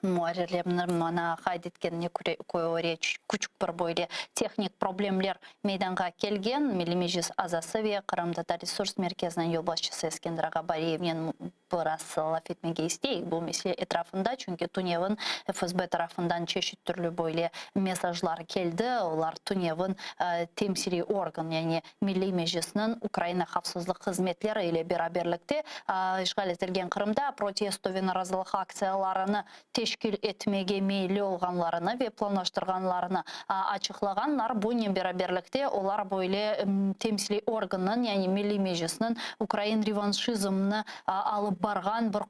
muharrirlerimler bana kaydetkenine göre küçük bir böyle teknik problemler meydana kelgen. Milli Meclis azası ve Kırım Tatar Resurs Merkezi'nin yol başçısı Eskender Agabariyev'nin biraz laf etmege isteyik bu mesele etrafında. Çünkü Tunev'in FSB tarafından çeşit türlü böyle mesajlar geldi. Onlar Tunev'in temsili organ yani Milli Meclis'nin Ukrayna Xavfsızlık Hizmetleri ile beraberlikte işgal edilen Kırım'da protesto ve narazılık aksiyalarını teşkil etmege meyilli olganlarını ve planlaştırganlarını açıklaganlar. Bunun beraberlikte onlar böyle temsili organın yani Milli Meclis'nin Ukrayna revanşizmini alıp bargan bir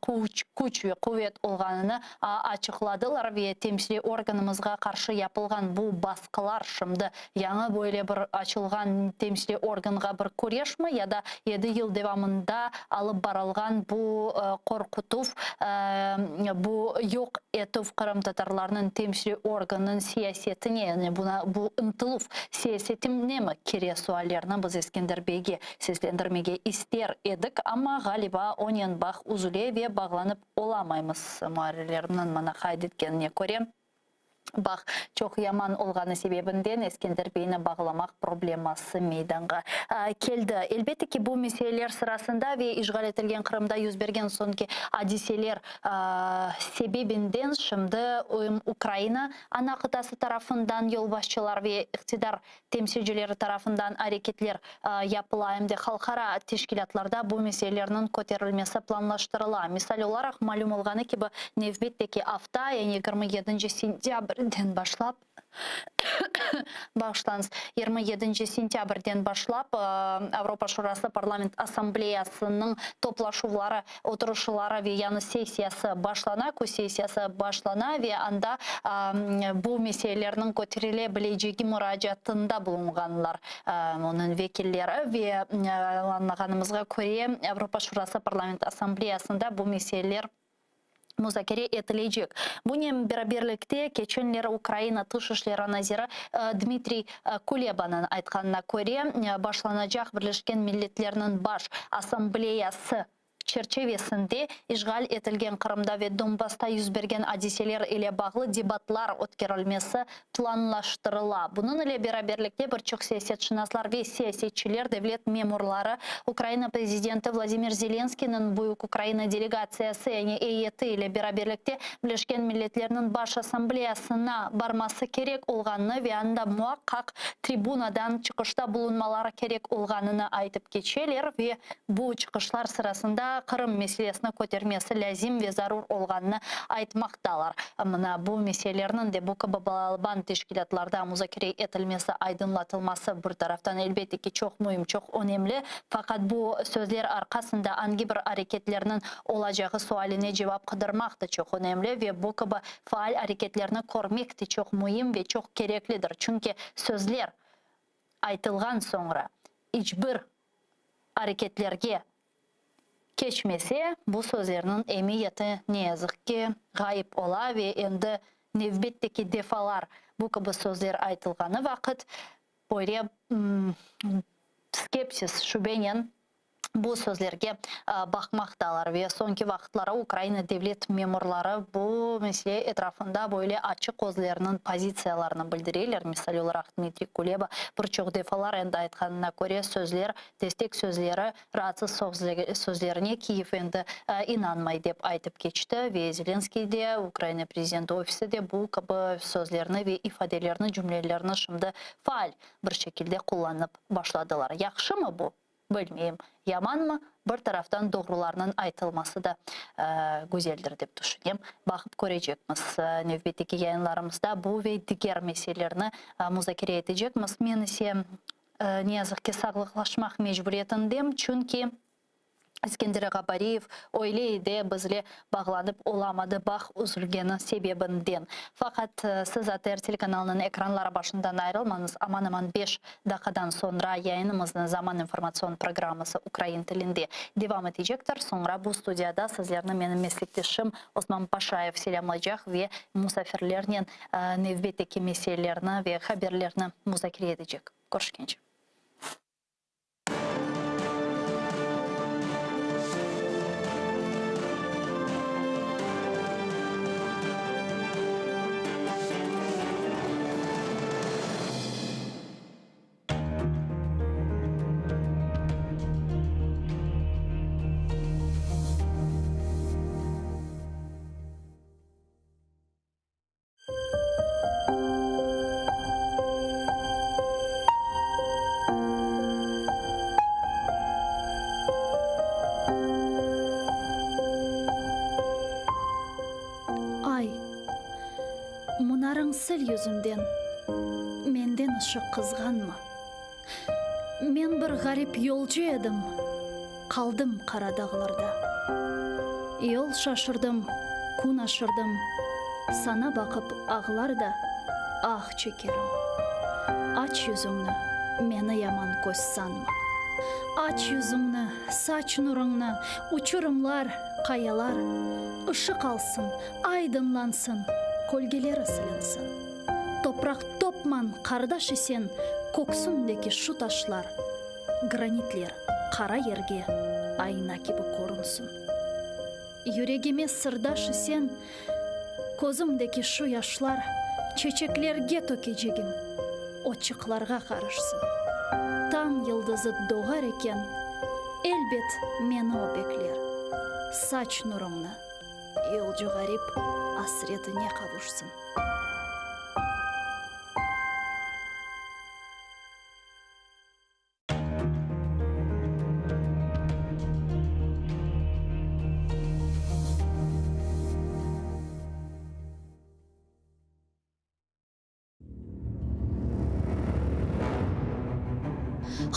güç ve kuvvet olganını açıkladılar ve temsili organımızga karşı yapılgan bu baskılar şimdi yana böyle bir açılgan temsili organga bir kureş mi ya da 7 yıl devamında alıp barılgan bu korkutup bu yok etüv Kırım Tatarlarının temsili organının siyasetine yani bu ıntılıf siyasetim ne mi kere suallarına biz Eskender Bey'e seslendirmege ister edik ama galiba onun bağ uzule ve bağlanıp olamayımız muharrirlerimden bana kaydetkenine göre. Bak çok yaman olganı sebebinden Eskender Bey'ine bağlamak probleması meydana geldi. Elbette ki bu meseleler sırasında ve işgal edilen Kırım'da yüz bergen sonki hadiseler sebebinden şimdi Ukrayna ana kıtası tarafından yolbaşçılar ve iktidar temsilcileri tarafından hareketler yapılan de halkara teşkilatlarda bu meselelerin koterilmesi planlaştırıla. Misal olarak malum olganı gibi Nevbet'teki hafta yani 27. sentyabrden başlap 27 sentyabrden başlap Avrupa Şurası Parlament Asambleyasının toplaşuları, oturuşları ve yanı sesiyası başlana, sesiyası başlana ve anda bu meselelerin götürülebileceği müracaatında bulunganlar onun vekilleri ve anlaganımızga göre Avrupa Şurası Parlament Asambleyasında bu meseleler müzakere edilecek. Bunun beraberlikte geçenleri Ukrayna Dışişleri Naziri Dmitri Kuleba'nın aytkanına göre başlanacak Birleşken Milletler'in baş asambleyası çerçevesinde işgal edilen Kırım'da ve Donbas'ta yüz bergen hadiseler ile bağlı debatlar ötkürülmesi planlaştırıla. Bunun ile beraberlikte birçok siyasetçinaslar ve siyasetçiler, devlet memurları, Ukrayna Prezidenti Vladimir Zelenski'nin Büyük Ukrayna Delegasyası yani EYT ile beraberlikte Birleşken Milletler'in baş asambleyasına barması gerek olganını ve anda muhakkak tribunadan çıkışta bulunmaları gerek olganını aytıp geçerler ve bu çıkışlar sırasında Kırım meselesini kotermesi lazım ve zarur olganını aytmaktalar. Ama bu meselelerin de bu kababalan teşkilatlarda müzakere etilmesi, aydınlatılması bir taraftan elbette ki çok mühim, çok önemli. Fakat bu sözler arkasında hangi bir hareketlerinin olacağı sualine cevap kıdırmak da çok önemli ve bu gibi faal hareketlerini görmek de çok mühim ve çok gereklidir. Çünkü sözler aytılgan sonra hiçbir hareketlerge geçmese bu sözlerinin emniyeti ne yazık ki gayip ola ve endi nevbetteki defalar bu gibi sözler aytılganı vakit böyle skepsis, şübhenin bu sözlerge bakmaktalar ve sonki vaxtlara Ukrayna devlet memurları bu mesele etrafında böyle açık özlerinin pozisiyalarını bildirirler. Misal olarak Dmitri Kuleba birçok defalar endi aytkanına göre sözler, destek sözleri, rahatsız sözlerine Kiyev endi inanmay dep aytıp geçti ve Zelenskiy de Ukrayna prezidenti ofisi de bu gibi sözlerini ve ifadelerini, cümlelerini şimdi faal bir şekilde kullanıp başladılar. Yaxşı mı bu? Bilmeyeyim. Yaman mı? Bir taraftan doğrularının aytılması da güzeldir dep düşünüyorum. Bakıp görecekmiz. Növbetteki yayınlarımızda bu ve diğer meselelerini müzakere edecekmiz. Men ise ne yazık ki sağlıklaşmak mecburiyetindeyim. Çünkü Eskender Agabariyev öyleydi bizle bağlanıp olamadı bağ üzülgeni sebebinden. Fakat siz ATR telekanalının ekranları başından ayrılmanız aman aman 5 dakikadan sonra yayınımızın zaman informasyon programısı Ukrayna tilinde devam edecektir. Sonra bu studiyada sizlerine benim meslektaşım Osman Paşayev selamlayacak ve misafirlerinin nevbetteki meselelerini ve haberlerini müzakere edecek. Görüşkence. Жанарың сіл yüzünden, менден ұшық қызғанма. Мен бір ғарип yolcu едім, қалдым қарадағыларда. Yol шашырдым, күн ашырдым, сана бақып ағыларда, ақ чекерім. Ач yüzіңні, мені яман көз санма. Ач yüzіңні, сач нұрыңны, учырымлар, қаялар, ышық алсын, айдынлансын, көлгелері сілінсін. Топрақ топман, қардаш есен, көксіндегі шу ташлар, гранитлер, қара ерге, айна кебі көрінсін. Юрегеме сырдаш есен, көзімдегі шу яшлар, чечеклерге төкежегім, очықларға қарышсын. Таң йылдызы доғар екен, әлбет мені обеклер. Сач нұрыңны, елжу ғарип асыретіне қавушсын.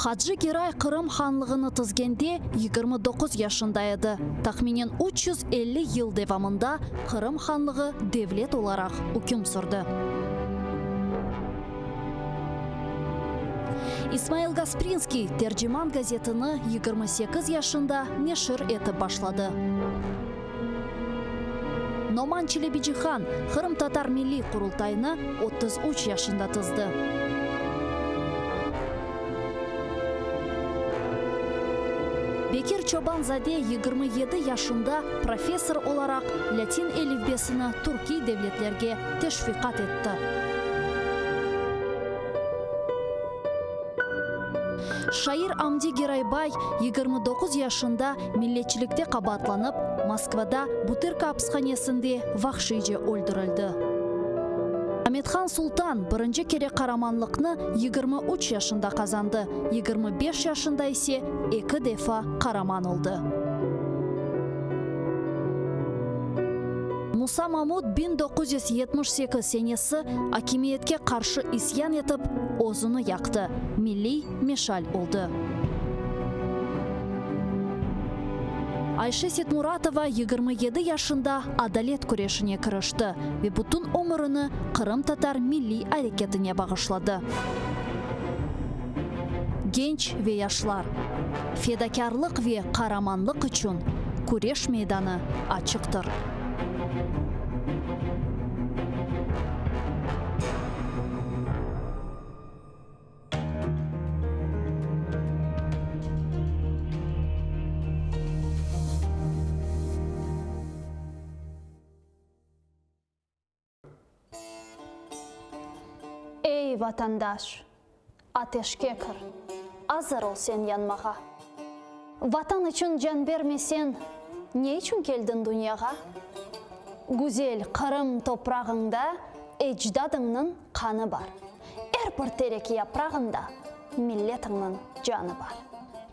Хаджи Герай Қырым ханлығыны тізгенде 29 yaşында еді. Тахминен 350 ел девамында Қырым ханлығы девлет оларақ үкім сүрді. Исмаил Гаспринский Терджиман газетіні 28 yaşında нешір етіп башлады. Номан Челебиджихан Қырым татар милли құрылтайны 33 yaşında тізді. Бекир Чобанзаде 27 yaşında профессор olarak Latin әліпбесіні Түрки devletlerге teşviqat etті. Шайыр Амди Герайбай 29 yaşında milletçilikte qabatlanıp, Moskvada Butyrka hapisxanesinde vahşice öldürüldü. Ahmetxan Sultan birinci kere qaramanlıqны 23 yaşında kazandı. 25 yaşında ise 2 defa qaraman oldu. Musa Mahmud 1978 senesi hakimiyetke karşı isyan etip ozunu yaktı. Milli meşal oldu. Ayşe Setmuratova 27 yaşında adalet күрешіне кірішті ve bütün ömrünü Kırım Tatar milli hareketine bağışladı. Genç ve yaşlar, fedakarlık ve kahramanlık için күреш meydanı açıktır. Ey vatandaş, ateşke kır, hazır ol sen yanmağa. Vatan için can vermesen, ne için geldin dünyaya? Güzel Kırım toprağında ecdadının kanı var. Her bir terek yaprağında milletinin canı var.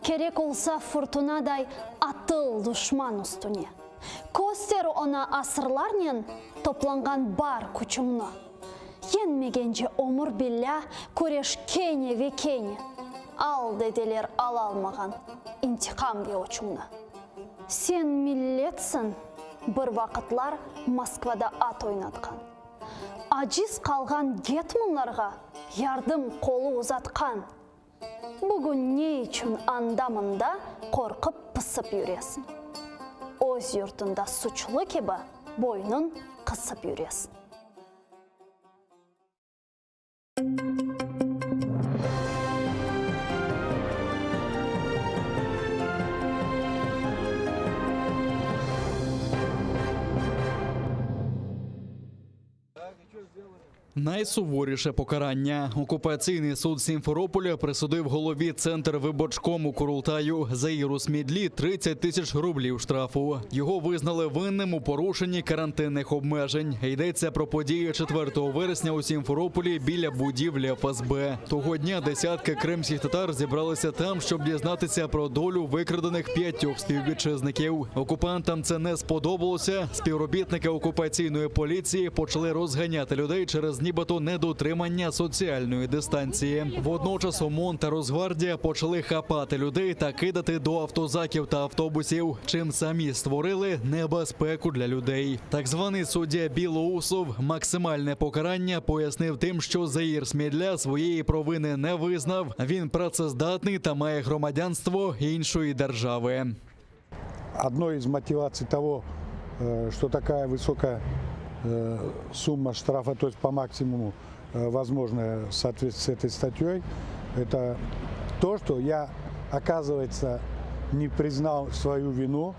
Kerek olsa fırtınaday atıl düşman üstüne. Көстер ona asırlarla toplangan бар күчімні. Yenmegence omur billah күреш kene ve kene. Al dedeler al almagan intikam ve uçumna. Sen milletsin, bir vakitlar Moskvada at oynatkan. Aciz kalgan getmunlarga yardım kolu uzatkan. Bugün ne için andamında korkup pısıp yüresin. Öz yurtunda suçlu gibi boynun kısıp yüresin. Найсуворіше покарання. Окупаційний суд Сімферополя присудив голові Центрвиборчкому Курултаю Заїру Смідлі 30 тисяч рублів штрафу. Його визнали винним у порушенні карантинних обмежень. Йдеться про події 4 вересня у Сімферополі біля будівлі ФСБ. Того дня десятки кримських татар зібралися там, щоб дізнатися про долю викрадених 5 співвітчизників. Окупантам це не сподобалося. Співробітники окупаційної поліції почали розганяти людей через нібито недотримання соціальної дистанції. Водночас ОМОН та Росгвардія почали хапати людей та кидати до автозаків та автобусів, чим самі створили небезпеку для людей. Так званий суддя Білоусов максимальне покарання пояснив тим, що Заїр Смідля своєї провини не визнав. Він працездатний та має громадянство іншої держави. Одной из мотиваций того, что такая высокая сумма штрафа, то есть по максимуму, возможно, в соответствии с этой статьей, это то, что я, оказывается, не признал свою вину,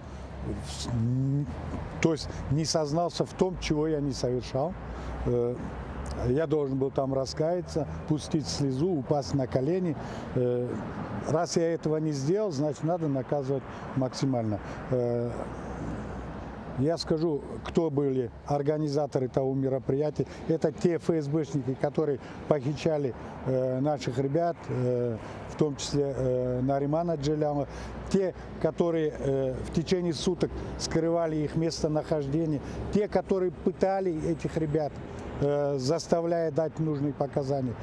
то есть не сознался в том, чего я не совершал. Я должен был там раскаяться, пустить слезу, упасть на колени. Раз я этого не сделал, значит, надо наказывать максимально. Я скажу, кто были организаторы того мероприятия. Это те ФСБшники, которые похищали наших ребят, в том числе Наримана Джеляма. Те, которые в течение суток скрывали их местонахождение. Те, которые пытали этих ребят, заставляя дать нужные показания.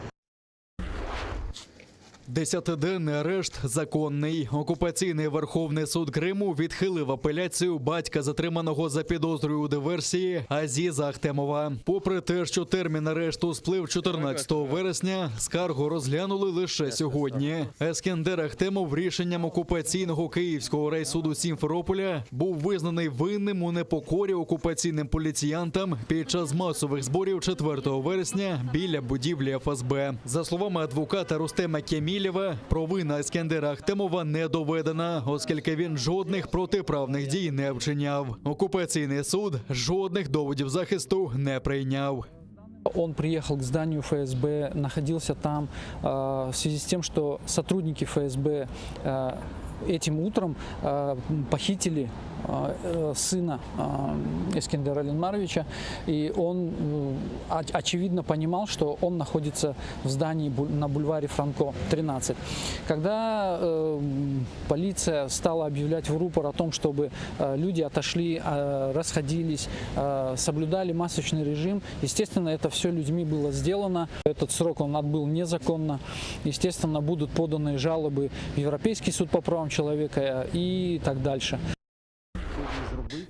10-денний арешт законний. Окупаційний Верховний суд Криму відхилив апеляцію батька затриманого за підозрою у диверсії Азіза Ахтемова. Попри те, що термін арешту сплив 14 вересня, скаргу розглянули лише сьогодні. Ескендер Ахтемов рішенням окупаційного Київського райсуду Сімферополя був визнаний винним у непокорі окупаційним поліціянтам під час масових зборів 4 вересня біля будівлі ФСБ. За словами адвоката Рустема Кемілєва, провина Ескендера Ахтемова не доведена, оскільки він жодних протиправних дій не вчиняв. Окупаційний суд жодних доводів захисту не прийняв. Он приехал к зданию ФСБ, находился там в связи с тем, что сотрудники ФСБ этим утром похитили сына Ескендера Ленмаровича, и он очевидно понимал, что он находится в здании на бульваре Франко, 13. Когда полиция стала объявлять в рупор о том, чтобы люди отошли, расходились, соблюдали масочный режим, естественно, это все людьми было сделано. Этот срок он отбыл незаконно. Естественно, будут поданы жалобы в Европейский суд по правам человека и так дальше.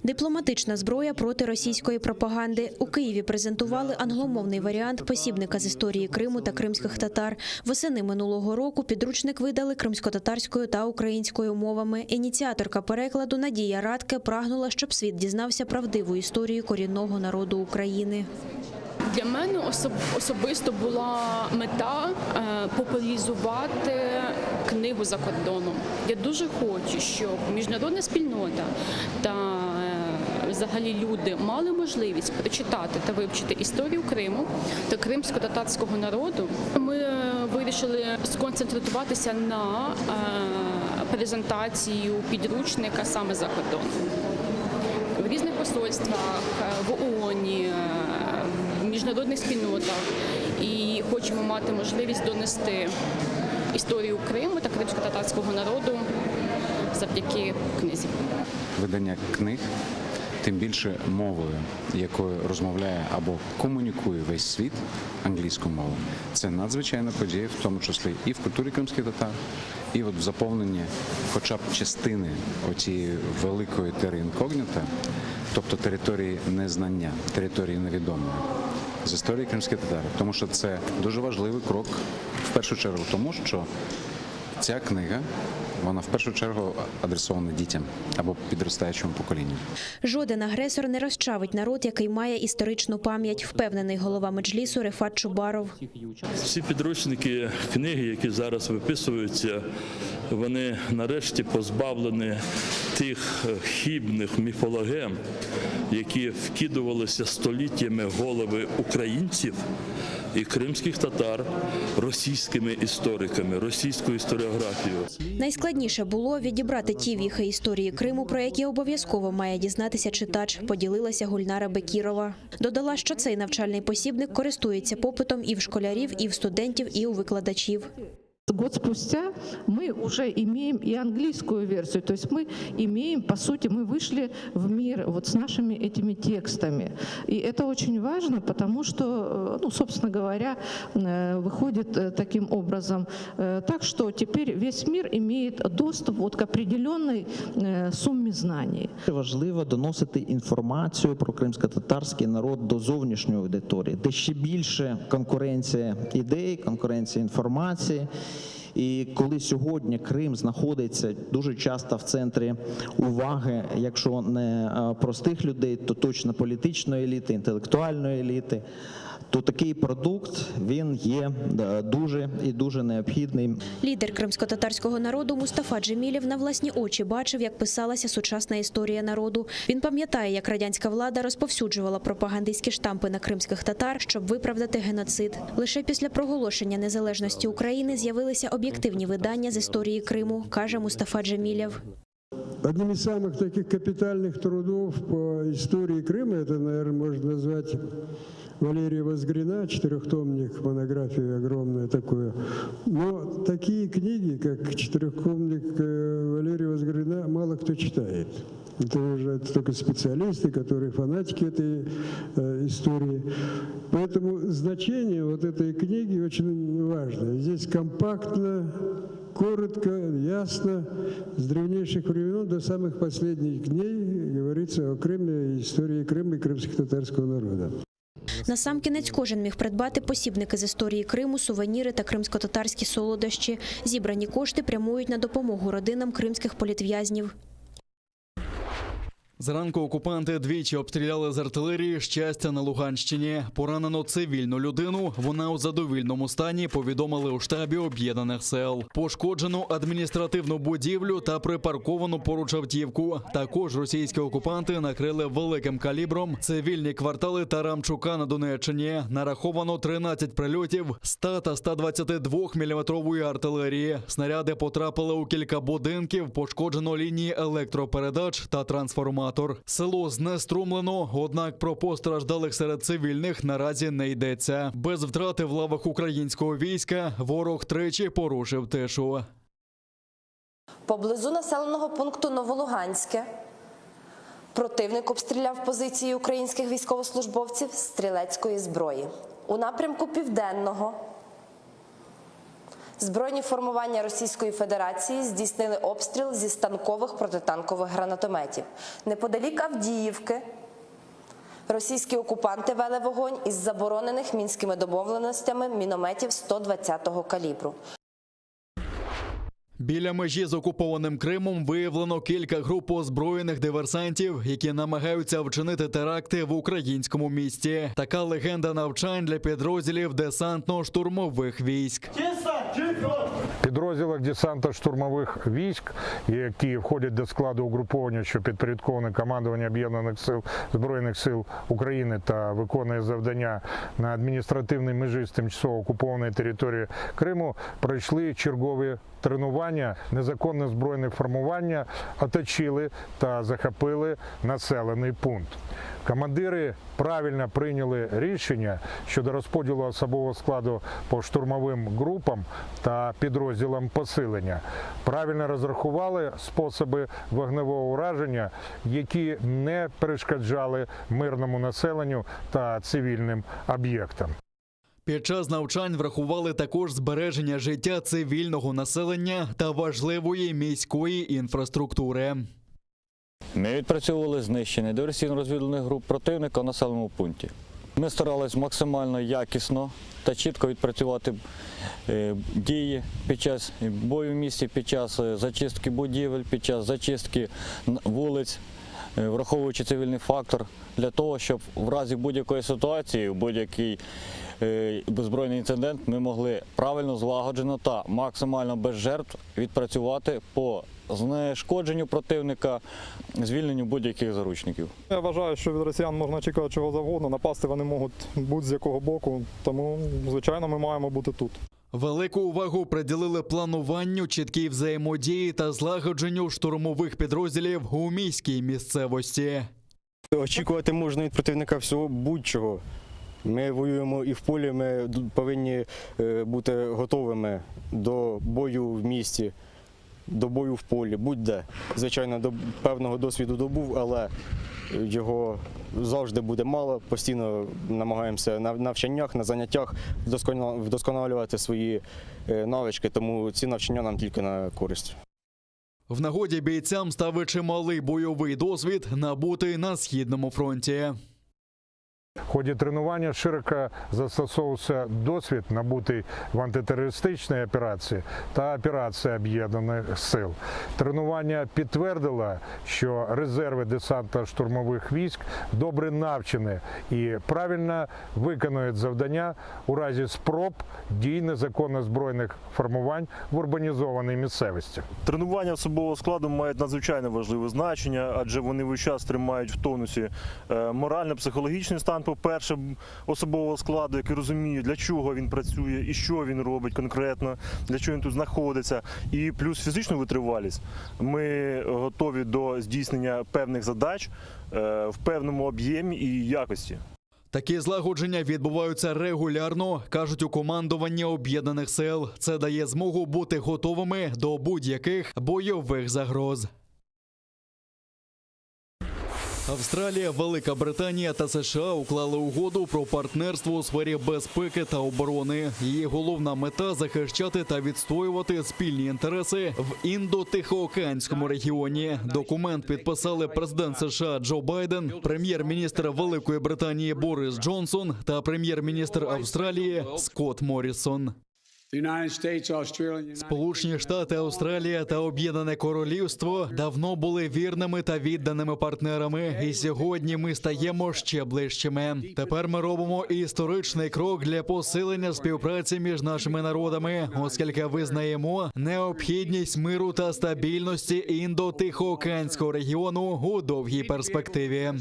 Дипломатична зброя проти російської пропаганди. У Києві презентували англомовний варіант посібника з історії Криму та кримських татар. Восени минулого року підручник видали кримськотатарською та українською мовами. Ініціаторка перекладу Надія Радке прагнула, щоб світ дізнався правдиву історію корінного народу України. Для мене особисто була мета популяризувати книгу за кордоном. Я дуже хочу, щоб міжнародна спільнота та взагалі люди мали можливість прочитати та вивчити історію Криму та кримсько-татарського народу. Ми вирішили сконцентруватися на презентацію підручника саме за кордоном. В різних посольствах, в ООН, в міжнародних спільнотах. І хочемо мати можливість донести історію Криму та кримсько-татарського народу завдяки книзі. Видання книг, тим більше мовою, якою розмовляє або комунікує весь світ, англійською мовою, це надзвичайна подія, в тому числі і в культурі кримських татар, і от в заповненні хоча б частини оцієї великої тери інкогніта, тобто території незнання, території невідомої, з історії кримських татар. Тому що це дуже важливий крок, в першу чергу, тому що ця книга, вона в першу чергу адресована дітям або підростаючому поколінню. Жоден агресор не розчавить народ, який має історичну пам'ять, впевнений голова Меджлісу Рефат Чубаров. Всі підручники, книги, які зараз виписуються, вони нарешті позбавлені тих хибних міфологем, які вкидувалися століттями в голови українців і кримських татар російськими істориками, російською історіографією. Найскладніше було відібрати ті віхи історії Криму, про які обов'язково має дізнатися читач, поділилася Гульнара Бекірова. Додала, що цей навчальний посібник користується попитом і в школярів, і в студентів, і у викладачів. Год спустя мы уже имеем и английскую версию, то есть мы имеем, по сути, мы вышли в мир вот с нашими этими текстами. И это очень важно, потому что, ну, собственно говоря, выходит таким образом так, что теперь весь мир имеет доступ вот к определенной сумме знаний. Важливо доносити інформацію про кримсько-татарський народ до зовнішньої аудиторії, де ще більше конкуренція ідей, конкуренція інформації. І коли сьогодні Крим знаходиться дуже часто в центрі уваги, якщо не простих людей, то точно політичної еліти, інтелектуальної еліти, то такий продукт, він є дуже і дуже необхідний. Лідер кримсько-татарського народу Мустафа Джемілєв на власні очі бачив, як писалася сучасна історія народу. Він пам'ятає, як радянська влада розповсюджувала пропагандистські штампи на кримських татар, щоб виправдати геноцид. Лише після проголошення незалежності України з'явилися об'єктивні видання з історії Криму, каже Мустафа Джемілєв. Одним из самых таких капитальных трудов по истории Крыма, это, наверное, можно назвать Валерия Возгрина, 4-томник, монография огромная такое. Но такие книги, как 4-томник Валерия Возгрина, мало кто читает. Это только специалисты, которые фанатики этой истории. Поэтому значение вот этой книги очень важно. Здесь компактно, коротко, ясно, с древнейших времен до самых последних дней говорится о Крыме, истории Крыма и крымско-татарского народа. Насамкінець кожен міг придбати посібники з історії Криму, сувеніри та кримсько-татарські солодощі. Зібрані кошти прямують на допомогу родинам кримських політв'язнів. Зранку окупанти двічі обстріляли з артилерії Щастя на Луганщині. Поранено цивільну людину. Вона у задовільному стані, повідомили у штабі Об'єднаних сил. Пошкоджено адміністративну будівлю та припарковану поруч автівку. Також російські окупанти накрили великим калібром цивільні квартали Тарамчука на Донеччині. Нараховано 13 прильотів 100 та 122-мм артилерії. Снаряди потрапили у кілька будинків, пошкоджено лінії електропередач та трансформатор. Село знеструмлено, однак про постраждалих серед цивільних наразі не йдеться. Без втрати в лавах українського війська ворог тричі порушив тишу. Поблизу населеного пункту Новолуганське противник обстріляв позиції українських військовослужбовців з стрілецької зброї. У напрямку Південного збройні формування Російської Федерації здійснили обстріл зі станкових протитанкових гранатометів. Неподалік Авдіївки російські окупанти вели вогонь із заборонених мінськими домовленостями мінометів 120-го калібру. Біля межі з окупованим Кримом виявлено кілька груп озброєних диверсантів, які намагаються вчинити теракти в українському місті. Така легенда навчань для підрозділів десантно-штурмових військ. В підрозділах десантно-штурмових військ, які входять до складу угруповання, що підпорядковане командуванню Об'єднаних сил Збройних сил України та виконує завдання на адміністративній межі з тимчасово окупованої території Криму, пройшли чергові тренування. Незаконне збройне формування оточили та захопили населений пункт. Командири правильно прийняли рішення щодо розподілу особового складу по штурмовим групам та підрозділам посилення. Правильно розрахували способи вогневого ураження, які не перешкоджали мирному населенню та цивільним об'єктам. Під час навчань врахували також збереження життя цивільного населення та важливої міської інфраструктури. Ми відпрацьовували знищення диверсійно-розвідувальних груп противника в населеному пункті. Ми старалися максимально якісно та чітко відпрацювати дії під час бою в місті, під час зачистки будівель, під час зачистки вулиць, враховуючи цивільний фактор, для того, щоб в разі будь-якої ситуації, будь-який збройний інцидент, ми могли правильно, злагоджено та максимально без жертв відпрацювати по знешкодженню противника, звільненню будь-яких заручників. Я вважаю, що від росіян можна очікувати чого завгодно, напасти вони можуть будь-з якого боку, тому, звичайно, ми маємо бути тут. Велику увагу приділили плануванню, чіткій взаємодії та злагодженню штурмових підрозділів у міській місцевості. Очікувати можна від противника всього будь-чого. Ми воюємо і в полі, ми повинні бути готовими до бою в місті, до бою в полі, будь-де. Звичайно, до певного досвіду добув, але його завжди буде мало. Постійно намагаємося на навчаннях, на заняттях вдосконалювати свої навички, тому ці навчання нам тільки на користь. В нагоді бійцям став чималий бойовий досвід, набутий на Східному фронті. В ході тренування широко застосовувався досвід, набутий в антитерористичній операції та операції Об'єднаних сил. Тренування підтвердило, що резерви десантно-штурмових військ добре навчені і правильно виконують завдання у разі спроб дій незаконно збройних формувань в урбанізованій місцевості. Тренування особового складу мають надзвичайно важливе значення, адже вони весь час тримають в тонусі морально-психологічний стан, по-перше, особового складу, який розуміє, для чого він працює і що він робить конкретно, для чого він тут знаходиться, і плюс фізичну витривалість. Ми готові до здійснення певних задач в певному об'ємі і якості. Такі злагодження відбуваються регулярно, кажуть у командуванні Об'єднаних сил. Це дає змогу бути готовими до будь-яких бойових загроз. Австралія, Велика Британія та США уклали угоду про партнерство у сфері безпеки та оборони. Її головна мета – захищати та відстоювати спільні інтереси в Індо-Тихоокеанському регіоні. Документ підписали президент США Джо Байден, прем'єр-міністр Великої Британії Борис Джонсон та прем'єр-міністр Австралії Скотт Моррісон. Сполучені Штати, Австралія та Об'єднане Королівство давно були вірними та відданими партнерами, і сьогодні ми стаємо ще ближчими. Тепер ми робимо історичний крок для посилення співпраці між нашими народами, оскільки визнаємо необхідність миру та стабільності Індо-Тихоокеанського регіону у довгій перспективі.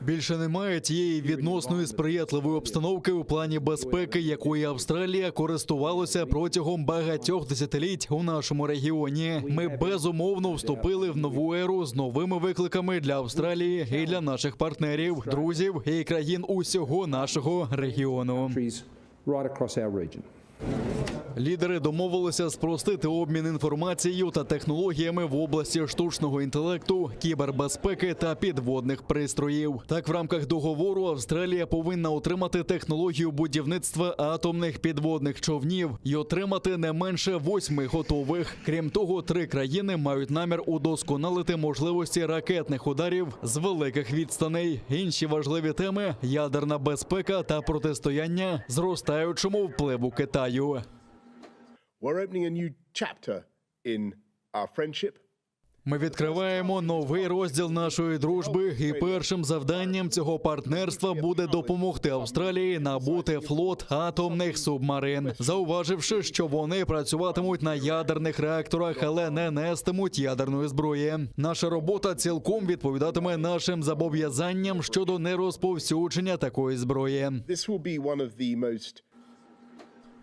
Більше немає тієї відносної сприятливої обстановки у плані безпеки, якою Австралія користувалася протягом багатьох десятиліть у нашому регіоні. Ми безумовно вступили в нову еру з новими викликами для Австралії і для наших партнерів, друзів і країн усього нашого регіону. Лідери домовилися спростити обмін інформацією та технологіями в області штучного інтелекту, кібербезпеки та підводних пристроїв. Так, в рамках договору Австралія повинна отримати технологію будівництва атомних підводних човнів і отримати не менше 8 готових. Крім того, 3 країни мають намір удосконалити можливості ракетних ударів з великих відстаней. Інші важливі теми – ядерна безпека та протистояння зростаючому впливу Китаю. Ми відкриваємо новий розділ нашої дружби, і першим завданням цього партнерства буде допомогти Австралії набути флот атомних субмарин, зауваживши, що вони працюватимуть на ядерних реакторах, але не нестимуть ядерної зброї. Наша робота цілком відповідатиме нашим зобов'язанням щодо нерозповсюдження такої зброї.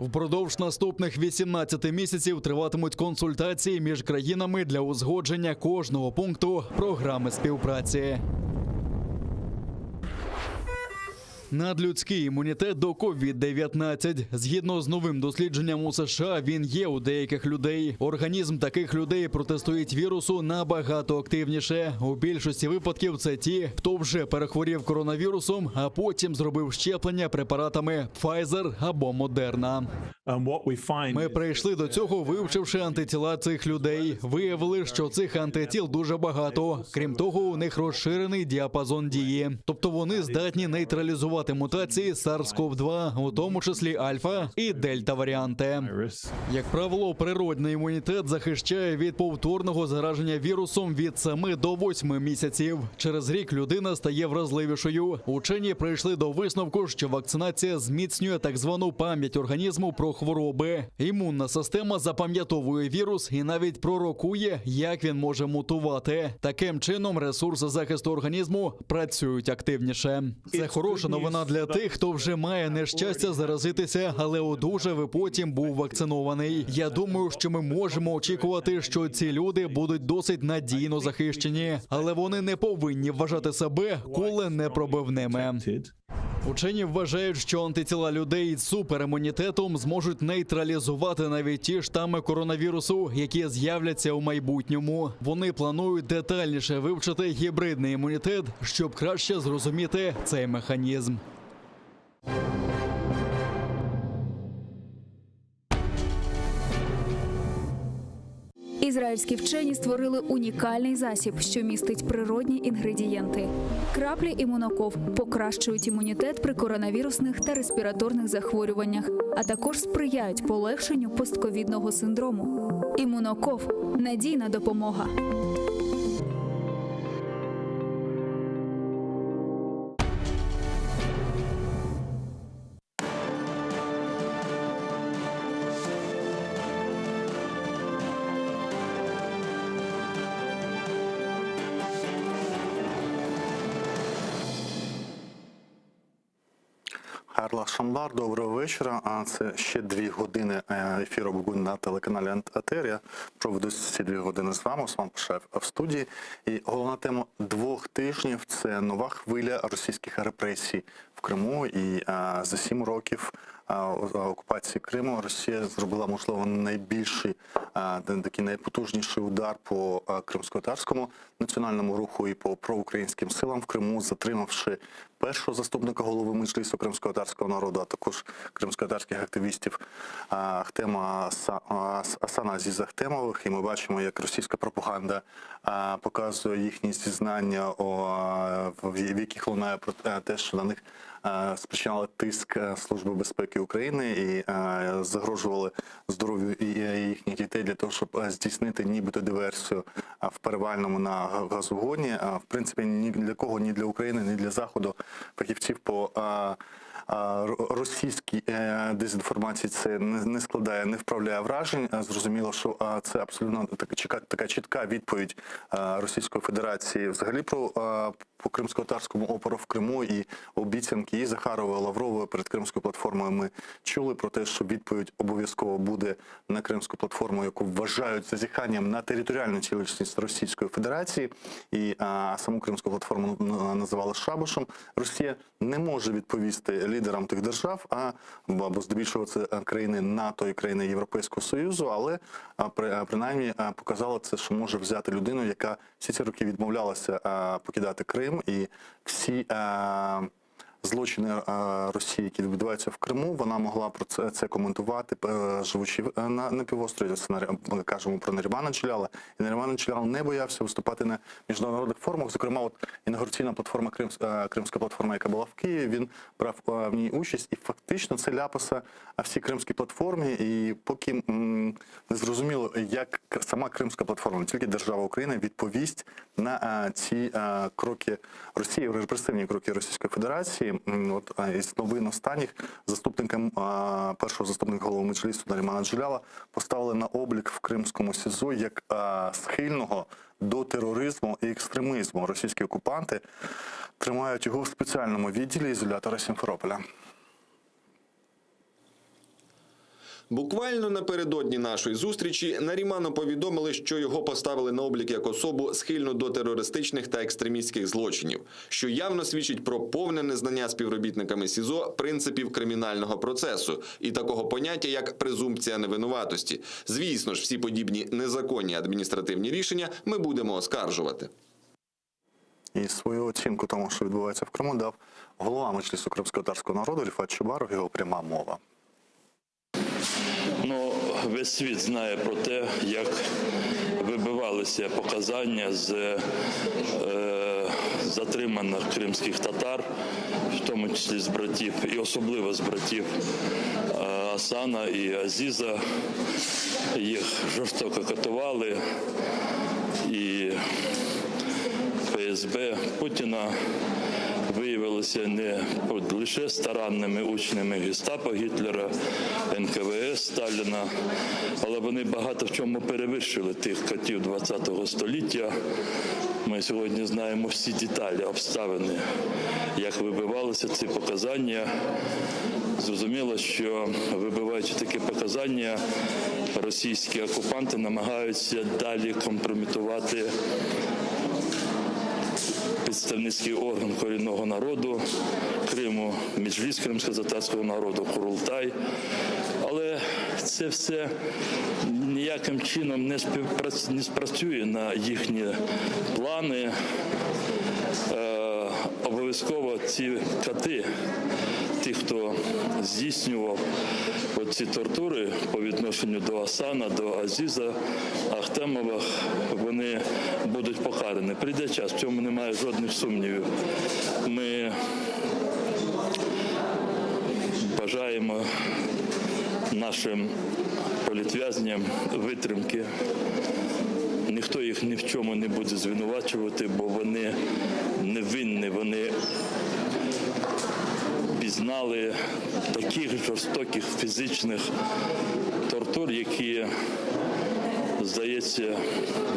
Впродовж наступних 18 місяців триватимуть консультації між країнами для узгодження кожного пункту програми співпраці. Надлюдський імунітет до COVID-19. Згідно з новим дослідженням у США, він є у деяких людей. Організм таких людей протистоїть вірусу набагато активніше. У більшості випадків це ті, хто вже перехворів коронавірусом, а потім зробив щеплення препаратами Pfizer або Moderna. Ми прийшли до цього, вивчивши антитіла цих людей. Виявили, що цих антитіл дуже багато. Крім того, у них розширений діапазон дії. Тобто вони здатні нейтралізувати мутації SARS-CoV-2, у тому числі альфа і дельта варіанти. Як правило, природний імунітет захищає від повторного зараження вірусом від 7 до 8 місяців. Через рік людина стає вразливішою. Учені прийшли до висновку, що вакцинація зміцнює так звану пам'ять організму про хвороби. Імунна система запам'ятовує вірус і навіть пророкує, як він може мутувати. Таким чином ресурси захисту організму працюють активніше. Це хороша новина для тих, хто вже має нещастя заразитися, але одужав і потім був вакцинований. Я думаю, що ми можемо очікувати, що ці люди будуть досить надійно захищені, але вони не повинні вважати себе куленепробивними. Учені вважають, що антитіла людей з суперімунітетом зможуть нейтралізувати навіть ті штами коронавірусу, які з'являться у майбутньому. Вони планують детальніше вивчити гібридний імунітет, щоб краще зрозуміти цей механізм. Ізраїльські вчені створили унікальний засіб, що містить природні інгредієнти. Краплі імуноков покращують імунітет при коронавірусних та респіраторних захворюваннях, а також сприяють полегшенню постковідного синдрому. Імуноков – надійна допомога. Хайрлах Шамбар, доброго вечора. А це ще 2 години ефіру Бугун на телеканалі АТР. Я проведу ці 2 години з вами, Осман Пашаєв в студії. І головна тема 2 тижнів – це нова хвиля російських репресій в Криму. І за 7 років окупації Криму Росія зробила, можливо, найбільший, такий найпотужніший удар по кримськотатарському національному руху і по проукраїнським силам в Криму, затримавши першого заступника голови Меджлісу кримськотатарського народу, а також кримськотатарських активістів Асана Азіза Ахтемових. І ми бачимо, як російська пропаганда показує їхні зізнання, в яких лунає про те, що на них спричиняли тиск Служби безпеки України і загрожували здоров'ю їхніх дітей для того, щоб здійснити нібито диверсію в перевальному на газогоні. В принципі, ні для кого, ні для України, ні для Заходу, фахівців по російській дезінформації це не складає, не вправляє вражень. Зрозуміло, що це абсолютно така чітка відповідь Російської Федерації взагалі по кримськотатарському опору в Криму, і обіцянки і Захарової, Лаврової перед Кримською платформою ми чули про те, що відповідь обов'язково буде на Кримську платформу, яку вважають зазіханням на територіальну цілісність Російської Федерації, і саму Кримську платформу називали шабашем. Росія не може відповісти лідерам тих держав, або здебільшого це країни НАТО і країни Європейського Союзу, але принаймні показала це, що може взяти людину, яка всі ці роки відмовлялася покидати Крим, і всі злочини Росії, які відбуваються в Криму, вона могла про це коментувати, живучи на півострові. Ми кажемо про Нарімана Джеляла. І Наріман Джелял не боявся виступати на міжнародних форумах. Зокрема, от інаугураційна платформа, Кримська платформа, яка була в Києві, він брав в ній участь. І фактично це ляпаса всій Кримській платформі. І поки не зрозуміло, як сама Кримська платформа, не тільки держава України, відповість на ці кроки Росії, репресивні кроки Російської Федерації. От із новин останніх першого заступника голови Меджлісу Нарімана Джеляла поставили на облік в Кримському СІЗО як схильного до тероризму і екстремізму. Російські окупанти тримають його в спеціальному відділі ізолятора Сімферополя. Буквально напередодні нашої зустрічі Наріману повідомили, що його поставили на облік як особу, схильну до терористичних та екстремістських злочинів, що явно свідчить про повне незнання співробітниками СІЗО принципів кримінального процесу і такого поняття, як презумпція невинуватості. Звісно ж, всі подібні незаконні адміністративні рішення ми будемо оскаржувати. І свою оцінку тому, що відбувається в Криму, дав голова Меджлісу кримськотатарського народу Ріфат Чубаров, його пряма мова. Весь світ знає про те, як вибивалися показання з затриманих кримських татар, в тому числі з братів, і особливо з братів Асана і Азіза. Їх жорстоко катували, і ФСБ Путіна виявила виявилися не лише старанними учнями гестапо Гітлера, НКВС Сталіна, але вони багато в чому перевершили тих катів ХХ століття. Ми сьогодні знаємо всі деталі, обставини, як вибивалися ці показання. Зрозуміло, що вибиваючи такі показання, російські окупанти намагаються далі компрометувати представницький орган корінного народу Криму, Меджліс кримськотатарського народу, Курултай. Але це все ніяким чином не спрацює на їхні плани. Обов'язково ці кати, ті, хто здійснював ці тортури по відношенню до Асана, до Азіза, Ахтемова, вони будуть покарані. Прийде час, в цьому немає жодних сумнівів. Ми бажаємо нашим політв'язням витримки. Ніхто їх ні в чому не буде звинувачувати, бо вони невинні, вони пізнали таких жорстоких фізичних тортур, які, здається,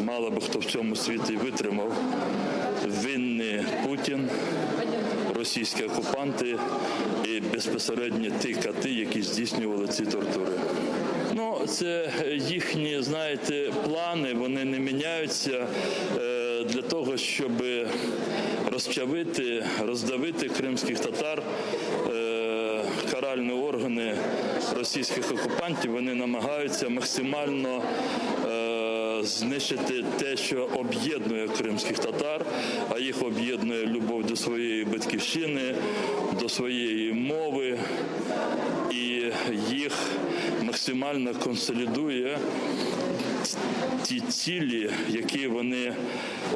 мало би хто в цьому світі витримав. Винні Путін, російські окупанти і безпосередньо ті кати, які здійснювали ці тортури. Ну, це їхні, знаєте, плани, вони не міняються для того, щоб розчавити, роздавити кримських татар. Каральні органи російських окупантів, вони намагаються максимально знищити те, що об'єднує кримських татар, а їх об'єднує любов до своєї батьківщини, до своєї мови, і їх максимально консолідує ті цілі, які вони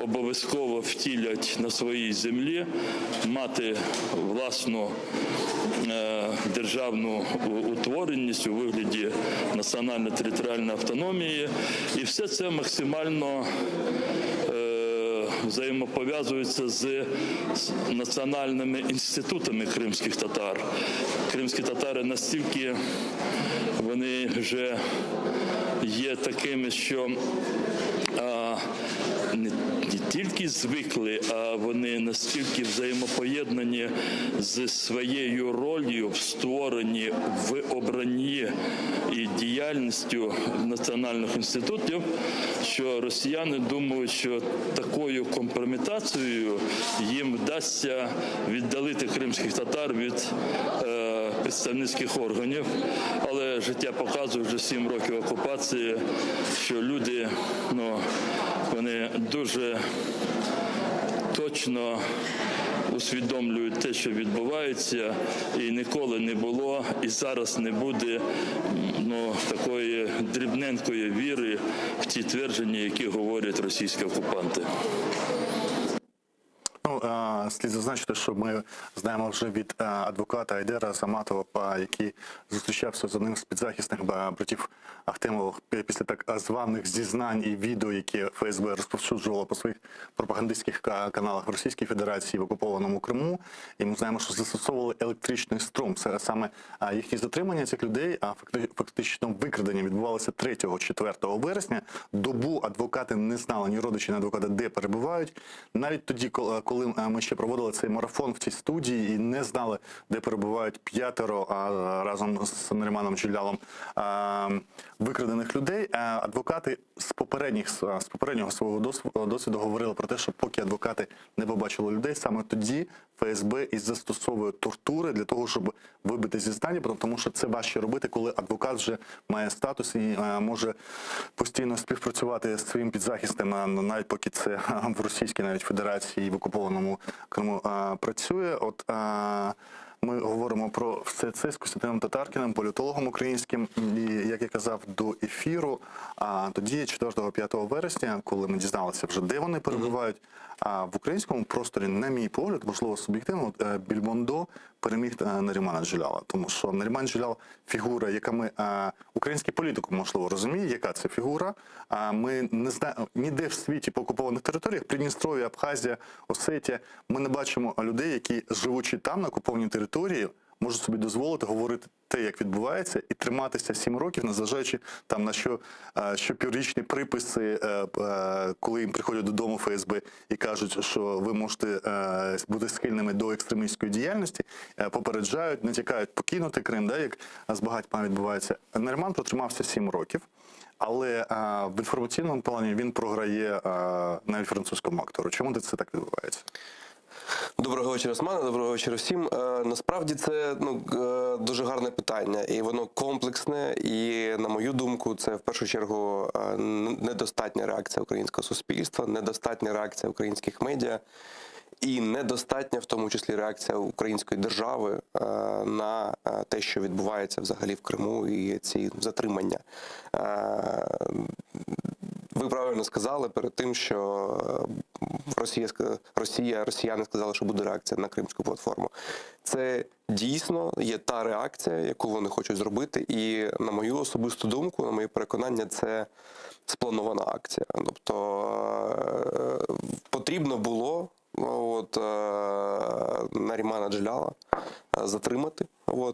обов'язково втілять на своїй землі, мати власну державну утвореність у вигляді національно-територіальної автономії. І все це максимально взаємопов'язується з національними інститутами кримських татар. Кримські татари настільки вони вже є такими, що не тільки звикли, а вони настільки взаємопоєднані з своєю ролью в створенні, в обранні і діяльністю національних інститутів, що росіяни думають, що такою компрометацією їм вдасться віддалити кримських татар від представницьких органів. Але життя показує вже 7 років окупації, що люди, вони дуже точно усвідомлюють те, що відбувається, і ніколи не було, і зараз не буде такої дрібненької віри в ті твердження, які говорять російські окупанти. Слід зазначити, що ми знаємо вже від адвоката Айдера Заматова, який зустрічався з одним з підзахисних братів Ахтемових після так званих зізнань і відео, які ФСБ розповсюджувало по своїх пропагандистських каналах в Російській Федерації в окупованому Криму. І ми знаємо, що застосовували електричний струм. Це саме їхні затримання цих людей, а фактично викрадення відбувалося 3-4 вересня. Добу адвокати не знали, ні родичі, ні адвокати, де перебувають. Навіть тоді, коли ми ще проводили цей марафон в цій студії і не знали, де перебувають 5 разом з Наріманом Джелялом викрадених людей, адвокати з попереднього свого досвіду говорили про те, що поки адвокати не побачили людей, саме тоді ФСБ і застосовує тортури для того, щоб вибити зізнання, тому що це важче робити, коли адвокат вже має статус і може постійно співпрацювати з своїм підзахистом, навіть поки це в Російській Федерації і в окупованому Криму працює. Ми говоримо про все це з Костянтином Татаркіним, політологом українським. І, як я казав до ефіру, тоді 4-5 вересня, коли ми дізналися вже, де вони перебувають, в українському просторі, на мій погляд, можливо, суб'єктивно, Бельмондо переміг Нарімана Джелялова. Тому що Наріман Джелялов – фігура, яка ми, український політик, можливо, розуміє, яка це фігура. Ми не знаємо, ніде в світі по окупованих територіях, Придністров'я, Абхазія, Осетія, ми не бачимо людей, які, живучи там, на окупованій території, можуть собі дозволити говорити те, як відбувається, і триматися 7 років, незважаючи там на щопіврічні приписи, коли їм приходять додому ФСБ і кажуть, що ви можете бути схильними до екстремістської діяльності, попереджають, натякають покинути Крим, як з багатьма відбувається. Наріман протримався 7 років. Але в інформаційному плані він програє навіть французькому актору. Чому це так відбувається? Доброго вечора, Османе, доброго вечора всім. Насправді це дуже гарне питання, і воно комплексне, і, на мою думку, це в першу чергу недостатня реакція українського суспільства, недостатня реакція українських медіа, і недостатня, в тому числі, реакція української держави на те, що відбувається взагалі в Криму, і ці затримання. Ви правильно сказали перед тим, що росіяни сказали, що буде реакція на Кримську платформу. Це дійсно є та реакція, яку вони хочуть зробити, і, на мою особисту думку, на моє переконання, це спланована акція. Тобто потрібно було Нарімана Джелялова затримати,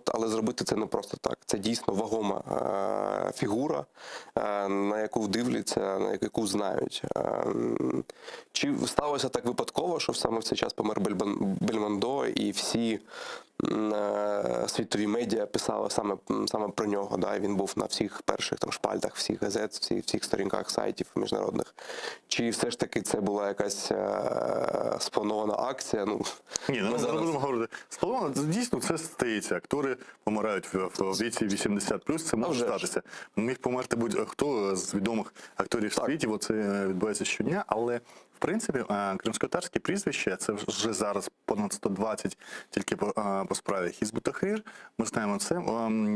але зробити це не просто так. Це дійсно вагома фігура, на яку дивляться, на яку знають. Чи сталося так випадково, що саме в цей час помер Бельмондо, і всі світові медіа писали саме про нього, і він був на всіх перших шпальтах, всіх газет, всіх сторінках сайтів міжнародних. Чи все ж таки це була якась спланована акція? Ні, ми зараз будемо говорити. Спланована, дійсно, це стається. Актори помирають в віці 80+, це може статися. Міг померти будь-хто з відомих акторів в світі, це відбувається щодня, але в принципі, кримськотатарське прізвище, це вже зараз понад 120 тільки по справі Хізбут-Тахрір. Ми знаємо це.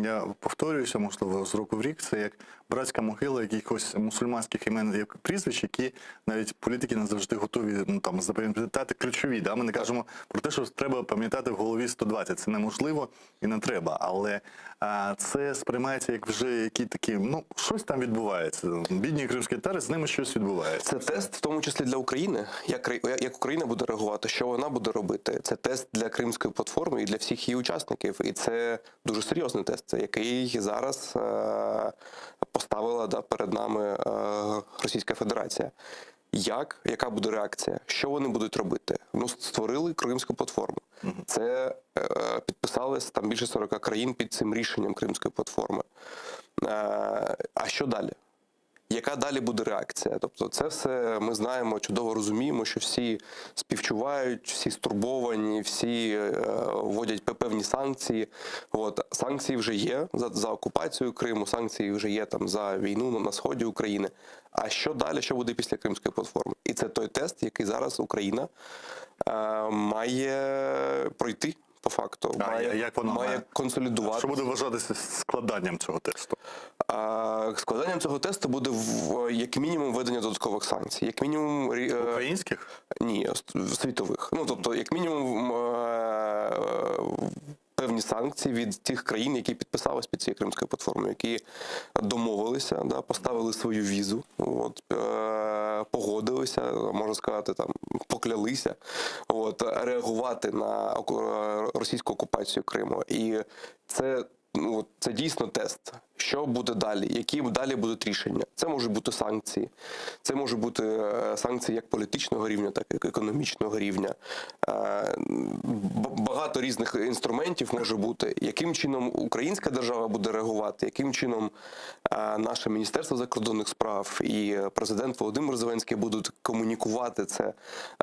Я повторююся, можливо, з року в рік, це як братська могила якихось мусульманських імен прізвищ, які навіть політики не завжди готові запам'ятати ключові. Ми не кажемо про те, що треба пам'ятати в голові 120. Це неможливо і не треба. Але це сприймається як вже які такі, щось там відбувається. Бідні кримські татари, з ними щось відбувається. Це тест, в тому числі для України, як Україна буде реагувати, що вона буде робити. Це тест для Кримської платформи і для всіх її учасників. І це дуже серйозний тест, який зараз поставила перед нами Російська Федерація. Яка буде реакція? Що вони будуть робити? Створили Кримську платформу. Це підписалось там більше 40 країн під цим рішенням Кримської платформи. А що далі? Яка далі буде реакція? Тобто це все ми знаємо, чудово розуміємо, що всі співчувають, всі стурбовані, всі вводять певні санкції. Санкції вже є за окупацію Криму, санкції вже є за війну на сході України. А що далі, що буде після Кримської платформи? І це той тест, який зараз Україна має пройти. По факту, має консолідувати. Що буде вважатися складанням цього тесту? Складанням цього тесту буде як мінімум введення додаткових санкцій. Як мінімум українських? Ні, світових. Тобто, як мінімум певні санкції від тих країн, які підписалися під цією Кримською платформою, які домовилися, поставили свою візу, погодилися, можна сказати, поклялися реагувати на російську окупацію Криму. І це дійсно тест. Що буде далі? Які далі будуть рішення? Це можуть бути санкції. Це можуть бути санкції як політичного рівня, так і економічного рівня. Багато різних інструментів може бути. Яким чином українська держава буде реагувати? Яким чином наше Міністерство закордонних справ і президент Володимир Зеленський будуть комунікувати це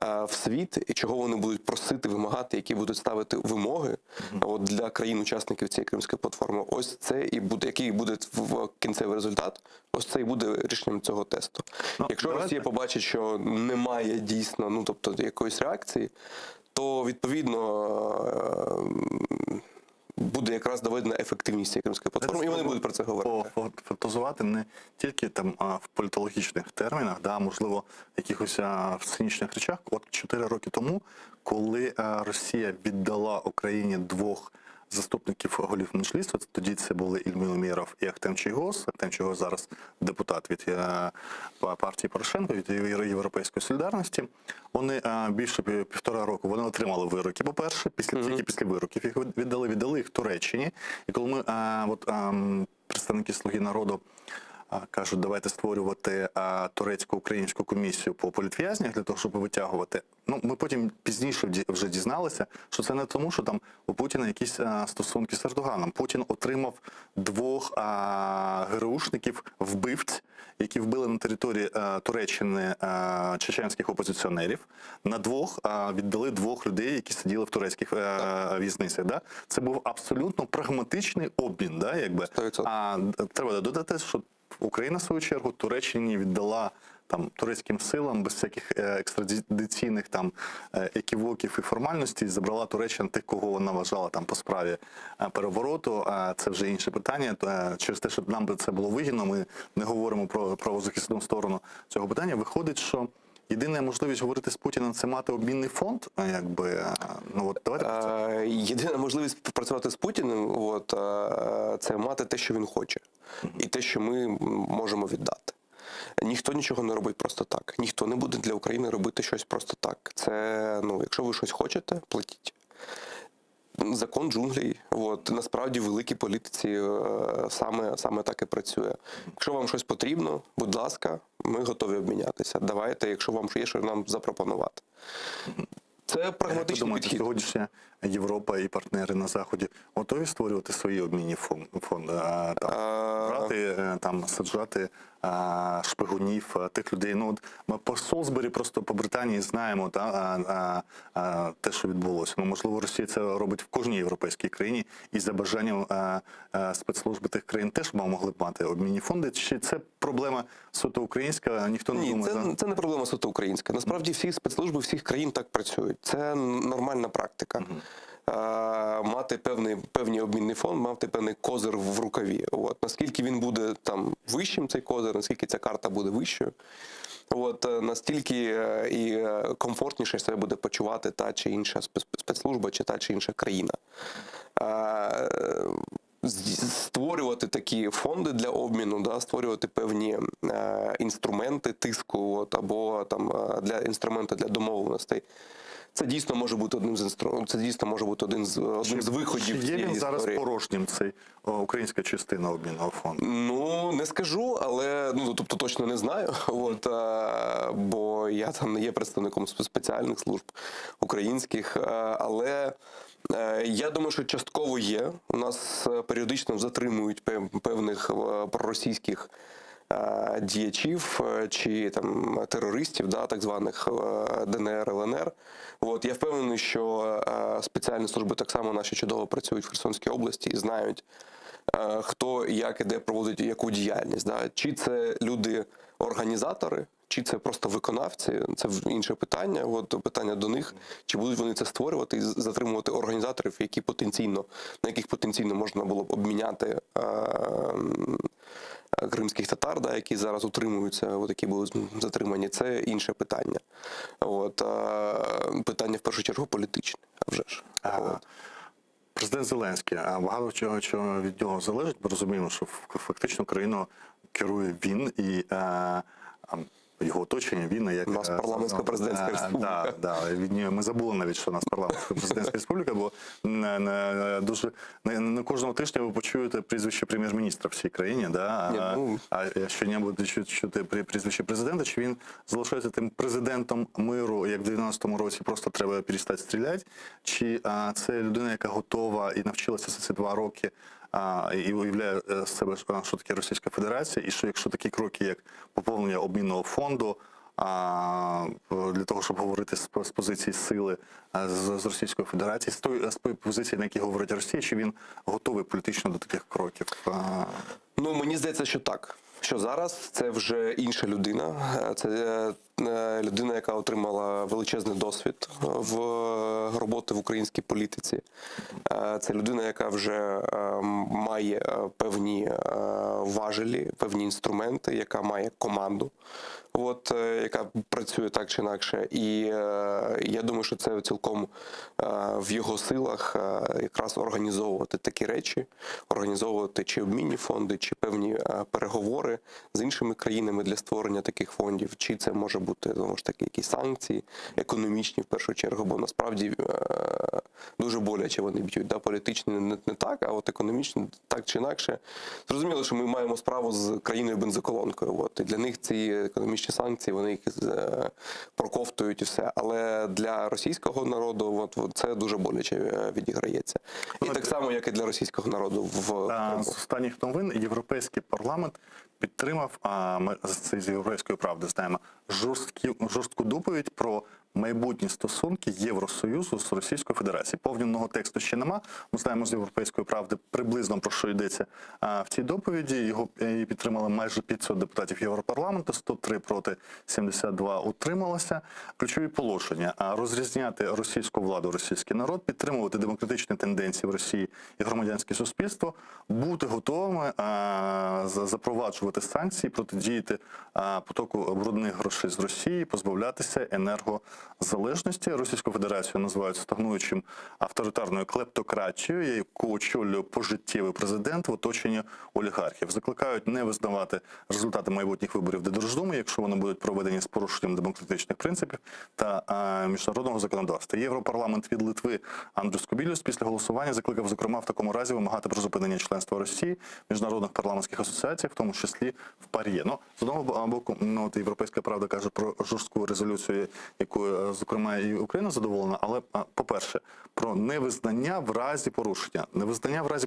в світ? І чого вони будуть просити, вимагати, які будуть ставити вимоги для країн-учасників цієї Кримської платформи? Ось це і буде, який буде в кінцевий результат, ось це і буде рішенням цього тесту. Якщо Росія побачить, що немає дійсно, якоїсь реакції, то відповідно буде якраз доведена ефективність цієї кримської платформи, і вони будуть про це говорити. Фантазувати не тільки там в політологічних термінах, да, можливо, якихось цинічних речах. От 4 роки тому, коли Росія віддала Україні 2 заступників голів Меджлісу, тоді це були Ільмір Умєров і Ахтем Чийгоз. Ахтем Чийгоз зараз депутат від партії Порошенка, від Європейської солідарності. Вони більше 1,5 року вони отримали вироки, по-перше, тільки після вироків їх віддали їх Туреччині. І коли ми, представники «Слуги народу» кажуть, давайте створювати турецько-українську комісію по політв'язнях для того, щоб витягувати. Ну, ми потім пізніше вже дізналися, що це не тому, що там у Путіна якісь стосунки з Ердоганом. Путін отримав 2 ГРУшників, вбивць, які вбили на території Туреччини чеченських опозиціонерів. На 2 віддали 2 людей, які сиділи в турецьких в'язницях. Да? Це був абсолютно прагматичний обмін. Да, якби. А треба додати, що Україна, в свою чергу, Туреччині віддала там турецьким силам без всяких екстрадиційних там еківоків і формальностей, забрала Туреччина тих, кого вона вважала там по справі перевороту. Це вже інше питання. Через те, що нам це було вигідно, ми не говоримо про правозахисну сторону цього питання. Виходить, що єдина можливість говорити з Путіним – це мати обмінний фонд, якби, ну от давайте. Єдина можливість працювати з Путіним, це мати те, що він хоче, і те, що ми можемо віддати. Ніхто нічого не робить просто так. Ніхто не буде для України робити щось просто так. Це, ну, якщо ви щось хочете, платіть. Закон джунглей, насправді в великій політиці саме так і працює. Якщо вам щось потрібно, будь ласка, ми готові обмінятися. Давайте, якщо вам є що нам запропонувати. Це прагматичний підхід. Сьогоднішня Європа і партнери на Заході готові створювати свої обмінні фонди, брати, там, саджати шпигунів, тих людей. Ну, от ми по Солсбері, просто по Британії знаємо те, що відбулося. Ну, можливо, Росія це робить в кожній європейській країні, і за бажанням спецслужби тих країн теж могли б мати обмінні фонди. Чи це проблема суто українська? Ніхто не думає. Ні, це не проблема суто українська. Насправді всі спецслужби всіх країн так працюють. Це нормальна практика. Мати певний обмінний фонд, мати певний козир в рукаві. Наскільки він буде там вищим, цей козир, наскільки ця карта буде вищою, настільки і комфортніше себе буде почувати та чи інша спецслужба, чи та чи інша країна. Створювати такі фонди для обміну, створювати певні інструменти тиску або там інструменти для домовленостей. Це дійсно може бути одним з одним з виходів цієї історії. Є він зараз порожнім, цей українська частина обмінного фонду? Ну, не скажу, але тобто точно не знаю. Бо я там не є представником спеціальних служб українських, але я думаю, що частково є. У нас періодично затримують певних проросійських діячів чи там терористів, так званих ДНР, ЛНР. Я впевнений, що спеціальні служби так само наші чудово працюють в Херсонській області і знають, хто, як і де проводить яку діяльність. Чи це люди-організатори, чи це просто виконавці, це інше питання. Питання до них, чи будуть вони це створювати і затримувати організаторів, на яких потенційно можна було б обміняти кримських татар, які зараз утримуються, які були затримані, це інше питання. Питання в першу чергу політичне, а вже ж. Президент Зеленський, багато чого від нього залежить, бо розуміємо, що фактично країною керує він і його оточення, він як... У нас парламентсько-президентська республіка. Ми забули навіть, що у нас парламентсько-президентська республіка, бо не кожного тижня ви почуєте прізвище прем'єр-міністра в цій країні, а що-небудь чути прізвище президента, чи він залишається тим президентом миру, як в 90-му році, просто треба перестати стріляти, чи це людина, яка готова і навчилася за ці 2 роки і уявляє себе, що таке Російська Федерація, і що якщо такі кроки, як поповнення обмінного фонду, для того, щоб говорити з позиції сили з Російської Федерації, з тої позиції, на якій говорить Росія, чи він готовий політично до таких кроків? Мені здається, що так. Що зараз це вже інша людина, це людина, яка отримала величезний досвід в роботи в українській політиці. Це людина, яка вже має певні важелі, певні інструменти, яка має команду, яка працює так чи інакше. І я думаю, що це цілком в його силах якраз організовувати такі речі, організовувати чи обмінні фонди, чи певні переговори з іншими країнами для створення таких фондів, чи це може бути, знову ж таки, якісь санкції економічні в першу чергу, бо насправді дуже боляче вони б'ють. Політичні не так, а економічні так чи інакше. Зрозуміло, що ми маємо справу з країною-бензоколонкою. І для них ці економічні санкції, вони їх проковтують і все. Але для російського народу це дуже боляче відіграється. І так само, як і для російського народу в Криму. З останніх новин Європейський парламент підтримав, ми з Європейської правди знаємо, жорстку доповідь про майбутні стосунки Євросоюзу з Російською Федерацією. Повного тексту ще нема. Ми знаємо з Європейської правди приблизно про що йдеться в цій доповіді. Його підтримали майже 500 депутатів Європарламенту, 103 проти, 72 утрималося. Ключові положення: розрізняти російську владу, російський народ, підтримувати демократичні тенденції в Росії і громадянське суспільство, бути готовими запроваджувати санкції, протидіяти потоку брудних грошей з Росії, позбавлятися енергозалежності. Російську Федерацію називають стагнуючим авторитарною клептократією, яку очолює пожиттєвий президент в оточенні олігархів. Закликають не визнавати результати майбутніх виборів до Держдуми, якщо вони будуть проведені з порушенням демократичних принципів та міжнародного законодавства. Європарламент від Литви Андрюс Кубілюс після голосування закликав, зокрема, в такому разі вимагати призупинення членства Росії в міжнародних парламентських асоціаціях, в тому числі в ПАРЄ. З одного боку, Європейська правда каже про жорстку резолюцію, якою, зокрема, і Україна задоволена, але, по-перше, про невизнання в разі порушення. Невизнання в разі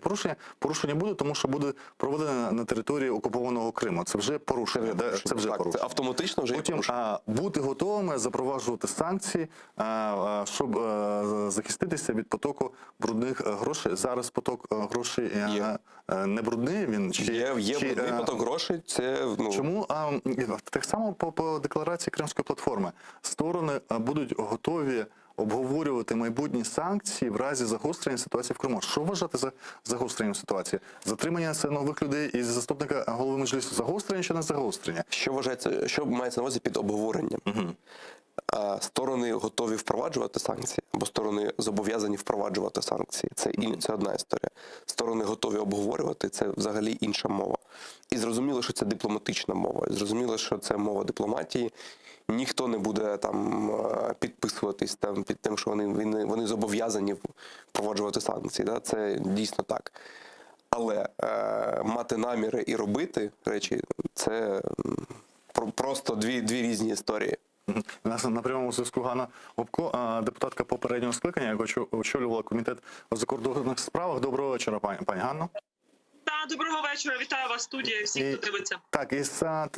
порушення буде, тому що буде проведено на території окупованого Криму. Це вже порушення. Це вже порушення. Це автоматично вже Потім бути готовими запроваджувати санкції, щоб захиститися від потоку брудних грошей. Зараз поток грошей не брудний, він є брудний поток грошей. Це чому так само по декларації Кримської платформи сторони будуть готові обговорювати майбутні санкції в разі загострення ситуації в Криму. Що вважати за загостренням ситуації? Затримання нових людей із заступника голови Меджлісу? Загострення чи не загострення? Що мається на увазі під обговоренням? Сторони готові впроваджувати санкції, або сторони зобов'язані впроваджувати санкції. Це одна історія. Сторони готові обговорювати, це взагалі інша мова. І зрозуміло, що це дипломатична мова. Зрозуміло, що це мова дипломатії. Ніхто не буде там підписуватись під тим, що вони зобов'язані впроваджувати санкції. Це дійсно так. Але мати наміри і робити речі – це просто дві різні історії. У нас на прямому зв'язку Ганна Гопко, депутатка попереднього скликання, яка очолювала комітет у закордонних справах. Доброго вечора, пані Ганно. Доброго вечора, вітаю вас, студія, всіх, хто дивиться. Так, і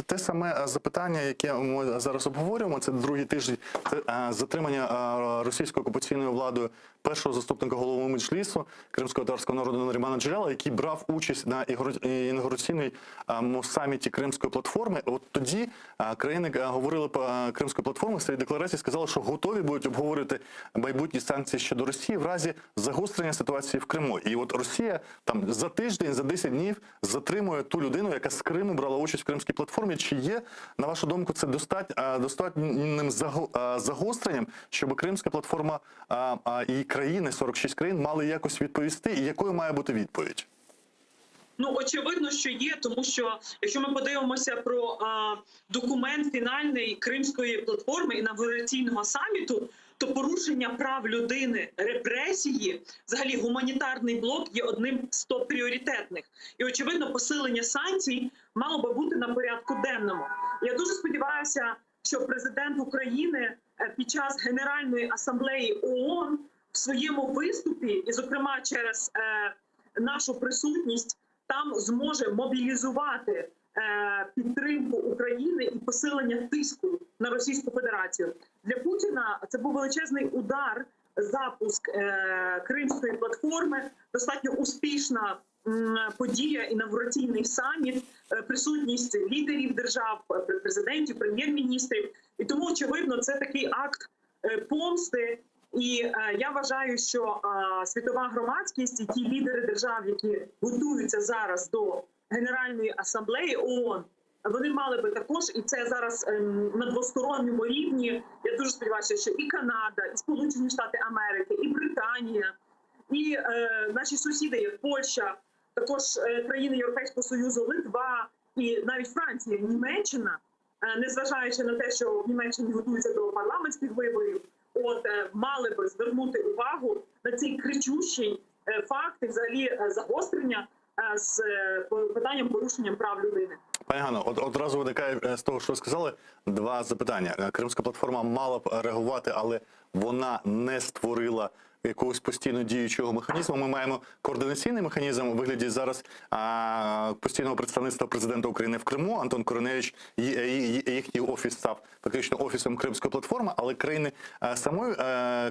те саме запитання, яке ми зараз обговорюємо, це другий тиждень, це затримання російською окупаційною владою першого заступника голови Меджлісу кримсько-татарського народу Нарімана Джелялова, який брав участь на інаугураційній саміті Кримської платформи. От тоді країни говорили по Кримської платформи, в своїй декларації сказали, що готові будуть обговорювати майбутні санкції щодо Росії в разі загострення ситуації в Криму. І от Росія там за тиждень, за 10 днів затримує ту людину, яка з Криму брала участь в Кримській платформі. Чи є, на вашу думку, це достатнім загостренням, щоб Кримська платформа і країни, 46 країн, мали якось відповісти? І якою має бути відповідь? Очевидно, що є, тому що якщо ми подивимося про документ фінальний Кримської платформи інавгураційного саміту, то порушення прав людини, репресії, взагалі гуманітарний блок є одним з топ-пріоритетних. І, очевидно, посилення санкцій мало би бути на порядку денному. Я дуже сподіваюся, що президент України під час Генеральної асамблеї ООН в своєму виступі, і, зокрема, через нашу присутність, там зможе мобілізувати підтримку України і посилення тиску на Російську Федерацію. Для Путіна це був величезний удар запуск Кримської платформи, достатньо успішна подія, інавгураційний саміт, присутність лідерів держав, президентів, прем'єр-міністрів. І тому, очевидно, це такий акт помсти. І я вважаю, що світова громадськість і ті лідери держав, які готуються зараз до Генеральної асамблеї ООН, вони мали би також, і це зараз на двосторонньому рівні, я дуже сподіваюся, що і Канада, і Сполучені Штати Америки, і Британія, і наші сусіди, як Польща, також країни Європейського Союзу, Литва і навіть Франція, Німеччина, незважаючи на те, що в Німеччині готуються до парламентських виборів, мали би звернути увагу на цей кричущий факт і взагалі загострення з питанням порушенням прав людини. Пані Ганно, одразу виникає з того, що ви сказали, два запитання. Кримська платформа мала б реагувати, але вона не створила якогось постійно діючого механізму. Ми маємо координаційний механізм у вигляді зараз постійного представництва президента України в Криму. Антон Кориневич, їхній офіс став фактично офісом Кримської платформи, але країни самої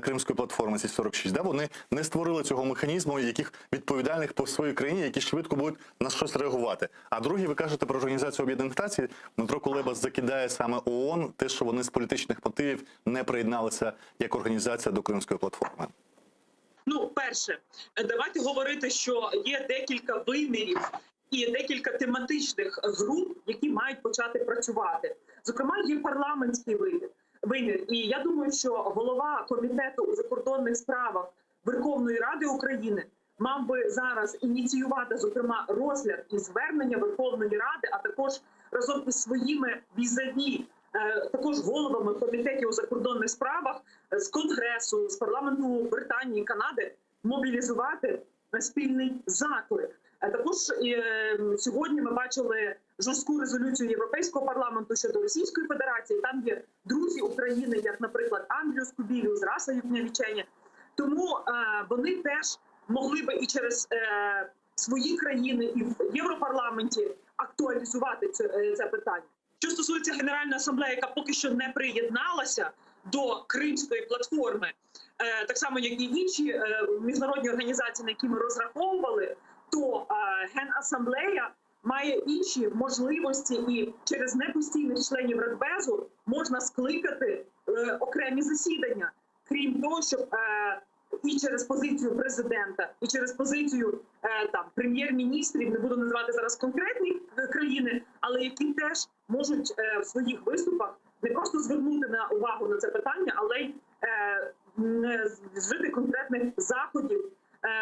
Кримської платформи, ці 46, вони не створили цього механізму, яких відповідальних по своїй країні, які швидко будуть на щось реагувати. А друге, ви кажете про Організацію Об'єднаних Націй. Дмитро Кулеба закидає саме ООН, те, що вони з політичних мотивів не приєдналися як організація до Кримської платформи. Ну, перше, давайте говорити, що є декілька вимірів і декілька тематичних груп, які мають почати працювати. Зокрема, є парламентський вимір. І я думаю, що голова Комітету у закордонних справах Верховної Ради України мав би зараз ініціювати, зокрема, розгляд і звернення Верховної Ради, а також разом із своїми візаві, також головами комітетів у закордонних справах з Конгресу, з парламенту Британії, Канади мобілізувати спільний заклик. Також сьогодні ми бачили жорстку резолюцію Європейського парламенту щодо Російської Федерації. Там є друзі України, як, наприклад, Андріус Кубіліус, Раса Юкнявіченя. Тому вони теж могли би і через свої країни, і в Європарламенті актуалізувати це питання. Що стосується Генеральної асамблеї, яка поки що не приєдналася до Кримської платформи, так само, як і інші міжнародні організації, на які ми розраховували, то Генасамблея має інші можливості, і через непостійних членів Радбезу можна скликати окремі засідання. Крім того, щоб і через позицію президента, і через позицію прем'єр-міністрів, не буду називати зараз конкретні країни, але які теж можуть в своїх виступах не просто звернути увагу на це питання, але й вжити конкретних заходів,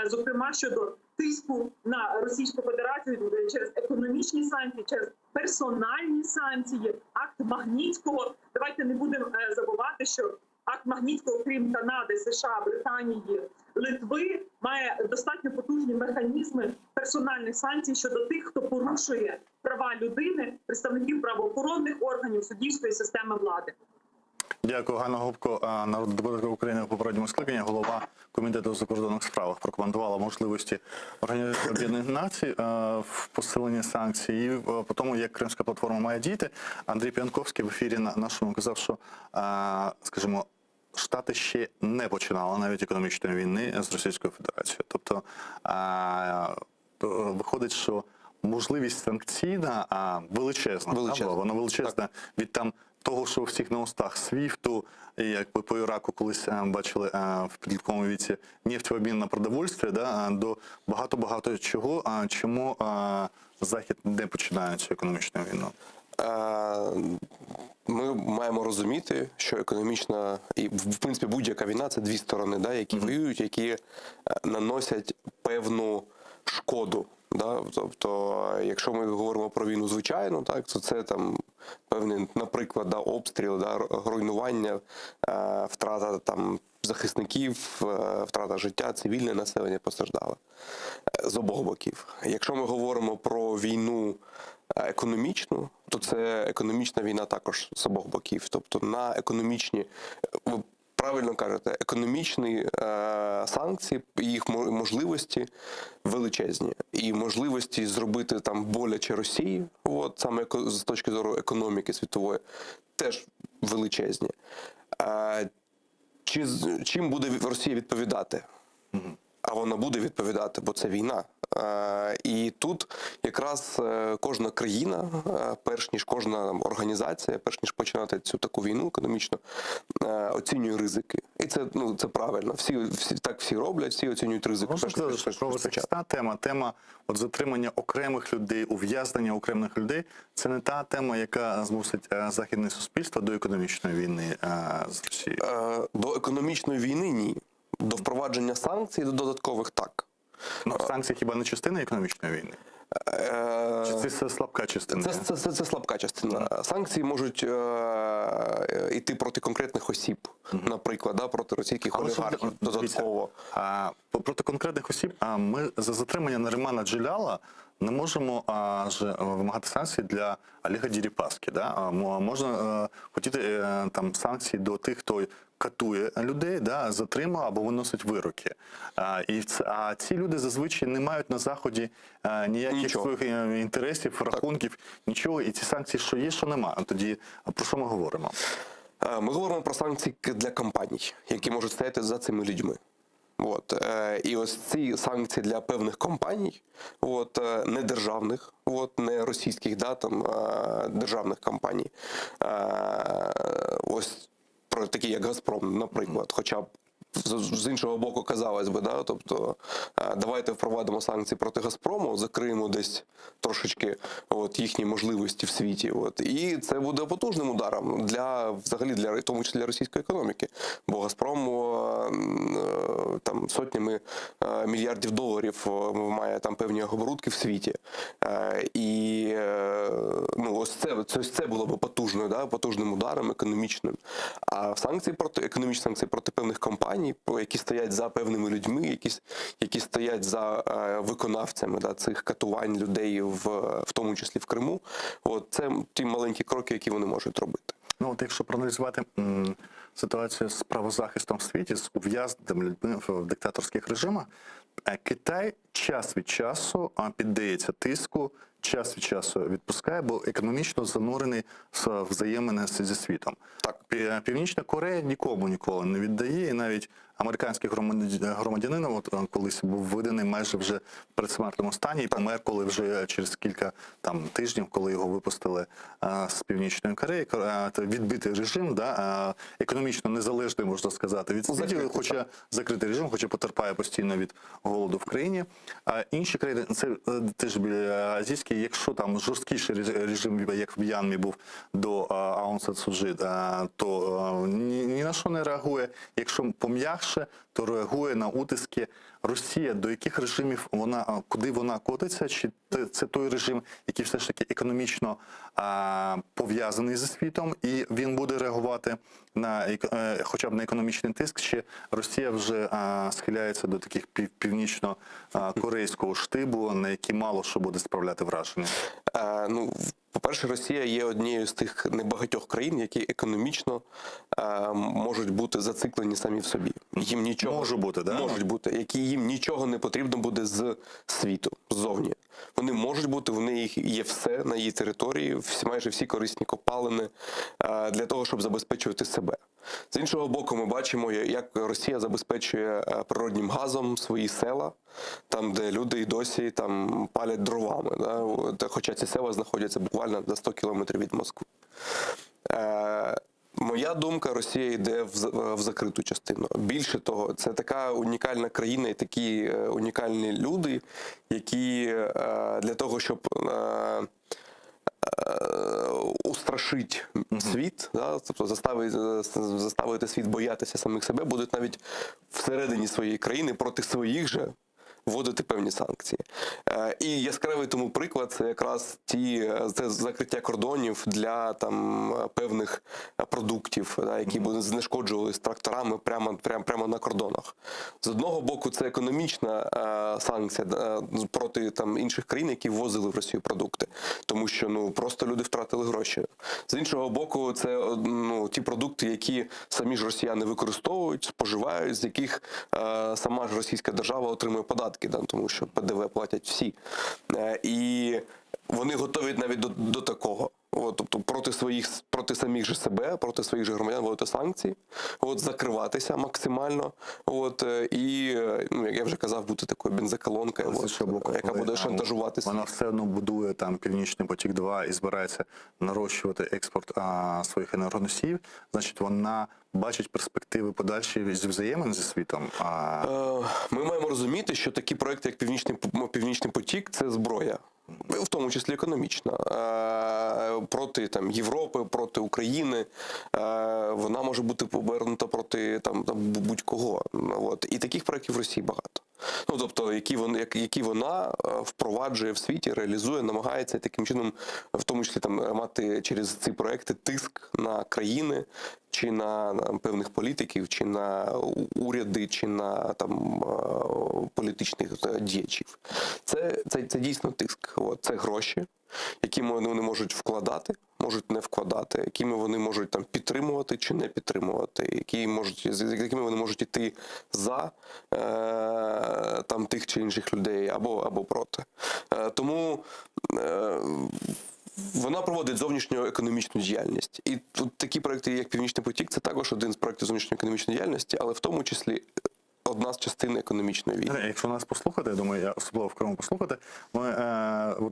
зокрема щодо тиску на Російську Федерацію через економічні санкції, через персональні санкції, акт Магнітського. Давайте не будемо забувати, що акт Магнітського, крім Канади, США, Британії, Литви, має достатньо потужні механізми персональних санкцій щодо тих, хто порушує права людини, представників правоохоронних органів, суддівської системи влади. Дякую, Ганна Гопко, народна депутатка України у попередньому скликанні, голова Комітету у закордонних справах, прокоментувала можливості Організації Об'єднаних Націй в посиленні санкцій і по тому, як Кримська платформа має діяти. Андрій П'янковський в ефірі нашому казав, що, скажімо, Штати ще не починали навіть економічної війни з Російською Федерацією. Тобто виходить, що можливість санкційна величезна. Вона величезна від того, що у всіх на устах СВІФТу, і якби по Іраку колись бачили в підлітковому віці нефть в обмін на продовольство, до багато-багато чого, чому Захід не починає цю економічну війну. Ми маємо розуміти, що економічна і, в принципі, будь-яка війна – це дві сторони, які воюють, які наносять певну шкоду. Тобто, якщо ми говоримо про війну звичайну, то це там певний, наприклад, обстріл, руйнування, втрата захисників, втрата життя, цивільне населення постраждало з обох боків. Якщо ми говоримо про війну економічну, то це економічна війна також з обох боків. Тобто на економічні, ви правильно кажете, економічні санкції, їх можливості величезні. І можливості зробити боляче Росії, саме з точки зору економіки світової, теж величезні. чим буде Росія відповідати? А вона буде відповідати, бо це війна. І тут якраз кожна країна, перш ніж кожна організація, перш ніж починати цю таку війну економічно, оцінює ризики. І це правильно. Всі роблять, всі оцінюють ризики. Тема от затримання окремих людей, ув'язнення окремих людей – це не та тема, яка змусить західне суспільство до економічної війни з Росією? До економічної війни – ні. До впровадження санкцій додаткових – так. Санкції хіба не частина економічної війни? Чи це слабка частина? Це слабка частина. Санкції можуть йти проти конкретних осіб, наприклад, проти російських олігархів додатково. Проти конкретних осіб ми за затримання Нарімана Джеляла не можемо вимагати санкцій для Олега Дерипаски. Да? Можна хотіти санкції до тих, хто катує людей, затримує або виносить вироки. А ці люди зазвичай не мають на Заході ніяких своїх інтересів, рахунків, нічого. І ці санкції, що є, що немає. Тоді про що ми говоримо? Ми говоримо про санкції для компаній, які можуть стояти за цими людьми. І ось ці санкції для певних компаній, не державних, не російських, державних компаній, ось про такі як «Газпром», наприклад, хоча б з іншого боку, казалось би, тобто давайте впровадимо санкції проти «Газпрому», закриємо десь трошечки їхні можливості в світі. І це буде потужним ударом в тому числі для російської економіки. Бо «Газпром» сотнями мільярдів доларів має певні оборудки в світі. І ось це було б потужним ударом економічним. А економічні санкції проти певних компаній, які стоять за певними людьми, які стоять за виконавцями цих катувань людей, в тому числі в Криму, це ті маленькі кроки, які вони можуть робити. Якщо проаналізувати ситуацію з правозахистом в світі, з ув'язненими людьми в диктаторських режимах, Китай час від часу піддається тиску, час від часу відпускає, бо економічно занурений в взаємини зі світом. Північна Корея нікому ніколи не віддає, і навіть американський громадянин колись був виданий майже вже в передсмертному стані і помер, коли вже через кілька тижнів, коли його випустили з Північної Кореї. Відбитий режим, економічно незалежний, можна сказати, від світу, хоча закритий режим, хоча потерпає постійно від голоду в країні. А інші країни, це теж азійські, якщо жорсткіший режим, як в М'янмі був до Аун Сан Су Чжі, то ні на що не реагує. Якщо пом'якше, то реагує на утиски. Росія, до яких режимів куди вона котиться? Чи це той режим, який все ж таки економічно пов'язаний зі світом, і він буде реагувати хоча б на економічний тиск, чи Росія вже схиляється до таких північно-корейського штибу, на який мало що буде справляти враження? По-перше, Росія є однією з тих небагатьох країн, які економічно можуть бути зациклені самі в собі. Їм нічого можуть бути, які їм нічого не потрібно буде з світу, ззовні. Вони можуть бути, в них є все на її території, майже всі корисні копалини для того, щоб забезпечувати себе. З іншого боку, ми бачимо, як Росія забезпечує природнім газом свої села, там, де люди і досі палять дровами, хоча ці села знаходяться буквально за 100 кілометрів від Москви. Моя думка, Росія йде в закриту частину. Більше того, це така унікальна країна і такі унікальні люди, які для того, щоб устрашити світ, тобто заставити світ боятися самих себе, будуть навіть всередині своєї країни проти своїх же вводити певні санкції. І яскравий тому приклад – це якраз це закриття кордонів для певних продуктів, які знешкоджувалися тракторами прямо на кордонах. З одного боку, це економічна санкція проти інших країн, які ввозили в Росію продукти, тому що просто люди втратили гроші. З іншого боку, це ті продукти, які самі ж росіяни використовують, споживають, з яких сама ж російська держава отримує податки, тому що ПДВ платять всі. І вони готові навіть до такого. тобто проти самих же себе, проти своїх же громадян вводити санкції, закриватися максимально, і, як я вже казав, бути такою бензоколонкою, яка буде шантажувати світ. Вона все одно будує там Північний потік-2 і збирається нарощувати експорт своїх енергоносіїв, значить вона бачить перспективи подальші зі взаємин зі світом. Ми маємо розуміти, що такі проекти, як Північний потік, це зброя. В тому числі економічна, проти Європи, проти України, вона може бути повернута проти будь-кого. І таких проєктів в Росії багато. Тобто, які вона впроваджує в світі, реалізує, намагається таким чином, в тому числі мати через ці проекти тиск на країни, чи на певних політиків, чи на уряди, чи на політичних діячів. Це дійсно тиск. Це гроші, які вони можуть вкладати, можуть не вкладати, якими вони можуть підтримувати чи не підтримувати, з якими вони можуть йти за тих чи інших людей або проти. Тому вона проводить зовнішню економічну діяльність. І тут такі проекти, як Північний потік, це також один з проєктів зовнішньої економічної діяльності, але в тому числі одна з частин економічної війни. Якщо нас послухати, я думаю, особливо в Криму послухати,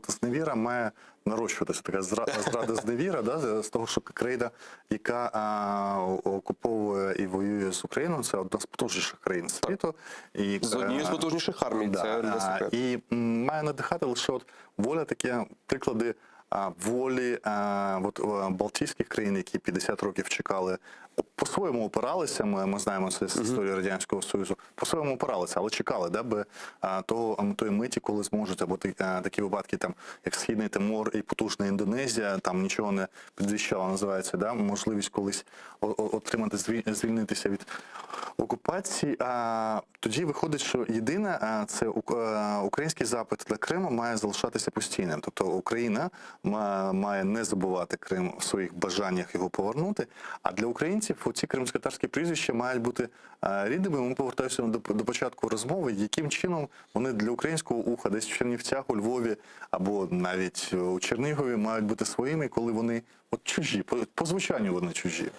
зневіра має нарощуватися, така зрада зневіра, з того, що країна, яка окуповує і воює з Україною, це одна з потужніших країн світу. З однією з потужніших армій, це не секрет. І має надихати лише воля, такі приклади волі Балтійських країн, які 50 років чекали, по-своєму опиралися, ми знаємо це з історії Радянського Союзу, по-своєму опиралися, але чекали, аби тої миті, коли зможуть, або такі випадки, як Східний Тимор і потужна Індонезія, там нічого не підвіщало, називається, можливість колись отримати, звільнитися від окупації. Тоді виходить, що єдине, це український запит для Криму має залишатися постійним. Тобто Україна має не забувати Крим в своїх бажаннях його повернути, а для українців ці кримськотатарські прізвища мають бути рідними. Ми повертаємося до початку розмови, яким чином вони для українського уха десь в Чернівцях, у Львові або навіть у Чернігові мають бути своїми, коли вони чужі, по звучанню вони чужі.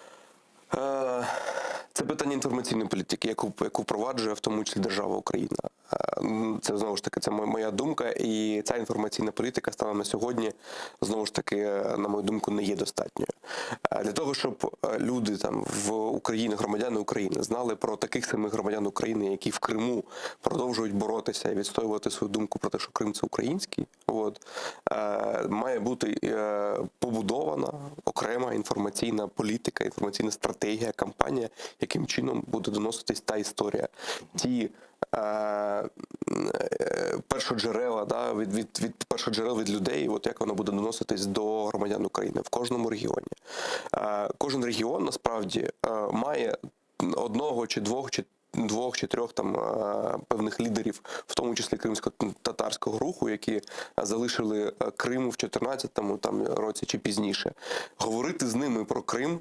Це питання інформаційної політики, яку впроваджує в тому числі держава Україна. Це, знову ж таки, це моя думка, і ця інформаційна політика станом на сьогодні, знову ж таки, на мою думку, не є достатньою. Для того, щоб люди в Україні, громадяни України, знали про таких самих громадян України, які в Криму продовжують боротися і відстоювати свою думку про те, що Крим – це український, має бути побудована окрема інформаційна політика, інформаційна стратегія, кампанія, яким чином буде доноситись та історія. Ті першоджерела, від першоджерел від людей, як вона буде доноситись до громадян України в кожному регіоні. Кожен регіон, насправді, має одного чи двох чи трьох певних лідерів, в тому числі кримсько-татарського руху, які залишили Крим в 14-му році чи пізніше. Говорити з ними про Крим,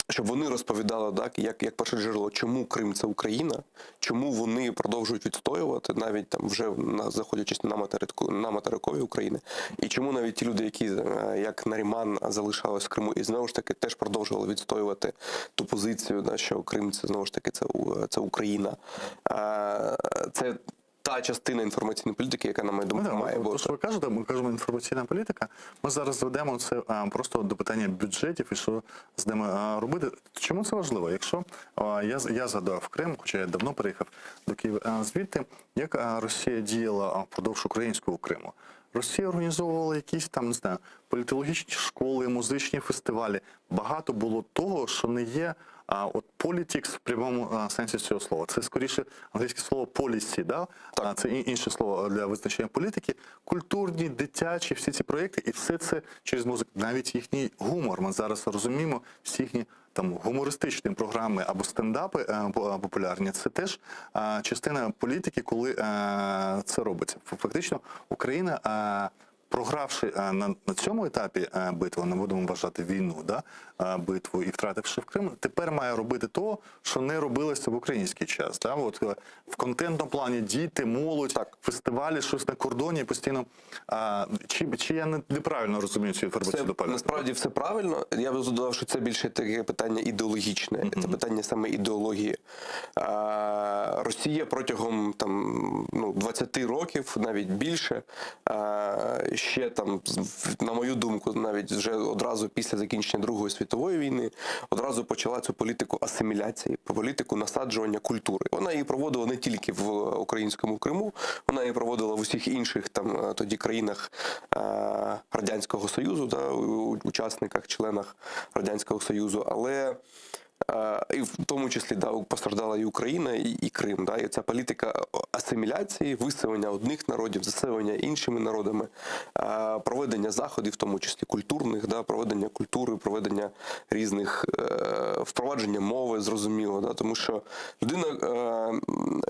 щоб вони розповідали, як перше джерело, чому Крим – це Україна, чому вони продовжують відстоювати, навіть вже заходячись на материкові України, і чому навіть ті люди, які, як Наріман, залишались в Криму, і знову ж таки теж продовжували відстоювати ту позицію, що Крим – це знову ж таки це Україна. Це та частина інформаційної політики, яка, на мою думку, має бути. Те, що ви кажете, ми кажемо інформаційна політика, ми зараз зведемо це просто до питання бюджетів і що з ними робити. Чому це важливо? Якщо я згадав Крим, хоча я давно приїхав до Києва звідти, як Росія діяла впродовж українського Криму. Росія організовувала якісь політологічні школи, музичні фестивалі. Багато було того, що не є politics в прямому сенсі цього слова. Це скоріше англійське слово policy, це інше слово для визначення політики. Культурні, дитячі, всі ці проєкти, і все це через музику. Навіть їхній гумор. Ми зараз розуміємо, всі їхні гумористичні програми або стендапи популярні, це теж частина політики, коли це робиться. Фактично, Україна програвши на цьому етапі битви, не будемо вважати війну, битву, і втративши в Крим, тепер має робити то, що не робилося в український час. От в контентному плані діти, молодь, фестивалі, щось на кордоні постійно. Чи я неправильно розумію цю інформацію до пана? Насправді все правильно. Я би додав, що це більше таке питання ідеологічне. Це питання саме ідеології. Росія протягом 20 років, навіть більше, ще на мою думку, навіть вже одразу після закінчення Другої світової війни, одразу почала цю політику асиміляції, політику насаджування культури. Вона її проводила не тільки в українському Криму, вона її проводила в усіх інших тоді країнах Радянського Союзу, учасниках, членах Радянського Союзу, але і в тому числі постраждала і Україна, і Крим. І ця політика асиміляції, виселення одних народів, заселення іншими народами, проведення заходів, в тому числі культурних, проведення культури, проведення різних, впровадження мови, зрозуміло. Тому що людина,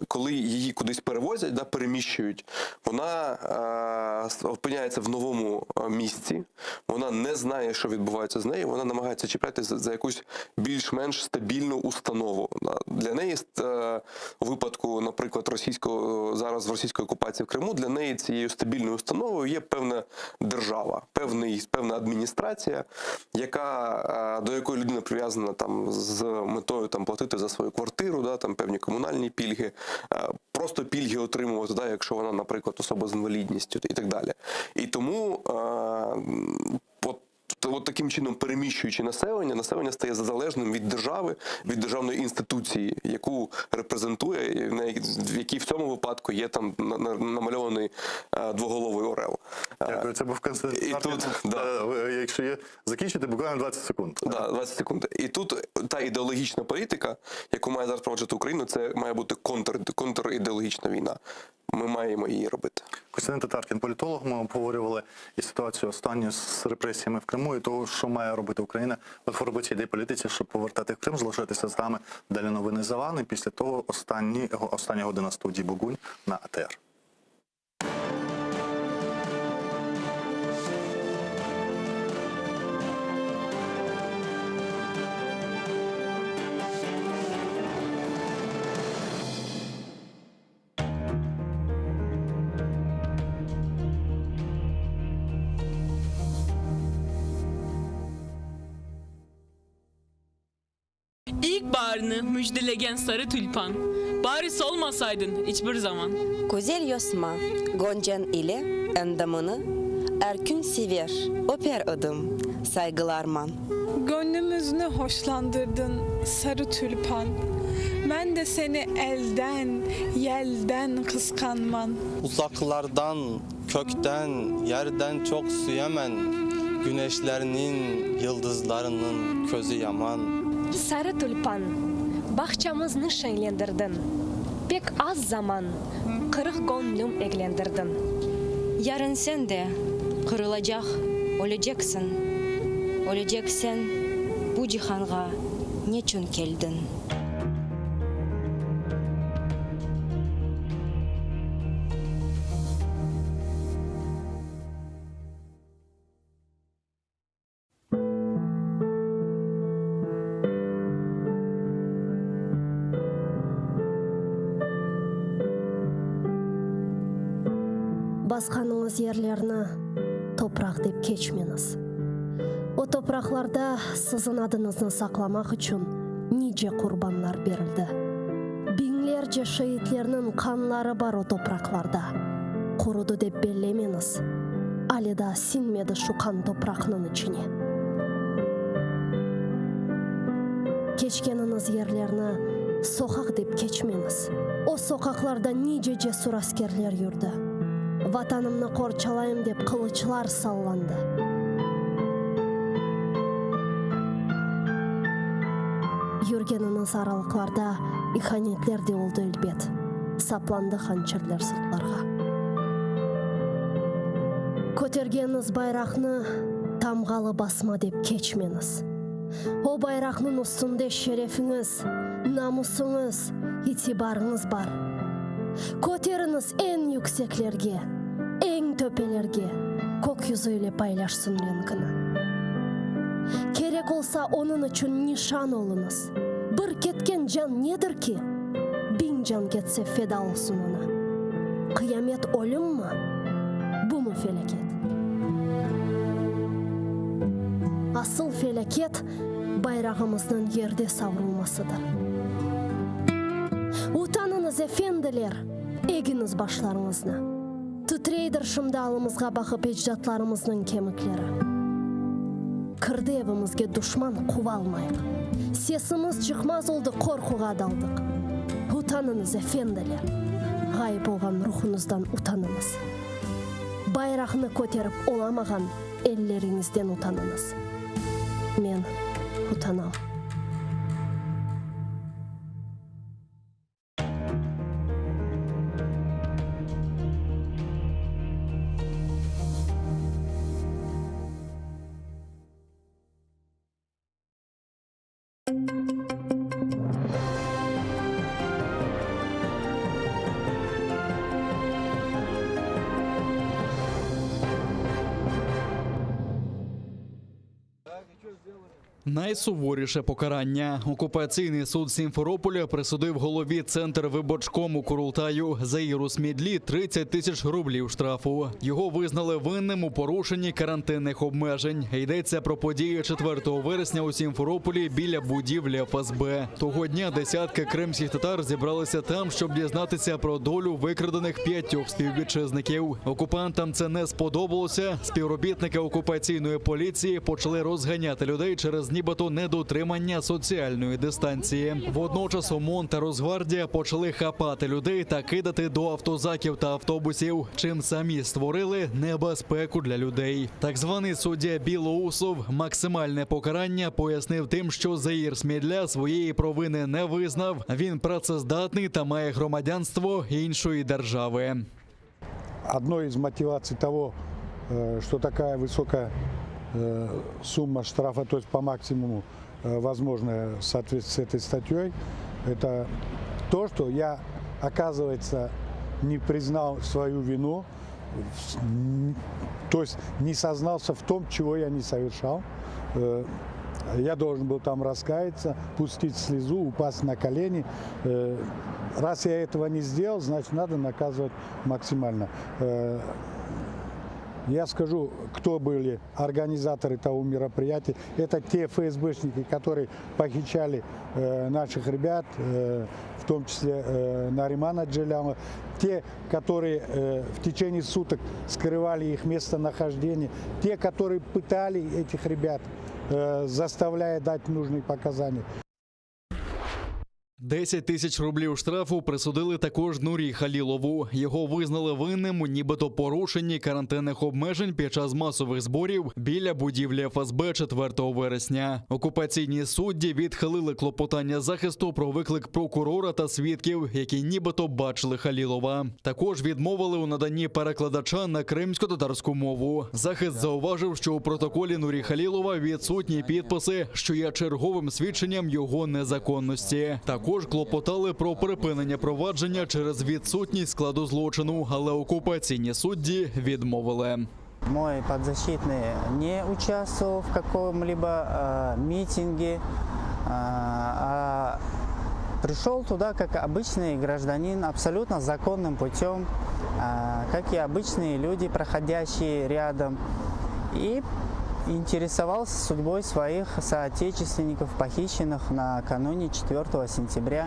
коли її кудись перевозять, переміщують, вона опиняється в новому місці, вона не знає, що відбувається з нею, вона намагається чіплятися за якусь більш-менш стабільну установу. Для неї, у випадку, наприклад, зараз в російської окупації в Криму, для неї цією стабільною установою є певна держава, певна адміністрація, до якої людина прив'язана з метою платити за свою квартиру, певні комунальні пільги, просто пільги отримувати, якщо вона, наприклад, особа з інвалідністю і так далі. І тому таким чином, переміщуючи населення стає залежним від держави, від державної інституції, яку репрезентує, в якій в цьому випадку є намальований двоголовий орел. Дякую, це був Константин. Якщо є закінчити, буквально 20 секунд. 20 секунд. І тут та ідеологічна політика, яку має зараз проводжувати Україна, це має бути контрідеологічна війна. Ми маємо її робити. Костянтин Татаркін, політолог, ми обговорювали і ситуацію останню з репресіями в Криму, і того, що має робити Україна в робочій політиці, щоб повертати в Крим. Залишайтеся з нами. Далі новини за вами. Після того остання година студії Бугунь на АТР. İlkbaharını müjdeleyen sarı tülpan. Bari solmasaydın hiçbir zaman. Güzel yosma, Goncan ile endamını, erkün sever, öper adım, saygılarman. Gönlümüzünü hoşlandırdın sarı tülpan. Ben de seni elden, yelden kıskanman. Uzaklardan, kökten, yerden çok süyemen, güneşlerinin, yıldızlarının közü yaman. Sarı tülpan, bahçamızı şenlendirdin. Pek az zaman, kırık gönlüm eğlendirdin. Yarın sen de kırılacak, olacaksın. Olacaksın, bu cihanga niçin geldin? Басқаныңыз ерлерні топырақ деп кечмеңіз. O topraklarda sizin adınızı saklamak için nice kurbanlar verildi. Binlerce şehitlerinin kanları var o topraklarda. Kurudu dep bellemeniz. Ali da sinmedi şu kan toprağının içine. Keçkeniniz yerlerini sokak dep keçmeniz. O sokaklarda nice cesur askerler yürüdü. Vatanımны korçalayım dep kılıçlar sallandı. Yürgeniniz aralıklarda ihanetler de oldu elbet. Saplandı hançerler sırtlarga. Көтергенiniz bayraqны tamgalı basma dep keçmeniz. O bayraqның üstünde şerefiniz, namusunuz, itibarınız var. Көтерiniz en yükseklerge, en töpelerge. көк yüzüyle paylaşsın linkini. Керек olsa onun için nişan olunuz. Bir ketken can nedir ki? 1000 can ketse feda olsun ona. Kıyamet ölüm mü? Bu mu felaket? Asıl felaket bayrağımızın yerde savrulmasıdır. Utanınız efendiler, eginiz başlarınızla. Titreydir şımdalımızga bakıp ecdatlarımızın kemikleri. Kırdı evimizge düşman kuvalmayık. Sesimiz çıkmaz oldu, korkuğa daldık. Utanınız efendiler. Gayip olgan ruhunuzdan utanınız. Bayrağını koterip olamagan ellerinizden utanınız. Men utanam. Найсуворіше покарання. Окупаційний суд Сімферополя присудив голові Центрвиборчкому Курултаю Заїру Смідлі 30 тисяч рублів штрафу. Його визнали винним у порушенні карантинних обмежень. Йдеться про події 4 вересня у Сімферополі біля будівлі ФСБ. Того дня десятки кримських татар зібралися там, щоб дізнатися про долю викрадених 5 співвітчизників. Окупантам це не сподобалося. Співробітники окупаційної поліції почали розганяти людей через нібито недотримання соціальної дистанції. Водночас ОМОН та Росгвардія почали хапати людей та кидати до автозаків та автобусів, чим самі створили небезпеку для людей. Так званий суддя Білоусов максимальне покарання пояснив тим, що Заїр Смідля своєї провини не визнав. Він працездатний та має громадянство іншої держави. Одной из мотиваций того, что такая высокая сумма штрафа, то есть по максимуму возможная в соответствии с этой статьей, это то, что я, оказывается, не признал свою вину, то есть не сознался в том, чего я не совершал. Я должен был там раскаяться, пустить слезу, упасть на колени. Раз я этого не сделал, значит, надо наказывать максимально. Я скажу, кто были организаторы того мероприятия. Это те ФСБшники, которые похищали наших ребят, в том числе Наримана Джиляма. Те, которые в течение суток скрывали их местонахождение. Те, которые пытали этих ребят, заставляя дать нужные показания. 10 тисяч рублів штрафу присудили також Нурі Халілову. Його визнали винним у нібито порушенні карантинних обмежень під час масових зборів біля будівлі ФСБ 4 вересня. Окупаційні судді відхилили клопотання захисту про виклик прокурора та свідків, які нібито бачили Халілова. Також відмовили у наданні перекладача на кримсько-татарську мову. Захист зауважив, що у протоколі Нурі Халілова відсутні підписи, що є черговим свідченням його незаконності. Також клопотали про припинення провадження через відсутність складу злочину, але окупаційні судді відмовили. Мой подзащитный не участвовал в каком-либо митинге, а пришел туда как обычный гражданин, абсолютно законным путем, как и обычные люди, проходящие рядом, и интересовался судьбой своих соотечественников, похищенных накануне 4 сентября.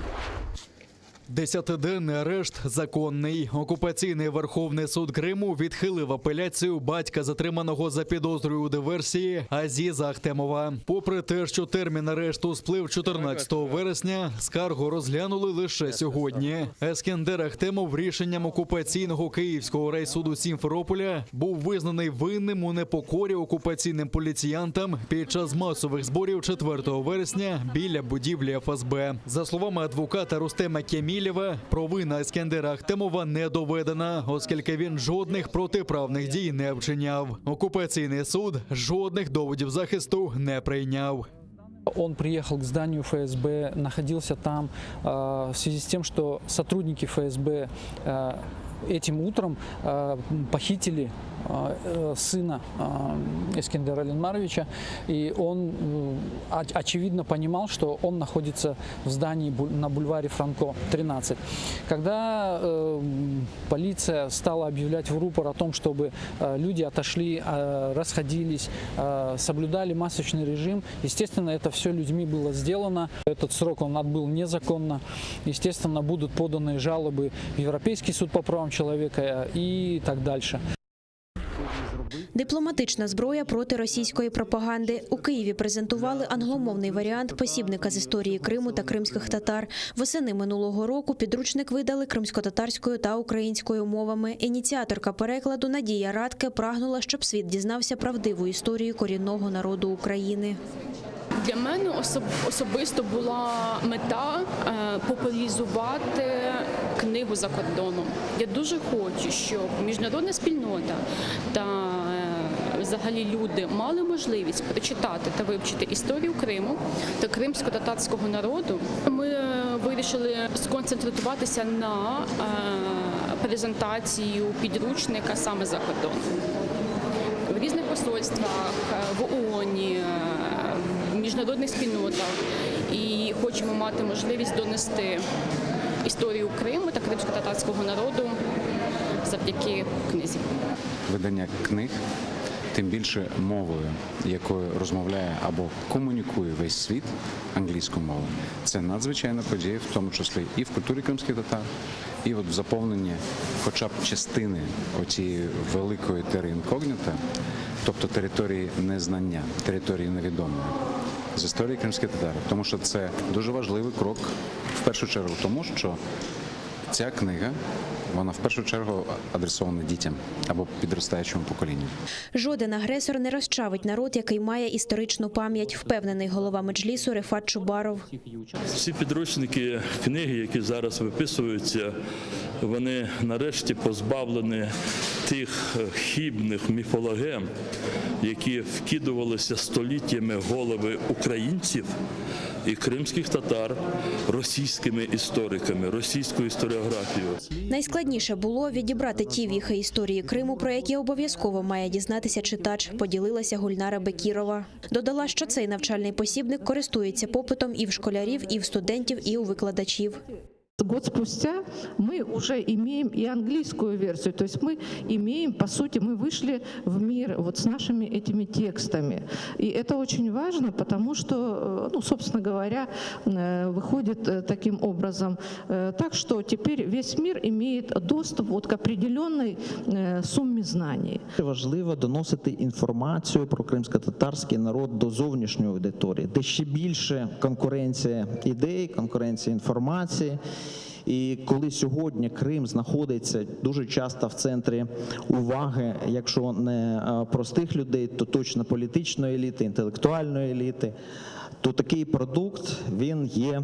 10-денний арешт законний. Окупаційний Верховний суд Криму відхилив апеляцію батька затриманого за підозрою у диверсії Азіза Ахтемова. Попри те, що термін арешту сплив 14 вересня, скаргу розглянули лише сьогодні. Ескендер Ахтемов рішенням окупаційного Київського райсуду Сімферополя був визнаний винним у непокорі окупаційним поліціянтам під час масових зборів 4 вересня біля будівлі ФСБ. За словами адвоката Рустема Кемілєва, провина Ескендера Ахтемова не доведена, оскільки він жодних протиправних дій не вчиняв. Окупаційний суд жодних доводів захисту не прийняв. Он приехал к зданию ФСБ, находился там в связи с тем, что сотрудники ФСБ этим утром похитили сына Эскендера Ленмаровича, и он очевидно понимал, что он находится в здании на бульваре Франко, 13. Когда полиция стала объявлять в рупор о том, чтобы люди отошли, расходились, соблюдали масочный режим, естественно, это все людьми было сделано. Этот срок он отбыл незаконно. Естественно, будут поданы жалобы в Европейский суд по правам человека и так дальше. Дипломатична зброя проти російської пропаганди. У Києві презентували англомовний варіант посібника з історії Криму та кримських татар. Восени минулого року підручник видали кримськотатарською та українською мовами. Ініціаторка перекладу Надія Радке прагнула, щоб світ дізнався правдиву історію корінного народу України. Для мене особисто була мета популяризувати книгу за кордоном. Я дуже хочу, щоб міжнародна спільнота та взагалі люди мали можливість прочитати та вивчити історію Криму та кримсько-татарського народу. Ми вирішили сконцентруватися на презентацію підручника саме за кордоном. В різних посольствах, в ООН, в міжнародних спільнотах. І хочемо мати можливість донести історію Криму та кримсько-татарського народу завдяки книзі. Видання книг, тим більше мовою, якою розмовляє або комунікує весь світ, англійською мовою, це надзвичайна подія, в тому числі і в культурі кримських татар, і от в заповненні хоча б частини оцієї великої тери інкогніта, тобто території незнання, території невідомої, з історії кримських татар. Тому що це дуже важливий крок, в першу чергу, тому що ця книга, вона в першу чергу адресована дітям або підростаючому поколінню. Жоден агресор не розчавить народ, який має історичну пам'ять, впевнений голова Меджлісу Рефат Чубаров. Всі підручники, книги, які зараз виписуються, вони нарешті позбавлені тих хибних міфологем, які вкидувалися століттями в голови українців і кримських татар російськими істориками, російською історіографією. Найскладніше було відібрати ті віхи історії Криму, про які обов'язково має дізнатися читач, поділилася Гульнара Бекірова. Додала, що цей навчальний посібник користується попитом і в школярів, і в студентів, і у викладачів. Год спустя мы уже имеем и английскую версию, то есть мы имеем, по сути, мы вышли в мир вот с нашими этими текстами. И это очень важно, потому что, ну, собственно говоря, выходит таким образом так, что теперь весь мир имеет доступ вот к определенной сумме знаний. Важливо доносити інформацію про кримсько-татарський народ до зовнішньої аудиторії, де ще більше конкуренція ідей, конкуренція інформації. І коли сьогодні Крим знаходиться дуже часто в центрі уваги, якщо не простих людей, то точно політичної еліти, інтелектуальної еліти, то такий продукт, він є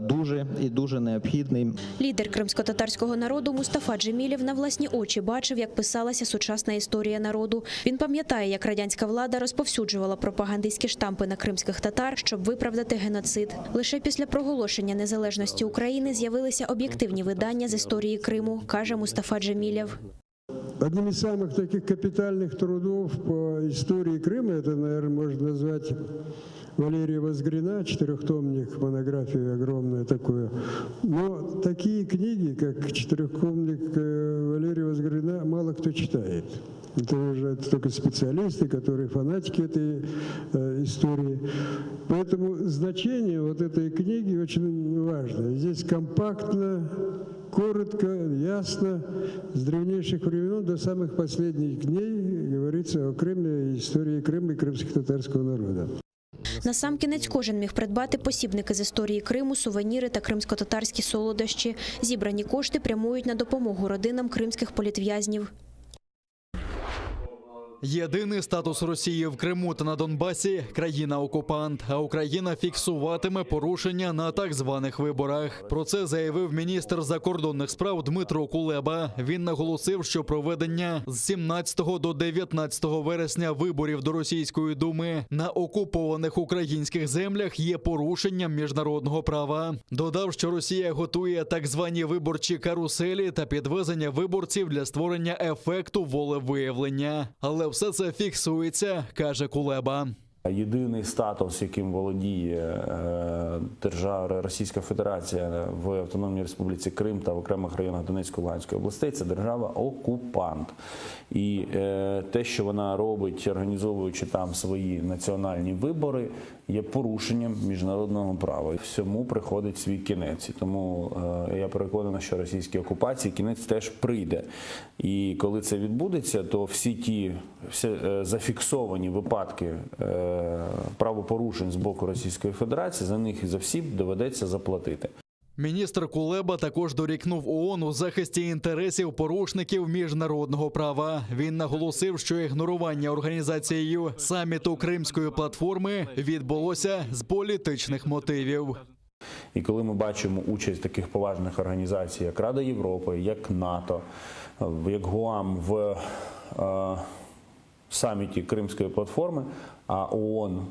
дуже і дуже необхідний. Лідер кримсько-татарського народу Мустафа Джемілєв на власні очі бачив, як писалася сучасна історія народу. Він пам'ятає, як радянська влада розповсюджувала пропагандистські штампи на кримських татар, щоб виправдати геноцид. Лише після проголошення незалежності України з'явилися об'єктивні видання з історії Криму, каже Мустафа Джемілєв. Одним из самых таких капитальных трудов по истории Крыма, это, наверное, можно назвать Валерия Возгрина, 4-томник, монографию огромную такую. Но такие книги, как 4-томник Валерия Возгрина, мало кто читает. Это уже только специалисты, которые фанатики этой истории. Поэтому значение вот этой книги очень важно. Здесь компактно, коротко, ясно, с древнейших времен до самых последних дней говорится о Крыме, истории Крыма и крымско-татарского народа. Насамкінець кожен міг придбати посібники з історії Криму, сувеніри та кримсько-татарські солодощі. Зібрані кошти прямують на допомогу родинам кримських політв'язнів. Єдиний статус Росії в Криму та на Донбасі – країна-окупант, а Україна фіксуватиме порушення на так званих виборах. Про це заявив міністр закордонних справ Дмитро Кулеба. Він наголосив, що проведення з 17 до 19 вересня виборів до Російської думи на окупованих українських землях є порушенням міжнародного права. Додав, що Росія готує так звані виборчі каруселі та підвезення виборців для створення ефекту волевиявлення. Але все це фіксується, каже Кулеба. Єдиний статус, яким володіє держава Російська Федерація в Автономній Республіці Крим та в окремих районах Донецької та Луганської областей, це держава-окупант. І те, що вона робить, організовуючи там свої національні вибори, є порушенням міжнародного права. І всьому приходить свій кінець. І тому я переконаний, що російській окупації кінець теж прийде. І коли це відбудеться, то всі зафіксовані випадки правопорушень з боку Російської Федерації, за них і за всі доведеться заплатити. Міністр Кулеба також дорікнув ООН у захисті інтересів порушників міжнародного права. Він наголосив, що ігнорування організацією саміту Кримської платформи відбулося з політичних мотивів. І коли ми бачимо участь таких поважних організацій, як Рада Європи, як НАТО, як ГУАМ в саміті Кримської платформи, а ООН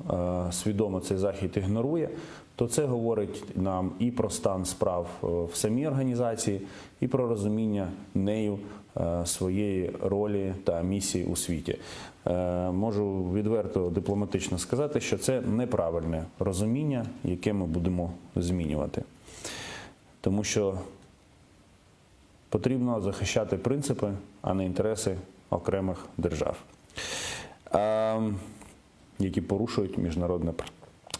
свідомо цей захід ігнорує, то це говорить нам і про стан справ в самій організації, і про розуміння нею своєї ролі та місії у світі. Можу відверто дипломатично сказати, що це неправильне розуміння, яке ми будемо змінювати. Тому що потрібно захищати принципи, а не інтереси окремих держав, які порушують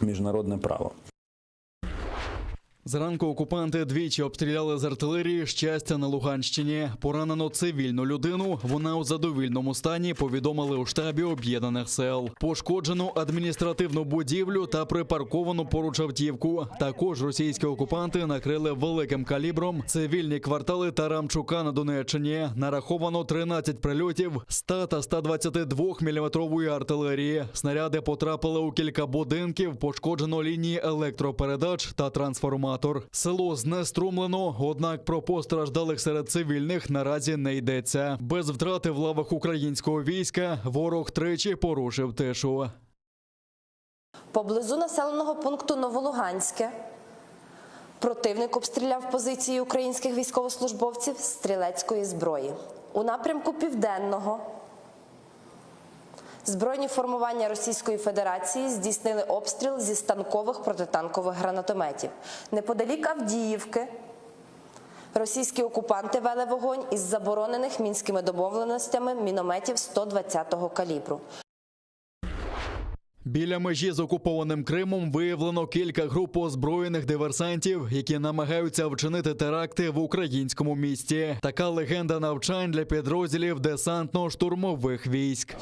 міжнародне право. Зранку окупанти двічі обстріляли з артилерії Щастя на Луганщині. Поранено цивільну людину. Вона у задовільному стані, повідомили у штабі Об'єднаних сил. Пошкоджено адміністративну будівлю та припарковану поруч автівку. Також російські окупанти накрили великим калібром цивільні квартали Тарамчука на Донеччині. Нараховано 13 прильотів 100 та 122-мм артилерії. Снаряди потрапили у кілька будинків, пошкоджено лінії електропередач та трансформатор. Село знеструмлено, однак про постраждалих серед цивільних наразі не йдеться. Без втрати в лавах українського війська ворог тричі порушив тишу. Поблизу населеного пункту Новолуганське противник обстріляв позиції українських військовослужбовців з стрілецької зброї. У напрямку Південного збройні формування Російської Федерації здійснили обстріл зі станкових протитанкових гранатометів. Неподалік Авдіївки російські окупанти вели вогонь із заборонених мінськими домовленостями мінометів 120-го калібру. Біля межі з окупованим Кримом виявлено кілька груп озброєних диверсантів, які намагаються вчинити теракти в українському місті. Така легенда навчань для підрозділів десантно-штурмових військ.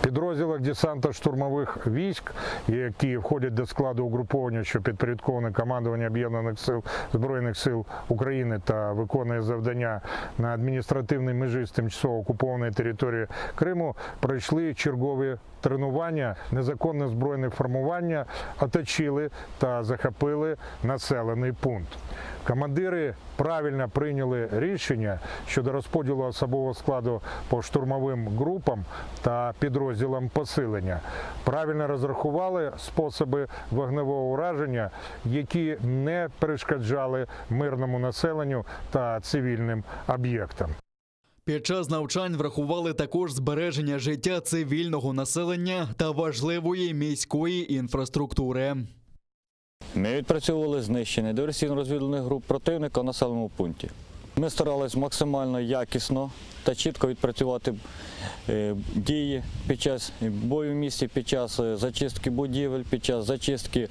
В підрозділах десантно-штурмових військ, які входять до складу угруповання, що підпорядковане командуванню Об'єднаних сил Збройних сил України та виконує завдання на адміністративній межі з тимчасово окупованої території Криму, пройшли чергові тренування. Незаконне збройне формування оточили та захопили населений пункт. Командири правильно прийняли рішення щодо розподілу особового складу по штурмовим групам та підрозділам посилення. Правильно розрахували способи вогневого ураження, які не перешкоджали мирному населенню та цивільним об'єктам. Під час навчань врахували також збереження життя цивільного населення та важливої міської інфраструктури. Ми відпрацьовували знищення диверсійно-розвідувальних груп противника в населеному пункті. Ми старалися максимально якісно та чітко відпрацювати дії під час бою в місті, під час зачистки будівель, під час зачистки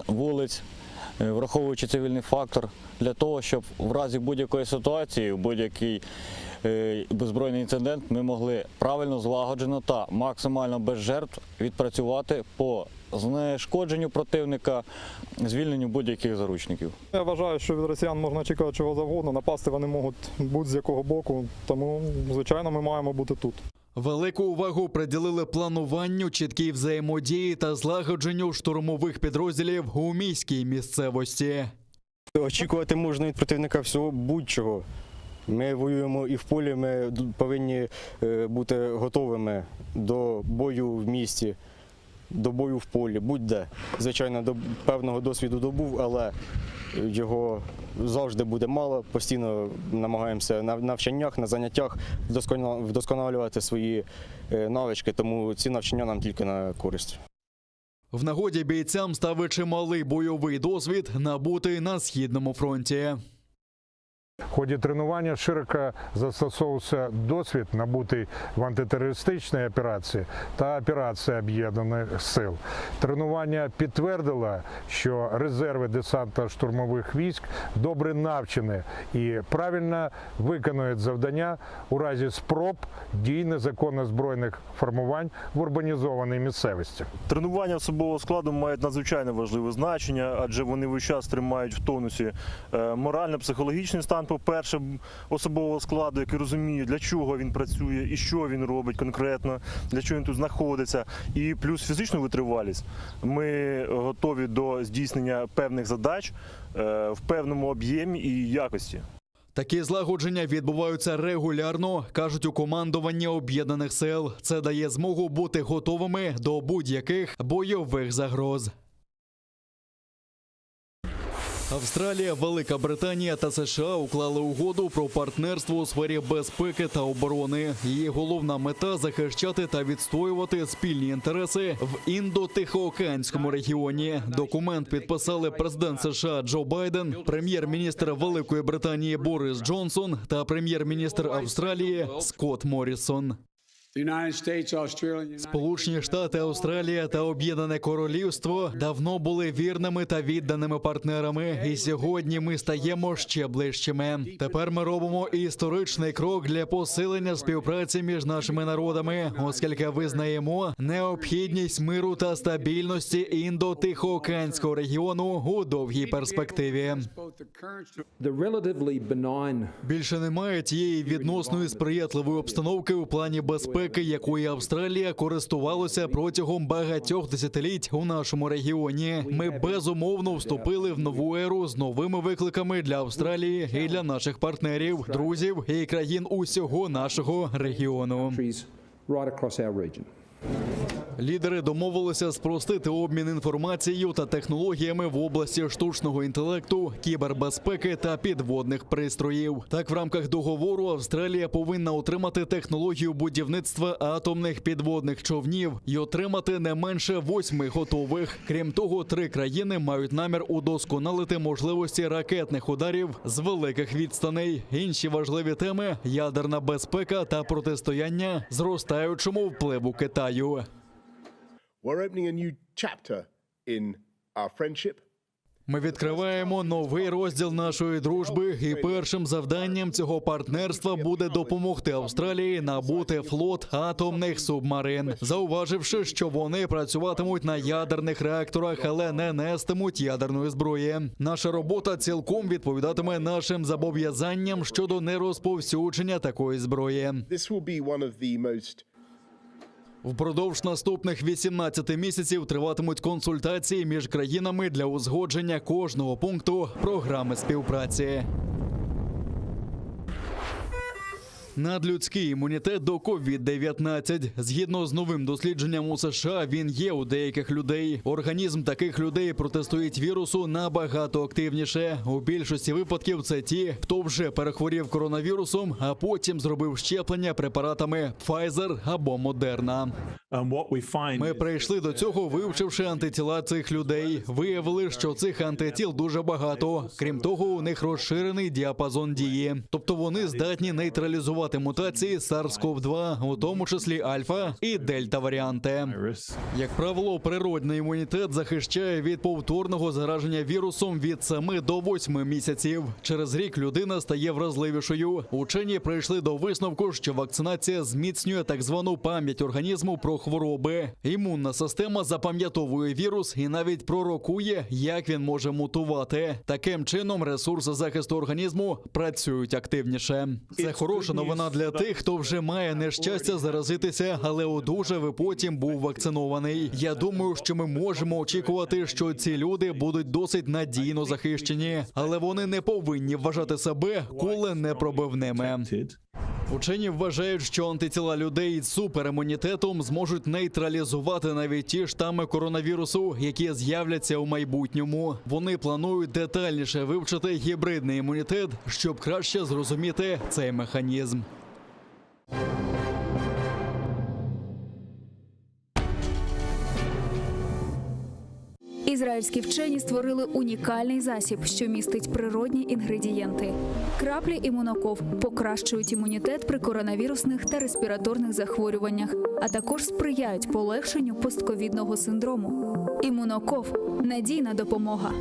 вулиць, враховуючи цивільний фактор, для того, щоб в разі будь-якої ситуації, будь-який збройний інцидент, ми могли правильно, злагоджено та максимально без жертв відпрацювати по знешкодженню противника, звільненню будь-яких заручників. Я вважаю, що від росіян можна очікувати чого завгодно, напасти вони можуть будь-з якого боку, тому, звичайно, ми маємо бути тут. Велику увагу приділили плануванню, чіткій взаємодії та злагодженню штурмових підрозділів у міській місцевості. Очікувати можна від противника всього будь-чого. Ми воюємо і в полі, ми повинні бути готовими до бою в місті, до бою в полі, будь-де. Звичайно, до певного досвіду добув, але його завжди буде мало. Постійно намагаємося на навчаннях, на заняттях вдосконалювати свої навички, тому ці навчання нам тільки на користь. В нагоді бійцям став чималий бойовий досвід, набутий на Східному фронті. В ході тренування широко застосовувався досвід, набутий в антитерористичній операції та операції Об'єднаних сил. Тренування підтвердило, що резерви десантно-штурмових військ добре навчені і правильно виконують завдання у разі спроб дій незаконно збройних формувань в урбанізованій місцевості. Тренування особового складу мають надзвичайно важливе значення, адже вони весь час тримають в тонусі морально-психологічний стан, по-перше, особового складу, який розуміє, для чого він працює і що він робить конкретно, для чого він тут знаходиться, і плюс фізичну витривалість. Ми готові до здійснення певних задач в певному об'ємі і якості. Такі злагодження відбуваються регулярно, кажуть у командуванні Об'єднаних сил. Це дає змогу бути готовими до будь-яких бойових загроз. Австралія, Велика Британія та США уклали угоду про партнерство у сфері безпеки та оборони. Її головна мета – захищати та відстоювати спільні інтереси в Індо-Тихоокеанському регіоні. Документ підписали президент США Джо Байден, прем'єр-міністр Великої Британії Борис Джонсон та прем'єр-міністр Австралії Скотт Моррісон. Сполучені Штати, Австралія та Об'єднане Королівство давно були вірними та відданими партнерами, і сьогодні ми стаємо ще ближчими. Тепер ми робимо історичний крок для посилення співпраці між нашими народами, оскільки визнаємо необхідність миру та стабільності Індо-Тихоокеанського регіону у довгій перспективі. Більше немає тієї відносної сприятливої обстановки у плані безпеки, якою Австралія користувалася протягом багатьох десятиліть у нашому регіоні. Ми безумовно вступили в нову еру з новими викликами для Австралії і для наших партнерів, друзів і країн усього нашого регіону. Лідери домовилися спростити обмін інформацією та технологіями в області штучного інтелекту, кібербезпеки та підводних пристроїв. Так, в рамках договору Австралія повинна отримати технологію будівництва атомних підводних човнів і отримати не менше 8 готових. Крім того, 3 країни мають намір удосконалити можливості ракетних ударів з великих відстаней. Інші важливі теми – ядерна безпека та протистояння зростаючому впливу Китаю. Ми відкриваємо новий розділ нашої дружби, і першим завданням цього партнерства буде допомогти Австралії набути флот атомних субмарин, зауваживши, що вони працюватимуть на ядерних реакторах, але не нестимуть ядерної зброї. Наша робота цілком відповідатиме нашим зобов'язанням щодо нерозповсюдження такої зброї. Впродовж наступних 18 місяців триватимуть консультації між країнами для узгодження кожного пункту програми співпраці. Надлюдський імунітет до COVID-19. Згідно з новим дослідженням у США, він є у деяких людей. Організм таких людей протистоїть вірусу набагато активніше. У більшості випадків це ті, хто вже перехворів коронавірусом, а потім зробив щеплення препаратами Pfizer або Moderna. Ми прийшли до цього, вивчивши антитіла цих людей. Виявили, що цих антитіл дуже багато. Крім того, у них розширений діапазон дії. Тобто вони здатні нейтралізувати мутації SARS-CoV-2, у тому числі альфа і дельта варіанти. Як правило, природний імунітет захищає від повторного зараження вірусом від 7 до 8 місяців. Через рік людина стає вразливішою. Учені прийшли до висновку, що вакцинація зміцнює так звану пам'ять організму про хвороби. Імунна система запам'ятовує вірус і навіть пророкує, як він може мутувати. Таким чином ресурси захисту організму працюють активніше. Це хороша новина для тих, хто вже має нещастя заразитися, але одужав і потім був вакцинований. Я думаю, що ми можемо очікувати, що ці люди будуть досить надійно захищені, але вони не повинні вважати себе куленепробивними. Учені вважають, що антитіла людей з суперімунітетом зможуть нейтралізувати навіть ті штами коронавірусу, які з'являться у майбутньому. Вони планують детальніше вивчити гібридний імунітет, щоб краще зрозуміти цей механізм. Ізраїльські вчені створили унікальний засіб, що містить природні інгредієнти. Краплі імуноков покращують імунітет при коронавірусних та респіраторних захворюваннях, а також сприяють полегшенню постковідного синдрому. Імуноков – надійна допомога.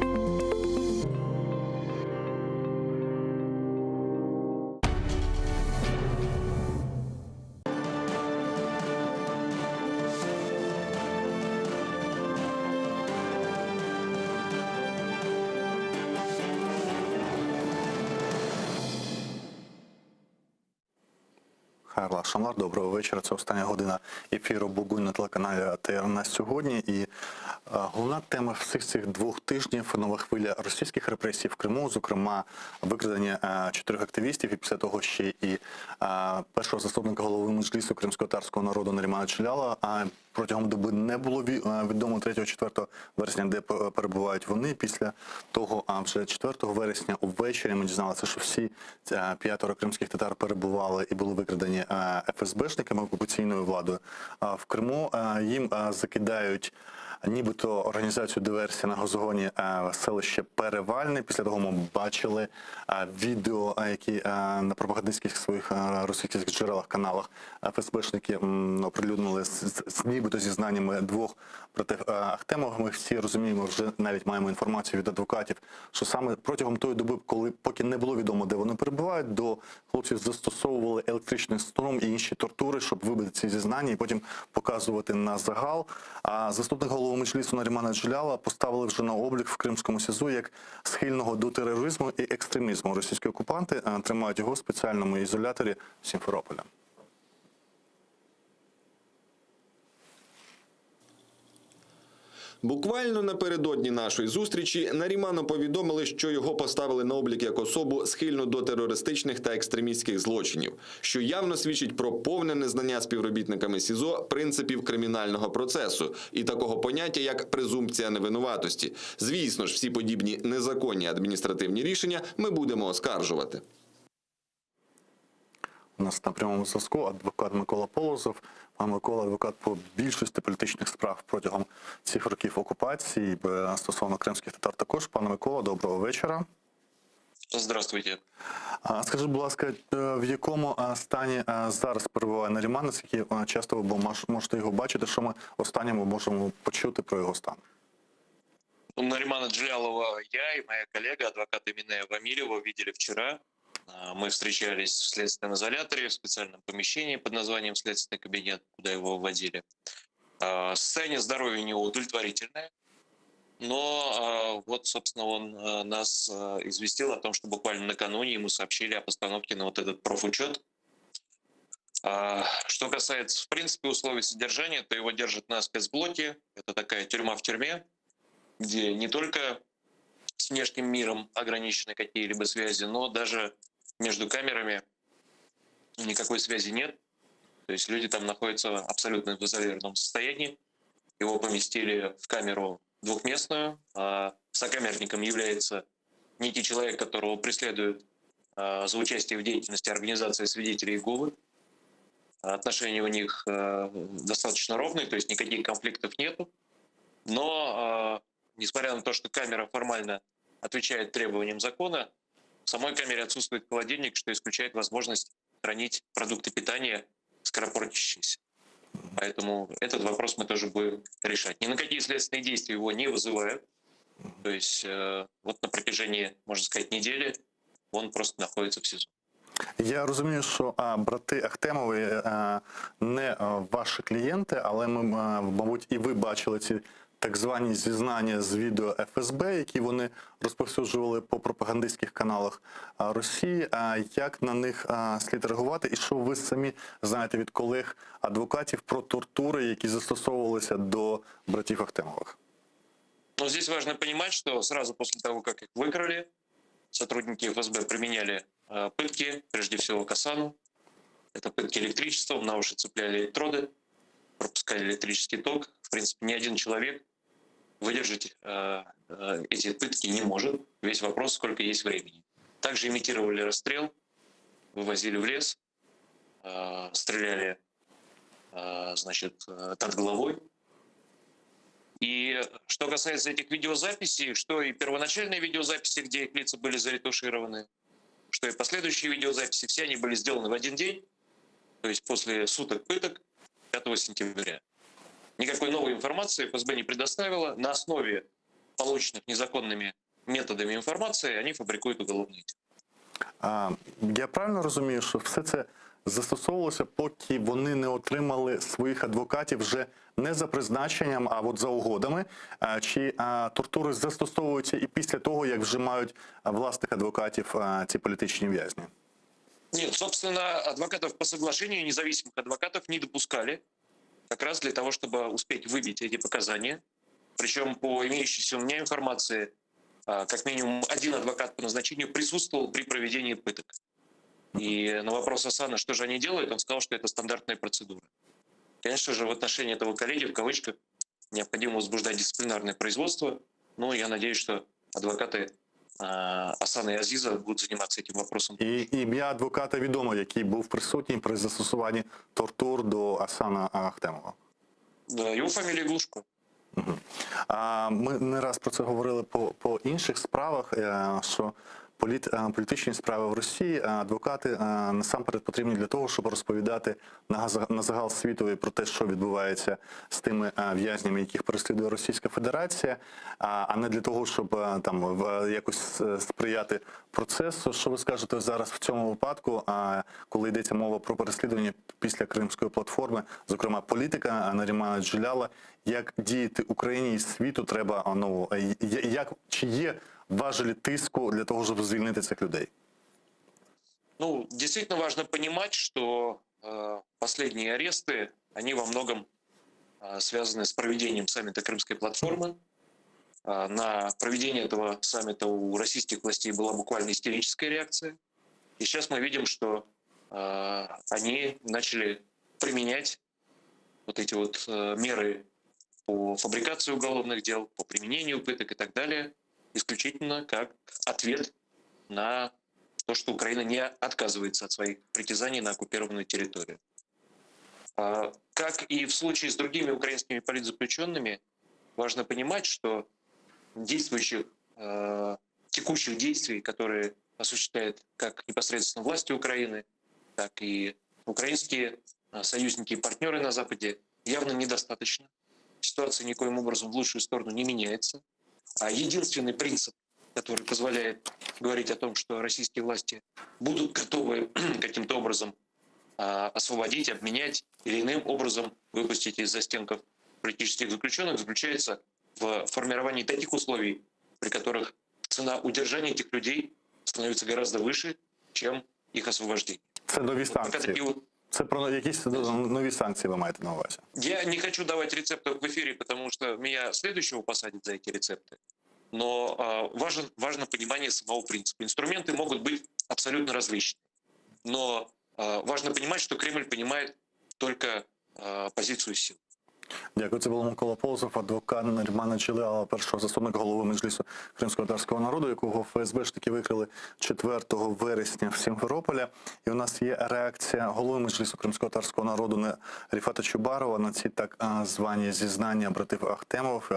Хайрла Шамлар, доброго вечора. Це остання година ефіру «Бугунь» на телеканалі АТР на сьогодні. І головна тема всіх цих 2 тижнів – нова хвиля російських репресій в Криму, зокрема викрадення 4 активістів і після того ще і першого заступника голови Меджлісу кримсько-татарського народу Нарімана Джеляла. Протягом доби не було відомо 3-4 вересня, де перебувають вони. Після того, вже 4 вересня увечері ми дізналися, що всі 5 кримських татар перебували і були викрадені ФСБшниками, окупаційною владою. В Криму їм закидають нібито організацію диверсії на газогоні селище Перевальне. Після того ми бачили відео, які на пропагандистських своїх російських джерелах, каналах ФСБшники оприлюднили з нібито зізнаннями 2 проти Ахтемова. Ми всі розуміємо, вже навіть маємо інформацію від адвокатів, що саме протягом тої доби, поки не було відомо, де вони перебувають, до хлопців застосовували електричний струм і інші тортури, щоб вибити ці зізнання і потім показувати на загал. А заступник голови Меджлісу Нарімана Джеляла поставили вже на облік в Кримському СІЗО як схильного до тероризму і екстремізму. Російські окупанти тримають його в спеціальному ізоляторі Сімферополя. Буквально напередодні нашої зустрічі Наріману повідомили, що його поставили на облік як особу схильну до терористичних та екстремістських злочинів, що явно свідчить про повне незнання співробітниками СІЗО принципів кримінального процесу і такого поняття, як презумпція невинуватості. Звісно ж, всі подібні незаконні адміністративні рішення ми будемо оскаржувати. У нас на прямому зв'язку адвокат Микола Полозов. Пан Микола – адвокат по більшості політичних справ протягом цих років окупації, стосовно кримських татар також. Пане Микола, доброго вечора. Здравствуйте. Скажіть, будь ласка, в якому стані зараз перебуває Наріман, наскільки часто ви можете його бачити, що ми останньому можемо почути про його стан? Наримана Джелялова я и моя коллега, адвокат Эминея Вамилева, видели вчера. Мы встречались в следственном изоляторе, в специальном помещении под названием «Следственный кабинет», куда его вводили. Состояние здоровья у него удовлетворительное, но вот, собственно, он нас известил о том, что буквально накануне ему сообщили о постановке на вот этот профучет. Что касается, в принципе, условий содержания, то его держат на спецблоке. Это такая тюрьма в тюрьме, где не только с внешним миром ограничены какие-либо связи, но даже между камерами никакой связи нет. То есть люди там находятся абсолютно в изолированном состоянии. Его поместили в камеру двухместную. Сокамерником является некий человек, которого преследуют за участие в деятельности организации свидетелей Иеговы. Отношения у них достаточно ровные, то есть никаких конфликтов нету. Но, несмотря на то, что камера формально отвечает требованиям закона, в самой камере отсутствует холодильник, что исключает возможность хранить продукты питания скоропортящиеся. Поэтому этот вопрос мы тоже будем решать. Ни на какие следственные действия его не вызывают. То есть вот на протяжении, можно сказать, недели он просто находится в СИЗО. Я розумію, що брати Ахтемові не ваші клієнти, але ми, мабуть, і ви бачили ці так звані зізнання з відео ФСБ, які вони розповсюджували по пропагандистських каналах Росії. Як на них слід реагувати? І що ви самі знаєте від колег-адвокатів про тортури, які застосовувалися до братів Ахтемових? Но здесь важно понимать, что сразу после того, как их выкрали, сотрудники ФСБ применяли пытки, прежде всего к Асану. Это пытки электричеством, на уши цепляли электроды, пропускали электрический ток. В принципе, ни один человек выдержать эти пытки не может. Весь вопрос, сколько есть времени. Также имитировали расстрел, вывозили в лес, стреляли, значит, над головой. И что касается этих видеозаписей, что и первоначальные видеозаписи, где их лица были заретушированы, что и последующие видеозаписи, все они были сделаны в один день, то есть после суток пыток 5 сентября. Никакой новой информации ФСБ не предоставила. На основе полученных незаконными методами информации они фабрикуют уголовные дела. Я правильно розумію, що все це застосовувалося, поки вони не отримали своїх адвокатів вже не за призначенням, а от за угодами? Чи тортури застосовуються і після того, як вже мають власних адвокатів ці політичні в'язні? Нет, собственно, адвокатов по соглашению, независимых адвокатов не допускали, как раз для того, чтобы успеть выбить эти показания. Причем по имеющейся у меня информации, как минимум один адвокат по назначению присутствовал при проведении пыток. И на вопрос Асана, что же они делают, он сказал, что это стандартная процедура. Конечно же, в отношении этого коллеги, в кавычках, необходимо возбуждать дисциплинарное производство. Но я надеюсь, что адвокаты Асана і Азіза будуть займатися цим вопросом. І ім'я адвоката відомо, який був присутній при застосуванні тортур до Асана Ахтемова? Його фамілія Глушко. Ми не раз про це говорили по інших справах, що політичні справи в Росії адвокати насамперед потрібні для того, щоб розповідати на загал світові про те, що відбувається з тими в'язнями, яких переслідує Російська Федерація, а не для того, щоб там якось сприяти процесу. Що ви скажете зараз в цьому випадку, коли йдеться мова про переслідування після Кримської платформи, зокрема політика Нарімана Джеляла, як діяти Україні і світу треба, чи є важелі тиску для того, щоб звільнити цих людей? Ну, действительно важно понимать, что последние аресты, они во многом связаны с проведением саммита Крымской платформы. На проведение этого саммита у российских властей была буквально истерическая реакция. И сейчас мы видим, что они начали применять вот эти вот меры по фабрикации уголовных дел, по применению пыток и так далее, исключительно как ответ на то, что Украина не отказывается от своих притязаний на оккупированную территорию. Как и в случае с другими украинскими политзаключенными, важно понимать, что текущих действий, которые осуществляют как непосредственно власти Украины, так и украинские союзники и партнеры на Западе, явно недостаточно. Ситуация никоим образом в лучшую сторону не меняется. А единственный принцип, который позволяет говорить о том, что российские власти будут готовы каким-то образом освободить, обменять или иным образом выпустить из застенков политических заключенных, заключается в формировании таких условий, при которых цена удержания этих людей становится гораздо выше, чем их освобождение. Це нові санкції. Це про якісь нові санкції ви маєте на увазі? Я не хочу давать рецептов в эфире, потому что меня следующего посадят за эти рецепты. Но важно понимание самого принципа. Инструменты могут быть абсолютно различны. Но важно понимать, что Кремль понимает только позицию сил. Дякую. Це був Микола Полозов, адвокат Нарімана Джеляла, першого заступника голови Меджлісу кримськотатарського народу, якого ФСБ ж таки викрили 4 вересня в Сімферополі. І у нас є реакція голови Меджлісу кримськотатарського народу Ріфата Чубарова на ці так звані зізнання братів Ахтемов,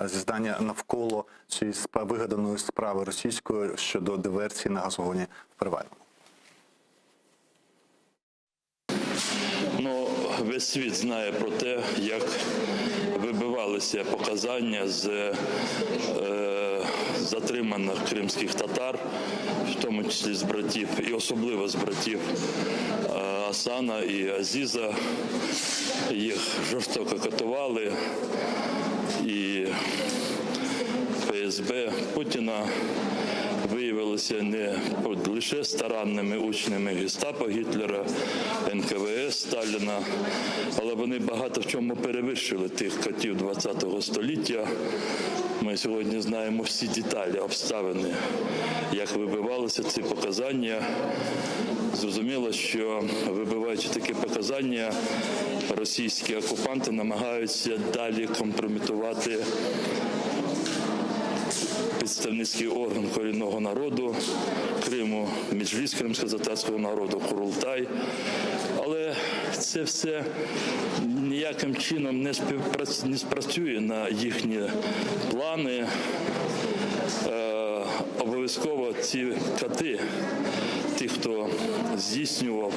зізнання навколо цієї вигаданої справи російської щодо диверсії на газогоні в Привальному. Весь світ знає про те, як вибивалися показання з затриманих кримських татар в тому числі з братів, і особливо з братів Асана і Азіза. Їх жорстоко катували, і ФСБ Путіна виявилися не лише старанними учнями гестапо Гітлера, НКВС Сталіна, але вони багато в чому перевершили тих катів ХХ століття. Ми сьогодні знаємо всі деталі, обставини, як вибивалися ці показання. Зрозуміло, що вибиваючи такі показання, російські окупанти намагаються далі компрометувати представницький орган корінного народу Криму, Меджліс кримськотатарського народу, Курултай. Але це все ніяким чином не спрацює на їхні плани. Обов'язково ці кати, ті, хто здійснював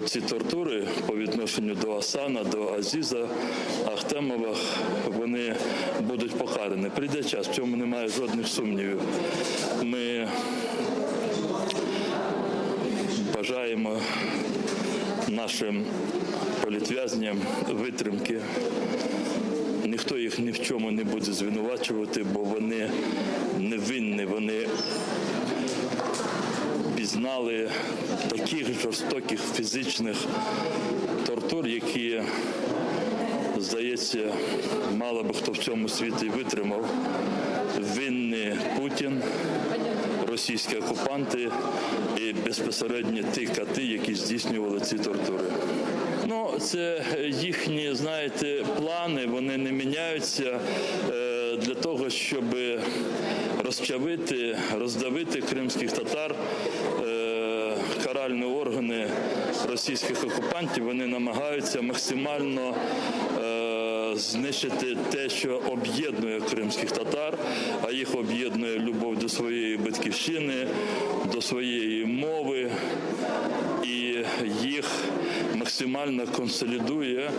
ці тортури по відношенню до Асана, до Азіза, Ахтемова, вони будуть покарані. Прийде час, в цьому немає жодних сумнівів. Ми бажаємо нашим політв'язням витримки. Ніхто їх ні в чому не буде звинувачувати, бо вони невинні, вони пізнали таких жорстоких фізичних тортур, які, здається, мало би хто в цьому світі витримав. Винні Путін, російські окупанти і безпосередньо ті кати, які здійснювали ці тортури. Ну, це їхні, знаєте, плани, вони не міняються для того, щоб розчавити, роздавити кримських татар. Каральні органи російських окупантів, вони намагаються максимально знищити те, що об'єднує кримських татар, а їх об'єднує любов до своєї батьківщини, до своєї мови, і їх максимально консолідує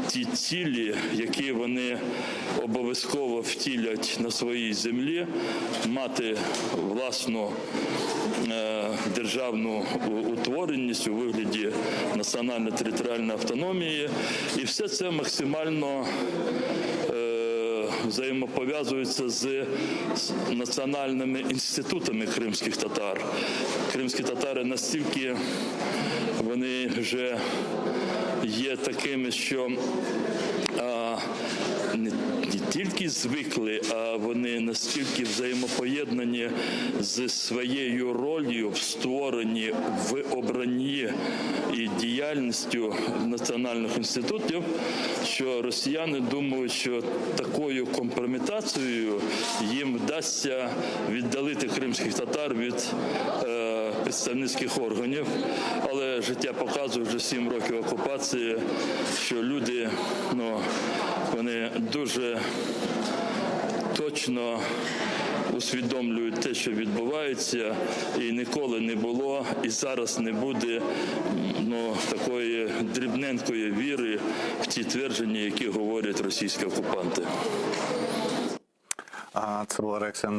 ті цілі, які вони обов'язково втілять на своїй землі, мати власну державну утвореність у вигляді національно-територіальної автономії. І все це максимально взаємопов'язується з національними інститутами кримських татар. Кримські татари настільки вони вже є такими, що не тільки звикли, а вони настільки взаємопоєднані з своєю ролью в створенні, в обранні і діяльністю національних інститутів, що росіяни думають, що такою компрометацією їм вдасться віддалити кримських татар від представницьких органів. Але життя показує вже 7 років окупації, що люди, вони дуже точно усвідомлюють те, що відбувається, і ніколи не було, і зараз не буде такої дрібненької віри в ті твердження, які говорять російські окупанти. Це була реакція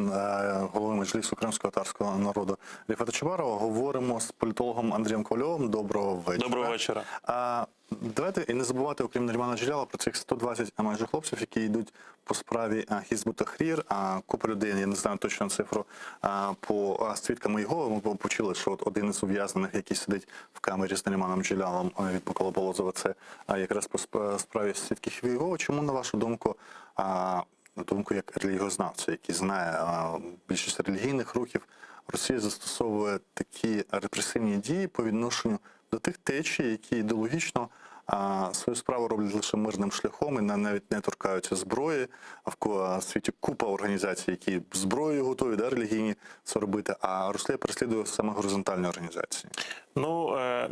голови Меджлісу кримсько-татарського народу Ріфата Чубарова. Говоримо з політологом Андрієм Ковальовим. Доброго вечора. Доброго вечора. Давайте і не забувати, окрім Нарімана Джелялова, про цих 120 майже хлопців, які йдуть по справі Хізбут Тахрір. Купа людей, я не знаю точно цифру, по свідкам Єгови ми почули, що от один із ув'язнених, який сидить в камері з Наріманом Джеляловим від Миколи Полозова, це якраз по справі свідків Єгови. Чому, на вашу думку, як релігіознавця, який знає більшість релігійних рухів, Росія застосовує такі репресивні дії по відношенню до тих течій, які ідеологічно свою справу роблять лише мирним шляхом і навіть не торкаються зброї. В світі купа організацій, які зброєю готові, релігійні, це робити, а Росія переслідує саме горизонтальні організації.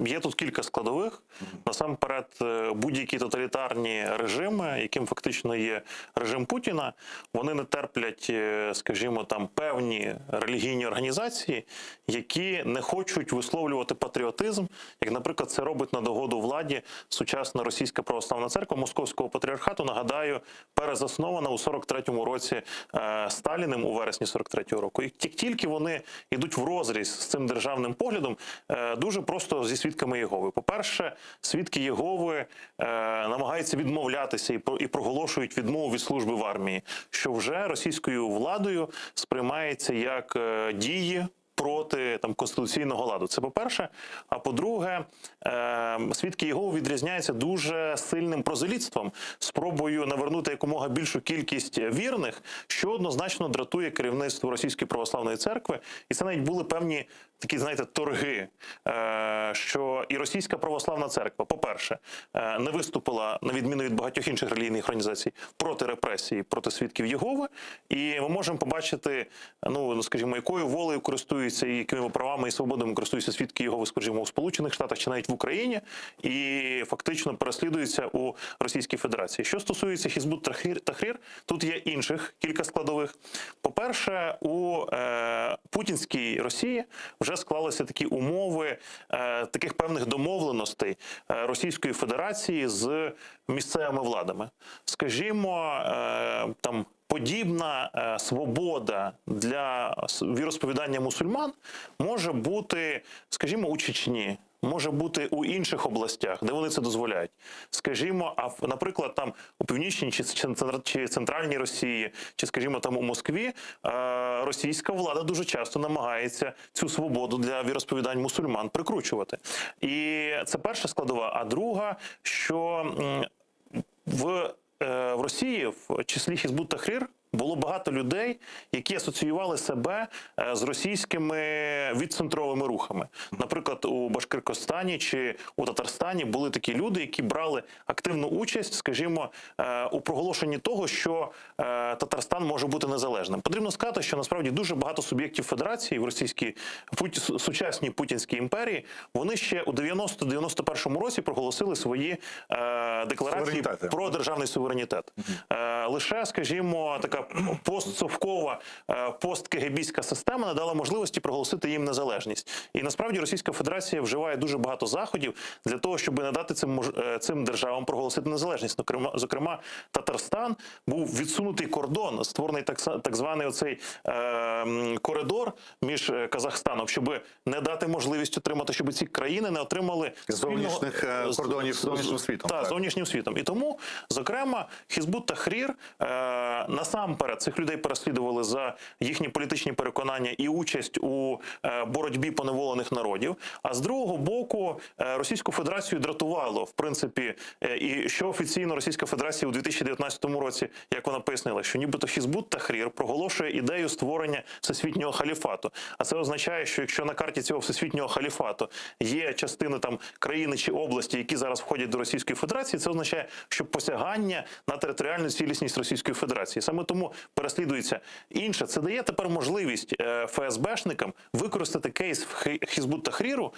Є тут кілька складових. Насамперед, будь-які тоталітарні режими, яким фактично є режим Путіна, вони не терплять, скажімо, там певні релігійні організації, які не хочуть висловлювати патріотизм, як, наприклад, це робить на догоду владі сучасна Російська православна церква Московського патріархату. Нагадаю, перезаснована у 43-му році Сталіним у вересні 43-го року. І як тільки вони йдуть в розріз з цим державним поглядом, дуже просто зі свідками Єгови. По-перше, свідки Єгови намагаються відмовлятися і проголошують відмову від служби в армії, що вже російською владою сприймається як дії проти конституційного ладу. Це по-перше. А по-друге, свідки Єгови відрізняються дуже сильним прозелітством, спробою навернути якомога більшу кількість вірних, що однозначно дратує керівництво Російської православної церкви. І це навіть були певні такі, знаєте, торги, що і Російська православна церква, по-перше, не виступила, на відміну від багатьох інших релігійних організацій, проти репресій, проти свідків Єгови. І ми можемо побачити, скажімо, якою волею користуються і якими правами і свободами користуються свідки Єгови, скажімо, у Сполучених Штатах чи навіть в Україні, і фактично переслідуються у Російській Федерації. Що стосується Хізбут-Тахрір, тут є інших кілька складових. По-перше, у путінській Росії вже склалися такі умови таких певних домовленостей Російської Федерації з місцевими владами. Скажімо, подібна свобода для віросповідання мусульман може бути, скажімо, у Чечні, може бути у інших областях, де вони це дозволяють. Скажімо, наприклад, у північній чи центральній Росії, чи, скажімо, у Москві, російська влада дуже часто намагається цю свободу для віросповідань мусульман прикручувати. І це перша складова. А друга, що в Росії, в числі Хізбут-Тахрір, було багато людей, які асоціювали себе з російськими відцентровими рухами. Наприклад, у Башкиркостані чи у Татарстані були такі люди, які брали активну участь, скажімо, у проголошенні того, що Татарстан може бути незалежним. Потрібно сказати, що насправді дуже багато суб'єктів федерації в російській сучасній Путінській імперії, вони ще у 90-91 році проголосили свої декларації про державний суверенітет. Лише, скажімо, така постсовкова, посткегебістська система надала можливості проголосити їм незалежність. І насправді Російська Федерація вживає дуже багато заходів для того, щоб надати цим державам проголосити незалежність. Зокрема, Татарстан був відсунутий кордон, створений так званий оцей коридор між Казахстаном, щоб не дати можливість отримати, щоб ці країни не отримали зовнішніх кордонів з зовнішнім світом. Так, зовнішнім світом. І тому, зокрема, Хізбут-Тахрір насамперед цих людей переслідували за їхні політичні переконання і участь у боротьбі поневолених народів. А з другого боку, Російську Федерацію дратувало, в принципі, і що офіційно Російська Федерація у 2019 році, як вона пояснила, що нібито Хізбут-Тахрір проголошує ідею створення всесвітнього халіфату. А це означає, що якщо на карті цього всесвітнього халіфату є частини країни чи області, які зараз входять до Російської Федерації, це означає, що посягання на територіальну цілісність Російської Федерації. Саме тому переслідується інше. Це дає тепер можливість ФСБшникам використати кейс Хізбут-Тахріру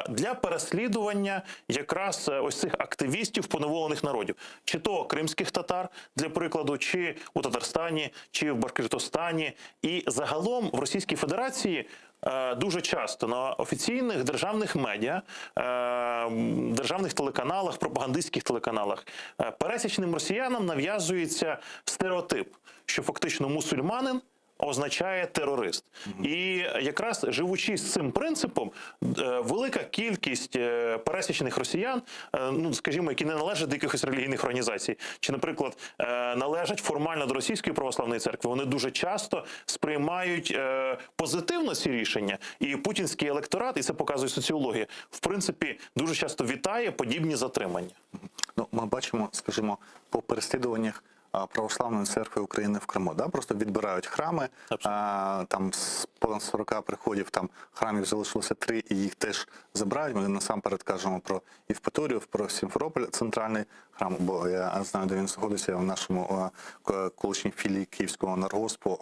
для переслідування якраз ось цих активістів поневолених народів. Чи то кримських татар, для прикладу, чи у Татарстані, чи в Башкортостані. І загалом в Російській Федерації дуже часто на офіційних державних медіа, державних телеканалах, пропагандистських телеканалах пересічним росіянам нав'язується стереотип, що фактично мусульманин означає терорист. І якраз живучи з цим принципом, велика кількість пересічних росіян, скажімо, які не належать до якихось релігійних організацій, чи, наприклад, належать формально до Російської православної церкви, вони дуже часто сприймають позитивно ці рішення. І путінський електорат, і це показує соціологія, в принципі, дуже часто вітає подібні затримання. Ми бачимо, скажімо, по переслідуваннях Православної церкви України в Криму. Просто відбирають храми, там понад 40 приходів, там храмів залишилося 3, і їх теж забирають. Ми насамперед кажемо про Євпаторію, про Сімферополь, центральний храм, бо я знаю, де він знаходиться в нашому колишній філії Київського енергоспу.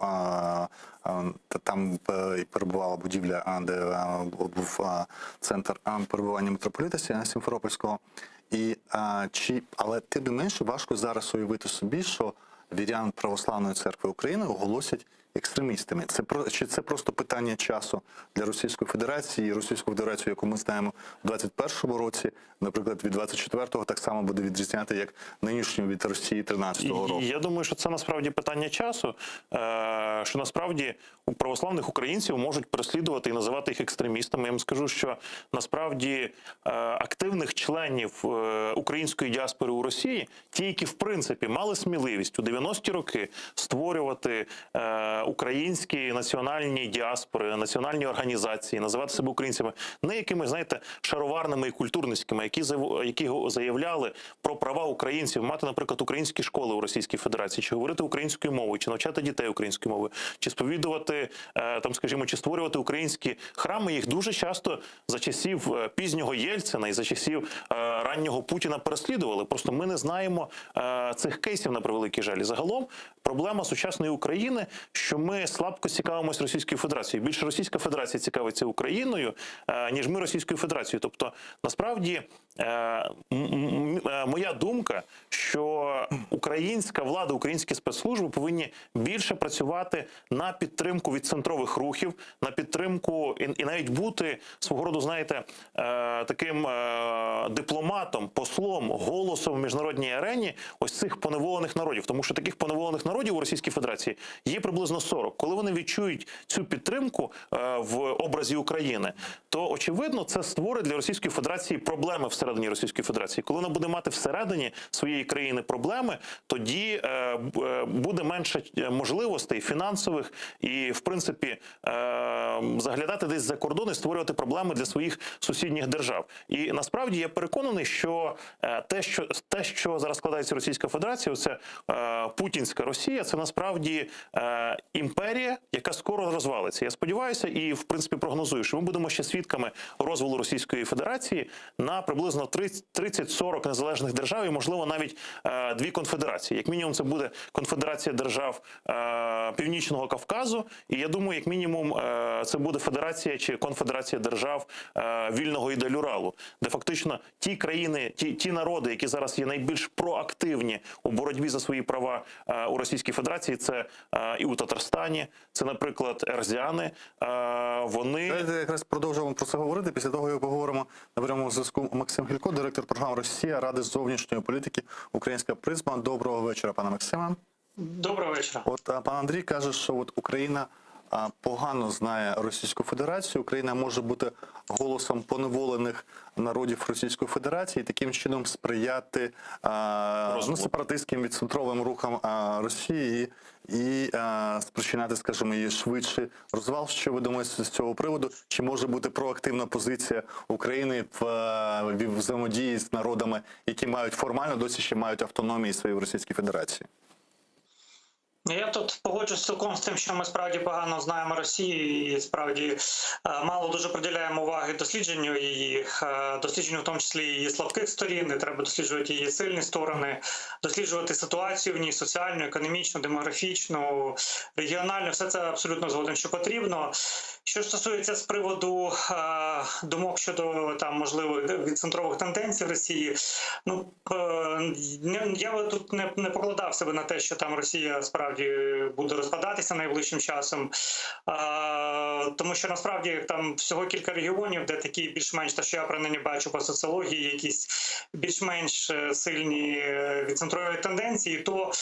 Там і перебувала будівля, де був центр перебування митрополита Сімферопольського. Але тим не менше важко зараз уявити собі, що вірян Православної церкви України оголосять екстремістами. Чи це просто питання часу для Російської Федерації? І Російську Федерацію, яку ми знаємо в 2021 році, наприклад, від 24-го так само буде відрізняти, як нинішню від Росії 13-го року. Я думаю, що це насправді питання часу, що насправді у православних українців можуть переслідувати і називати їх екстремістами. Я вам скажу, що насправді активних членів української діаспори у Росії, ті, які в принципі мали сміливість у 90-ті роки створювати українські національні діаспори, національні організації, називати себе українцями, не якимись, знаєте, шароварними і культурницькими, які заявляли про права українців, мати, наприклад, українські школи у Російській Федерації, чи говорити українською мовою, чи навчати дітей українською мовою, чи сповідувати, там, скажімо, чи створювати українські храми. Їх дуже часто за часів пізнього Єльцина і за часів раннього Путіна переслідували. Просто ми не знаємо цих кейсів, на превеликий жаль. І загалом проблема сучасної України, що ми слабко цікавимося Російською Федерацією. Більше Російська Федерація цікавиться Україною, ніж ми Російською Федерацією. Тобто, насправді, моя думка, що українська влада, українські спецслужби повинні більше працювати на підтримку від центрових рухів, на підтримку і навіть бути свого роду, знаєте, таким дипломатом, послом, голосом в міжнародній арені ось цих поневолених народів. Тому що таких поневолених народів у Російській Федерації є приблизно 40. Коли вони відчують цю підтримку в образі України, то, очевидно, це створить для Російської Федерації проблеми всередині Російської Федерації. Коли вона буде мати всередині своєї країни проблеми, тоді буде менше можливостей фінансових і, в принципі, заглядати десь за кордон і створювати проблеми для своїх сусідніх держав. І насправді я переконаний, що те, що зараз складається Російська Федерація, це путінська Росія, це насправді імперія, яка скоро розвалиться. Я сподіваюся і, в принципі, прогнозую, що ми будемо ще свідками розвалу Російської Федерації на приблизно 30-40 незалежних держав і, можливо, навіть 2 конфедерації. Як мінімум, це буде конфедерація держав Північного Кавказу, і я думаю, як мінімум, це буде федерація чи конфедерація держав Вільного Ідаль-Уралу, де фактично ті країни, ті народи, які зараз є найбільш проактивні у боротьбі за свої права у Російській Федерації, це і у Татарстані, це, наприклад, ерзяни, вони... Давайте якраз продовжуємо про це говорити. Після того, як поговоримо на прямому зв'язку Максим Гілько, директор програми «Росія» Ради зовнішньої політики «Українська призма». Доброго вечора, пане Максиме. Доброго вечора. Пан Андрій каже, що Україна погано знає Російську Федерацію. Україна може бути голосом поневолених народів Російської Федерації і таким чином сприяти сепаратистським відцентровим рухам Росії і спричиняти, скажімо, її швидший розвал. Що ви думаєте з цього приводу? Чи може бути проактивна позиція України в взаємодії з народами, які мають формально досі ще мають автономію свої в Російській Федерації? Я тут погоджуюсь цілком з тим, що ми справді погано знаємо Росію і справді мало дуже приділяємо уваги дослідженню її, дослідженню в тому числі її слабких сторін, і треба досліджувати її сильні сторони, досліджувати ситуацію в ній, соціальну, економічну, демографічну, регіональну, все це абсолютно згоден, що потрібно. Що стосується з приводу думок щодо там можливих відцентрових тенденцій в Росії, я би тут не покладав себе на те, що там Росія справді буде розпадатися найближчим часом, тому що насправді там всього кілька регіонів, де такі більш-менш, те, що я принаймні бачу по соціології, якісь більш-менш сильні відцентрові тенденції, то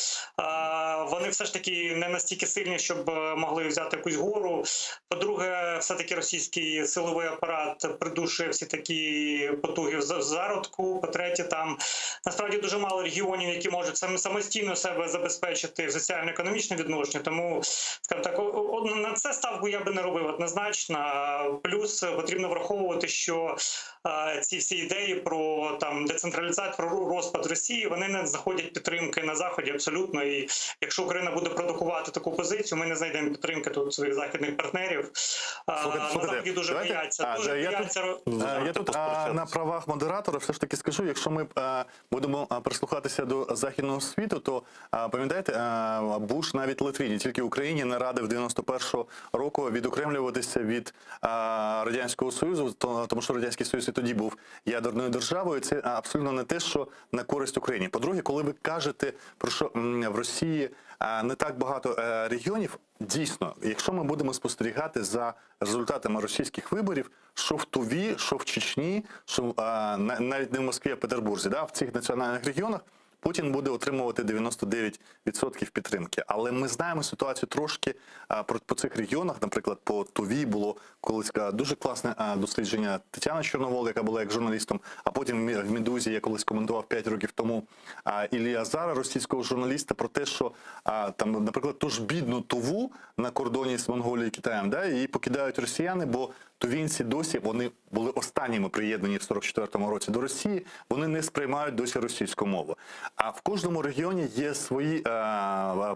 вони все ж таки не настільки сильні, щоб могли взяти якусь гору. По-друге, по-друге, все-таки російський силовий апарат придушує всі такі потуги в зародку. По-третє, там насправді дуже мало регіонів, які можуть самостійно себе забезпечити в соціально-економічне відношення. Тому, скажімо так, на це ставку я би не робив однозначно. Плюс потрібно враховувати, що ці всі ідеї про там децентралізацію, про розпад Росії, вони не знаходять підтримки на Заході абсолютно. І якщо Україна буде продукувати таку позицію, ми не знайдемо підтримки тут своїх західних партнерів. На Заході дуже бояться. Я тут на правах модератора все ж таки скажу, якщо ми будемо прислухатися до західного світу, то пам'ятаєте, Буш навіть Литві, не тільки Україні, не радив 91-го року відокремлюватися від Радянського Союзу, тому що Радянський Союз і тоді був ядерною державою. Це абсолютно не те, що на користь Україні. По-друге, коли ви кажете, про що в Росії не так багато регіонів, дійсно, якщо ми будемо спостерігати за результатами російських виборів, що в Туві, що в Чечні, що навіть не в Москві, а в Петербурзі, в цих національних регіонах, Путін буде отримувати 99% підтримки. Але ми знаємо ситуацію трошки по цих регіонах. Наприклад, по Туві було колись дуже класне дослідження Тетяни Чорновол, яка була як журналістом, а потім в «Медузі» я колись коментував 5 років тому Іллі Зара, російського журналіста, про те, що там, наприклад, ту ж бідну Туву на кордоні з Монголією і Китаєм, її покидають росіяни, бо тувінці досі, вони були останніми приєднані в 44-му році до Росії, вони не сприймають досі російську мову. А в кожному регіоні є свої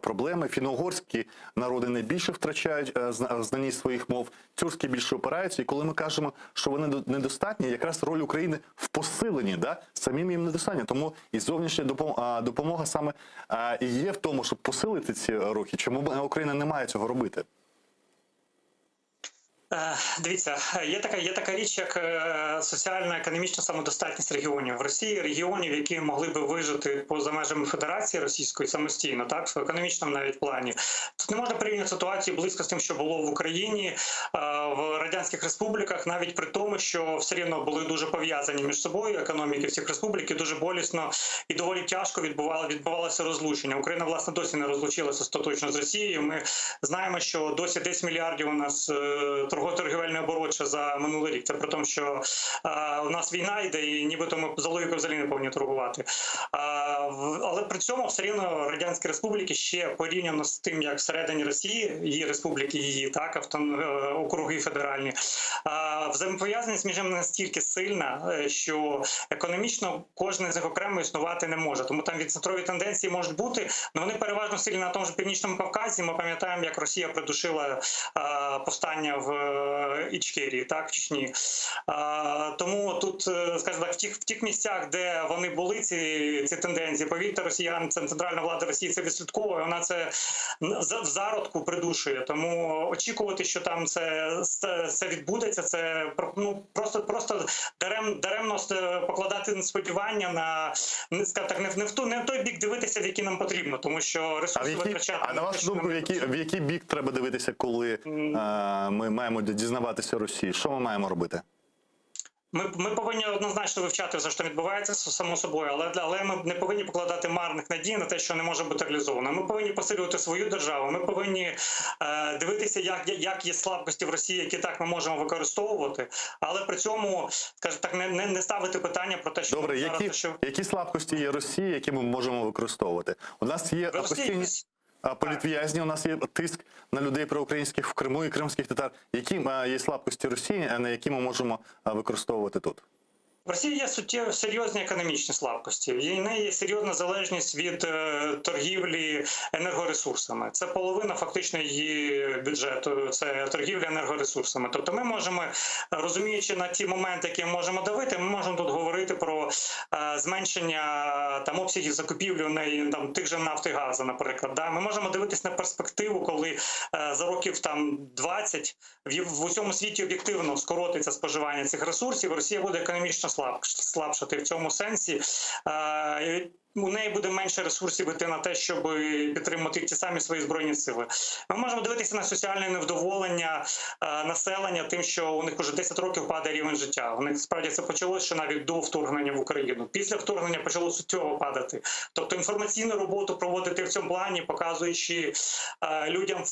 проблеми. Фіно-угорські народи найбільше втрачають знання своїх мов, тюркські більше опираються. І коли ми кажемо, що вони недостатні, якраз роль України в посиленні, самим їм недостатньо. Тому і зовнішня допомога саме і є в тому, щоб посилити ці рухи. Чому Україна не має цього робити? Дивіться, є така річ, як соціально-економічна самодостатність регіонів. В Росії регіонів, які могли би вижити поза межами Федерації Російської самостійно, так, в економічному навіть плані. Тут не можна порівняти ситуацію близько з тим, що було в Україні, в радянських республіках, навіть при тому, що все рівно були дуже пов'язані між собою економіки всіх республік, і дуже болісно і доволі тяжко відбувалося розлучення. Україна, власне, досі не розлучилася остаточно з Росією. Ми знаємо, що досі 10 мільярдів у нас торговельний оборот ще за минулий рік. Це при тому, що у нас війна йде, і нібито ми за логікою взагалі не повинні торгувати. Але при цьому все рівно Радянські республіки ще порівняно з тим, як всередині Росії, її республіки, її округи федеральні, взаємопов'язаність між ними настільки сильна, що економічно кожен з них окремо існувати не може. Тому там відцентрові тенденції можуть бути, але вони переважно сильні на тому ж Північному Кавказі. Ми пам'ятаємо, як Росія придушила повстання в Ічкерії, так, в Чечні. Тому тут, скажімо так, в тих місцях, де вони були, ці тенденції, повірте, росіян, центральна влада Росії це відслідковує, вона це в зародку придушує. Тому очікувати, що там це відбудеться, це просто даремно покладати сподівання на, скажімо так, не в той бік дивитися, в який нам потрібно, тому що ресурси витрачати. А на вашу думку, в який бік треба дивитися, коли ми маємо дізнаватися Росії? Що ми маємо робити? Ми повинні однозначно вивчати все, що відбувається, само собою, але ми не повинні покладати марних надій на те, що не може бути реалізовано. Ми повинні посилювати свою державу, ми повинні дивитися, як є слабкості в Росії, які так ми можемо використовувати, але при цьому, скажімо так, не ставити питання про те, що... Добре, які слабкості є Росії, які ми можемо використовувати? У нас є постійні... політв'язні, у нас є тиск на людей проукраїнських в Криму і кримських татар. Які є слабкості Росії, на які ми можемо використовувати тут? В Росії є серйозні економічні слабкості. В неї є серйозна залежність від торгівлі енергоресурсами. Це половина фактично її бюджету, це торгівля енергоресурсами. Тобто ми можемо, розуміючи на ті моменти, які ми можемо давити, ми можемо тут говорити про зменшення обсягів закупівлі у неї тих же нафти і газу, наприклад. Ми можемо дивитися на перспективу, коли за років 20 в усьому світі об'єктивно скоротиться споживання цих ресурсів, Росія буде економічно слабшати в цьому сенсі. у неї буде менше ресурсів іти на те, щоб підтримати ті самі свої збройні сили. Ми можемо дивитися на соціальне невдоволення населення тим, що у них уже 10 років падає рівень життя. У них справді це почалося ще навіть до вторгнення в Україну. Після вторгнення почало суттєво падати. Тобто інформаційну роботу проводити в цьому плані, показуючи людям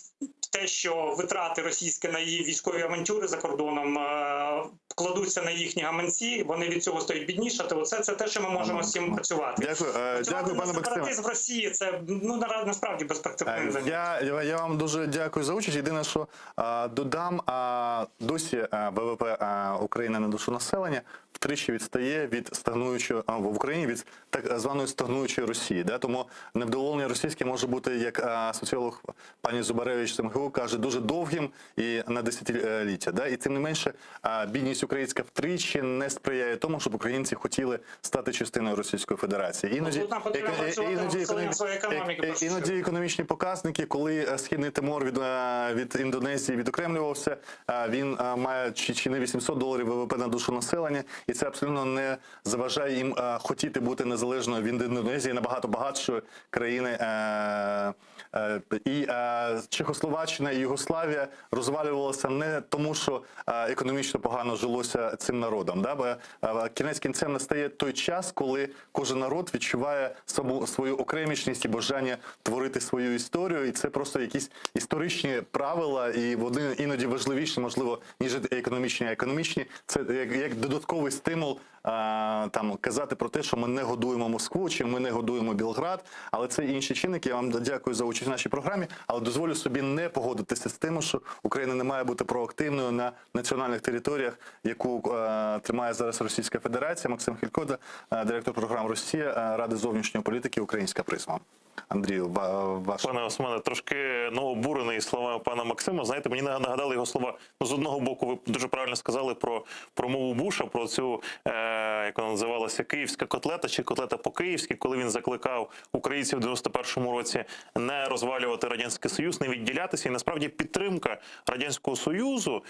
те, що витрати російські на її військові авантюри за кордоном кладуться на їхні гаманці, вони від цього стають біднішати. Оце це те, що ми можемо з цим працювати. Дякую, пане Максиме. Сепаратизм в Росії – це насправді безперспективне заняття. Я вам дуже дякую за участь. Єдине, що додам, досі ВВП України на душу населення втричі відстає від стагнуючої в Україні від так званої стагнуючої Росії. Да? Тому невдоволення російське може бути, як соціолог пані Зубаревич СМГУ каже, дуже довгим і на десятиліття. Да? І тим не менше, бідність українська втричі не сприяє тому, щоб українці хотіли стати частиною Російської Федерації. Іноді економічні показники, коли Східний Тимор від Індонезії відокремлювався, він має чи не $800 ВВП на душу населення, і це абсолютно не заважає їм хотіти бути незалежною від Індонезії, набагато багатшої країни. І Чехословаччина і Югославія розвалювалися не тому, що економічно погано жилося цим народом. Да? Бо кінець кінцем настає той час, коли кожен народ відчуває свою окремішність і бажання творити свою історію. І це просто якісь історичні правила, і вони іноді важливіші, можливо, ніж економічні. А економічні – це як додатковий стимул там казати про те, що ми не годуємо Москву, чи ми не годуємо Білград, але це інші чинники. Я вам дякую за участь в нашій програмі, але дозволю собі не погодитися з тим, що Україна не має бути проактивною на національних територіях, яку тримає зараз Російська Федерація. Максим Хілько, директор програм «Росія», Ради зовнішньої політики «Українська призма». Андрію, ваш... Пане Османе, трошки обурений словами пана Максима. Знаєте, мені нагадали його слова. Ну, з одного боку, ви дуже правильно сказали про промову Буша, про цю, як вона називалася, київська котлета чи котлета по-київськи, коли він закликав українців в 91-му році не розвалювати Радянський Союз, не відділятися. І насправді підтримка Радянського Союзу,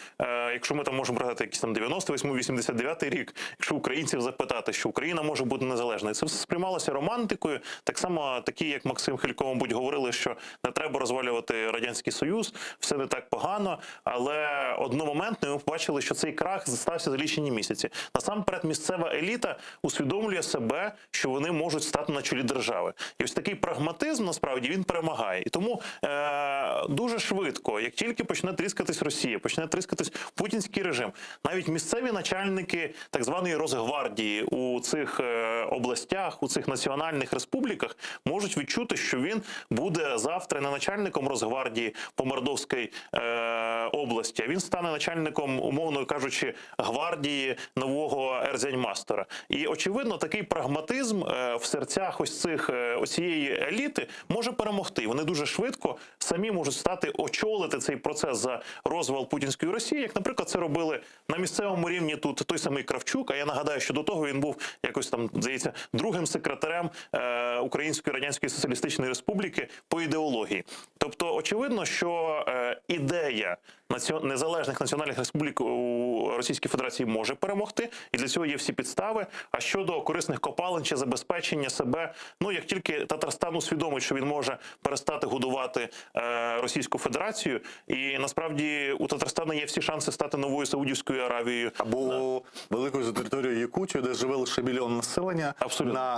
якщо ми там можемо брати якийсь там 98-89 рік, якщо українців запитати, що Україна може бути незалежною, це все сприймалося романтикою, так само такі, як Максим Хилько, мабуть, говорили, що не треба розвалювати Радянський Союз, все не так погано, але одномоментно ми побачили, що цей крах стався за лічені місяці. Насамперед, місцева еліта усвідомлює себе, що вони можуть стати на чолі держави. І ось такий прагматизм, насправді, він перемагає. І тому дуже швидко, як тільки почне тріскатись Росія, почне тріскатись путінський режим, навіть місцеві начальники так званої Росгвардії у цих областях, у цих національних республіках можуть відчути, що він буде завтра не начальником Росгвардії по Мордовській області, а він стане начальником, умовно кажучи, гвардії нового Ерзяньмастера. І, очевидно, такий прагматизм в серцях цієї еліти може перемогти. Вони дуже швидко самі можуть очолити цей процес за розвал путінської Росії, як, наприклад, це робили на місцевому рівні тут той самий Кравчук, а я нагадаю, що до того він був якось там, здається, другим секретарем Української Радянської Соціалістичної Республіки по ідеології. Тобто, очевидно, що ідея незалежних національних республік у Російській Федерації може перемогти, і для цього є всі підстави. А щодо корисних копалин чи забезпечення себе, ну, як тільки Татарстан усвідомить, що він може перестати годувати Російську Федерацію, і насправді у Татарстана є всі шанси стати новою Саудівською Аравією. Або великою за територією Якутії, де живе лише мільйон населення,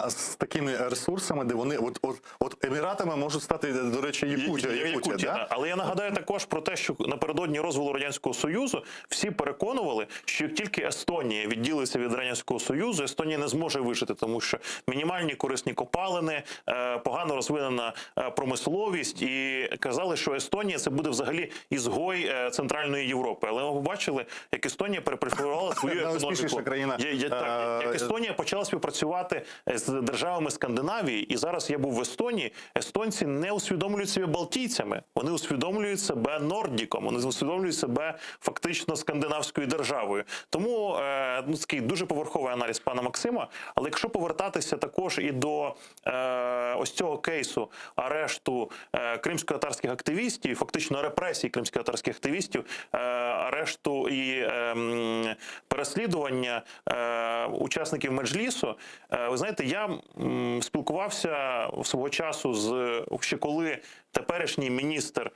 з такими ресурсами, де вони, от Еміратами можуть стати, до речі, Якутія, да? Але я нагадаю також про те, що напередодні розвалу Радянського Союзу всі переконували, що як тільки Естонія відділиться від Радянського Союзу, Естонія не зможе вижити, тому що мінімальні корисні копалини, погано розвинена промисловість, і казали, що Естонія це буде взагалі ізгой Центральної Європи. Але ми побачили, як Естонія перепрофілювала свою економіку. Як Естонія почала співпрацювати з державами Скандинавії, і зараз я був в Естонії, естонці не усвідомлюють себе балтійцями, вони усвідомлюють себе нордіком, вони усвідомлюють себе фактично скандинавською державою. державою. Тому такий дуже поверховий аналіз пана Максима. Але якщо повертатися також і до ось цього кейсу арешту кримсько-татарських активістів, фактично репресій кримсько-татарських активістів, арешту і переслідування учасників Меджлісу, ви знаєте, я спілкувався свого часу ще коли теперішній міністр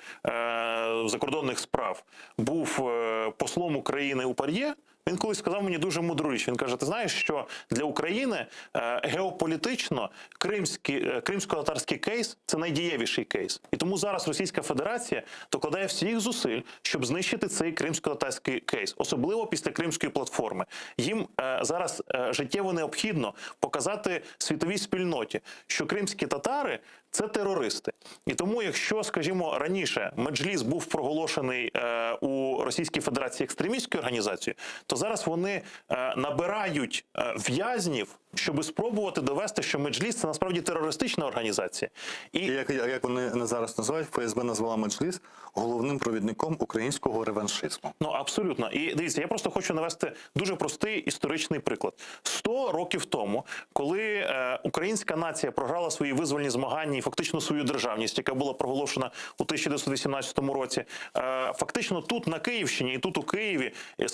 закордонних справ був послом України у ПАРЄ. Він колись сказав мені дуже мудру річ. Він каже, ти знаєш, що для України геополітично кримсько-татарський кейс – це найдієвіший кейс. І тому зараз Російська Федерація докладає всіх зусиль, щоб знищити цей кримсько-татарський кейс. Особливо після Кримської платформи. Їм зараз життєво необхідно показати світовій спільноті, що кримські татари – це терористи. І тому, якщо, скажімо, раніше Меджліс був проголошений у Російській Федерації екстремістською організацією, то зараз вони набирають в'язнів, щоб спробувати довести, що Меджліс – це насправді терористична організація. І як вони зараз називають, ФСБ назвала Меджліс головним провідником українського реваншизму. Ну, абсолютно. І дивіться, я просто хочу навести дуже простий історичний приклад. 100 років тому, коли українська нація програла свої визвольні змагання і фактично свою державність, яка була проголошена у 1918 році, фактично тут на Київщині і тут у Києві,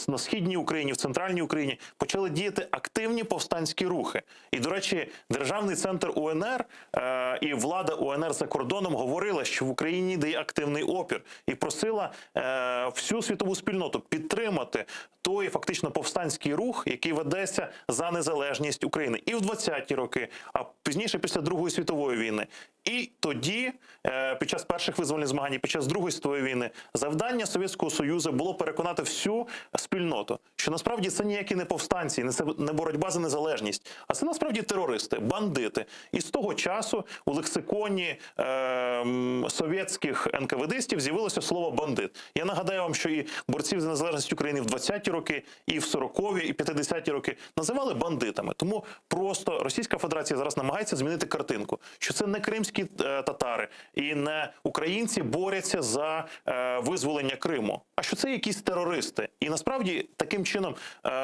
на Східній Україні, в Центральній Україні почали діяти активні повстанські рухи. І, до речі, Державний центр УНР і влада УНР за кордоном говорила, що в Україні йде активний опір і просила всю світову спільноту підтримати той фактично повстанський рух, який ведеться за незалежність України і в 20-ті роки, а пізніше після Другої світової війни. І тоді, під час перших визвольних змагань, під час Другої світової війни, завдання Совєтського Союзу було переконати всю спільноту, що насправді це ніякі не повстанці, не боротьба за незалежність, а це насправді терористи, бандити. І з того часу у лексиконі совєтських НКВДистів з'явилося слово «бандит». Я нагадаю вам, що і борців за незалежність України в 20-ті роки, і в 40-ві, і 50-ті роки називали бандитами. Тому просто Російська Федерація зараз намагається змінити картинку, що це не кримські татари і не українці борються за визволення Криму, а що це якісь терористи. І насправді таким чином,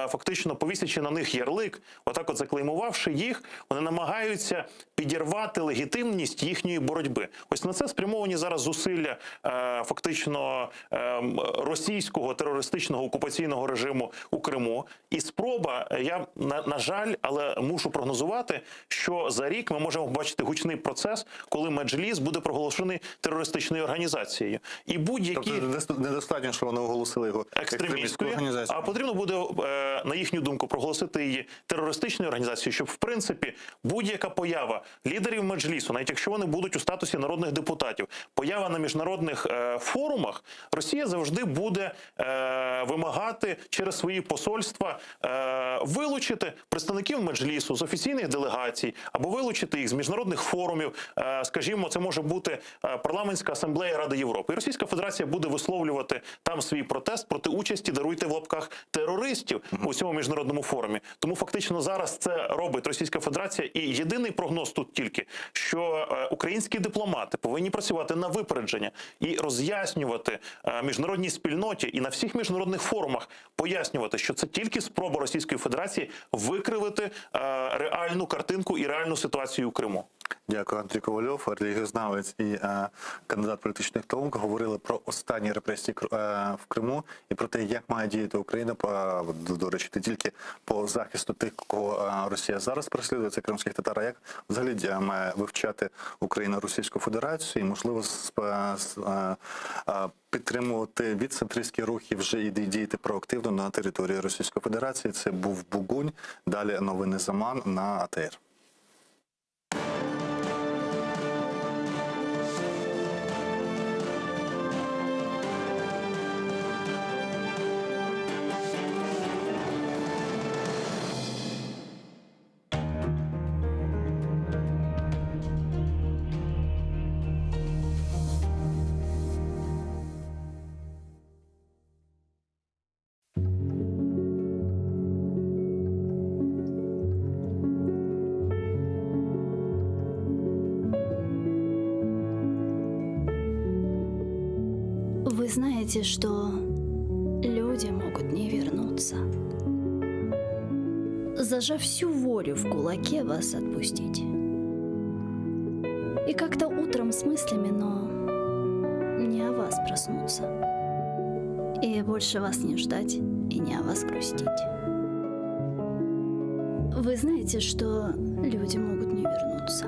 фактично повісячи на них ярлик, отак от заклеймувавши їх, вони намагаються підірвати легітимність їхньої боротьби. Ось на це спрямовані зараз зусилля фактично російського терористичного окупаційного режиму у Криму. І спроба, я, на жаль, але мушу прогнозувати, що за рік ми можемо побачити гучний процес, коли Меджліс буде проголошений терористичною організацією. І будь-які... Тобто недостатньо, що вони оголосили його екстремістською організацією. А потрібно буде, на їхню думку, проголосити її терористичною організацією, щоб, в принципі, будь-яка поява лідерів Меджлісу, навіть якщо вони будуть у статусі народних депутатів, поява на міжнародних форумах, Росія завжди буде вимагати через свої посольства вилучити представників Меджлісу з офіційних делегацій або вилучити їх з міжнародних форумів. Скажімо, це може бути парламентська асамблея Ради Європи. І Російська Федерація буде висловлювати там свій протест проти участі, даруйте в лапках, терористів у цьому міжнародному форумі. Тому фактично зараз це робить Російська Федерація. І єдиний прогноз тут тільки, що українські дипломати повинні працювати на випередження і роз'яснювати міжнародній спільноті і на всіх міжнародних форумах пояснювати, що це тільки спроба Російської Федерації викривити реальну картинку і реальну ситуацію у Криму. Дякую, Андрій Ковальов, релігієзнавець і кандидат політичних наук, говорили про останні репресії в Криму і про те, як має діяти Україна, до речі, не тільки по захисту тих, кого Росія зараз переслідує, це кримських татар, а як взагалі має вивчати Україна Російську Федерацію і, можливо, підтримувати відцентристські рухи вже і діяти проактивно на території Російської Федерації. Це був Бугунь, далі новини Заман на АТР. Вы знаете, что люди люди могут не вернуться. Зажав всю волю в кулаке, вас отпустить. И как-то утром с мыслями, но не о вас проснуться. И больше вас не ждать, и не о вас грустить. Вы знаете, что люди могут не вернуться.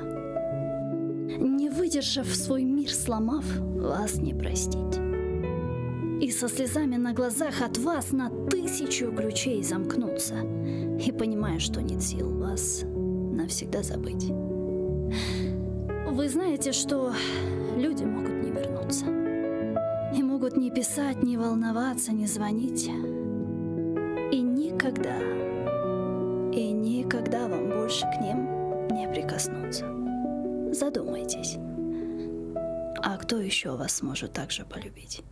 Не выдержав свой мир, сломав, вас не простить. И со слезами на глазах от вас на 1000 ключей замкнуться. И понимая, что нет сил вас навсегда забыть. Вы знаете, что люди могут не вернуться. И могут не писать, не волноваться, не звонить. И никогда вам больше к ним не прикоснуться. Задумайтесь. А кто еще вас сможет так же полюбить?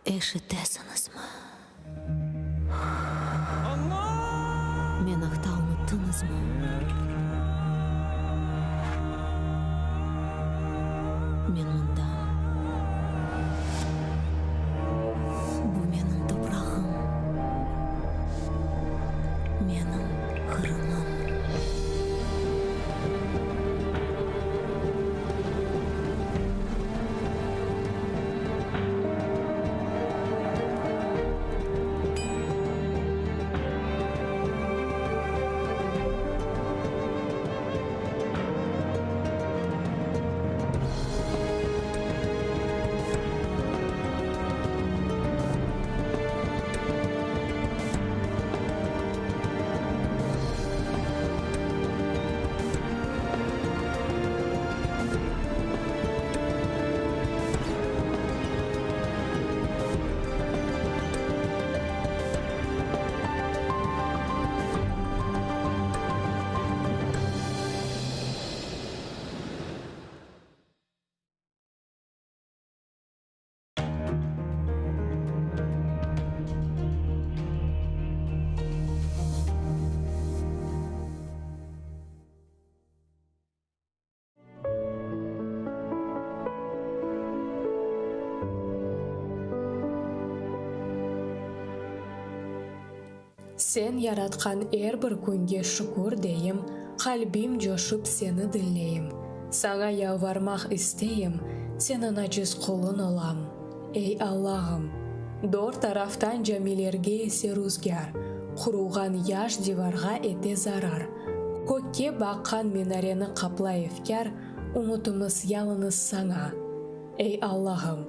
Эшитесанасма. Менахтауны тынызма. Мен мындам. Бу менің топрағым. Менің қырымым. Сен яратқан әрбір күнге шүкір дейім, қалбим жошып сені ділейім. Саңа ялвармақ істейім, сенің аджиз құлын олам. Ей Аллахым, дор тарафтан жәмелерге есе рүзгар, құруған яш диварға ете зарар. Көкке баққан минарені қапла ефкар, ұмытымыз ялыныз саңа. Ей Аллахым,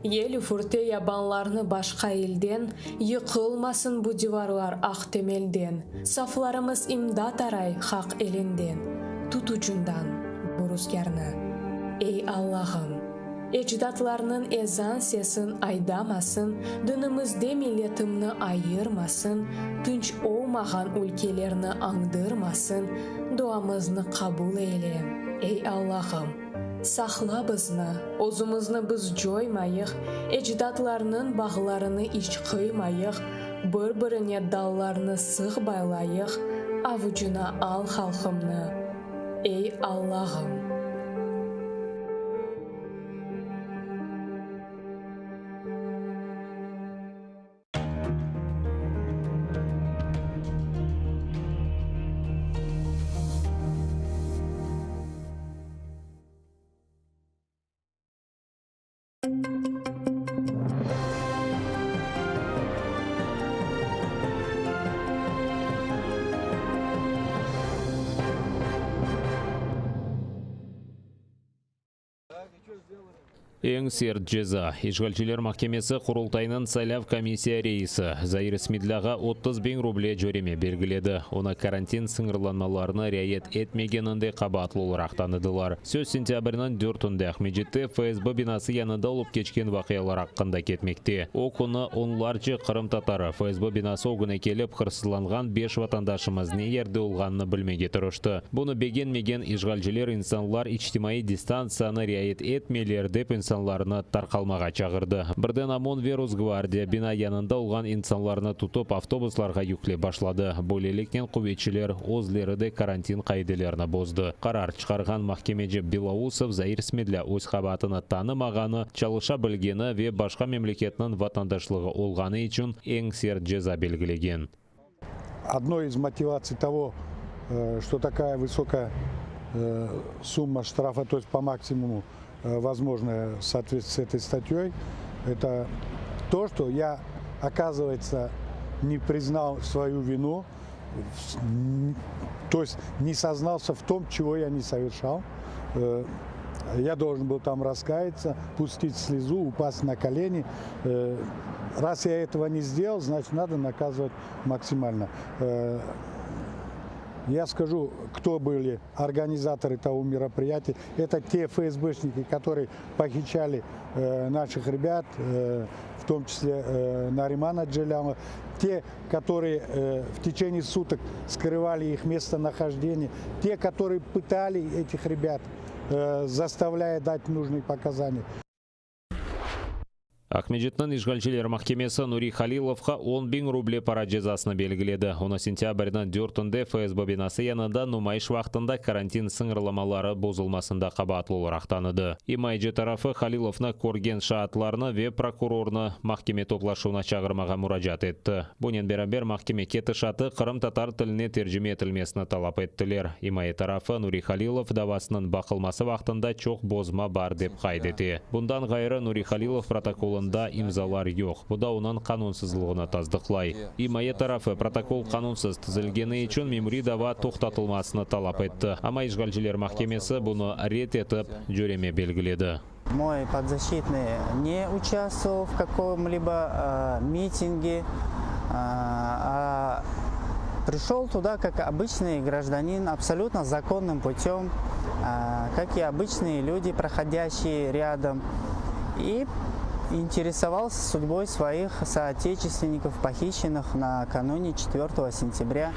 ел фурте ябанларны башқа елден, йықылмасын бұ диварлар ақ темелден, сафларымыз имдат арай хақ елінден, тұтучындан бұ рүзгарны. Ей Аллахым, ecdatlарының ezan сесін айдамасын, дінімізде миллетімні айырмасын, тынч олмаған өлкелерні аңдырмасын, дуамызны қабыл ейле. Ей Аллахым, сақла бізні, өзімізні біз жоймайық, ecdatlарының бағларыны іш қоймайық, бір-біріне далларны сық байлайық, авучына ал халқымны. Ей Аллахым, Ең серт жаза. Ишгалчилер махкемесі құрылтайының сайлав комиссия рейсі Заир Смедляға 30 000 рубле жөреме белгіледі. Оны карантин сыңырланмаларына рәйет етмегенінде қабатлылырақ таныдылар. Сөз сентябрінің 4-інде Ахмеджетте ФСБ бинасы янында олып кечкен вақиялар аққында кетмекте. О күні онларчы Қырым татары ФСБ бинасы огына келіп қырсызланған 5 ватандашымыз не ерді олғанны білмеге тұрышты. Бұны беген-меген ишгалчилер инсанлар ичтимаи дистанцияны рәйет етмелер деп инсанларны тарқалмаға чағырды. Бірден ОМОН ve Росгвардия бина янында олған инсанларны тұтып автобусларға yüklе башлады. Бөлеліктен құбетшілер өзлерді карантин қайделеріні бозды. Қарар шығарған махкемеде Белоусов Заир Смедля өз қабатыны танымағаны, чалыша білгені ve башқа мемлекетінің ватандашлығы олғаны үшін ең сер жаза белгілеген. Одной из мотиваций того, что такая высокая сумма штрафа, то есть по максимуму возможная в соответствии с этой статьей, это то, что я, оказывается, не признал свою вину, то есть не сознался в том, чего я не совершал. Я должен был там раскаяться, пустить слезу, упасть на колени. Раз я этого не сделал, значит, надо наказывать максимально. Я скажу, кто были организаторы того мероприятия. Это те ФСБшники, которые похищали наших ребят, в том числе Наримана Джеляма. Те, которые в течение суток скрывали их местонахождение. Те, которые пытали этих ребят, заставляя дать нужные показания. Ахмеджеттің işgalçiler mahkemesi Nuri Халиловқа 10.000 рубль пара жазасыны белгіледі. Оны сентябрьдің 4-інде ФСБ бинасы янында нумайыш вақтында карантин сыңырламалары бозылмасында қабатлы рақтаныды. Имайджи тарафы Халиловны көрген шаатларны ve прокурорны mahkeme топлашуына чағырмаға мұражат етті. Бұнен берабер mahkeme кеті шаты Қырым татар тіліне тержіме етілмесіні талап еттілер. Имай тарафы Nuri Халилов давасының бақылмасы вақтында чоқ бозма бар деп қайдеті. Бұндан ғайры Nuri Халилов протоколы имзалар жоқ. Бұда оның қанунсызлығына таздықлай. Имайы тарафы протокол қанунсыз тізілгені үшін мемори дава тоқтатылмасыны талап етті. Ама işgalçiler mahkemесі бұны рет етіп жүреме белгіледі. Мой подзащитный не участвовал в каком-либо митинге, а пришел туда как обычный гражданин, абсолютно законным путем, как и обычные люди, проходящие рядом. И интересовался судьбой своих соотечественников, похищенных накануне 4 сентября.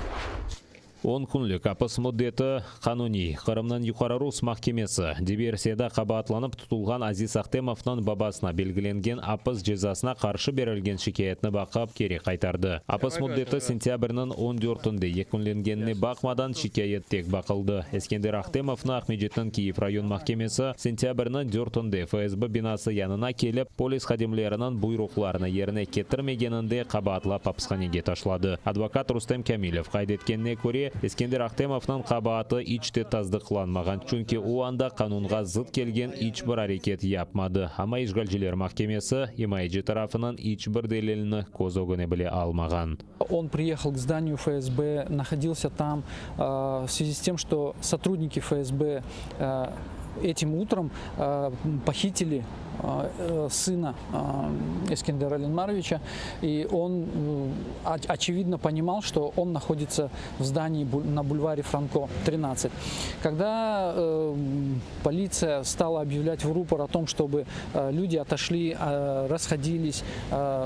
10 күнлік апыс мұддеті қануни. Қырымның юқары Рус mahkemесі диверсияда қабатланып тұтылған Азиз Ахтемовның бабасына белгіленген апыс жазасына қаршы берілген шикаятны бақып кері қайтарды. Апыс мұддеті сентябрьнің 14-інде екінленгеніне бақмадан шикаят тек бақылды. Ескендер Ахтемовны Ахмеджеттің Киев район mahkemесі сентябрьнің 4-інде ФСБ бинасы янына келіп, полис хадимлерінің бұйрықларыны еріне кеттірмегенінде қабатлап апысханеге ташлады. Адвокат Рустем Камилев қайдеткеніне көре Ескендер Ахтемовның қабаты ичте таздықланмаған, чүнки о анда қанунға зыт келген ичбір әрекет япмады. Ама işgalçiler mahkemesi Имайджи тарафынан ичбір делеліні көзогіне біле алмаған. Он приехал к зданию ФСБ, находился там в связи с тем, что сотрудники ФСБ этим утром похитили сына Эскендера Ленмаровича, и он очевидно понимал, что он находится в здании на бульваре Франко, 13. Когда полиция стала объявлять в рупор о том, чтобы люди отошли, расходились,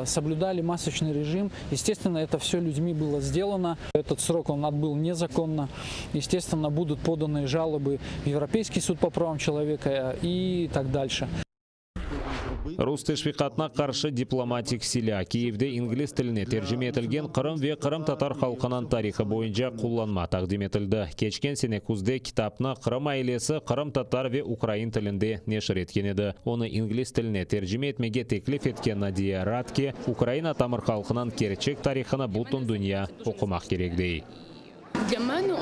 соблюдали масочный режим, естественно, это все людьми было сделано. Этот срок он отбыл незаконно. Естественно, будут поданы жалобы в Европейский суд по правам человека и так дальше. Рус тешвиқатына қаршы дипломатик силя Киевде инглиз тіліне тержіме етілген Қырым ve Қырым татар халқының тарихы бойынша қолланма тақдим етілді. Кечкен сене күзде китапны Қырым айлесі Қырым татар ve Украин тілінде нешір еткен еді. Оны инглиз тіліне тержіме етмеге теклиф еткен Надия Радке Украина тамыр халқының керчек тарихыны бұлтын дүния оқымақ керекдей. Для мене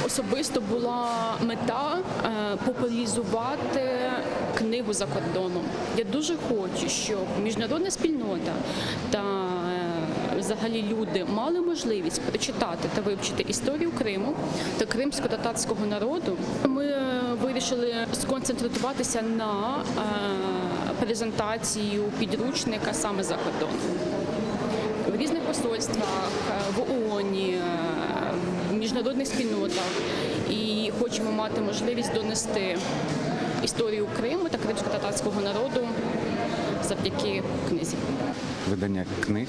особисто була мета популяризувати книгу за кордоном. Я дуже хочу, щоб міжнародна спільнота та взагалі люди мали можливість прочитати та вивчити історію Криму та кримсько-татарського народу. Ми вирішили сконцентруватися на презентацію підручника саме за кордоном. В різних посольствах, в ООН, в міжнародних спільнотах. І хочемо мати можливість донести історію Криму та кримсько-татарського народу завдяки книзі. Видання книг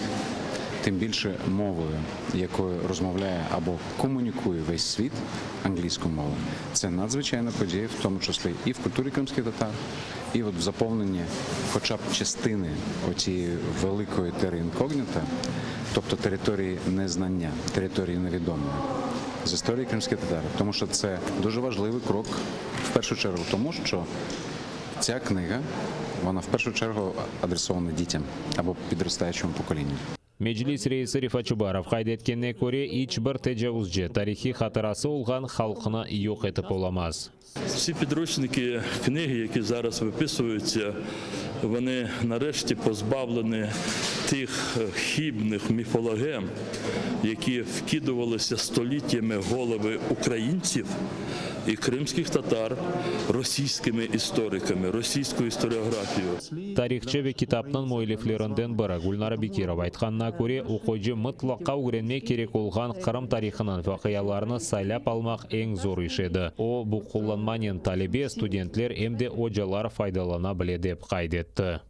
тим більше мовою, якою розмовляє або комунікує весь світ, англійською мовою. Це надзвичайна подія, в тому числі і в культурі кримських татар, і от в заповненні хоча б частини оцієї великої тери інкогніта, тобто території незнання, території невідомої, з історії кримських татар. Тому що це дуже важливий крок, в першу чергу, тому що ця книга, вона в першу чергу адресована дітям або підростаючому поколінню. Меджлис рейсі Рифат Чубаров хайдеткенне көре ичбір тәжауызжы тарихи хатырасы олған халқына йоқ етіп оламаз. Всі підручники, книги, які зараз виписуються, вони нарешті позбавлені тих хибних міфологем, які вкидувалися століттями в голови українців і кримських татар російськими істориками, російською історіографією. Тарихчы ве китаптан мойлифлерінден бірі Гүлнара Бекирова айтқанына көре, оқойжы мұтлаққа үйренме керек олған Қырым тарихынан вақияларыны сайлап алмақ ең зор іш еді. О, бұл қолданманен талебе студентлер емде оджалар файдалана біле деп қайдетті.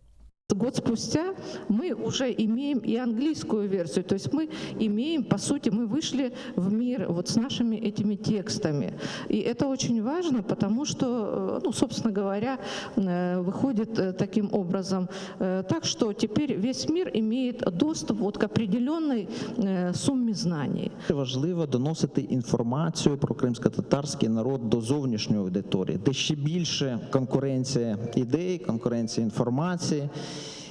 Год спустя мы уже имеем и английскую версию, то есть мы имеем, по сути, мы вышли в мир вот с нашими этими текстами. И это очень важно, потому что, ну, собственно говоря, выходит таким образом так, что теперь весь мир имеет доступ вот к определенной сумме знаний. Важливо доносити інформацію про кримсько-татарський народ до зовнішньої аудиторії, де ще більше конкуренція ідей, конкуренція інформації.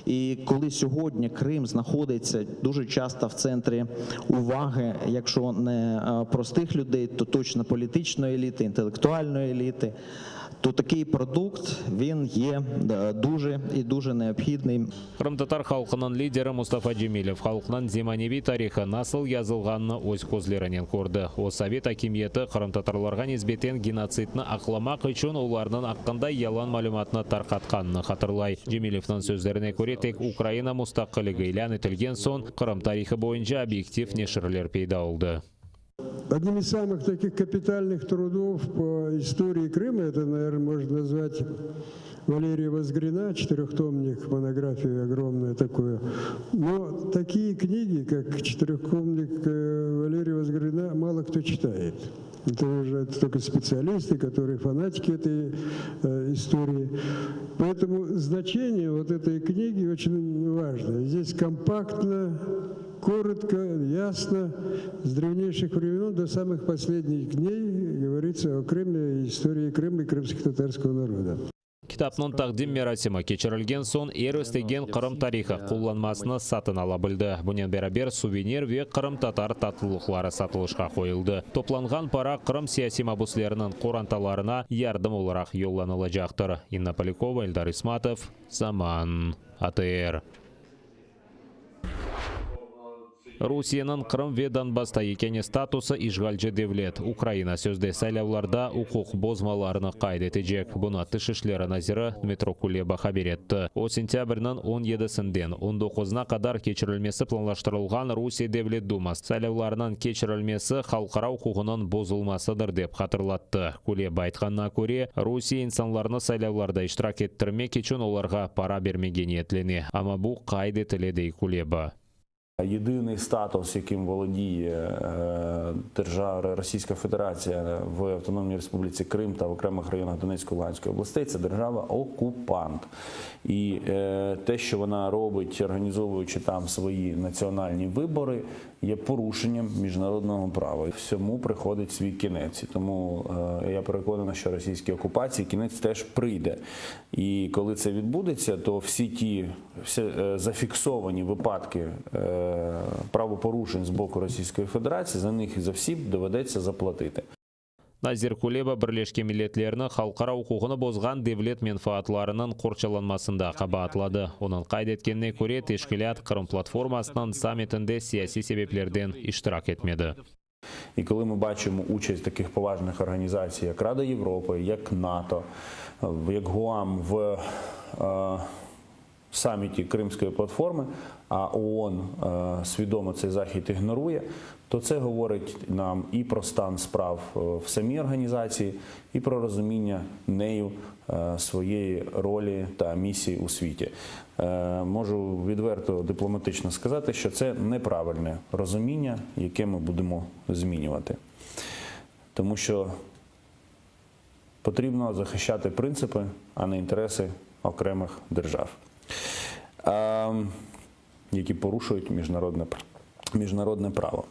І коли сьогодні Крим знаходиться дуже часто в центрі уваги, якщо не простих людей, то точно політичної еліти, інтелектуальної еліти, то такий продукт, він є дуже і дуже необхідний. Қырым-татар халқының лидері Мустафа Джемилев халқының земаневи тарихы насыл язылғанны өз көзлерінен көрді. О совет акимиеті қырым-татарларға несбетен геноцидны ақламақ үшін оларының аққандай ялан мәліматны тарқатқанны хатырлай. Джемилевтің сөздеріне көре тек Украина мұстақылығы илан етілген сон Қырым тарихы бойынша объектив нешірлер пейда болды. Одним из самых таких капитальных трудов по истории Крыма, это, наверное, можно назвать Валерия Возгрина, 4-томник, монография огромная такое. Но такие книги, как 4-томник Валерия Возгрина, мало кто читает. Это уже только специалисты, которые фанатики этой истории. Поэтому значение вот этой книги очень важно. Здесь компактно, коротко, ясно, с древнейших времен до самых последних дней говорится о Крыме, истории Крыма и крымско-татарского народа. Китапның тақдим мерасимі кечірілген сон ерістеген Қырым тарихы қолланмасыны сатын ала білді. Бұнен бәрабер сувенир ве Қырым-татар татылықлары сатылышқа қойылды. Топланған пара Қырым сияси мабуслерінің қоранталарына ярдым оларақ йолланылы жақтыр. Инна Полякова, Эльдар Исматов, Заман, АТР. Русияның Қырым ве Донбасста екені статусы ишгалчы девлет. Украина сөзде сайлауларда укук бозмаларыны кайдетежек. Бұны тышышлері назиры Дмитро Кулеба хабар етті. О сентябрьнің 17-сінден 19-на қадар кечірілмесі планлаштырылған Русия Девлет Думасы сайлауларының кечірілмесі халқара укугының бозылмасыдыр деп хатырлатты. Кулеба айтқанына көре, Русия инсанларны сайлауларда иштирак еттірмек үшін оларға пара бермеген етлене. Ама бұл кайдетіледі Кулеба. Єдиний статус, яким володіє держава Російська Федерація в Автономній Республіці Крим та в окремих районах Донецької, Луганської областей, це держава-окупант. І те, що вона робить, організовуючи там свої національні вибори, є порушенням міжнародного права. Всьому приходить свій кінець. Тому я переконаний, що російській окупації кінець теж прийде. І коли це відбудеться, то всі зафіксовані випадки правопорушень з боку Російської Федерації, за них і за всі доведеться заплатити. Назир Кулеба Бірлешкен Миллетлерінің халқара укугыны бозған девлет менфаатларының қорчаланмасында қабатлады. Оның қайдеткеніне көре тешкілят Қырым платформасының саммитінде сияси себеплерден іштирак етмеді. І коли ми бачимо участь таких поважних організацій, як Рада Європи, як НАТО, як ГУАМ в саміті Кримської платформи, а ООН свідомо цей захід ігнорує, то це говорить нам і про стан справ в самій організації, і про розуміння нею своєї ролі та місії у світі. Можу відверто дипломатично сказати, що це неправильне розуміння, яке ми будемо змінювати. Тому що потрібно захищати принципи, а не інтереси окремих держав, які порушують міжнародне право.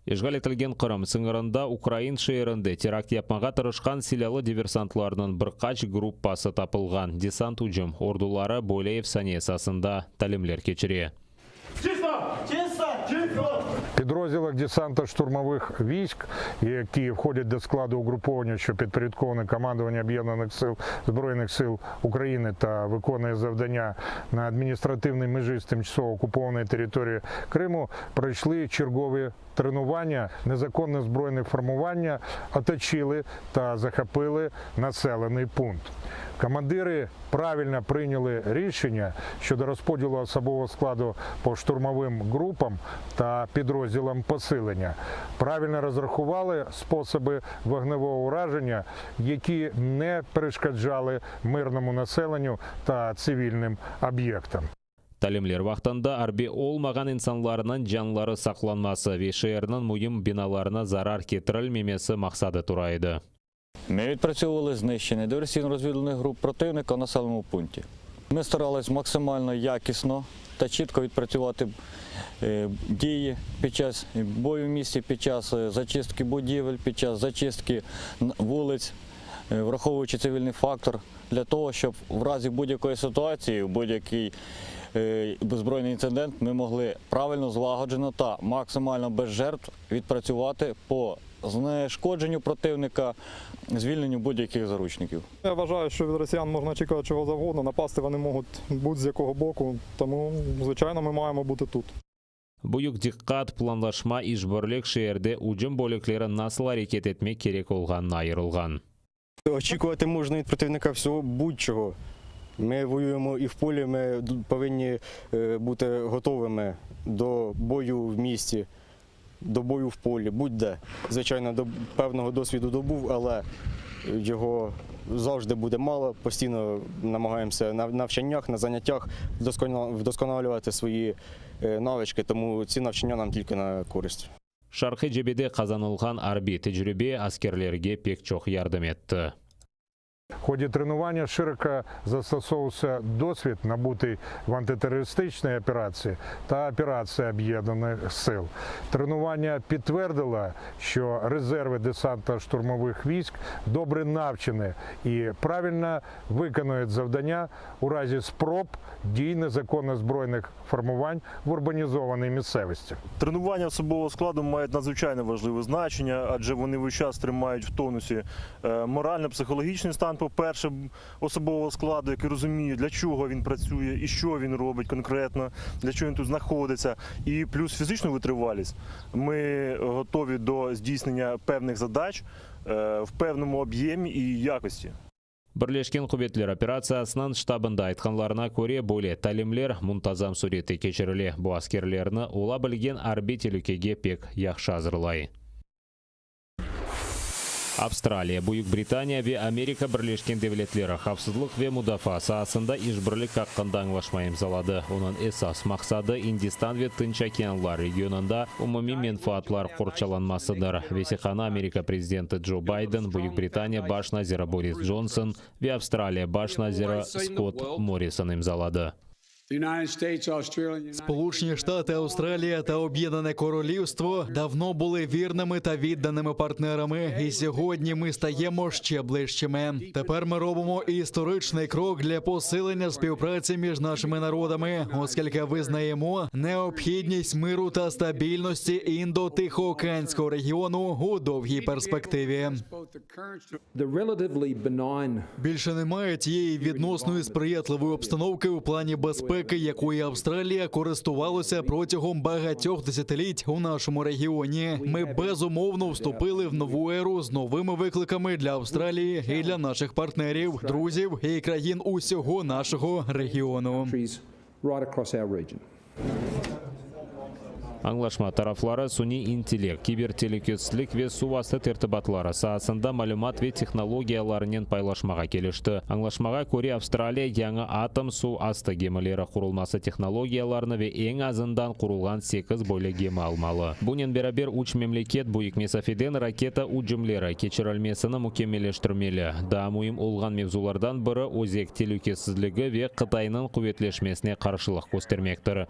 Ишгал етілген Қырым сыңырында Украин шеерінде теракт yapmaға тырышқан силялы диверсантларының бір қач группасы тапылған. Десант ұжым ордулары Болеев санесасында тәлімлер кечіре. Підрозділах десантно-штурмових військ, які входять до складу угруповання, що підпорядковане командуванню Об'єднаних сил Збройних сил України та виконує завдання на адміністративній межі з тимчасово окупованої території Криму, пройшли чергові тренування. Незаконне збройне формування оточили та захопили населений пункт. Командири правильно прийняли рішення щодо розподілу особового складу по штурмовим групам та підрозділам посилення. Правильно розрахували способи вогневого ураження, які не перешкоджали мирному населенню та цивільним об'єктам. Тәлімлер вақтанда арби олмаған инсанларының жанлары сақланмасы ве шеерінің мұйым биналарына зарар кетірілмемесі мақсады турайды. Ми відпрацьовували знищення диверсійно-розвідувальних груп противника в населеному пункті. Ми старалися максимально якісно та чітко відпрацювати дії під час бою в місті, під час зачистки будівель, під час зачистки вулиць, враховуючи цивільний фактор, для того, щоб в разі будь-якої ситуації, будь-який збройний інцидент, ми могли правильно, злагоджено та максимально без жертв відпрацювати по знешкодженню противника, звільненню будь-яких заручників. Я вважаю, що від росіян можна чекати чого завгодно, напасти вони можуть будь-з якого боку, тому, звичайно, ми маємо бути тут. Бұйық диққат планлашма ишбірлік шеерде ұжым бөліклері насыл әрекет етмек керек олғанын айырылған. Очікувати можна від противника всього будь-чого. Ми воюємо і в полі, ми повинні бути готовими до бою в місті, до бою в полі, будь-де. Звичайно, до певного досвіду добув, але його завжди буде мало. Постійно намагаємося на навчаннях, на заняттях вдосконалювати свої навички, тому ці навчання нам тільки на користь. Шарқы жебеде қазанылған арби тәжірибе аскерлерге пек чоқ ярдым етті. В ході тренування широко застосовувався досвід, набутий в антитерористичній операції та операції Об'єднаних сил. Тренування підтвердило, що резерви десантно-штурмових військ добре навчені і правильно виконують завдання у разі спроб дій незаконно збройних формувань в урбанізованій місцевості. Тренування особового складу мають надзвичайно важливе значення, адже вони весь час тримають в тонусі морально-психологічний стан, по-перше, особового складу, який розуміє, для чого він працює і що він робить конкретно, для чого він тут знаходиться, і плюс фізичну витривалість. Ми готові до здійснення певних задач в певному об'ємі і якості. Бірлешкен құбетлер операциясынан штабында айтқанларына көре бөле тәлімлер мұнтазам суреті кешіріле. Бұ аскерлеріні ола білген арби телюкеге пек яқшы азырлай. Австралия, Бuyuk Британия ве Америка Бірлешкен Девлетлері қавсызлық ве мұдафа саасында ишбірлік қаққында аңлашма имзалады. Оның esas мақсады Индистан ве Тынч океанлар регионында умуми менфаатлар құрчаланмасыдыр. Весихана Америка президенті Джо Байден, Buyuk Британия баш назира Борис Джонсон ве Австралия баш назира Скотт Моррисон имзалады. Сполучені Штати, Австралія та Об'єднане Королівство давно були вірними та відданими партнерами, і сьогодні ми стаємо ще ближчими. Тепер ми робимо історичний крок для посилення співпраці між нашими народами, оскільки визнаємо необхідність миру та стабільності Індо-Тихоокеанського регіону у довгій перспективі. Більше немає тієї відносної сприятливої обстановки у плані безпеки, безпеки, якою Австралія користувалася протягом багатьох десятиліть у нашому регіоні. Ми безумовно вступили в нову еру з новими викликами для Австралії і для наших партнерів, друзів і країн усього нашого регіону. Аңлашма тарафлары суни интеллект, кибертелекөтсілік ве суасты тертібатлары саасында малюмат ве технологияларынен пайлашмаға келішті. Аңлашмаға көре Австралия яңа атом су асты гемілері құрылмасы технологияларыны ве ең азындан құрылған 8 бойлы гемі алмалы. Бұнен берабер уч мемлекет бұйық месафеден ракета уджымлері кечірілмесіні мүкемелештірмелі. Дамуым олған мевзулардан бірі өзек телекөтсізлігі ве Қытайның құветлешмесіне қаршылық көстермектір.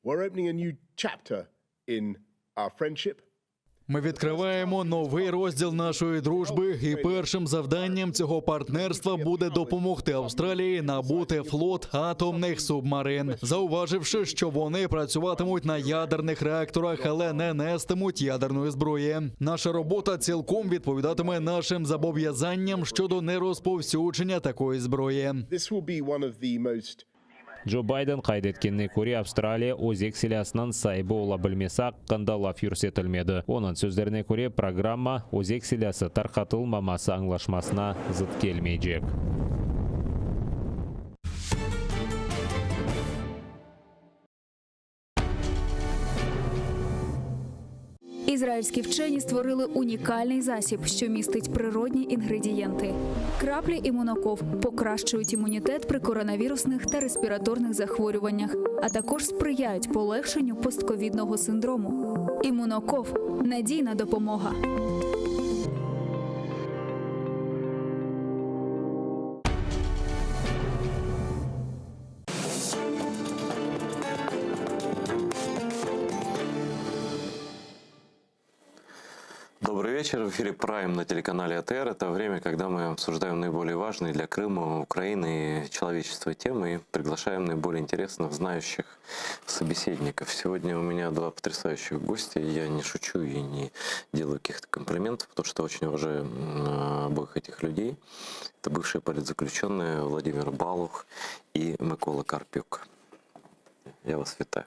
We're opening a new chapter in our friendship. Ми відкриваємо новий розділ нашої дружби, і першим завданням цього партнерства буде допомогти Австралії набути флот атомних субмарин, зауваживши, що вони працюватимуть на ядерних реакторах, але не нестимуть ядерної зброї. Наша робота цілком відповідатиме нашим зобов'язанням щодо нерозповсюдження такої зброї. This will be one of the most Джо Байден қайдеткенне көре Австралия өзек селясынан сайбы ола білмесі аққанда лаф үрсетілмеді. Оның сөздеріне көре программа өзек селясы тарқатылмамасы аңлашмасына зыт келмейджек. Ізраїльські вчені створили унікальний засіб, що містить природні інгредієнти. Краплі імуноков покращують імунітет при коронавірусних та респіраторних захворюваннях, а також сприяють полегшенню постковідного синдрому. Імуноков – надійна допомога. Добрый вечер. В эфире «Прайм» на телеканале АТР. Это время, когда мы обсуждаем наиболее важные для Крыма, Украины и человечества темы и приглашаем наиболее интересных, знающих собеседников. Сегодня у меня два потрясающих гостя. Я не шучу и не делаю каких-то комплиментов, потому что очень уважаю обоих этих людей. Это бывшие политзаключенные Владимир Балух и Микола Карпюк. Я вас витаю.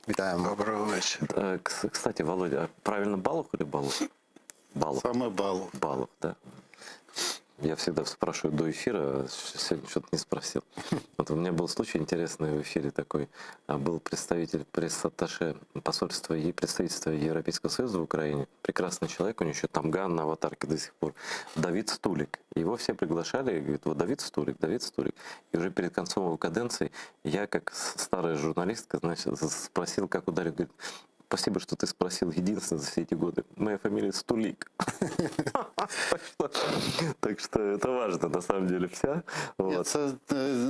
Витаем. Доброго вечера. Кстати, Володя, правильно Балух или Балух? Балух. Самый Балух. Балух, да. Я всегда спрашиваю до эфира, сегодня что-то не спросил. Вот у меня был случай интересный в эфире такой. Был представитель пресс-атташе посольства и представительства Европейского Союза в Украине. Прекрасный человек, у него еще Тамган на аватарке до сих пор. Давид Стулик. Его все приглашали, и говорят, вот Давид Стулик, Давид Стулик. И уже перед концом его каденции я, как старая журналистка, значит, спросил, как ударил, говорит, спасибо, что ты спросил единственное за все эти годы. Моя фамилия Стулик. Так що це важливо, на самом деле, вся. Це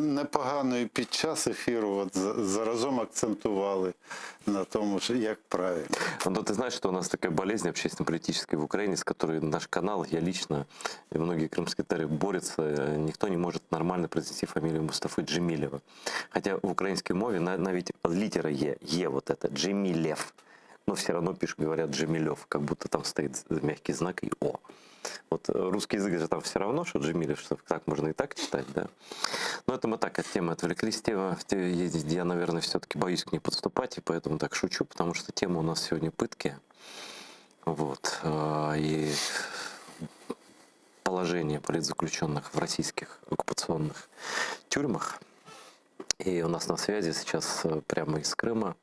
непогано і під час ефіру заразом акцентували на тому, як правильно. Но ты знаешь, что у нас такая болезнь общественно-политическая в Украине, с которой наш канал, я лично и многие крымские татары борются. Никто не может нормально произнести фамилию Мустафы Джемилева. Хотя в украинской мове навіть литера Е вот это, Джемилев. Но все равно пишут, говорят Джемилев, как будто там стоит мягкий знак и О. Вот русский язык же там все равно, что Джемилев, что так можно и так читать, да. Но это мы так от темы отвлеклись. Тема, я, наверное, все-таки боюсь к ней подступать, и поэтому так шучу, потому что тема у нас сегодня пытки. Вот. И положение политзаключенных в российских оккупационных тюрьмах. И у нас на связи сейчас прямо из Крыма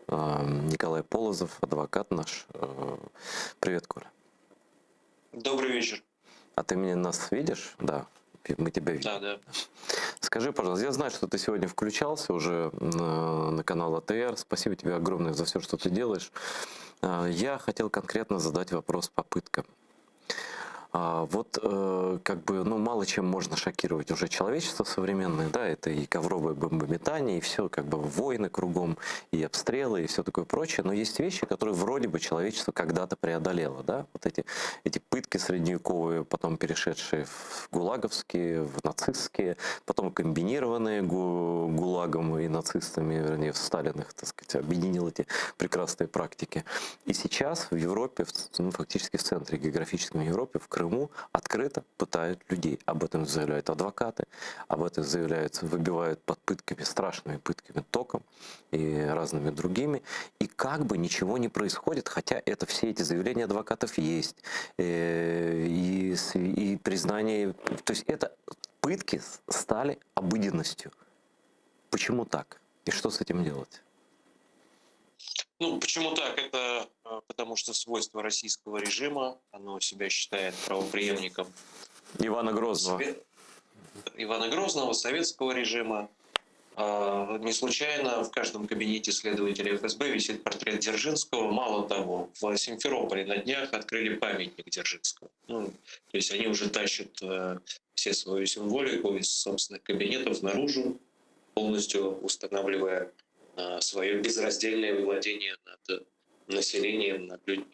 Николай Полозов, адвокат наш. Привет, Коля. Добрый вечер. А ты нас видишь? Да, мы тебя видим. Да. Скажи, пожалуйста, я знаю, что ты сегодня включался уже на канал АТР. Спасибо тебе огромное за все, что ты делаешь. Я хотел конкретно задать вопрос по пыткам. Вот как бы, ну, мало чем можно шокировать уже человечество современное, да, это и ковровое бомбометание, и все, как бы войны кругом, и обстрелы, и все такое прочее, но есть вещи, которые вроде бы человечество когда-то преодолело, да, вот эти пытки средневековые, потом перешедшие в гулаговские, в нацистские, потом комбинированные гулагом и нацистами, вернее, Сталин их, так сказать, объединил эти прекрасные практики. И сейчас в Европе, ну, фактически в центре географическом Европе, в Крыму, Крыму открыто пытают людей. Об этом заявляют адвокаты, об этом заявляют, выбивают под пытками, страшными пытками током и разными другими. И как бы ничего не происходит, хотя все эти заявления адвокатов есть. И признание... То есть это пытки стали обыденностью. Почему так? И что с этим делать? Ну, почему так? Это потому что свойство российского режима, оно себя считает правопреемником Ивана Грозного. Ивана Грозного, советского режима. Не случайно в каждом кабинете следователя ФСБ висит портрет Дзержинского. Мало того, в Симферополе на днях открыли памятник Дзержинского. Ну, то есть они уже тащат все свою символику из собственных кабинетов наружу, полностью устанавливая свое безраздельное владение над населением, над людьми.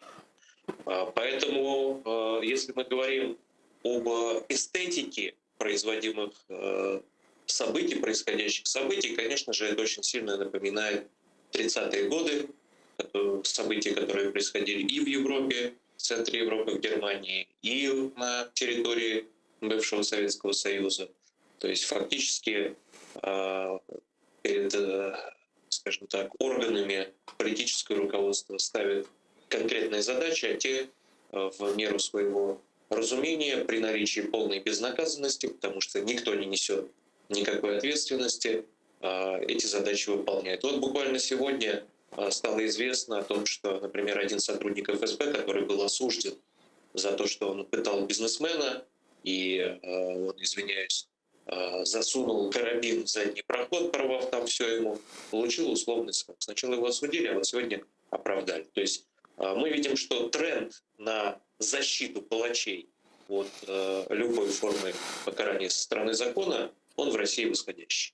Поэтому, если мы говорим об эстетике производимых событий, происходящих событий, конечно же, это очень сильно напоминает 30-е годы, события, которые происходили и в Европе, в центре Европы, в Германии, и на территории бывшего Советского Союза. То есть фактически перед, скажем так, органами политического руководства ставят конкретные задачи, а те в меру своего разумения, при наличии полной безнаказанности, потому что никто не несет никакой ответственности, эти задачи выполняют. Вот буквально сегодня стало известно о том, что, например, один сотрудник ФСБ, который был осужден за то, что он пытал бизнесмена, и он, извиняюсь, засунул карабин в задний проход, порвав там все ему, получил условный срок. Сначала его осудили, а вот сегодня оправдали. То есть мы видим, что тренд на защиту палачей от любой формы покарания со стороны закона, он в России восходящий.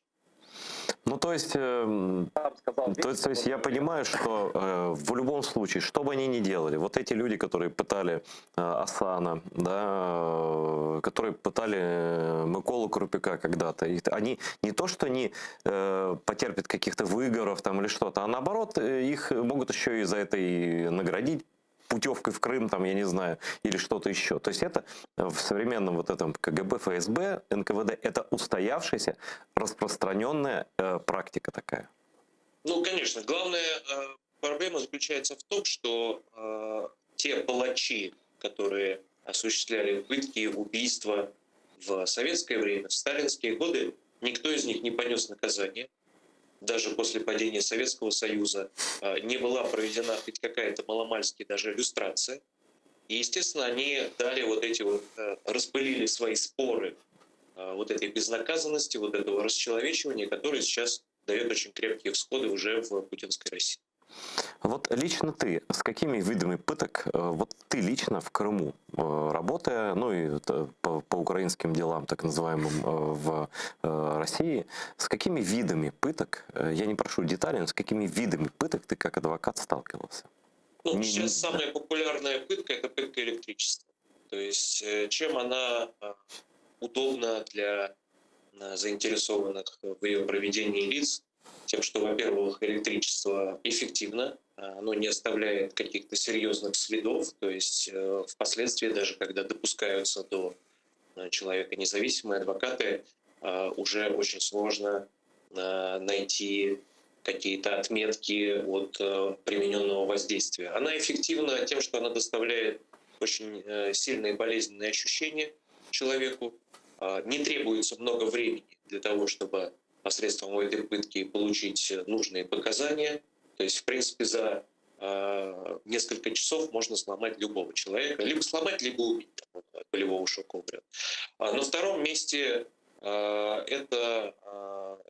Ну, то есть я понимаю, что в любом случае, что бы они ни делали, вот эти люди, которые пытали Асана, да, которые пытали Миколу Крупика когда-то, они не то, что они потерпят каких-то выговоров там или что-то, а наоборот, их могут еще и за это и наградить путевкой в Крым, там, я не знаю, или что-то еще. То есть это в современном вот этом КГБ, ФСБ, НКВД, это устоявшаяся, распространенная практика такая. Ну, конечно. Главная проблема заключается в том, что те палачи, которые осуществляли пытки, убийства в советское время, в сталинские годы, никто из них не понес наказание. Даже после падения Советского Союза не была проведена хоть какая-то маломальски даже иллюстрация. И, естественно, они дали вот эти вот, распылили свои споры вот этой безнаказанности, вот этого расчеловечивания, которое сейчас дает очень крепкие всходы уже в путинской России. Вот лично ты, с какими видами пыток, вот ты лично в Крыму, работая, ну и по украинским делам, так называемым, в России, с какими видами пыток, я не прошу деталей, но с какими видами пыток ты как адвокат сталкивался? Ну, сейчас самая популярная пытка – это пытка электричества. То есть чем она удобна для заинтересованных в ее проведении лиц, тем, что, во-первых, электричество эффективно, оно не оставляет каких-то серьезных следов, то есть впоследствии, даже когда допускаются до человека независимые адвокаты, уже очень сложно найти какие-то отметки от примененного воздействия. Она эффективна тем, что она доставляет очень сильные болезненные ощущения человеку, не требуется много времени для того, чтобы посредством этой пытки получить нужные показания. То есть, в принципе, за несколько часов можно сломать любого человека. Либо сломать, либо убить, от болевого шока умрет. На втором месте это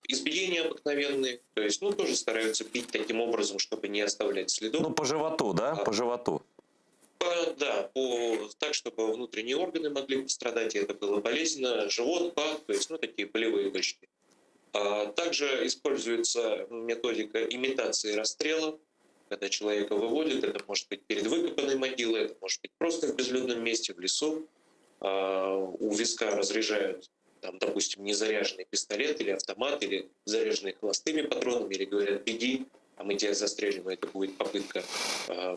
избиения обыкновенные. То есть, тоже стараются бить таким образом, чтобы не оставлять следов. Ну, по животу, да? По животу. Да, так, чтобы внутренние органы могли пострадать, и это было болезненно. Живот, пах, то есть, такие болевые точки. Также используется методика имитации расстрела, когда человека выводят, это может быть перед выкопанной могилой, это может быть просто в безлюдном месте, в лесу. У виска разряжают, допустим, незаряженный пистолет или автомат, или заряженный холостыми патронами, или говорят «беги», а мы тебя застрелим, это будет попытка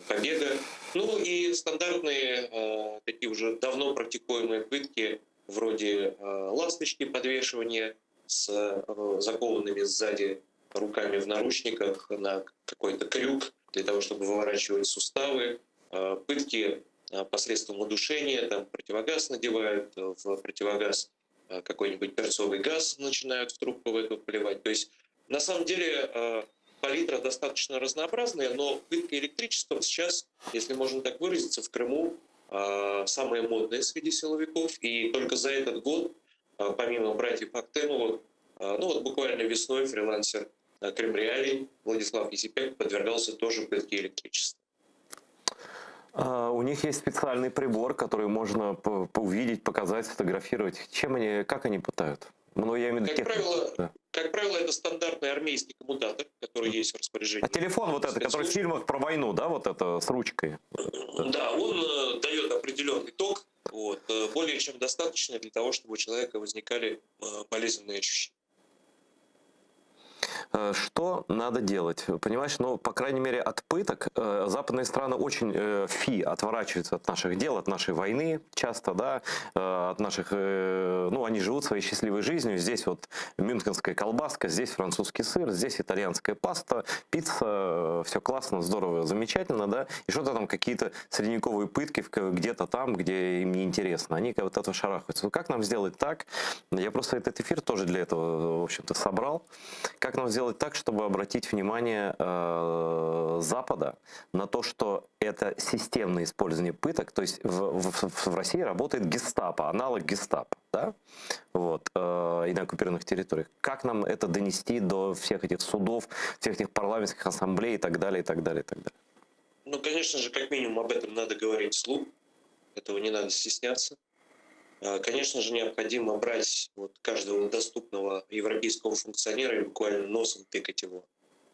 побега. Ну и стандартные такие такие уже давно практикуемые пытки, вроде ласточки подвешивания с закованными сзади руками в наручниках на какой-то крюк для того, чтобы выворачивать суставы, пытки посредством удушения, там противогаз надевают, в противогаз какой-нибудь перцовый газ начинают в трубку в эту плевать. То есть на самом деле палитра достаточно разнообразная, но пытка электричеством сейчас, если можно так выразиться, в Крыму самые модные среди силовиков. И только за этот год, помимо братьев Актемовых, ну вот буквально весной фрилансер Крымреалий Владислав Есипяк подвергался тоже пытке электричеством. У них есть специальный прибор, который можно увидеть, показать, сфотографировать. Как они пытают? Ну, я имею в виду Как правило, это стандартный армейский коммутатор, который есть в распоряжении. А телефон вот этот, который в фильмах про войну, да, вот это с ручкой? Да, он дает определенный ток, вот, более чем достаточно для того, чтобы у человека возникали болезненные ощущения. Что надо делать? Понимаешь, ну, по крайней мере, от пыток западные страны очень отворачиваются от наших дел, от нашей войны часто, да, от наших, ну, они живут своей счастливой жизнью. Здесь вот мюнхенская колбаска, здесь французский сыр, здесь итальянская паста, пицца, все классно, здорово, замечательно, да, и что-то там какие-то средневековые пытки где-то там, где им не интересно. Они вот этого шарахаются. Ну, как нам сделать так? Я просто этот эфир тоже для этого, в общем-то, собрал. Как нам сделать так, чтобы обратить внимание Запада на то, что это системное использование пыток, то есть в России работает гестапо, аналог гестапо, да? Вот, и на оккупированных территориях. Как нам это донести до всех этих судов, всех этих парламентских ассамблей и так далее, и так далее, и так далее? Ну, конечно же, как минимум об этом надо говорить вслух, этого не надо стесняться. Конечно же, необходимо брать вот каждого доступного европейского функционера и буквально носом тыкать его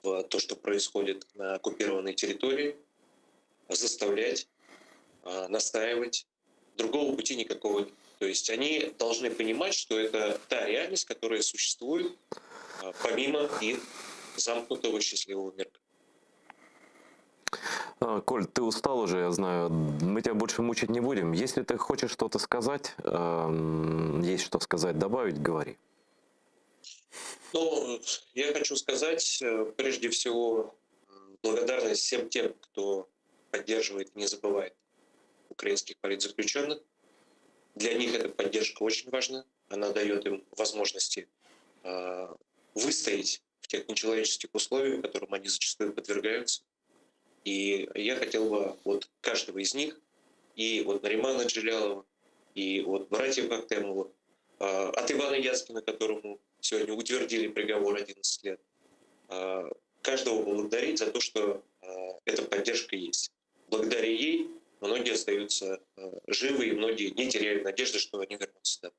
в то, что происходит на оккупированной территории, заставлять, настаивать. Другого пути никакого нет. То есть они должны понимать, что это та реальность, которая существует помимо их замкнутого счастливого мира. Коль, ты устал уже, я знаю. Мы тебя больше мучить не будем. Если ты хочешь что-то сказать, есть что сказать, добавить, говори. Ну, я хочу сказать, прежде всего, благодарность всем тем, кто поддерживает и не забывает украинских политзаключенных. Для них эта поддержка очень важна. Она дает им возможности выстоять в тех нечеловеческих условиях, которым они зачастую подвергаются. И я хотел бы от каждого из них, и от Наримана Джилялова, и от братьев Актемовых, от Ивана Яскина, которому сегодня утвердили приговор 11 лет, каждого благодарить за то, что эта поддержка есть. Благодаря ей многие остаются живы, и многие не теряют надежды, что они вернутся домой.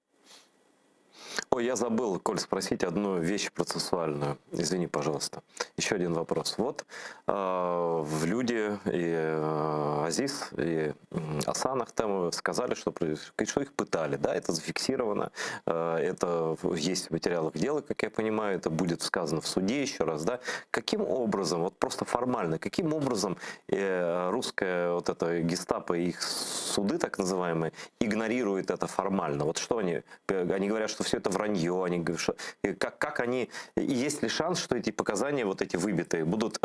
Ой, я забыл, Коль, спросить одну вещь процессуальную. Извини, пожалуйста. Еще один вопрос. Вот люди и Азиз, и Асан Ахтемов сказали, что их пытали. Да, это зафиксировано. Это есть в материалах дела, как я понимаю. Это будет сказано в суде еще раз. Да? Каким образом, вот просто формально, каким образом русская вот эта гестапо и их суды, так называемые, игнорируют это формально? Вот что они говорят, что все это вранье, они говорят, что, как они, есть ли шанс, что эти показания, вот эти выбитые, будут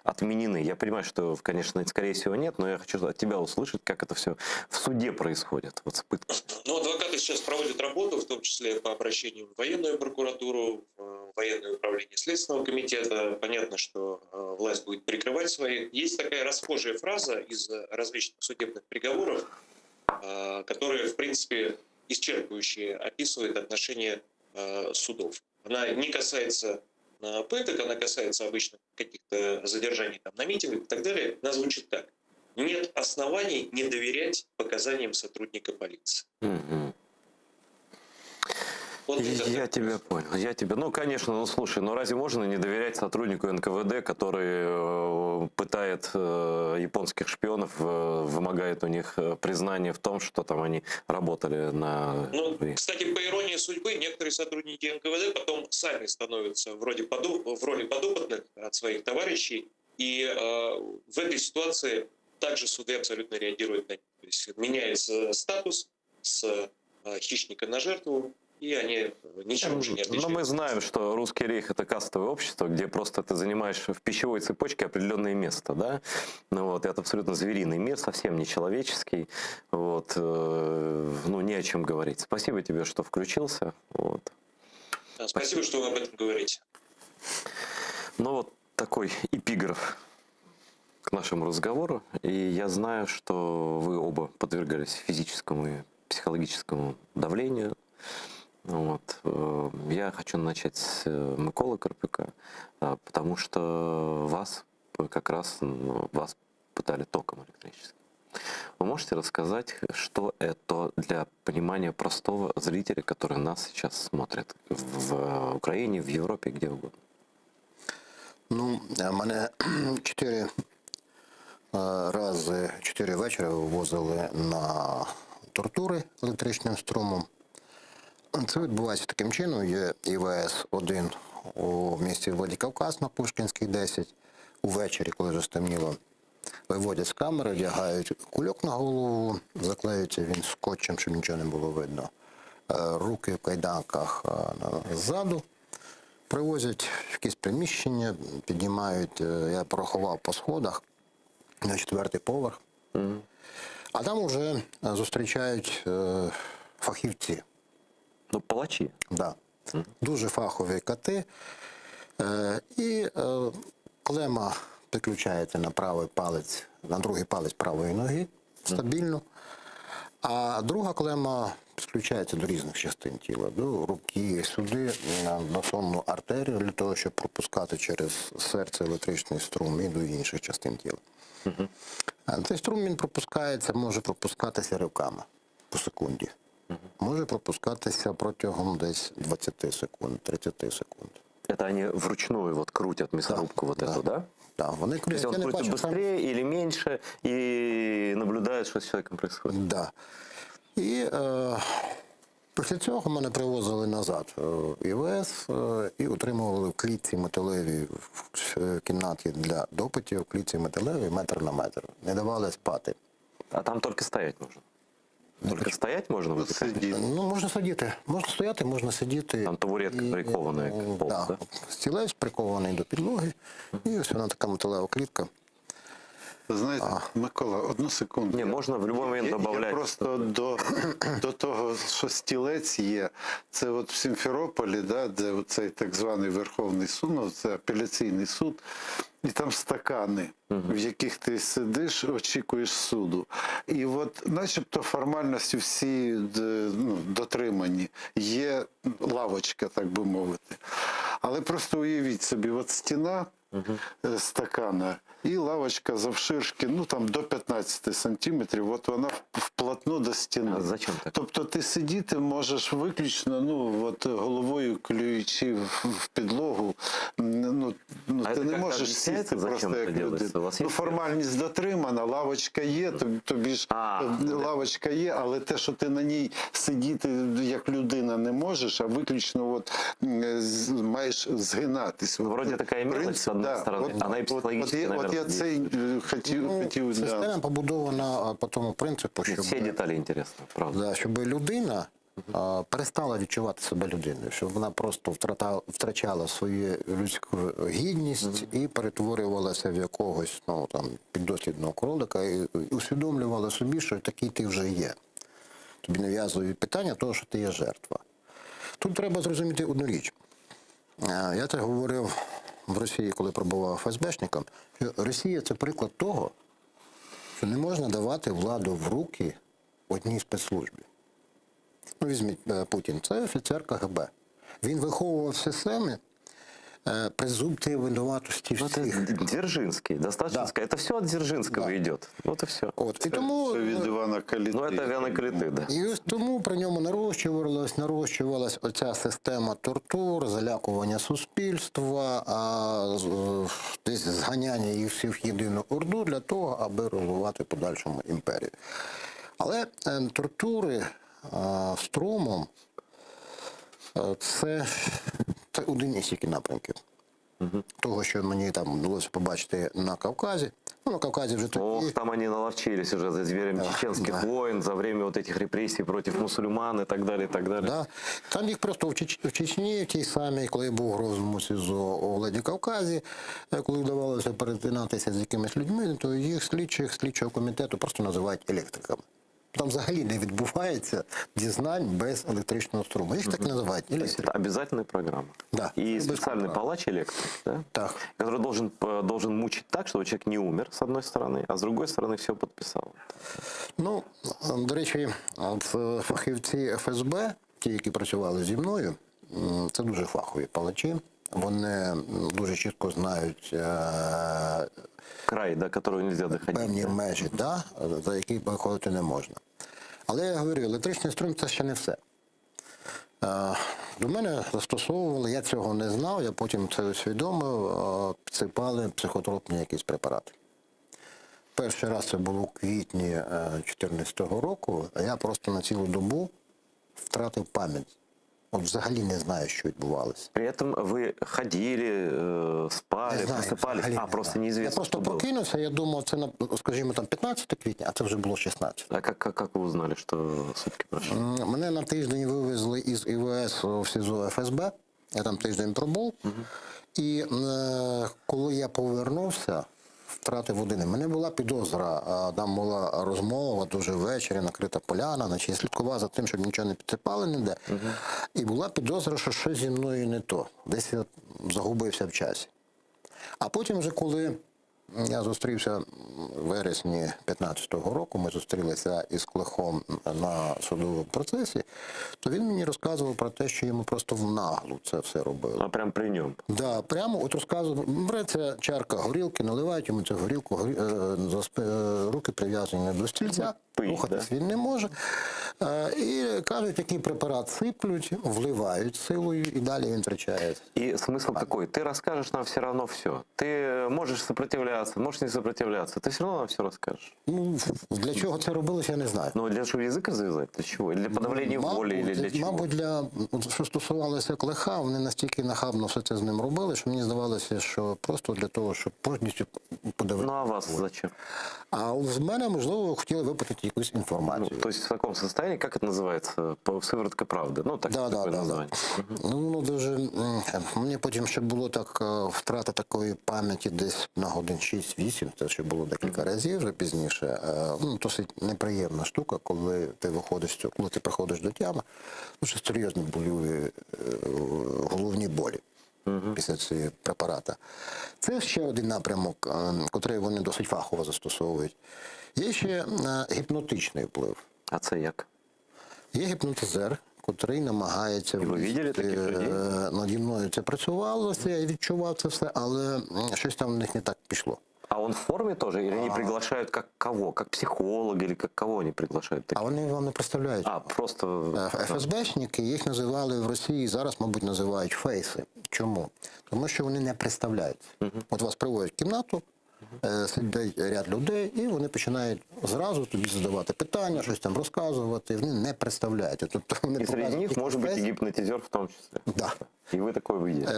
отменены? Я понимаю, что, конечно, скорее всего нет, но я хочу от тебя услышать, как это все в суде происходит. Вот с пыткой. Ну, адвокаты сейчас проводят работу, в том числе по обращению в военную прокуратуру, в военное управление Следственного комитета. Понятно, что власть будет прикрывать свои. Есть такая расхожая фраза из различных судебных приговоров, которая, в принципе, исчерпывающе описывает отношения судов. Она не касается пыток, она касается обычно каких-то задержаний там, на митингах и так далее. Она звучит так. Нет оснований не доверять показаниям сотрудника полиции. Вот я тебя понял, я тебя. Ну, конечно, ну слушай, ну разве можно не доверять сотруднику НКВД, который пытает японских шпионов, вымогает у них признание в том, что там они работали на... Ну, кстати, по иронии судьбы, некоторые сотрудники НКВД потом сами становятся в роли подопытных от своих товарищей, и в этой ситуации также суды абсолютно реагируют на них. То есть меняется статус с хищника на жертву, и они ничем уже не отличаются. Но мы знаем, что русский рейх — это кастовое общество, где просто ты занимаешь в пищевой цепочке определенное место, да? Ну, вот, это абсолютно звериный мир, совсем не человеческий, вот, ну, не о чем говорить. Спасибо тебе, что включился. Вот. Спасибо, что вы об этом говорите. Ну, вот такой эпиграф к нашему разговору, и я знаю, что вы оба подвергались физическому и психологическому давлению. Вот. Я хочу начать с Миколы Карпюка, потому что вас как раз вас пытали током электрическим. Вы можете рассказать, что это для понимания простого зрителя, который нас сейчас смотрит в Украине, в Европе, где угодно? Ну, мене 4 вечора вивозили на тортури електричним струмом. Це відбувається таким чином. Є ІВС-1 у місті Владикавказ на Пушкінській, 10. Увечері, коли вже стемніло, виводять з камери, одягають кульок на голову, заклеюється він скотчем, щоб нічого не було видно. Руки в кайданках ззаду. Привозять в якісь приміщення, піднімають, я порахував по сходах, на 4-й поверх. А там вже зустрічають фахівці. Ну, палачі. Да. Дуже фахові кати. І клема підключається на правий палець, на другий палець правої ноги стабільно. А друга клема підключається до різних частин тіла, до руки, сюди, на сонну артерію, для того, щоб пропускати через серце електричний струм і до інших частин тіла. Цей струм він пропускається, може пропускатися ривками по секунді. Може пропускатися протягом десь 20 секунд, 30 секунд. Это они вручную вот крутят мясорубку эту, да? Да, вони крутять. То есть он крутит быстрее или меньше и наблюдает, что с человеком происходит? Да. І після цього мене привозили назад в ІВС і утримували в клітці металевій, в кімнаті для допитів, в клітці металевій метр на метр. Не давали спати. А там только стоять можно? Только стоять можно? Ну, можна сидіти. Можна стояти, можна сидіти. Там табуретка прикована к полу, да? Стілець прикований до підлоги, і ось вона така металева клітка. Знаєте, Микола, одну секунду. Не, можна в будь-який момент добавляти. Я просто до того, що стілець є, це от в Сімферополі, да, де цей так званий Верховний суд, ну, це апеляційний суд, і там стакани, в яких ти сидиш, очікуєш суду. І от начебто формальності всі дотримані. Є лавочка, так би мовити. Але просто уявіть собі, от стіна стакана і лавочка завширшки, ну там до 15 сантиметрів, от вона вплотну до стіни. А зачем так? Тобто ти сидіти можеш виключно, ну от головою клюючи в підлогу, ну ти не можеш сісти просто як людина. Ну формальність дотримана, лавочка є, тобі ж лавочка є, але те, що ти на ній сидіти як людина не можеш, а виключно от маєш згинатись. Вроде такая мелочь, с одной стороны, она и психологически, наверное, я це хотів. Система побудована по тому принципу, щоб... Всі деталі інтересні, правда. Щоб людина перестала відчувати себе людиною, щоб вона просто втрачала свою людську гідність і перетворювалася в якогось піддослідного кролика і усвідомлювала собі, що такий ти вже є. Тобі нав'язують питання того, що ти є жертва. Тут треба зрозуміти одну річ. Я це говорив в Росії, коли пробував ФСБшникам, що Росія – це приклад того, що не можна давати владу в руки одній спецслужбі. Ну, візьміть Путін, це офіцер КГБ. Він виховував в системі презумпції винуватості всіх. Это Дзержинский, достаточно сказать. Это все от Дзержинского идет. Вот и все. І тому, від Івана Каліти. Ну, это Івана Каліти, да. І ось тому при ньому нарощувалась оця система тортур, залякування суспільства, десь зганяння їх всіх в єдину орду для того, аби розвивати подальшому імперію. Але тортури струмом це один із тільки напрямків. Того, що мені там вдалося побачити на Кавказі, Ну, на Кавказі вже тоді. Ох, там они наловчились уже за зверем чеченских войн, за время вот этих репрессий против мусульман и так далее, и так далее. Да. Там їх просто в Чечні, в тій самій, коли я був у Грозному СІЗО у Владикавказі, коли вдавалося перетинатися з якимись людьми, то їх слідчого комітету просто називають електриками. Там взагалі не відбувається дізнань без електричного струму. Їх так і називають електриками. Это обязательная программа. Да. И специальный палач электрик, да? Так. Который должен мучить так, чтобы человек не умер, с одной стороны, а с другой стороны все подписал. Ну, до речі, фахівці ФСБ, ті, які працювали зі мною, це дуже фахові палачі. Вони дуже чітко знають край, до которого нельзя доходити. Певні межі, да, за які виходити не можна. Але я говорю, електричний струм – це ще не все. До мене застосовували, я цього не знав, я потім це усвідомив, підсипали психотропні якісь препарати. Перший раз це було у квітні 2014 року, а я просто на цілу добу втратив пам'ять. От взагалі не знаю, що відбувалося. При этом ви ходили, спали, просыпались, просто неизвестно, я просто прокинувся, я думав, це, скажімо, там 15 квітня, а це вже було 16. А як ви узнали, що сутки пройшли? Мене на тиждень вивезли із ІВС в СІЗО ФСБ, я там тиждень пробув, і коли я повернувся, втратив години. У мене була підозра, там була розмова дуже ввечері, накрита поляна, значить я слідкував за тим, щоб нічого не підсипали ніде. І була підозра, що щось зі мною не то. Десь я загубився в часі. А потім вже, коли я зустрівся в вересні 2015 року, ми зустрілися із Клехом на судовому процесі, то він мені розказував про те, що йому просто в наглу це все робили. А прямо при ньому? Так, да, прямо от розказував, береться чарка горілки, наливають йому цю горілку, руки прив'язані до стільця, рухатись він не може. І кажуть, який препарат сиплють, вливають силою, і далі він втрачається. І смисл какой? Ти розкажеш нам все равно все. Ти можеш сопротивлятися, можеш не сопротивлятися, ти все одно нам все розкажеш. Ну, для чого це робилося, я не знаю. Ну, для чого язик розв'язати? Для чого? Для подавлення волі? Или для чого? Мабуть, що стосувалося Клеха, вони настільки нахабно все це з ним робили, що мені здавалося, що просто для того, щоб повністю подавити. Ну, а вас зачем? А з мене, можливо, хотіли випитати якусь інформацію. Ну, то есть в такому состоянии, как это называется? Сыворотка правди. Ну, так, такое название. Ну, дуже, мені потім ще було так, втрата такої пам'яті десь на годин 6-8, це ще було декілька разів вже пізніше. Ну, досить неприємна штука, коли ти виходиш, коли ти приходиш до тями, дуже серйозні боліві головні болі. Після цього препарата. Це ще один напрямок, який вони досить фахово застосовують. Є ще гіпнотичний вплив. А це як? Є гіпнотизер, який намагається... І ви бачили таких людей? Наді мною це працювалося, я відчував це все, але щось там в них не так пішло. А он в форме тоже? Или они приглашают как кого? Как психолога или как кого они приглашают? А вони вам не представляють. А, просто... ФСБшники, їх називали в Росії, зараз, мабуть, називають фейси. Чому? Тому що вони не представляються. От вас приводять в кімнату, сидить ряд людей, і вони починають зразу тобі задавати питання, щось там розказувати, вони не представляють. Тобто вони і серед них може бути і гіпнотизер в тому числі. Да. І ви такою виділи?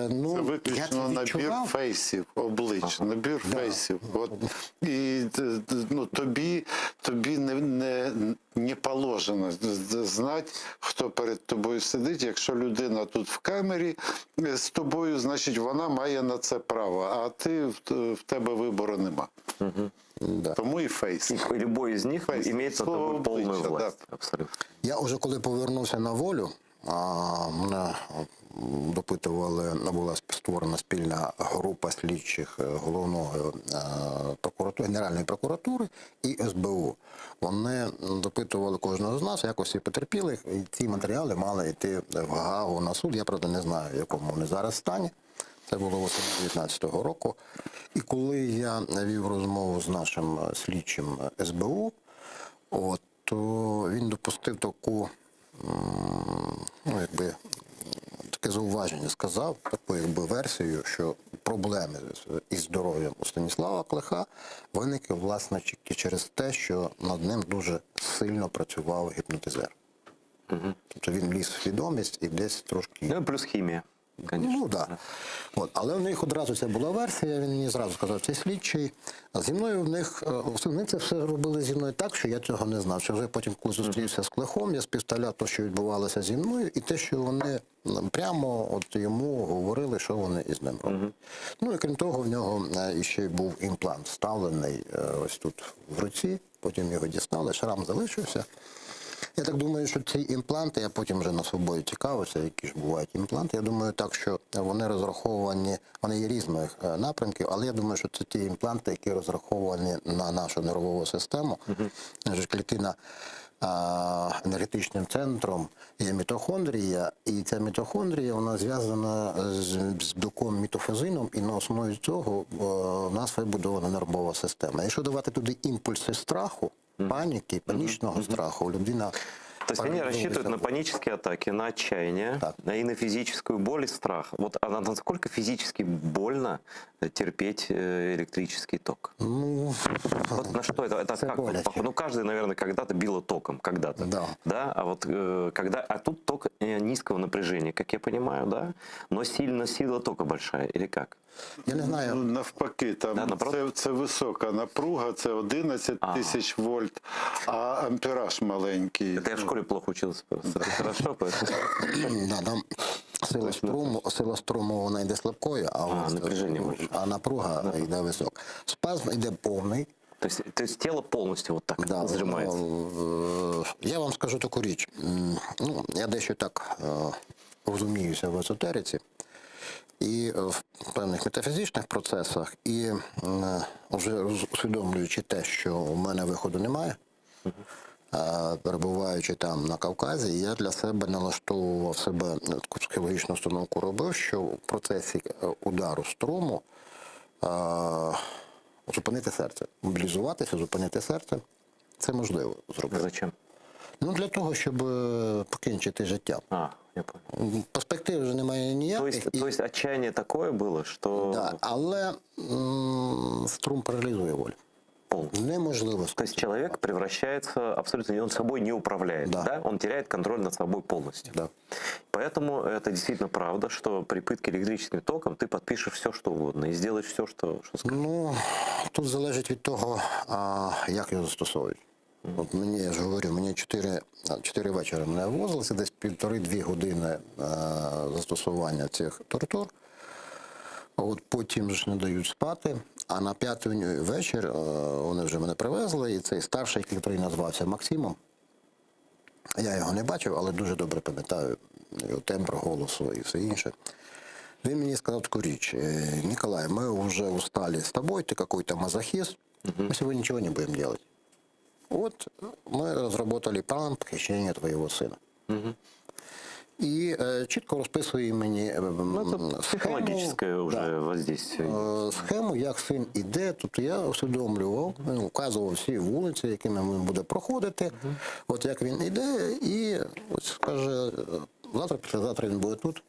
Ну, це виключно набір фейсів, облич, набір фейсів. От, і ну, тобі не положено знати, хто перед тобою сидить. Якщо людина тут в камері з тобою, значить вона має на це право, а в тебе вибору нема. Да. Тому і фейс. І любой із них має над тобою повну власть. Да. Абсолютно. Я вже коли повернувся на волю, мене допитували, була створена спільна група слідчих головного прокуратури, Генеральної прокуратури і СБУ. Вони допитували кожного з нас, якось і потерпілих, і ці матеріали мали йти в Гаагу на суд. Я, правда, не знаю, в якому вони зараз стані. Це було восени 2019 року. І коли я вів розмову з нашим слідчим СБУ, то він допустив таку, таке зауваження, сказав, таку версію, що проблеми із здоров'ям у Станіслава Клеха виникли, власне, тільки через те, що над ним дуже сильно працював гіпнотизер. Тобто він вліз в свідомість і десь трошки... Ну, плюс хімія. конечно. Ну, да. От. Але в них одразу це була версія, він мені зразу сказав, це слідчий. А зі мною в них, вони це все робили зі мною так, що я цього не знав. Що вже потім, коли зустрівся з Клехом, я співставляв те, що відбувалося зі мною, і те, що вони прямо от йому говорили, що вони із ним роблять. Ну і крім того, в нього ще й був імплант вставлений ось тут в руці, потім його дістали, шрам залишився. Я так думаю, що ці імпланти, я потім вже на свободі цікавився, які ж бувають імпланти. Я думаю так, що вони розраховані, вони є різних напрямків, але я думаю, що це ті імпланти, які розраховані на нашу нервову систему. Адже клітина енергетичним центром є мітохондрія, і ця мітохондрія, вона зв'язана з білком мітофазином, і на основі цього в нас вибудована нервова система. Якщо давати туди імпульси страху, паники, панічного страху, людина... То есть они рассчитывают на панические атаки, на отчаяние, и на физическую боль и страх. Вот а насколько физически больно терпеть электрический ток? Ну, вот на что это? Это как? Ну, каждый, наверное, когда-то било током, когда-то. Да. А вот когда... А тут ток низкого напряжения, как я понимаю, да? Но сила тока большая, или как? Я не знаю. Ну, навпаки, там це висока напруга, це 11 тисяч вольт, а ампераж маленький. Это я в школе плохо учился просто. Это хорошо, поэтому... Да, там сила струму, вона йде слабкою, а напруга йде висока. Спазм йде повний. То есть тело полностью вот так сжимается? Я вам скажу таку річ. Ну, я дещо так розуміюся в езотериці. І в певних метафізичних процесах, і вже усвідомлюючи те, що у мене виходу немає, перебуваючи там на Кавказі, я для себе налаштовував себе, таку психологічну установку робив, що в процесі удару струму зупинити серце, мобілізуватися, зупинити серце, це можливо зробити. Зачем? Ну, для того, щоб покінчити життя. Я понял. Перспектив вже немає ніяких. То есть отчаяние такое было, что... Да, але струм паралізує волю. Неможливо. То есть человек превращается абсолютно, он собой не управляет, да? Он теряет контроль над собой полностью. Да. Поэтому это действительно правда, что при пытке электрическим током ты подпишешь все, что угодно, и сделаешь все, что скажешь. Ну, тут залежить від того, як його застосовують. От мені, я ж говорю, мені 4 вечора мене ввозилися, десь 1,5-2 години застосування цих тортур. От потім ж не дають спати, а на 5-й вечір вони вже мене привезли, і цей старший, який назвався Максимом, я його не бачив, але дуже добре пам'ятаю його тембр голосу і все інше. Він мені сказав таку річ: Николай, мы уже устали с тобой, ты какой-то мазохист, мы сегодня ничего не будем делать. Вот мы разработали план похищения твоего сына. І чітко розписує мені психологічне вже воздействие. Схему, як син іде. Тобто я усвідомлював, вказував всі вулиці, якими він буде проходити, от як він іде, і ось каже, завтра, післязавтра він буде тут.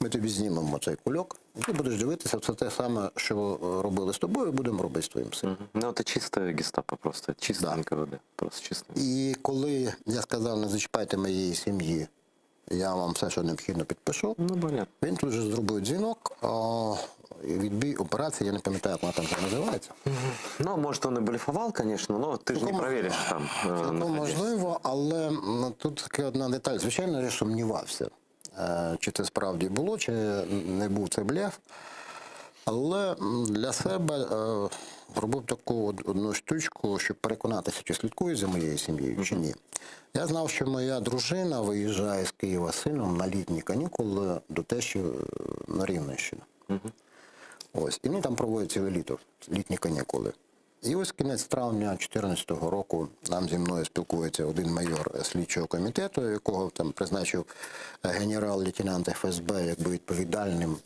Ми тобі знімемо цей кульок, і ти будеш дивитися, все те саме, що робили з тобою, будемо робити з твоїм сином. Ну, це чисте гестапо просто, чисте НКВД, просто чисте. І коли я сказав, не зачіпайте моєї сім'ї, я вам все, що необхідно, підпишу, він тут же зробив дзвінок, відбій операції, я не пам'ятаю, як вона там називається. Ну, може, він і блефував, звісно, але ти ж не перевіриш там. Ну, можливо, але тут така одна деталь. Звичайно, я сумнівався, чи це справді було, чи не був це блеф. Але для себе робив таку одну штучку, щоб переконатися, чи слідкують за моєю сім'єю, чи ні. Я знав, що моя дружина виїжджає з Києва з сином на літні канікули до тещі на Рівненщину. Ось. І вони там проводять ціле літо, літні канікули. І ось кінець травня 2014 року нам зі мною спілкується один майор слідчого комітету, якого там призначив генерал-лейтенант ФСБ якби відповідальним.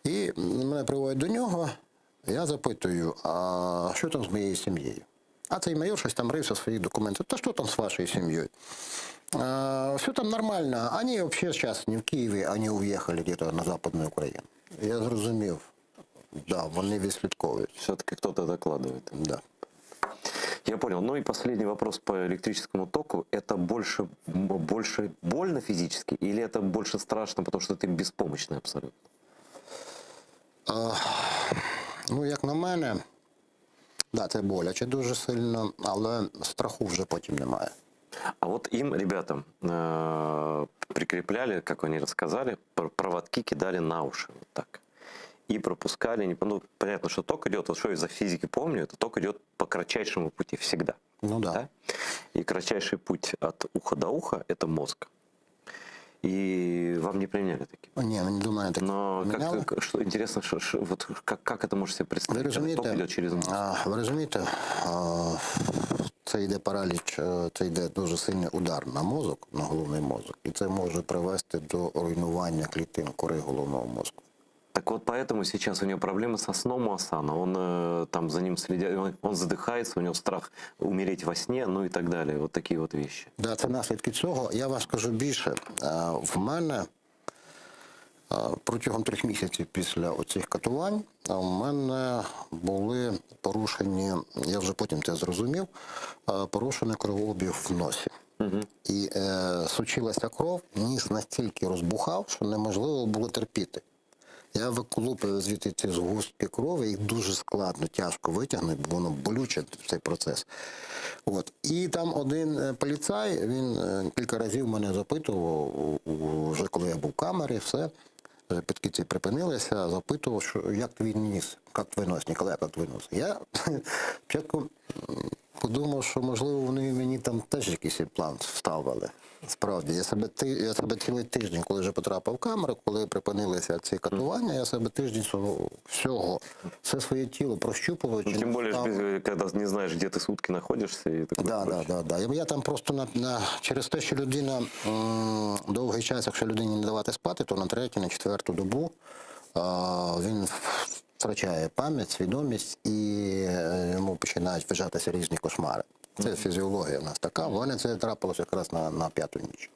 І мене приводять до нього, я запитую, а що там з моєю сім'єю? А цей майор щось там рився в своїх документах. Та що там з вашою сім'єю? Все там нормально. Они вообще сейчас не в Києві, они уїхали где-то на Западну Україну. Я зрозумів, да, вони відслідковують. Все-таки хтось докладує. Да. Я понял. Ну и последний вопрос по электрическому току. Это больше больно физически или это больше страшно, потому что ты беспомощный абсолютно? Ну, як на мене, да, це боляче дуже сильно, але страху вже потім немає. А вот им, ребятам, прикрепляли, как они рассказали, проводки кидали на уши. Вот так. И пропускали. Ну, понятно, что ток идет, вот что я из-за физики помню, это ток идет по кратчайшему пути всегда. Ну да. И кратчайший путь от уха до уха – это мозг. И вам не применяли такие? Ні, не думаю, такі. Но что, интересно, вот как это можете представить? Ви Ток идет через мозг. розумієте, це йде параліч, це йде дуже сильний удар на мозок, на головний мозок, і це може привести до руйнування клітин кори головного мозку. Так вот, поэтому сейчас у него проблемы со сном у Асана. Он там за ним следит, он задыхается, у него страх умереть во сне, ну и так далее. Вот такие вот вещи. Да, це наслідки цього. Я вам скажу більше. В мене протягом 3 місяців після оцих катувань у мене були порушені, я вже потім це зрозумів, порушений кровообіг в носі. І сучилася кров, ніс настільки розбухав, що неможливо було терпіти. Я виколупив звідти ці згустки крові, їх дуже складно, тяжко витягнути, бо воно болюче, цей процес. От. І там один поліцай, він кілька разів мене запитував, вже коли я був в камері, все, підкидці припинилися, запитував, що як твій ніс, як твій нос, Ніколай, як твій нос. Я спочатку подумав, що можливо вони мені там теж якийсь план вставили. Справді, я себе цілий тиждень, коли вже потрапив в камеру, коли припинилися ці катування, я себе тиждень всього, все своє тіло прощупував. Ну, тим більше, коли не знаєш, де ти сутки знаходишся. І так. Я там просто через те, що людина довгий час, якщо людині не давати спати, то на 3-ю, на 4-ту добу він втрачає пам'ять, свідомість і йому починають ввижатися різні кошмари. Це фізіологія в нас така. В мене це трапилося якраз на 5-ту ніч.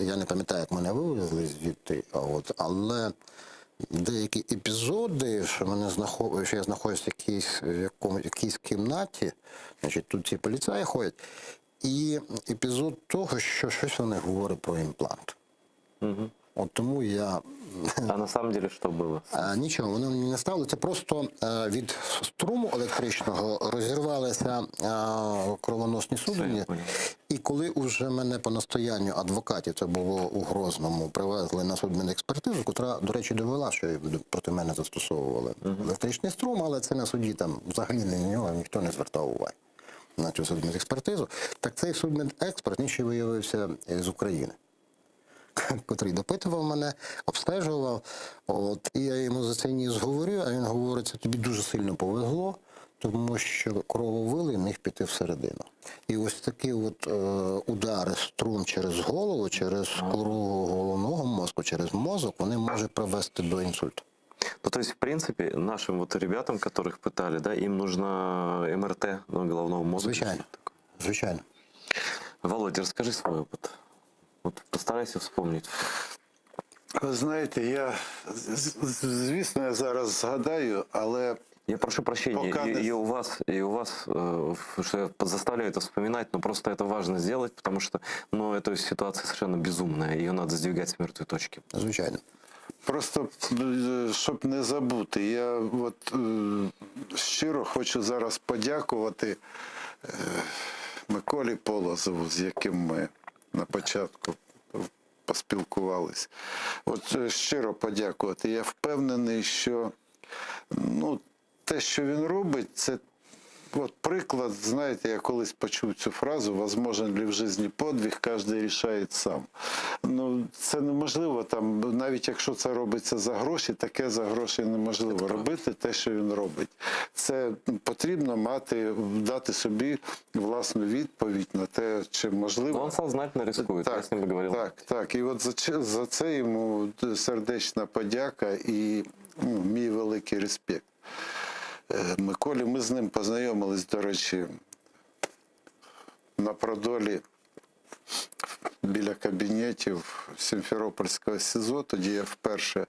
Я не пам'ятаю, як мене вивезли звідти, але деякі епізоди, що я знаходжусь в якійсь кімнаті, значить, тут ці поліцаї ходять, і епізод того, що щось вони говорять про імплант. От тому я... А на самом деле що було? Нічого, воно мені не стало. Це просто від струму електричного розірвалися кровоносні судини. І коли вже мене по настоянню адвокатів, це було у Грозному, привезли на судмедекспертизу, котра, до речі, довела, що проти мене застосовували електричний струм, але це на суді там взагалі на нього ніхто не звертав уваги на цю судмедекспертизу. Так цей судмедексперт ще виявився з України, котрий допитував мене, обстежував, і я йому за цей ніс говорю, а він говорить, це тобі дуже сильно повезло, тому що крововили міг піти всередину. І ось такі удари струн через голову, через кору головного мозку, через мозок, вони можуть привести до інсульту. Ну, то есть, в принципе, нашим ребятам, которых пытали, да, им нужно МРТ головного мозга. Звичайно. Володя, расскажи свой опыт. Постарайся вспомнити. Ви знаєте, звісно, я зараз згадаю, але... Я прошу прощения, и у вас, что я заставляю это вспоминать, но просто это важно сделать, потому что, эта ситуация совершенно безумная, ее надо сдвигать с мертвой точки. Звичайно. Просто, щоб не забути, я щиро хочу зараз подякувати Миколі Полозову, з яким ми на початку поспілкувались. Щиро подякувати. Я впевнений, що те, що він робить, це приклад, знаєте, я колись почув цю фразу: «Возможен ли в житті подвиг, кожен рішає сам». Це неможливо, навіть якщо це робиться за гроші, таке за гроші неможливо робити, те, що він робить. Це потрібно дати собі власну відповідь на те, чи можливо. Он сознательно рискує, я з ним говорив. Так. І за це йому сердечна подяка і мій великий респект. Миколі, ми з ним познайомились, до речі, на Продолі біля кабінетів Сімферопольського СІЗО. Тоді я вперше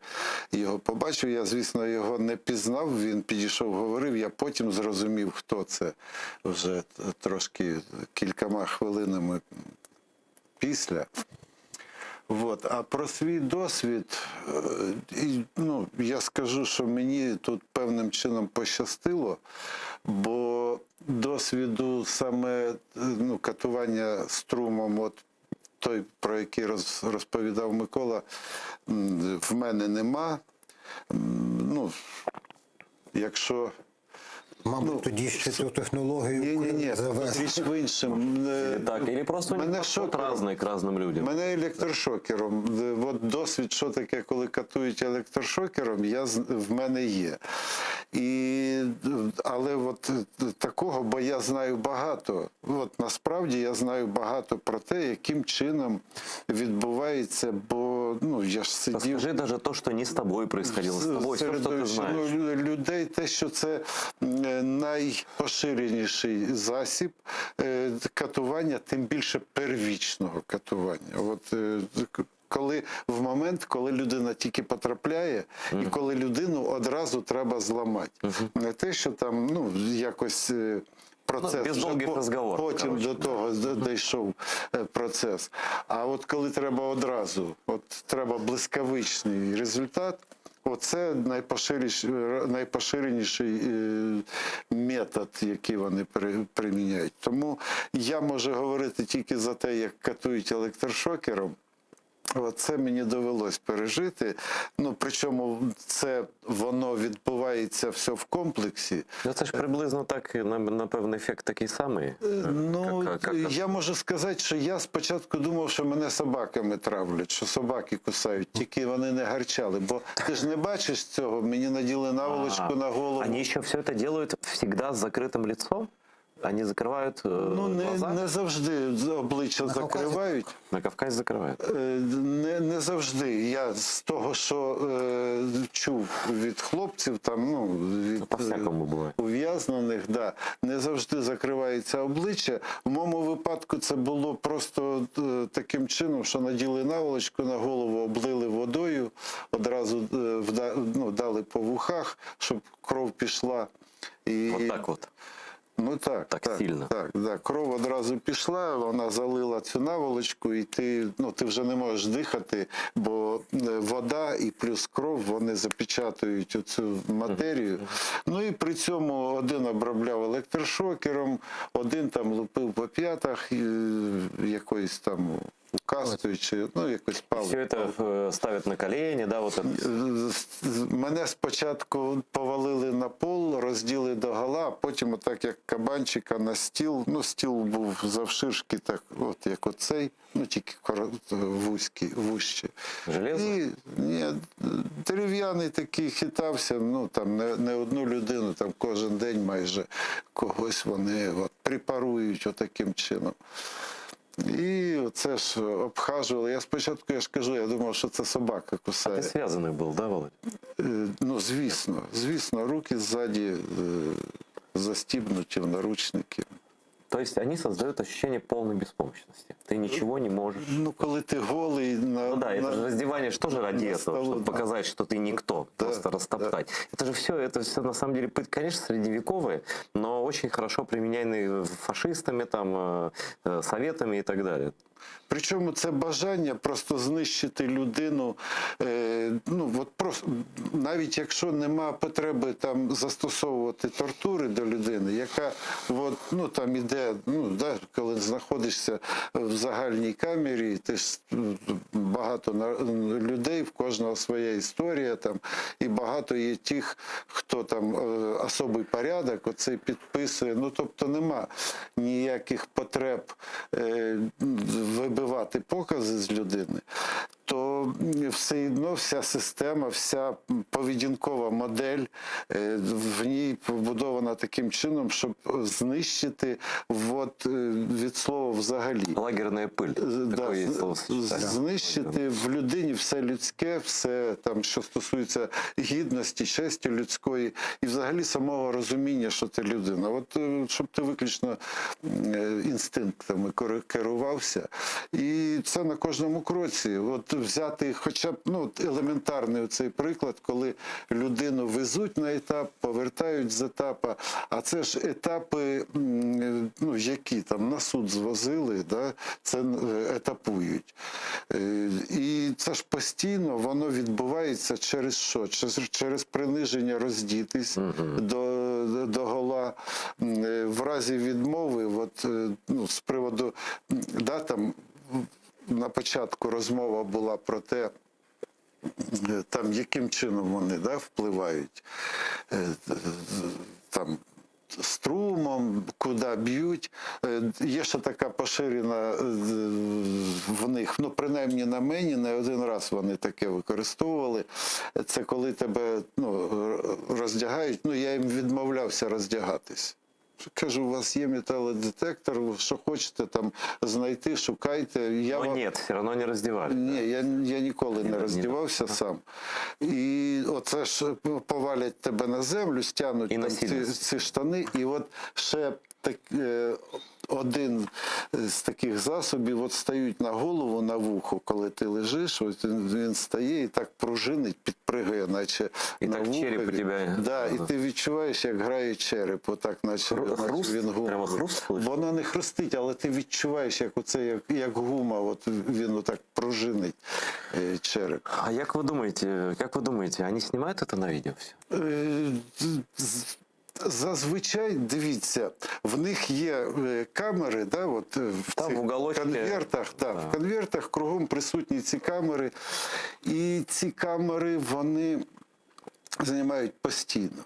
його побачив. Я, звісно, його не пізнав. Він підійшов, говорив. Я потім зрозумів, хто це вже трошки кількома хвилинами після. Вот. А про свій досвід, ну, я скажу, що мені тут певним чином пощастило, бо досвіду саме катування струмом, от той, про який розповідав Микола, в мене нема. Ну, якщо... Мабуть, тоді ще цю технологію завезли. Річ в іншому. Так, или просто мене подход разный к разным людям. Мене електрошокером. От досвід, що таке, коли катують електрошокером, в мене є. Але от такого, бо я знаю багато. От насправді я знаю багато про те, яким чином відбувається, бо я ж сидів... Скажи даже то, що не з тобою происходило, з тобою, все, що ти знаєш. Людей, те, що це найпоширеніший засіб катування, тим більше первічного катування. От в момент, коли людина тільки потрапляє, і коли людину одразу треба зламати. Не те, що там, якось процес, без довгих розговорів, потім до того дійшов процес. А от коли треба одразу, треба блискавичний результат, оце найпоширеніший метод, який вони приміняють. Тому я можу говорити тільки за те, як катують електрошокером. Це мені довелось пережити. Причому воно відбувається все в комплексі. Це ж приблизно так, напевно, ефект такий самий. Я можу сказати, що я спочатку думав, що мене собаками травлять, що собаки кусають, тільки вони не гарчали. Бо ти ж не бачиш цього, мені наділи наволочку на голову. Вони ще все це роблять завжди з закритим лицом? Вони закривають глаза? Не завжди обличчя закривають. На Кавказі закривають? Не завжди. Я з того, що чув від хлопців, від ув'язнених, не завжди закривається обличчя. В моєму випадку це було просто таким чином, що наділи наволочку на голову, облили водою, одразу дали по вухах, щоб кров пішла. Отак от. Так сильно. Кров одразу пішла, вона залила цю наволочку, і ти вже не можеш дихати, бо вода і плюс кров, вони запечатують цю матерію. І при цьому один обробляв електрошокером, один там лупив по п'ятах, якоюсь там указкою, чи якось палицею. Все це ставлять на коліні, да? Мене спочатку повалили на пол, розділи догола, а потім отак, як кабанчика, на стіл. Стіл був завширшки, так, як оцей, тільки вужче. Железо? Ні, дерев'яний такий, хитався, там не одну людину, там кожен день майже когось вони препарують отаким чином. І оце ж обхажували. Я спочатку, я думав, що це собака кусає. А ти зв'язаний був, да, Володь? Звісно, руки ззаді застібнуті в наручники. То есть они создают ощущение полной беспомощности. Ты ничего не можешь. Коли ты голый... это же раздевание же тоже ради этого, чтобы показать, что ты никто, просто растоптать. Это же все на самом деле, конечно, средневековые, но очень хорошо применяемые фашистами, советами и так далее. Причому це бажання просто знищити людину, просто, навіть якщо нема потреби там застосовувати тортури до людини, яка там іде, коли знаходишся в загальній камері, ти ж багато людей, в кожного своя історія там, і багато є тих, хто там особий порядок, оцей підписує, тобто нема ніяких потреб вибивати покази з людини, то то все одно вся система, вся поведінкова модель в ній побудована таким чином, щоб знищити від слова взагалі. Лагерна пиль. Да, знищити в людині все людське, все там, що стосується гідності, честі людської і взагалі самого розуміння, що ти людина. От щоб ти виключно інстинктами керувався. І це на кожному кроці. От взяти хоча б елементарний цей приклад, коли людину везуть на етап, повертають з етапа, а це ж етапи, які там на суд звозили, да, це етапують. І це ж постійно воно відбувається через що? Через приниження роздітись до гола. В разі відмови, з приводу, да, там на початку розмова була про те, там яким чином вони, да, впливають, там струмом, куди б'ють. Є ще така поширена в них, принаймні на мені, не один раз вони таке використовували. Це коли тебе роздягають, я їм відмовлявся роздягатись. Кажу, у вас є металодетектор, що хочете там знайти, шукайте. Ні, все одно не роздівали. Ні, я ніколи не роздівався сам. І оце ж повалять тебе на землю, стягнуть там ці штани, і от ще один з таких засобів стають на голову, на вухо, коли ти лежиш, він стає і так пружинить, підпригає, наче і на вухо. череп у тебе. Да, і ти відчуваєш, як грає череп, отак, наче він гума. Прямо хруст? Воно не хрустить, але ти відчуваєш, як гума, він отак пружинить череп. А як ви думаєте, вони знімають це на відео все? Зазвичай, дивіться, в них є камери, да, в цих конвертах, в конвертах кругом присутні ці камери, і ці камери, вони знімають постійно.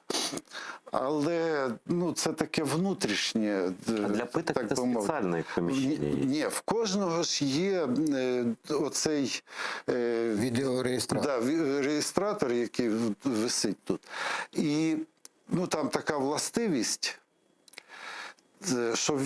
Але це таке внутрішнє. А для питок це спеціальне поміщення? Ні, в кожного ж є оцей відеореєстратор, реєстратор, який висить тут. І там така властивість, що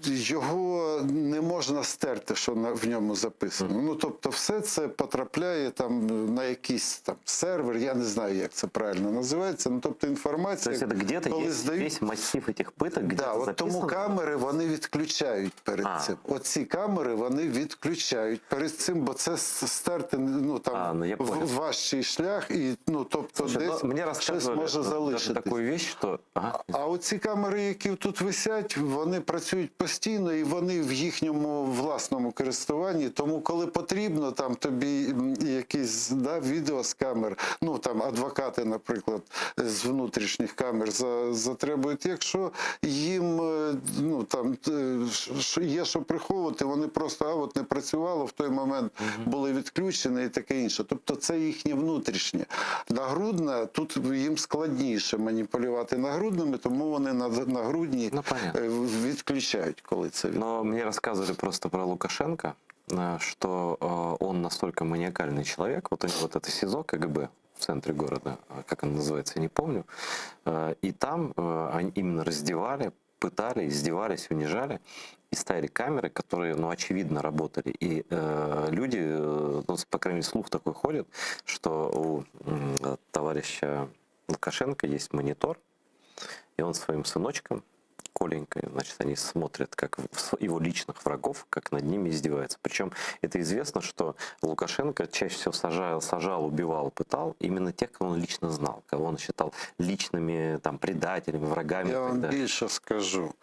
його не можна стерти, що в ньому записано. Тобто все це потрапляє там на якийсь там сервер, я не знаю, як це правильно називається. Тобто інформація, тобто где-то є весь масив цих питок, где-то тому камери вони відключають перед цим. Оці камери вони відключають перед цим, бо це стерти важчий шлях, і тобто десь щось може залишитись. А оці камери, які тут висять, вони працюють постійно і вони в їхньому власному користуванні, тому коли потрібно там тобі якісь відео з камер, там адвокати, наприклад, з внутрішніх камер затребують, якщо їм там є що приховувати, вони просто не працювало в той момент, були відключені і таке інше. Тобто це їхнє внутрішнє. Нагрудна, тут їм складніше маніпулювати нагрудними, тому вони нагрудні відключають, коли це відбувається. Но мне рассказывали просто про Лукашенко, что он настолько маниакальный человек, вот у него вот это СИЗО КГБ в центре города, как оно называется, я не помню, и там они именно раздевали, пытали, издевались, унижали, и ставили камеры, которые, очевидно, работали. И люди, по крайней мере, слух такой ходит, что у товарища Лукашенко есть монитор, и он своим сыночком, Коленькой, значит, они смотрят, как его личных врагов, как над ними издеваются. Причем это известно, что Лукашенко чаще всего сажал, убивал, пытал именно тех, кого он лично знал, кого он считал личными предателями, врагами. Я вам більше скажу.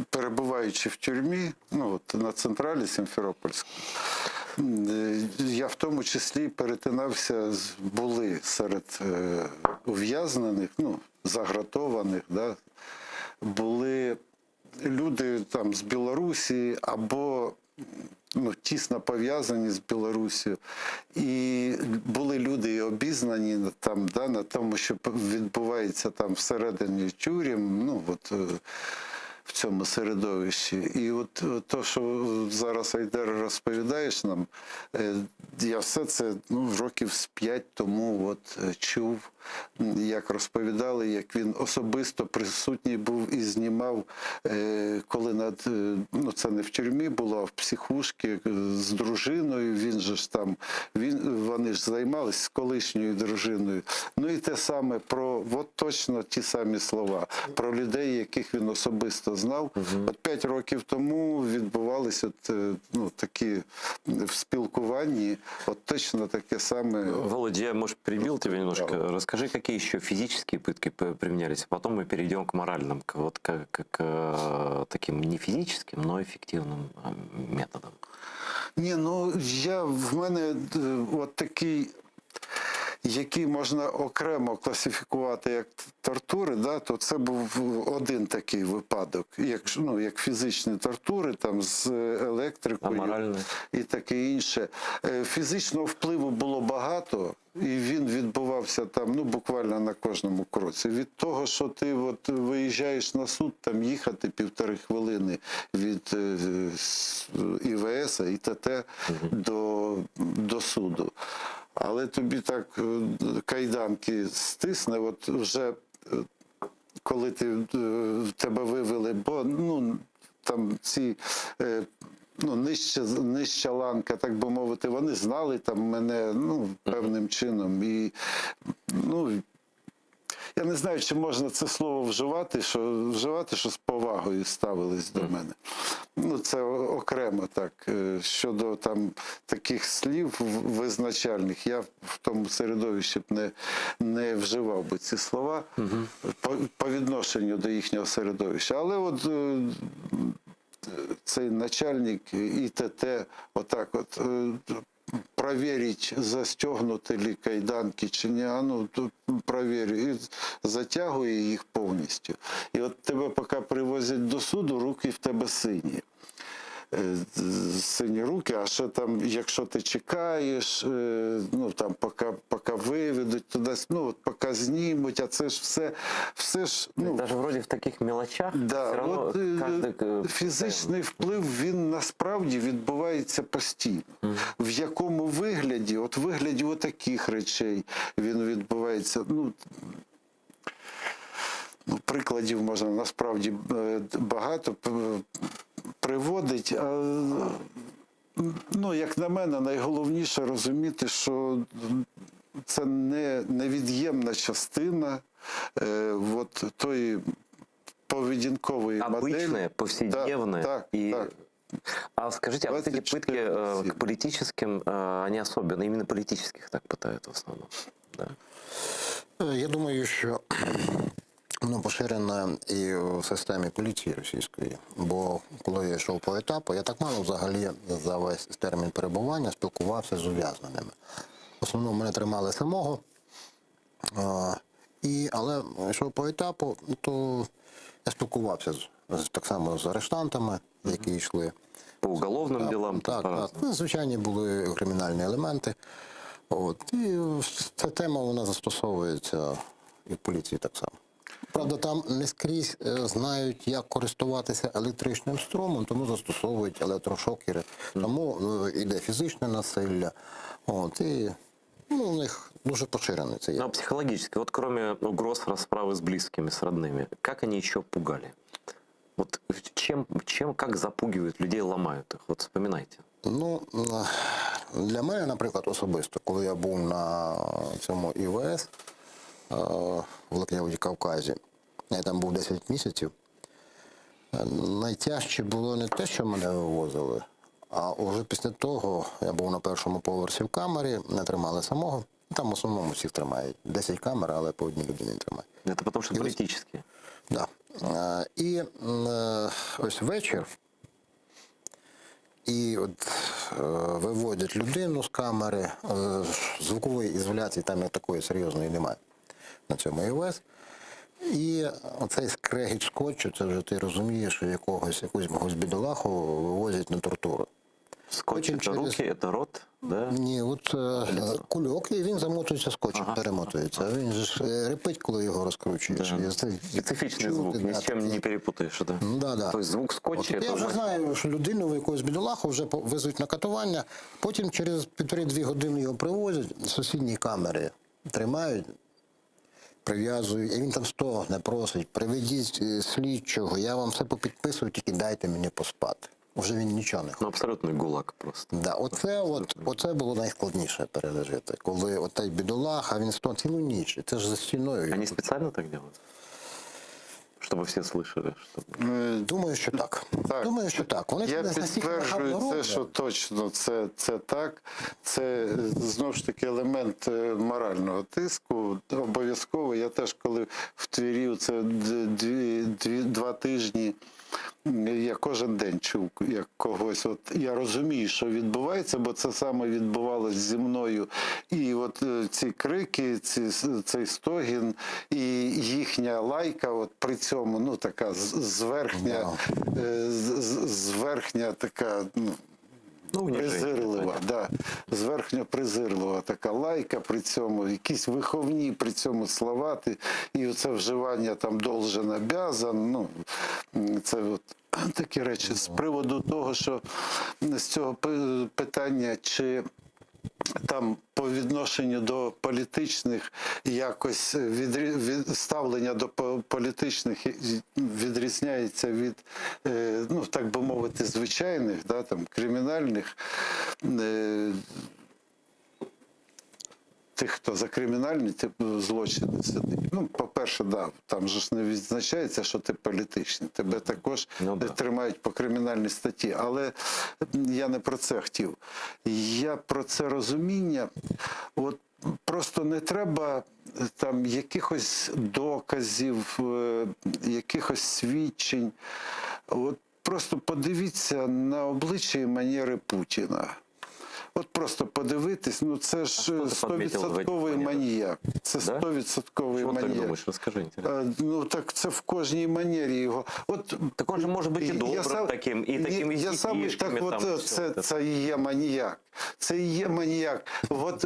Перебуваючи в тюрмі, на централі Сімферопольській, я в тому числі перетинався, були серед ув'язнених, загратованих, були люди там з Білорусі або тісно пов'язані з Білорусією. І були люди обізнані там, на тому, що відбувається там всередині тюрем, в цьому середовищі. І от то, що зараз, Айдар, розповідаєш нам, я все це років з 5 тому чув, як розповідали, як він особисто присутній був і знімав, коли це не в тюрмі було, а в психушці з дружиною, він же ж там, вони ж займалися з колишньою дружиною. Ну і те саме про, точно ті самі слова, про людей, яких він особисто знав. От 5 років тому відбувалися такі в спілкуванні, точно таке саме. Володя, я, может, перебил тебя немножко. Расскажи, какие еще физические пытки применялись, а потом мы перейдем к моральным, к таким не физическим, но эффективным методам. Ні, в мене такий, який можна окремо класифікувати як тортури, то це був один такий випадок, як фізичні тортури, там з електрикою і таке інше. Фізичного впливу було багато, і він відбувався там, буквально на кожному кроці. Від того, що ти виїжджаєш на суд, там їхати 1,5 хвилини від ІВС, ІТТ до суду. Але тобі так кайданки стисне, вже коли тебе вивели, бо там ці нижча ланка, так би мовити, вони знали там мене певним чином. І я не знаю, чи можна це слово вживати, що з повагою ставились до мене. Це окремо так. Щодо там таких слів визначальних, я в тому середовищі б не вживав би ці слова по відношенню до їхнього середовища. Але цей начальник ІТТ проверить, застегнуті ли кайданки чи ні, провірю, і затягує їх повністю. І тебе поки привозять до суду, руки в тебе сині. Сині руки, а що там, якщо ти чекаєш, поки виведуть туди, поки знімуть, а це ж все ж... Навіть вроді в таких мелочах, да, фізичний вплив, він насправді відбувається постійно. В якому вигляді, в вигляді таких речей він відбувається, прикладів можна насправді багато приводить. Як на мене, найголовніше розуміти, що це невід'ємна частина тої поведінкової моделі. Обычная, повседневная. Так. А скажите, а вот эти пытки к политическим, они особенно, именно политических так пытают в основном? Да. Я думаю, що поширена і в системі поліції російської. Бо коли я йшов по етапу, я так мало взагалі за весь термін перебування спілкувався з ув'язненими. В основному мене тримали самого, але йшов по етапу, то я спілкувався так само з арештантами, які йшли. По уголовним ділам? Так. Звичайні були кримінальні елементи. І ця тема, вона застосовується і в поліції так само. Правда, там не скрізь знають, як користуватися електричним струмом, тому застосовують електрошокери. Тому йде фізичне насилля. І у них дуже поширене це є. А психологически, кроме угроз расправы с близкими, с родными, как они еще пугали? Как запугивают людей, ломают их? Вспоминайте. Для мене, наприклад, особисто, коли я був на цьому ІВС, в Владикавказі, я там був 10 місяців, найтяжче було не те, що мене вивозили, а вже після того я був на першому поверсі в камері, не тримали самого, там в основному всіх тримають, 10 камер, але по одній людині тримають. Це тому, що політичні. Так. І ось вечір, і виводять людину з камери, звукової ізоляції там як такої серйозної немає на цьому ІВС. І оцей скрегіт скотчу, це вже ти розумієш, що якусь бідолаху вивозять на тортуру. Скотч это руки, это рот, да? Ні, от кульок, і він замотується скотчем, перемотується. Він же ж репить, коли його розкручуєш. Да. Специфичный звук, ни с чем не перепутаешь, да? Да. То есть звук скотча, Я вже знаю, що людину в якогось бідолаху вже везуть на катування, потім через 1,5-2 години його привозять з сусідньої камери, тримають, прив'язують, і він там стогне, просить, приведіть слідчого, я вам все попідписую, тільки дайте мені поспати. Вже він нічого не хоче. Ну, абсолютний гулаг просто. Да, оце було найскладніше пережити, коли отей бідолаха, він стон цілу ніч, це ж за стіною. Они специально так делают? Чтобы все слышали? Чтобы... Думаю, що так. Думаю, що так. Вони Я це настільки підтверджую нахабно це, роблять. що точно це так. Це знову ж таки елемент морального тиску. Обов'язково. Я теж, коли в Твірі, це 2 тижні, я кожен день чув, як когось. От я розумію, що відбувається, бо це саме відбувалося зі мною. І от ці крики, цей стогін і їхня лайка, от при цьому, ну така зверхня така. Презирлива, да. Зверхньо презирлива така лайка, при цьому якісь виховні, при цьому слова, і оце вживання там должен, обязан, ну, це от такі речі. З приводу того, що з цього питання, чи там по відношенню до політичних якось ставлення до політичних відрізняється від, ну так би мовити, звичайних, да, там, кримінальних, тих, хто за кримінальні злочини сидить. Ну, по-перше, да, там же ж не відзначається, що ти політичний. Тебе також тримають по кримінальній статті. Але я не про це хотів. Я про це розуміння. От просто не треба там якихось доказів, якихось свідчень. От просто подивіться на обличчя і манери Путіна. От просто подивитись, ну це ж 100% маніяк. Це 100% маніяк. Так думаєш? Розкажи, інтересно. Ну так це в кожній манері його. От так он же може бути і добрим таким, і таким і так, от це і є маніяк. Це і є маніяк. От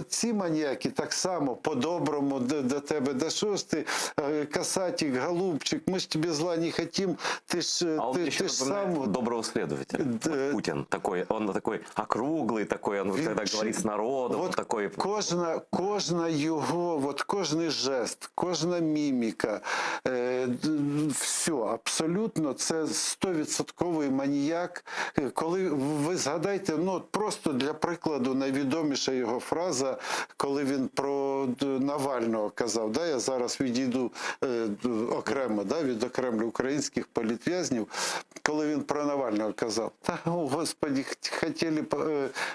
ці маніяки так само по-доброму до тебе. Да що ж ти, касатик, голубчик, ми ж тебе зла не хотим. Ти ж сам... доброго следователя. Путин такой, он такой округлый, такой, он когда говорит с народом, вот такой... Кожна його, от кожний жест, кожна міміка, все, абсолютно, це 100% маніяк. Коли ви згадаєте, ну, просто для прикладу, найвідоміша його фраза, коли він про Навального казав, да, я зараз відійду окремо, да, відокремлю українських політв'язнів, коли він про Навального казав, та, о, Господи, хотіли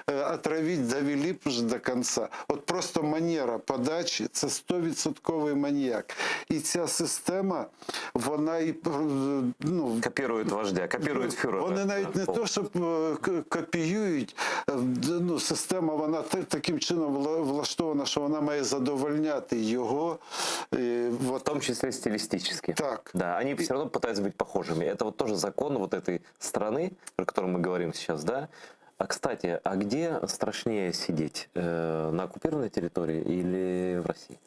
отравити, довели б вже до кінця. От просто манера подачі – це 100% маніяк. І ця система, вона і, ну... Копірують вождя, копірують фюрера. Вони навіть не то, що копіюють, ну, система, вона таким чином влаштована, що вона має задовольняти його. В том числе стилистически. Так. Да, они все равно пытаются быть похожими. Это вот тоже закон вот этой страны, про которую мы говорим сейчас, да? А, кстати, а где страшнее сидеть? На оккупированной территории или в России?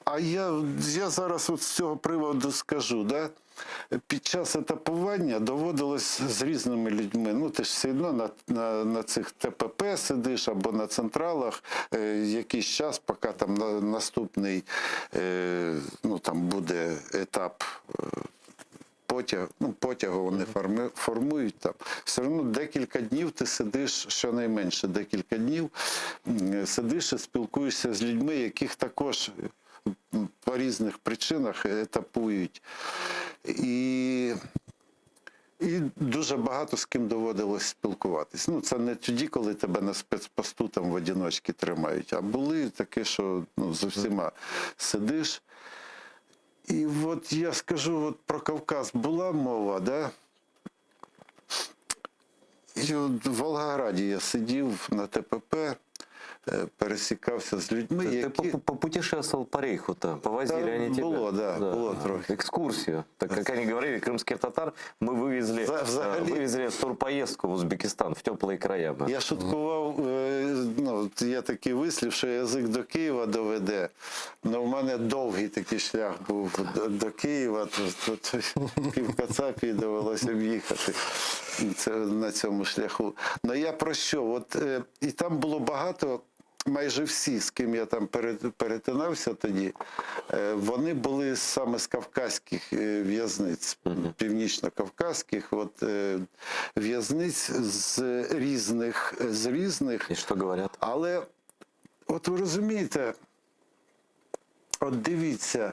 А я зараз от з цього приводу скажу, да? Під час етапування доводилось з різними людьми. Ну, ти ж все одно на цих ТПП сидиш або на централах якийсь час, поки там наступний, ну, там буде етап потягу вони формують там. Все одно декілька днів ти сидиш, щонайменше декілька днів, сидиш і спілкуєшся з людьми, яких також по різних причинах етапують. І дуже багато з ким доводилось спілкуватись. Ну, це не тоді, коли тебе на спецпосту там в одиночці тримають, а були таке, що, ну, з усіма сидиш. І от я скажу, от про Кавказ була мова, да? І от в Волгограді я сидів на ТПП, пересікався з людьми, Ты які... попутешествовал по рейху-то, повозили Там они тебя. было, да, было трохи. Экскурсию. Так как они говорили, крымских татар мы вывезли в турпоездку в Узбекистан, в теплые края. Я шуткував, ну, є такий вислів, що язик до Києва доведе. Ну, в мене довгий такий шлях був до Києва, то півкацапії довелося об'їхати на цьому шляху. Ну я про що? От, і там було багато, майже всі, з ким я там перетинався тоді, вони були саме з кавказьких в'язниць, північно-кавказьких в'язниць з різних. І що говорять? Але, от ви розумієте, от дивіться,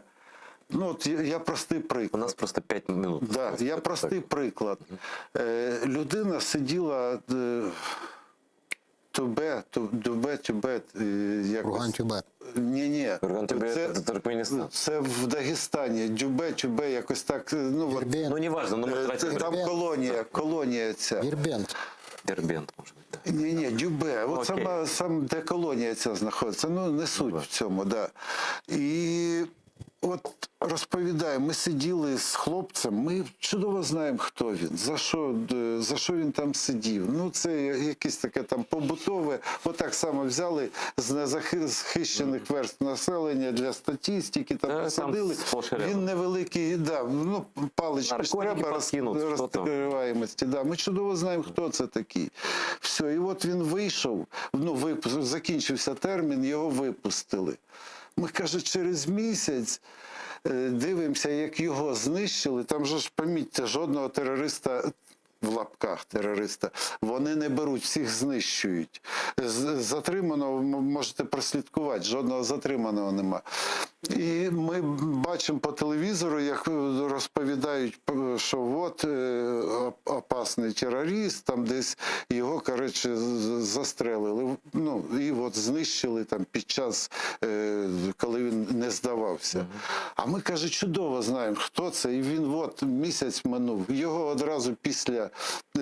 ну от я простий приклад. У нас просто 5 минут. Да, я простий приклад. Людина сиділа Тюбе, Курган-Тюбе. Ні. Курган-Тюбе це Туркменістан. Це в Дагестані. Тюбе, якось так. Ну, не важно, но мы тратим. Там колонія ця. Дербент, може бути. Ні, Тюбе. От сам де колонія ця знаходиться. Ну, не суть в цьому, да. І от розповідаю, ми сиділи з хлопцем, ми чудово знаємо, хто він, за що він там сидів. Ну, це якесь таке там побутове, отак само взяли з незахищених верств населення для статистики, там посадили. Він невеликий, да, ну, палички ж треба розкриваємості. Да. Ми чудово знаємо, хто це такий. Все, і от він вийшов, ну, закінчився термін, його випустили. Ми, каже, через місяць дивимося, як його знищили. Там же ж, помітьте, жодного терориста, в лапках терориста, вони не беруть, всіх знищують. Затриманого можете прослідкувати, жодного затриманого нема. І ми бачимо по телевізору, як розповідають, що от опасний терорист, там десь його, коротше, застрелили. Ну, і от знищили там під час, коли він не здавався. А ми, каже, чудово знаємо, хто це. І він от місяць минув. Його одразу після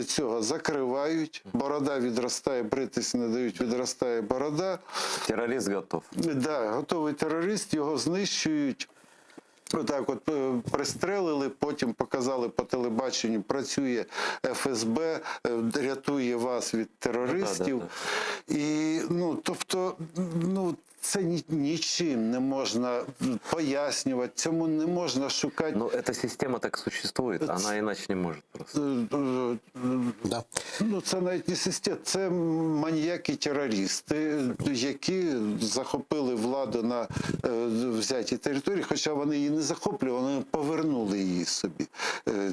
цього закривають, борода відростає, бритись не дають, відростає борода. Терорист готов. Да, готовий терорист, його знищують. Отак от пристрелили, потім показали по телебаченню, працює ФСБ, рятує вас від терористів. І, ну, тобто, ну, це нічим не можна пояснювати, цьому не можна шукати. Ну, ця система так существує, вона іначе не може просто. Да. Ну, це навіть не система, це маніяки-терористи, які захопили владу на взятій території, хоча вони її не захоплювали, вони повернули її собі,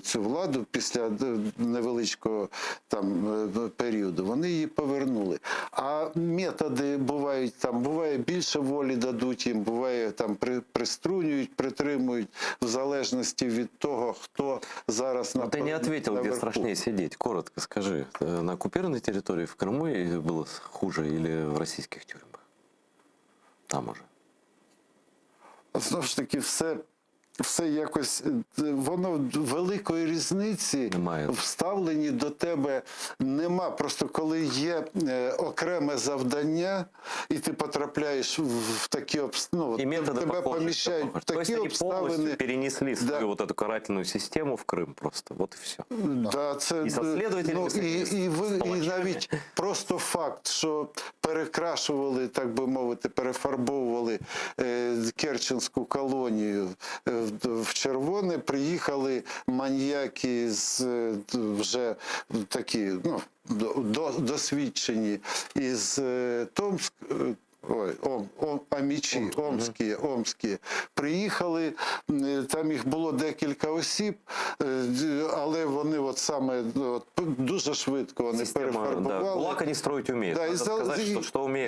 цю владу після невеличкого там періоду. Вони її повернули. А методи бувають там, буває більше волі дадуть їм, буває там приструнюють, притримують, в залежності від того, хто зараз на Ты не ответил, где страшнее сидеть. Коротко скажи. На оккупированной территории в Крыму было хуже или в российских тюрьмах? Там уже. Знову ж таки, все якось, воно великої різниці в ставленні до тебе нема. Просто коли є окреме завдання, і ти потрапляєш в такі обставини, тебе поміщають в такі обставини. Перенесли свою вот эту карательную систему в Крым просто, вот и все. Да, це, і навіть просто факт, що перекрашували, так би мовити, перефарбовували Керченську колонію в червоне, приїхали маніяки вже такі, ну, досвідчені із Омські. Приїхали, там їх було декілька осіб, але вони от саме дуже швидко вони перефарбували. Кулак вони строїть вміють.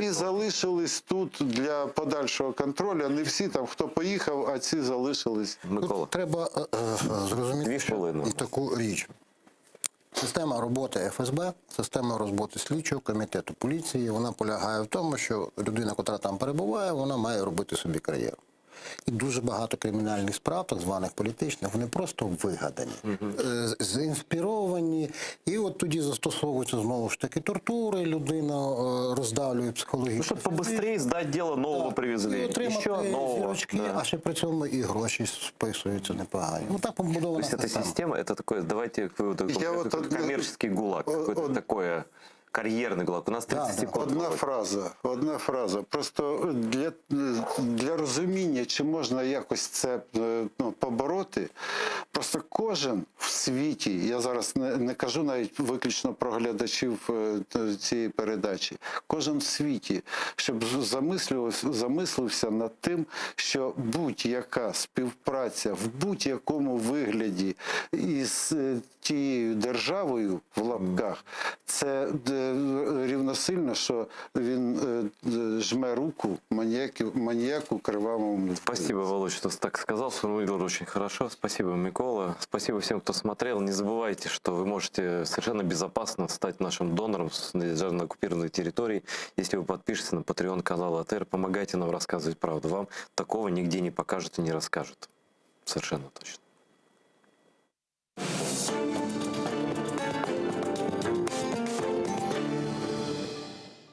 І залишились тут для подальшого контролю. Не всі там, хто поїхав, а ці залишились. Тут треба зрозуміти і таку річ. Система роботи ФСБ, система роботи слідчого комітету поліції, вона полягає в тому, що людина, яка там перебуває, вона має робити собі кар'єру. І дуже багато кримінальних справ, так званих політичних, вони просто вигадані, заінспіровані. І от тоді застосовуються знову ж таки тортури, людина роздавлює психологічно. Ну, щоб побыстрее здати діло, нового привезли. І отримати Ще нового. зірочки, а ще при цьому і гроші списуються непогані. Ну так побудована То есть эта система, это такое, давайте, коммерческий ГУЛАГ, какое-то такое карьерный ГУЛАГ. У нас 30 секунд. Одна фраза. Просто для розуміння, чи можна якось це побороти, просто кожен в світі, я зараз не кажу навіть виключно про глядачів цієї передачі, кожен в світі, щоб замислився над тим, що будь-яка співпраця в будь-якому вигляді із тією державою в лапках, це рівносильно, що він жме руку маньяку кривавому. Спасибо, Володь, что так сказал, сформулировал очень хорошо. Спасибо, Микола. Спасибо всем, кто смотрел. Не забывайте, что вы можете совершенно безопасно стать нашим донором с державно оккупированной территории, если вы подпишетесь на Patreon канал АТР. Помогайте нам рассказывать правду. Вам такого нигде не покажут и не расскажут. Совершенно точно.